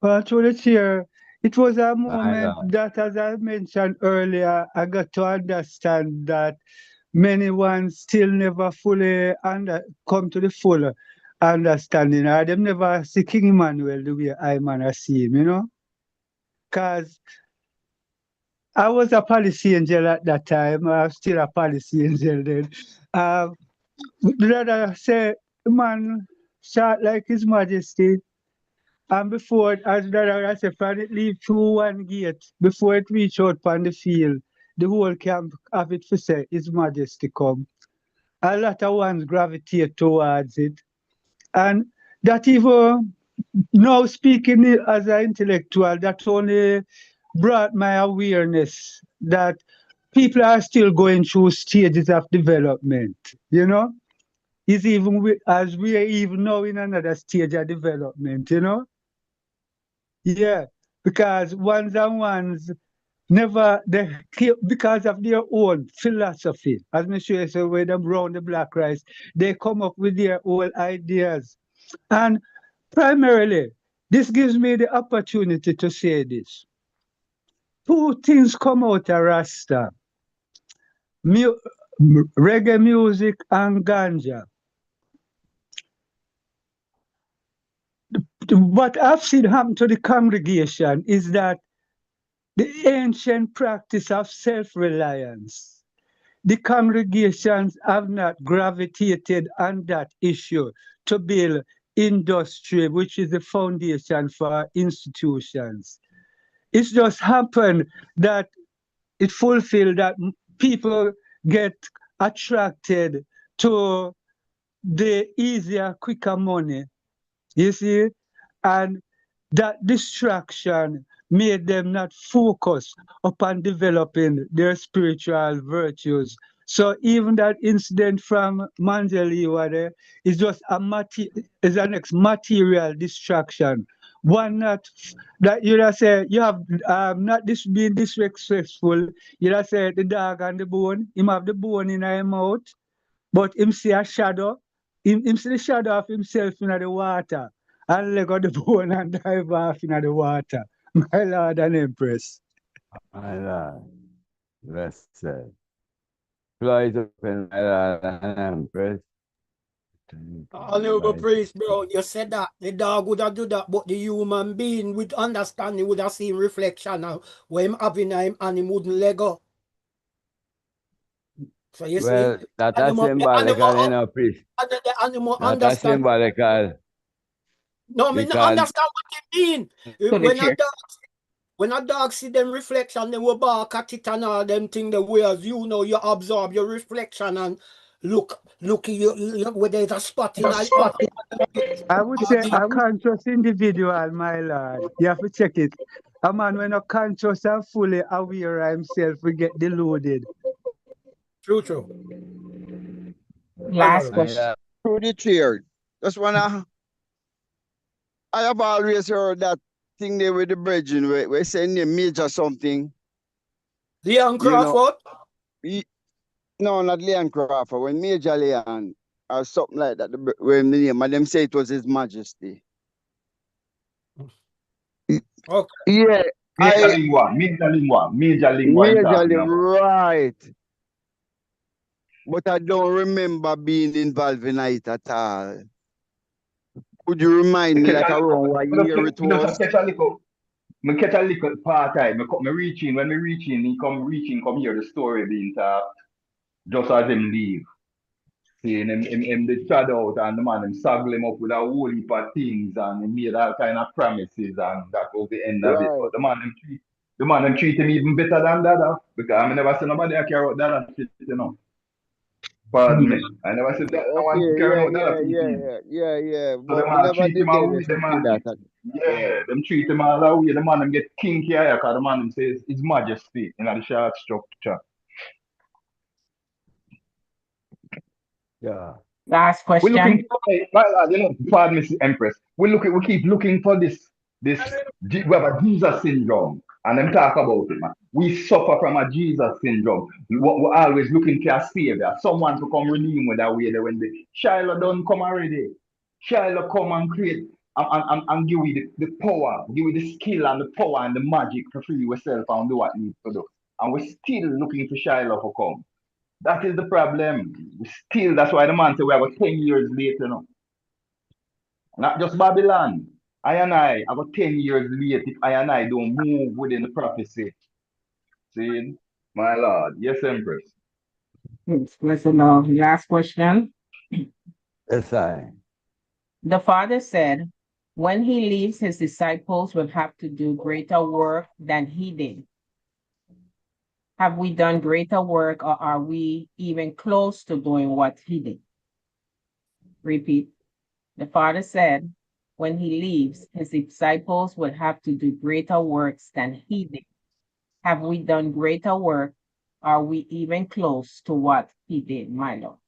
Well, through the chair, it was a moment that, as I mentioned earlier, I got to understand that many ones still never fully come to the full understanding, or them never see King Emmanuel the way I man I see him, you know? Because I was a policy angel at that time. I'm still a policy angel then. Brother say, man, shot like His Majesty. And before, as brother I said, when it leave through one gate, before it reach out on the field, the whole camp have it for say, His Majesty come. A lot of ones gravitate towards it. And that even now speaking as an intellectual, that only brought my awareness that people are still going through stages of development, you know? It's even as we are even now in another stage of development, you know? Yeah, because ones and ones never because of their own philosophy. As me sure say when them round the black rice, they come up with their own ideas. And primarily, this gives me the opportunity to say this. Two things come out of Rasta. Reggae music and ganja. What I've seen happen to the congregation is that the ancient practice of self-reliance, the congregations have not gravitated on that issue to build industry, which is the foundation for institutions. It's just happened that it fulfilled that people get attracted to the easier, quicker money. You see? And that distraction made them not focus upon developing their spiritual virtues. So even that incident from Manjali there is just is an material distraction. One not that you just say you have not this being disrespectful. You just say the dog and the bone. Him have the bone in his mouth, but him see a shadow. Him see the shadow of himself in the water and leg on the bone and dive off in the water. My Lord and Empress. My Lord. Blessed. Floor is open, my Lord and Empress. Honorable priest, bro, you said that the dog would have do that, but the human being with understanding would have seen reflection of when him having him and him wouldn't let go. So you Well, see, that is symbolical, you know, priest. the animal That is understand. symbolical. No, I mean, Because understand what it mean. When a dog see them reflection, they will bark at it and all them thing the way as you know, you absorb your reflection and look whether it's a spot in I would say a conscious individual, my Lord. You have to check it. A man when not conscious and fully aware of himself will get deluded. True. Last question. Through the chair. Just wanna I have always heard that thing there with the bridging where we saying the major something. Leon Crawford? No, not Leon Crawford. When Major Leon or something like that, when the name, and them say it was His Majesty. Okay. Yeah. Major Lingua. Right. But I don't remember being involved in it at all. Could you remind me like around what year it was? Me catch a little part time. Me reaching, when me reaching, he come hear the story being talked. Just as him leave. Seeing him the shadow out and the man him saggle him up with a whole heap of things and he made all kind of promises and that was the end of it. But the man him treat him even better than that because I never seen nobody carry out that shit, you know. Pardon me. I never said that no one carrying out that. Yeah. So But the we man never treat did him all get to way, the see man. that. Yeah, them treat him all that way. The man him get kinky here because the man him says His Majesty in the short structure. Yeah. Last question. We're looking for, you know, pardon me, Empress. We keep looking for this. We have a Jesus syndrome, and them talk about it, man. We suffer from a Jesus syndrome. We're always looking for a savior, someone to come redeem with that way. That when the Shiloh don't come already, Shiloh come and create and give you the power, give you the skill and the power and the magic to free yourself and do what you need to do. And we're still looking for Shiloh to come. That is the problem. Still, that's why the man say we have 10 years late, you know. Not just Babylon. I got 10 years late if I and I don't move within the prophecy. See? My Lord. Yes, Empress. Listen now, last question. Yes, I. The Father said, when he leaves, his disciples will have to do greater work than he did. Have we done greater work, or are we even close to doing what he did? Repeat. The Father said, when he leaves, his disciples will have to do greater works than he did. Have we done greater work? Are we even close to what he did, my Lord?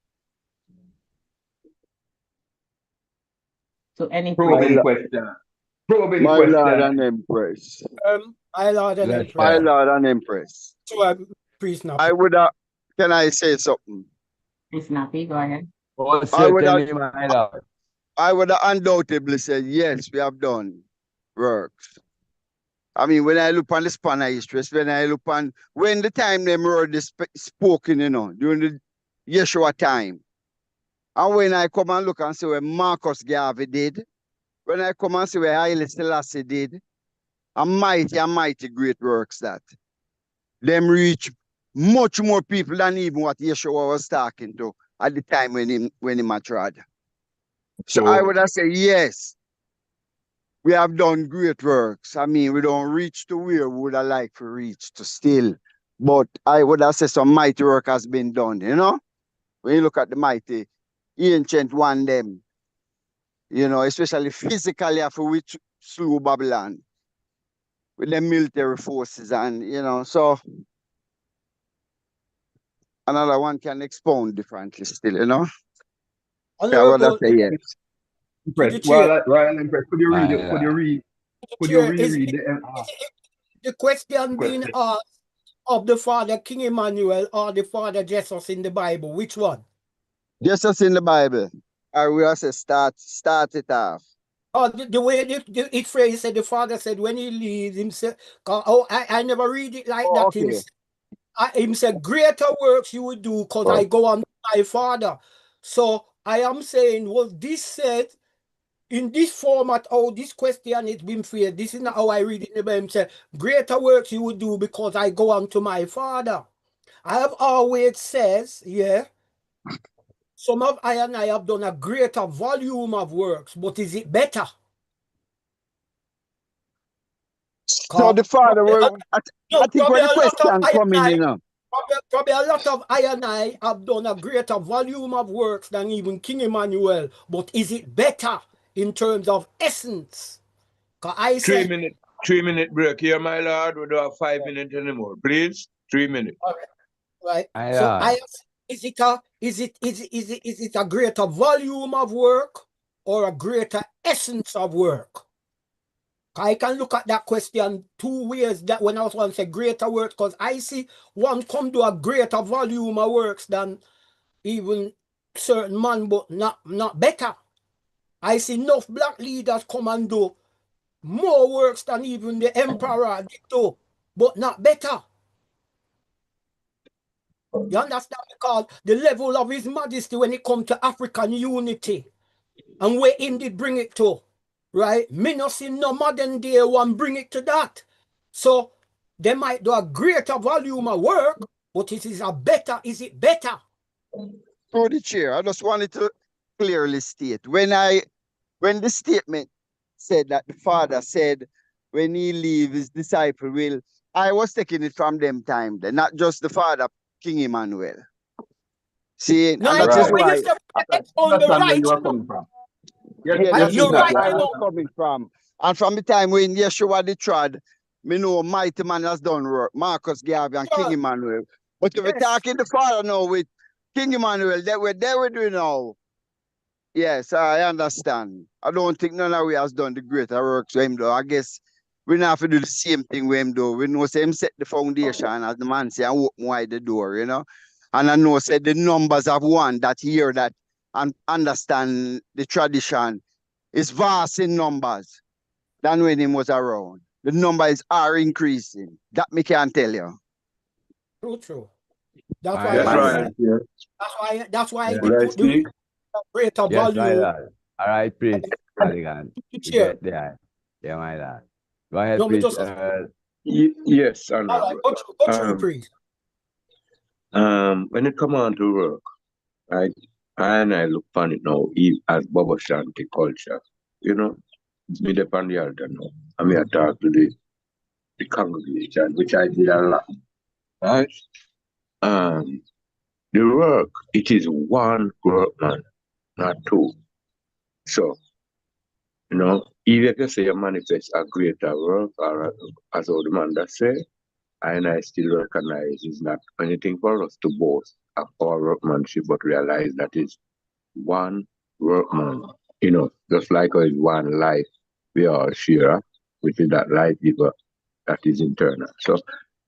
So any Probing question. Probing My question. Lord and Empress. My Lord and Empress. My Lord and Empress. So, priest now. I would can I say something? It's Nappy, go ahead. Oh, I would certainly, my Lord. I would undoubtedly say, yes, we have done works. I mean, when I look on the span of history, when I look on when the time them word is spoken, you know, during the Yeshua time. And when I come and look and see what Marcus Garvey did, when I come and see what Haile Selassie did, and mighty great works that them reach much more people than even what Yeshua was talking to at the time when he matured. So I would have said, yes, we have done great works. I mean, we don't reach to where we would have liked to reach to still. But I would have said some mighty work has been done, you know? When you look at the mighty ancient one them, you know, especially physically after we slew Babylon with the military forces and, you know, so another one can expound differently still, you know? I would have Honorable, said yes. to the chair. Royal Empress, could you read it? Could you Chair, reread the question being asked of the Father King Emmanuel or the Father Jesus in the Bible? Which one? Jesus in the Bible. I will say start it off. Oh, the way it phrase said, the Father said when he leaves himself. Oh, I never read it like that. Okay. Him said, greater works you will do because I go on my Father. So I am saying, was this said in this format, how this question has been phrased? This is not how I read it in the Bible. Say, greater works you will do because I go on to my Father. I have always says, yeah, some of I and I have done a greater volume of works, but is it better? So the Father will, I think where the question coming, you know. Probably a lot of I and I have done a greater volume of works than even King Emmanuel, but is it better in terms of essence? I say 3 minute break here, my Lord. We don't have 5 minutes anymore. Please, 3 minutes. All right. So is it a greater volume of work or a greater essence of work? I can look at that question two ways. That when I was going to say greater works, because I see one come to a greater volume of works than even certain man, but not better. I see enough black leaders come and do more works than even the emperor did do, but not better. You understand? Because the level of his majesty when it comes to African unity and where him did bring it to, right? Me not see no modern day one bring it to that. So they might do a greater volume of work, but is it better? Through the chair, I just wanted to clearly state when the statement said that the Father said when he leaves his disciple will, I was taking it from them time, then not just the Father King Emmanuel. See, no, and that is why. That's where you are coming from. Yes, you're right. I was coming from. And from the time when Yeshua the trod, me know mighty man has done work. Marcus Garvey and King Emmanuel. But if we're talking the Father now with King Emmanuel, that we're doing now. Yes, I understand. I don't think none of we has done the greater works with him though. I guess we not have to do the same thing with him though. We know say him set the foundation as the man say and open wide the door, you know. And I know say the numbers of one that hear that and understand the tradition is vast in numbers than when him was around. The numbers are increasing. That me can tell you. True. That's why That's I right. said, Yeah. that's why I Could did I put the speak? greater Yes, my value. lord. All right, priest. Madigan. You Chair. get there. Yeah, my lord. Go ahead, No, me priest. just Yes, all right, honorable. go through, priest. When it come on to work, I look upon it now as Baba Shanti culture. You know, it's me upon the altar now. I mean, I talk to the congregation, which I did a lot. Right? The work, it is one workman, not two. So, even if you say you manifest a greater work, or as how the man that say, and I still recognize it's not anything for us to boast of our workmanship, but realize that it's one workman, just like it's one life we all share, which is that life giver that is internal. So,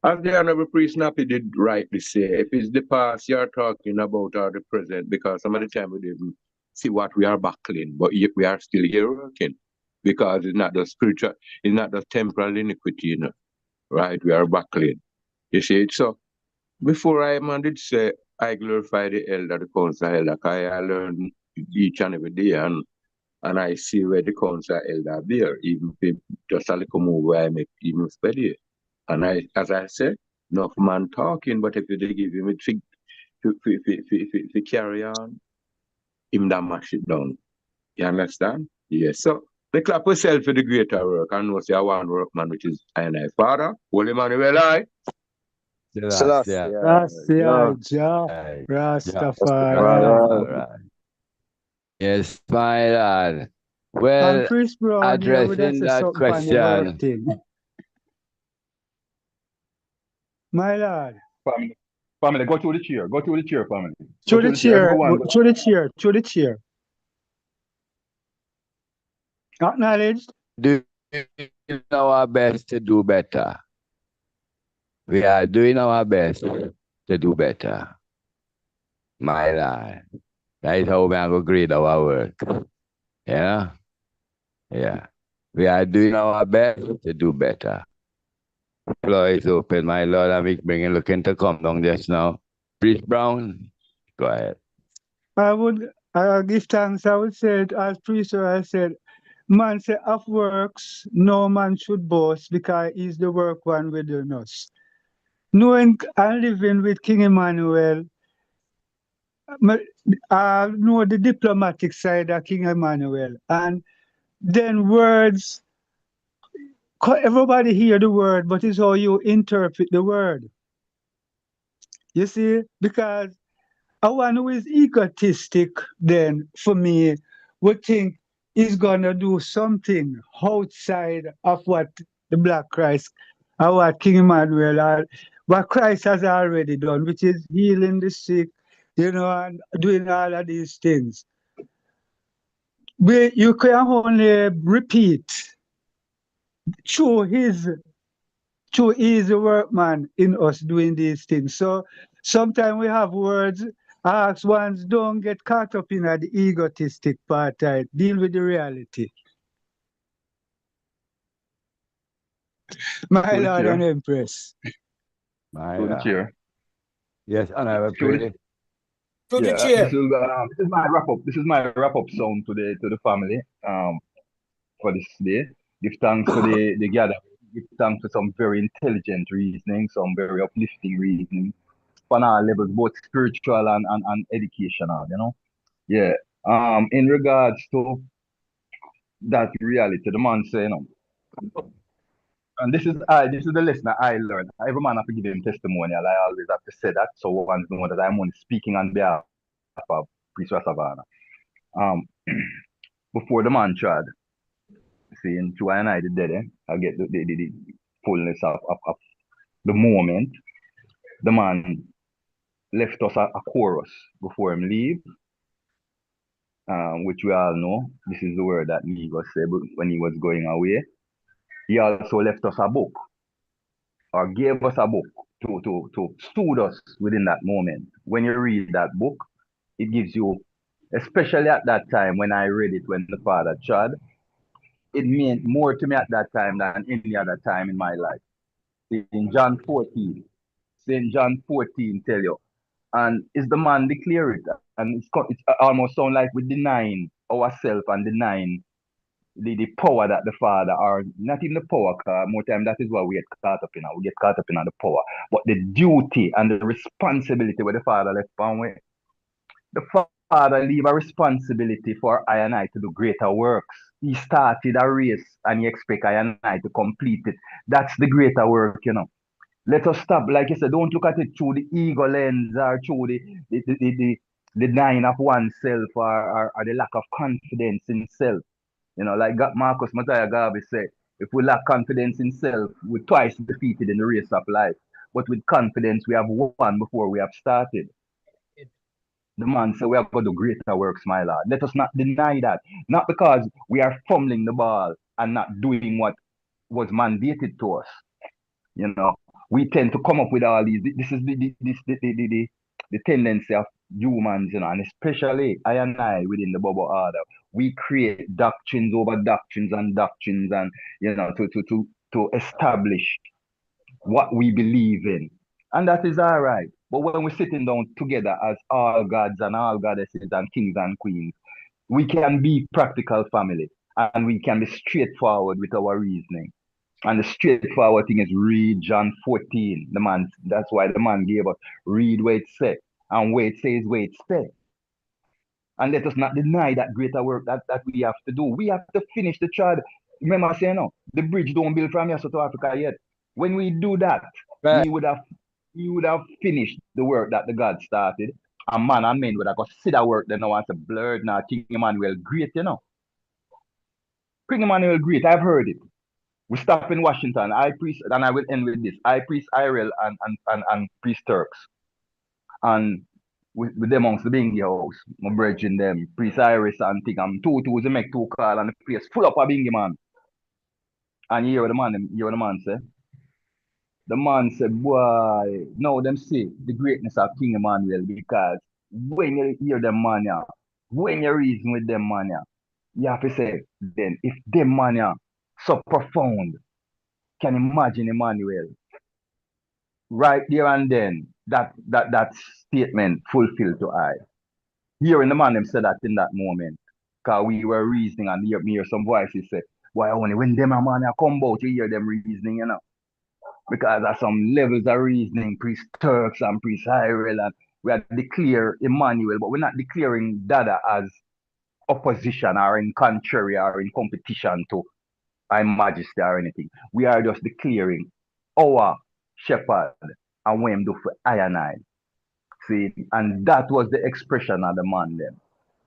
as the Honorable Priest Nappy did rightly say, if it's the past you're talking about or the present, because some of the time we didn't see what we are battling, but yet we are still here working. Because it's not the spiritual, it's not the temporal iniquity, right? We are battling. You see it? So before I did say I glorify the elder, the council elder, 'cause I learn each and every day and I see where the council elder there, even if just a little move where I make even steady. And as I said, enough man talking, but if you give him a trick to carry on, him that mash it down. You understand? Yes. So we clap ourselves for the greater work and know say one workman, which is I and I. Father, Holy Emmanuel, I. Selassie. Rastia, Jah, Rastafari. All right. Yes, my lord. And Well, Chris Brown here with us addressing say that something on the work question. thing. My lord. Family, go to the chair. Go to the chair, family. Through the chair, through the chair, through the chair. Acknowledged. Doing our best to do better. We are doing our best to do better. My lord. That is how we are going to grade our work. Yeah? Yeah. We are doing our best to do better. Floor is open, my lord. I'm looking to come down just now. Priest Brown, go ahead. I give thanks. I would say it as priest, I said, man say of works, no man should boast because he's the work one within us. Knowing and living with King Emmanuel, I know the diplomatic side of King Emmanuel. And then words, everybody hear the word, but it's how you interpret the word. You see, because a one who is egotistic, then for me, would think he's gonna do something outside of what the Black Christ or what King Emmanuel or what Christ has already done, which is healing the sick, and doing all of these things. You can only repeat through his workman in us doing these things. So sometimes we have words, ask ones, don't get caught up in the egotistic part, right? Deal with the reality. My Lord and Empress. My To the lord. chair. Yes, and I will To the, pray. To the yeah, chair. this is my wrap up. This is my wrap up song to the family for this day. Give thanks for the gathering. Give thanks for some very intelligent reasoning, some very uplifting reasoning on all levels, both spiritual and educational, Yeah. In regards to that reality, the man say, and this is the lesson that I learned. Every man have to give him testimonial. I always have to say that so one know that I'm only speaking on behalf of Priest Savannah. Before the man tried, saying to and I the dead, I get the fullness of the moment. The man left us a chorus before him leave, which we all know. This is the word that Nego said when he was going away. He also left us a book, or gave us a book to soothe us within that moment. When you read that book, it gives you, especially at that time when I read it when the father tried, it meant more to me at that time than any other time in my life. In John 14, St. John 14 tell you, And it's the man declare it. And it's almost sound like we're denying ourselves and denying the power that the Father, or not even the power, because more time that is what we get caught up in. We get caught up in the power. But the duty and the responsibility where the Father left on way. The Father leave a responsibility for I and I to do greater works. He started a race and he expect I and I to complete it. That's the greater work. Let us stop, like you said, don't look at it through the ego lens or through the denying of oneself, or the lack of confidence in self. Like Marcus Mathias Garvey said, if we lack confidence in self, we're twice defeated in the race of life. But with confidence, we have won before we have started. The man said, we are going to do greater works, my Lord. Let us not deny that. Not because we are fumbling the ball and not doing what was mandated to us. We tend to come up with all these. This is the tendency of humans, and especially I and I within the bubble order. We create doctrines over doctrines and doctrines, and to establish what we believe in, and that is all right. But when we're sitting down together as all gods and all goddesses and kings and queens, we can be practical family, and we can be straightforward with our reasoning. And the straightforward thing is read John 14. That's why the man gave us read where it says, and where it says where it says. And let us not deny that greater work that we have to do. We have to finish the child. Remember saying the bridge don't build from here to Africa yet. When we do that, Right. we would have finished the work that the God started. And man and men would have considered work then now as a blurred now. King Emmanuel great. King Emmanuel great, I've heard it. We stop in Washington. I priest, and I will end with this. I priest Irel and priest Turks. And with them amongst the Bingy house, my brethren them, priest Iris and thing, and two twos, they make two call and the place full up of Bingy man. And you hear what the man say? The man said, boy, now them see the greatness of King Emmanuel, because when you hear them man, when you reason with them man, you have to say, then if them man so profound, can imagine Emmanuel. Right there and then, that statement fulfilled to I. Hearing the man them said that in that moment, because we were reasoning and hear some voices say, why only when them a man come out, you hear them reasoning. Because at some levels of reasoning, priest Turks and priest Hyrel, and we are declare Emmanuel, but we're not declaring Dada as opposition or in contrary or in competition to High Majesty or anything. We are just declaring our shepherd and when do for I and I. See, and that was the expression of the man then.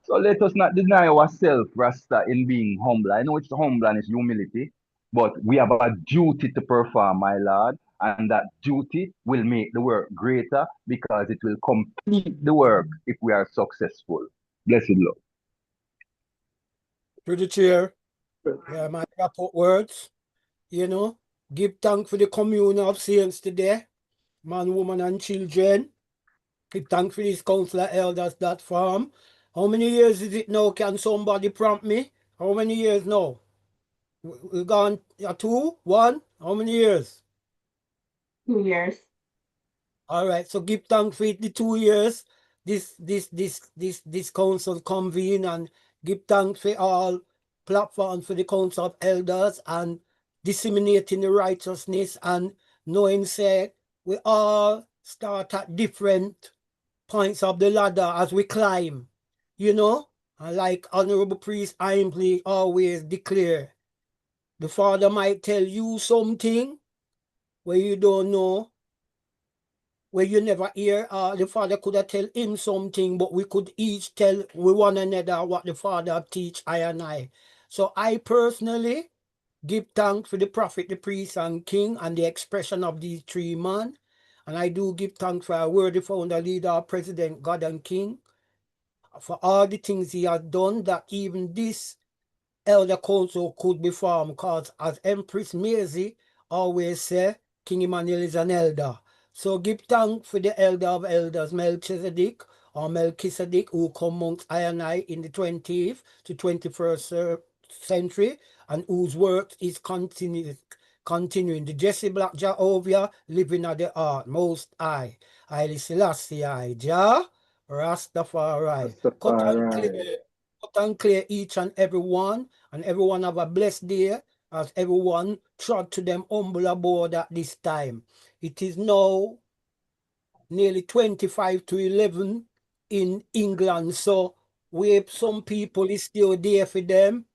So let us not deny ourselves, Rasta, in being humble. I know it's humble and it's humility, but we have a duty to perform, my Lord, and that duty will make the work greater because it will complete the work if we are successful. Blessed Lord. Through the chair, my rapport words, give thanks for the communion of saints today, man, woman, and children. Give thanks for this council of elders that form. How many years is it now? Can somebody prompt me? How many years now? We gone 2, 1? How many years? 2 years. All right, so give thanks for it, the 2 years. This council convene, and give thanks for all platforms for the council of elders and disseminating the righteousness and knowing say we all start at different points of the ladder as we climb, and like Honorable Priest Impley always declare, the Father might tell you something where you don't know, where you never hear. The Father could have tell him something, but we could each tell one another what the Father teach I and I. So I personally give thanks for the prophet, the priest, and king, and the expression of these 3 men. And I do give thanks for our worthy founder, leader, president, God and King, for all the things he has done, that even this elder council could be formed, because as Empress Maisie always say, King Emmanuel is an elder. So give thanks for the elder of elders, Melchizedek, or Melchizedek, who come amongst I and I in the 20th to 21st century, and whose work is Continuing, the Jesse Black Jehovah living at the heart, most high. Haile Selassie, I, Jah, Rastafari. Cut and clear each and every one have a blessed day as everyone trod to them humble abode at this time. It is now nearly 25 to 11 in England, so some people is still there for them.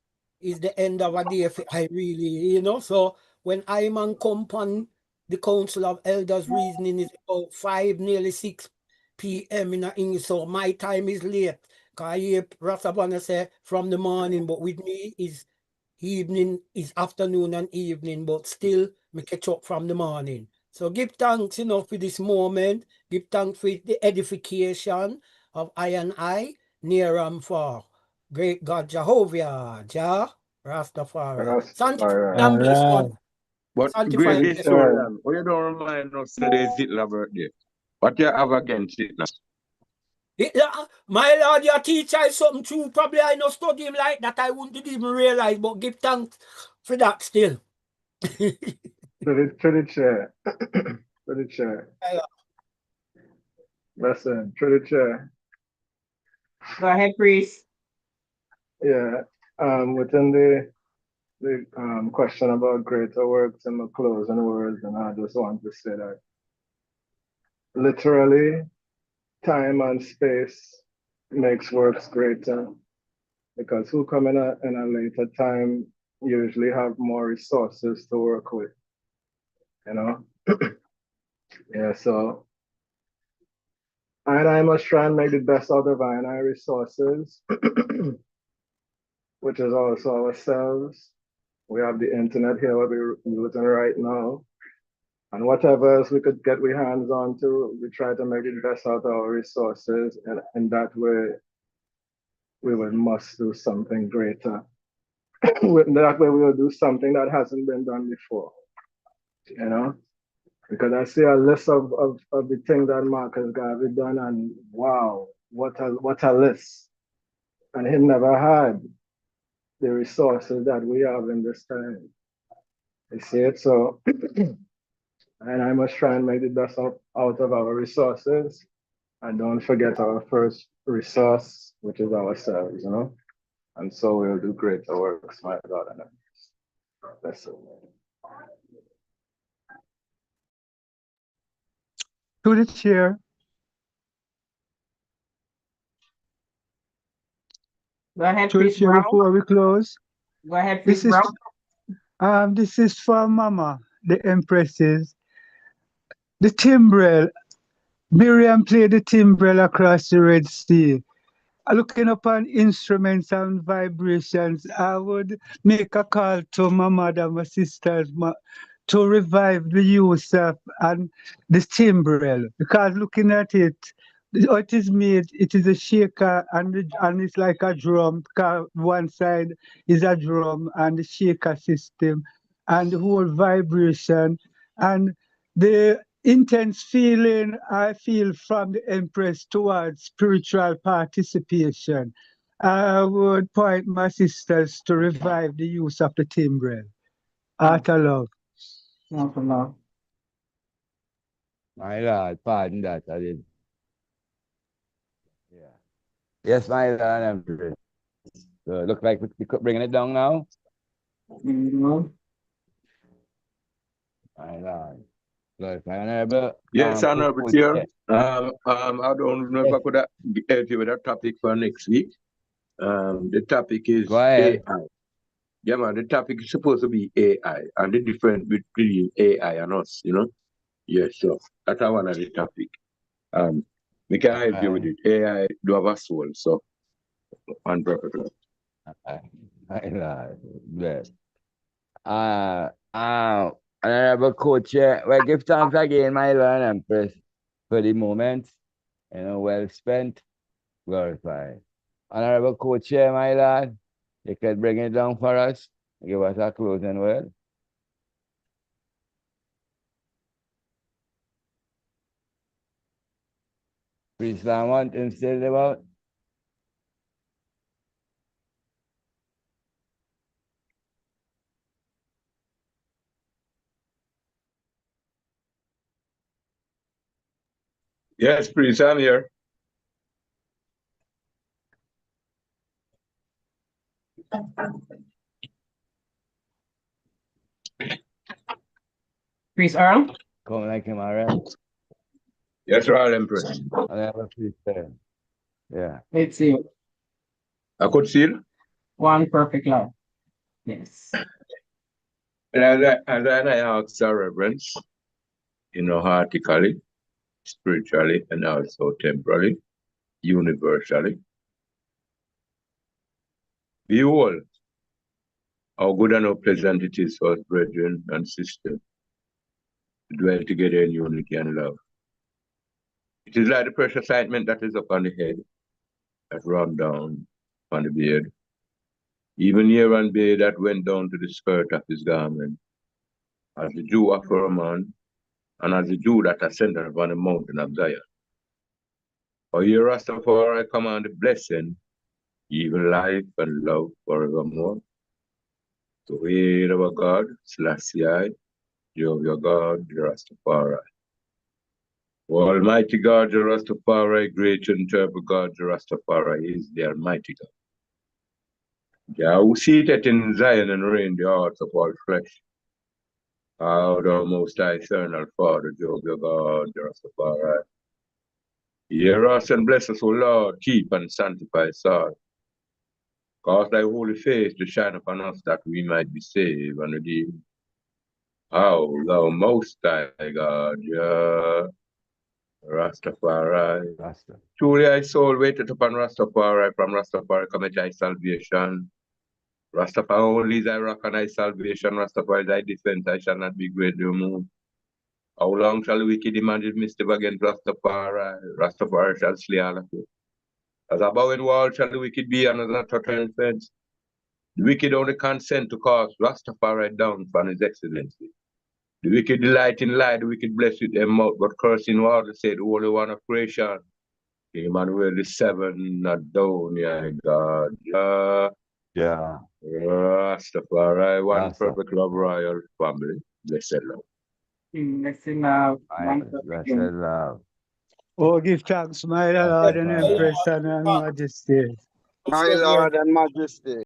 Is the end of a day for I really, so when I'm on company, the Council of Elders reasoning is about 5, nearly 6 p.m. in English, so my time is late. Because I hear Rasabana say from the morning, but with me is evening, is afternoon and evening, but still me catch up from the morning. So give thanks, for this moment. Give thanks for the edification of I and I, near and far. Great God Jehovah, Jah, Rastafari. Sanctify and bless one. But Sanctify great and bless one. historian, why you don't remind us today's Hitler birthday? What you have against Hitler? My Lord, your teacher is something true. Probably I not study him like that. I wouldn't even realize, but give thanks for that still. To the chair. To the chair. Listen, to the chair. Go ahead, priest. Yeah. Within the question about greater works and the closing words, and I just want to say that literally time and space makes works greater, because who come in a later time usually have more resources to work with, yeah, so I must try and make the best out of I resources, which is also ourselves. We have the internet here, what we're using right now. And whatever else we could get we hands on to, we try to make the best out of our resources. And in that way, we must do something greater. That way, we will do something that hasn't been done before. Because I see a list of the things that Marcus Garvey done, and wow, what a list. And he never had the resources that we have in this time. You see it? So, and I must try and make the best out of our resources. And don't forget our first resource, which is ourselves, And so we'll do greater works, my God. And that's it. To the chair. Go ahead, To the priest chair Brown. before we close. Go ahead, priest Brown. This is for Mama, the Empresses. The timbrel. Miriam played the timbrel across the Red Sea. Looking upon instruments and vibrations, I would make a call to my mother, my sisters, to revive the use of and the timbrel, because looking at it, what is made, it is a shaker and it's like a drum. One side is a drum and the shaker system and the whole vibration and the intense feeling I feel from the Empress towards spiritual participation. I would point my sisters to revive the use of the timbrel. Out of love. Out of love. My Lord, pardon that. I did. Yeah. Yes, my Lord, Empress. So look like we're bringing it down now. Mm-hmm. My Lord. Honorable. Yes, Honorable Chair. I don't know if I could help you with a topic for next week. The topic is AI. Yeah, man, the topic is supposed to be AI and the difference between AI and us, Yes, so that's one of the topic. We can help you with it. AI do have a soul, so on purpose. My Lord, bless. Honorable Co-Chair, well, give thanks again, my Lord Empress, for the moment, well spent, glorified. Honorable Co-Chair, my Lord, you could bring it down for us, give us a closing word. Priest Lamont, instead about. Yes, priest, I'm here. Priest Earl? Come like him, all right? Yes, Royal Empress. I have a priest there. Yeah. Let's see. I could seal. One perfect love. Yes. And as I ask our reverence, heartically, spiritually, and also temporally, universally. Behold, how good and how pleasant it is for us, brethren and sisters, to dwell together in unity and love. It is like the precious ointment that is upon the head, that run down upon the beard, even here and beard that went down to the skirt of his garment, as the dew of Hermon, and as the dew that ascended upon the mountain of Zion. For here Rastafari command the blessing, even life and love forevermore. To aid our God, Selassie, Jehovah God, Rastafari. Almighty God, Rastafari, great and terrible God, Rastafari is the Almighty God. Jah who seated in Zion and reign the hearts of all flesh. Our thou most high eternal Father, Jehovah God, Rastafari. Hear us and bless us, O Lord, keep and sanctify us all. Cause thy holy face to shine upon us that we might be saved and redeemed. How thou most high God, Jah Rastafari. Rasta. Truly thy soul waited upon Rastafari, from Rastafari cometh thy salvation. Rastafari only is thy rock and thy salvation, Rastafari thy defense, I shall not be greatly removed. How long shall the wicked imagine mischief against Rastafari? Rastafari shall slay all of you. As a bowing wall shall the wicked be, and as a tottering fence. The wicked only consent to cast Rastafari down from his excellency. The wicked delight in lie, the wicked bless with their mouth, but cursing water say the Holy One of creation. Emmanuel the seven, not down, yeah, God. Yeah. Rastafari, one Rasta. perfect love, royal family. Blessed love. Blessed love. One perfect Blessed love. love. Oh, give thanks, my Lord and Empress and Majesty. My Lord and Majesty.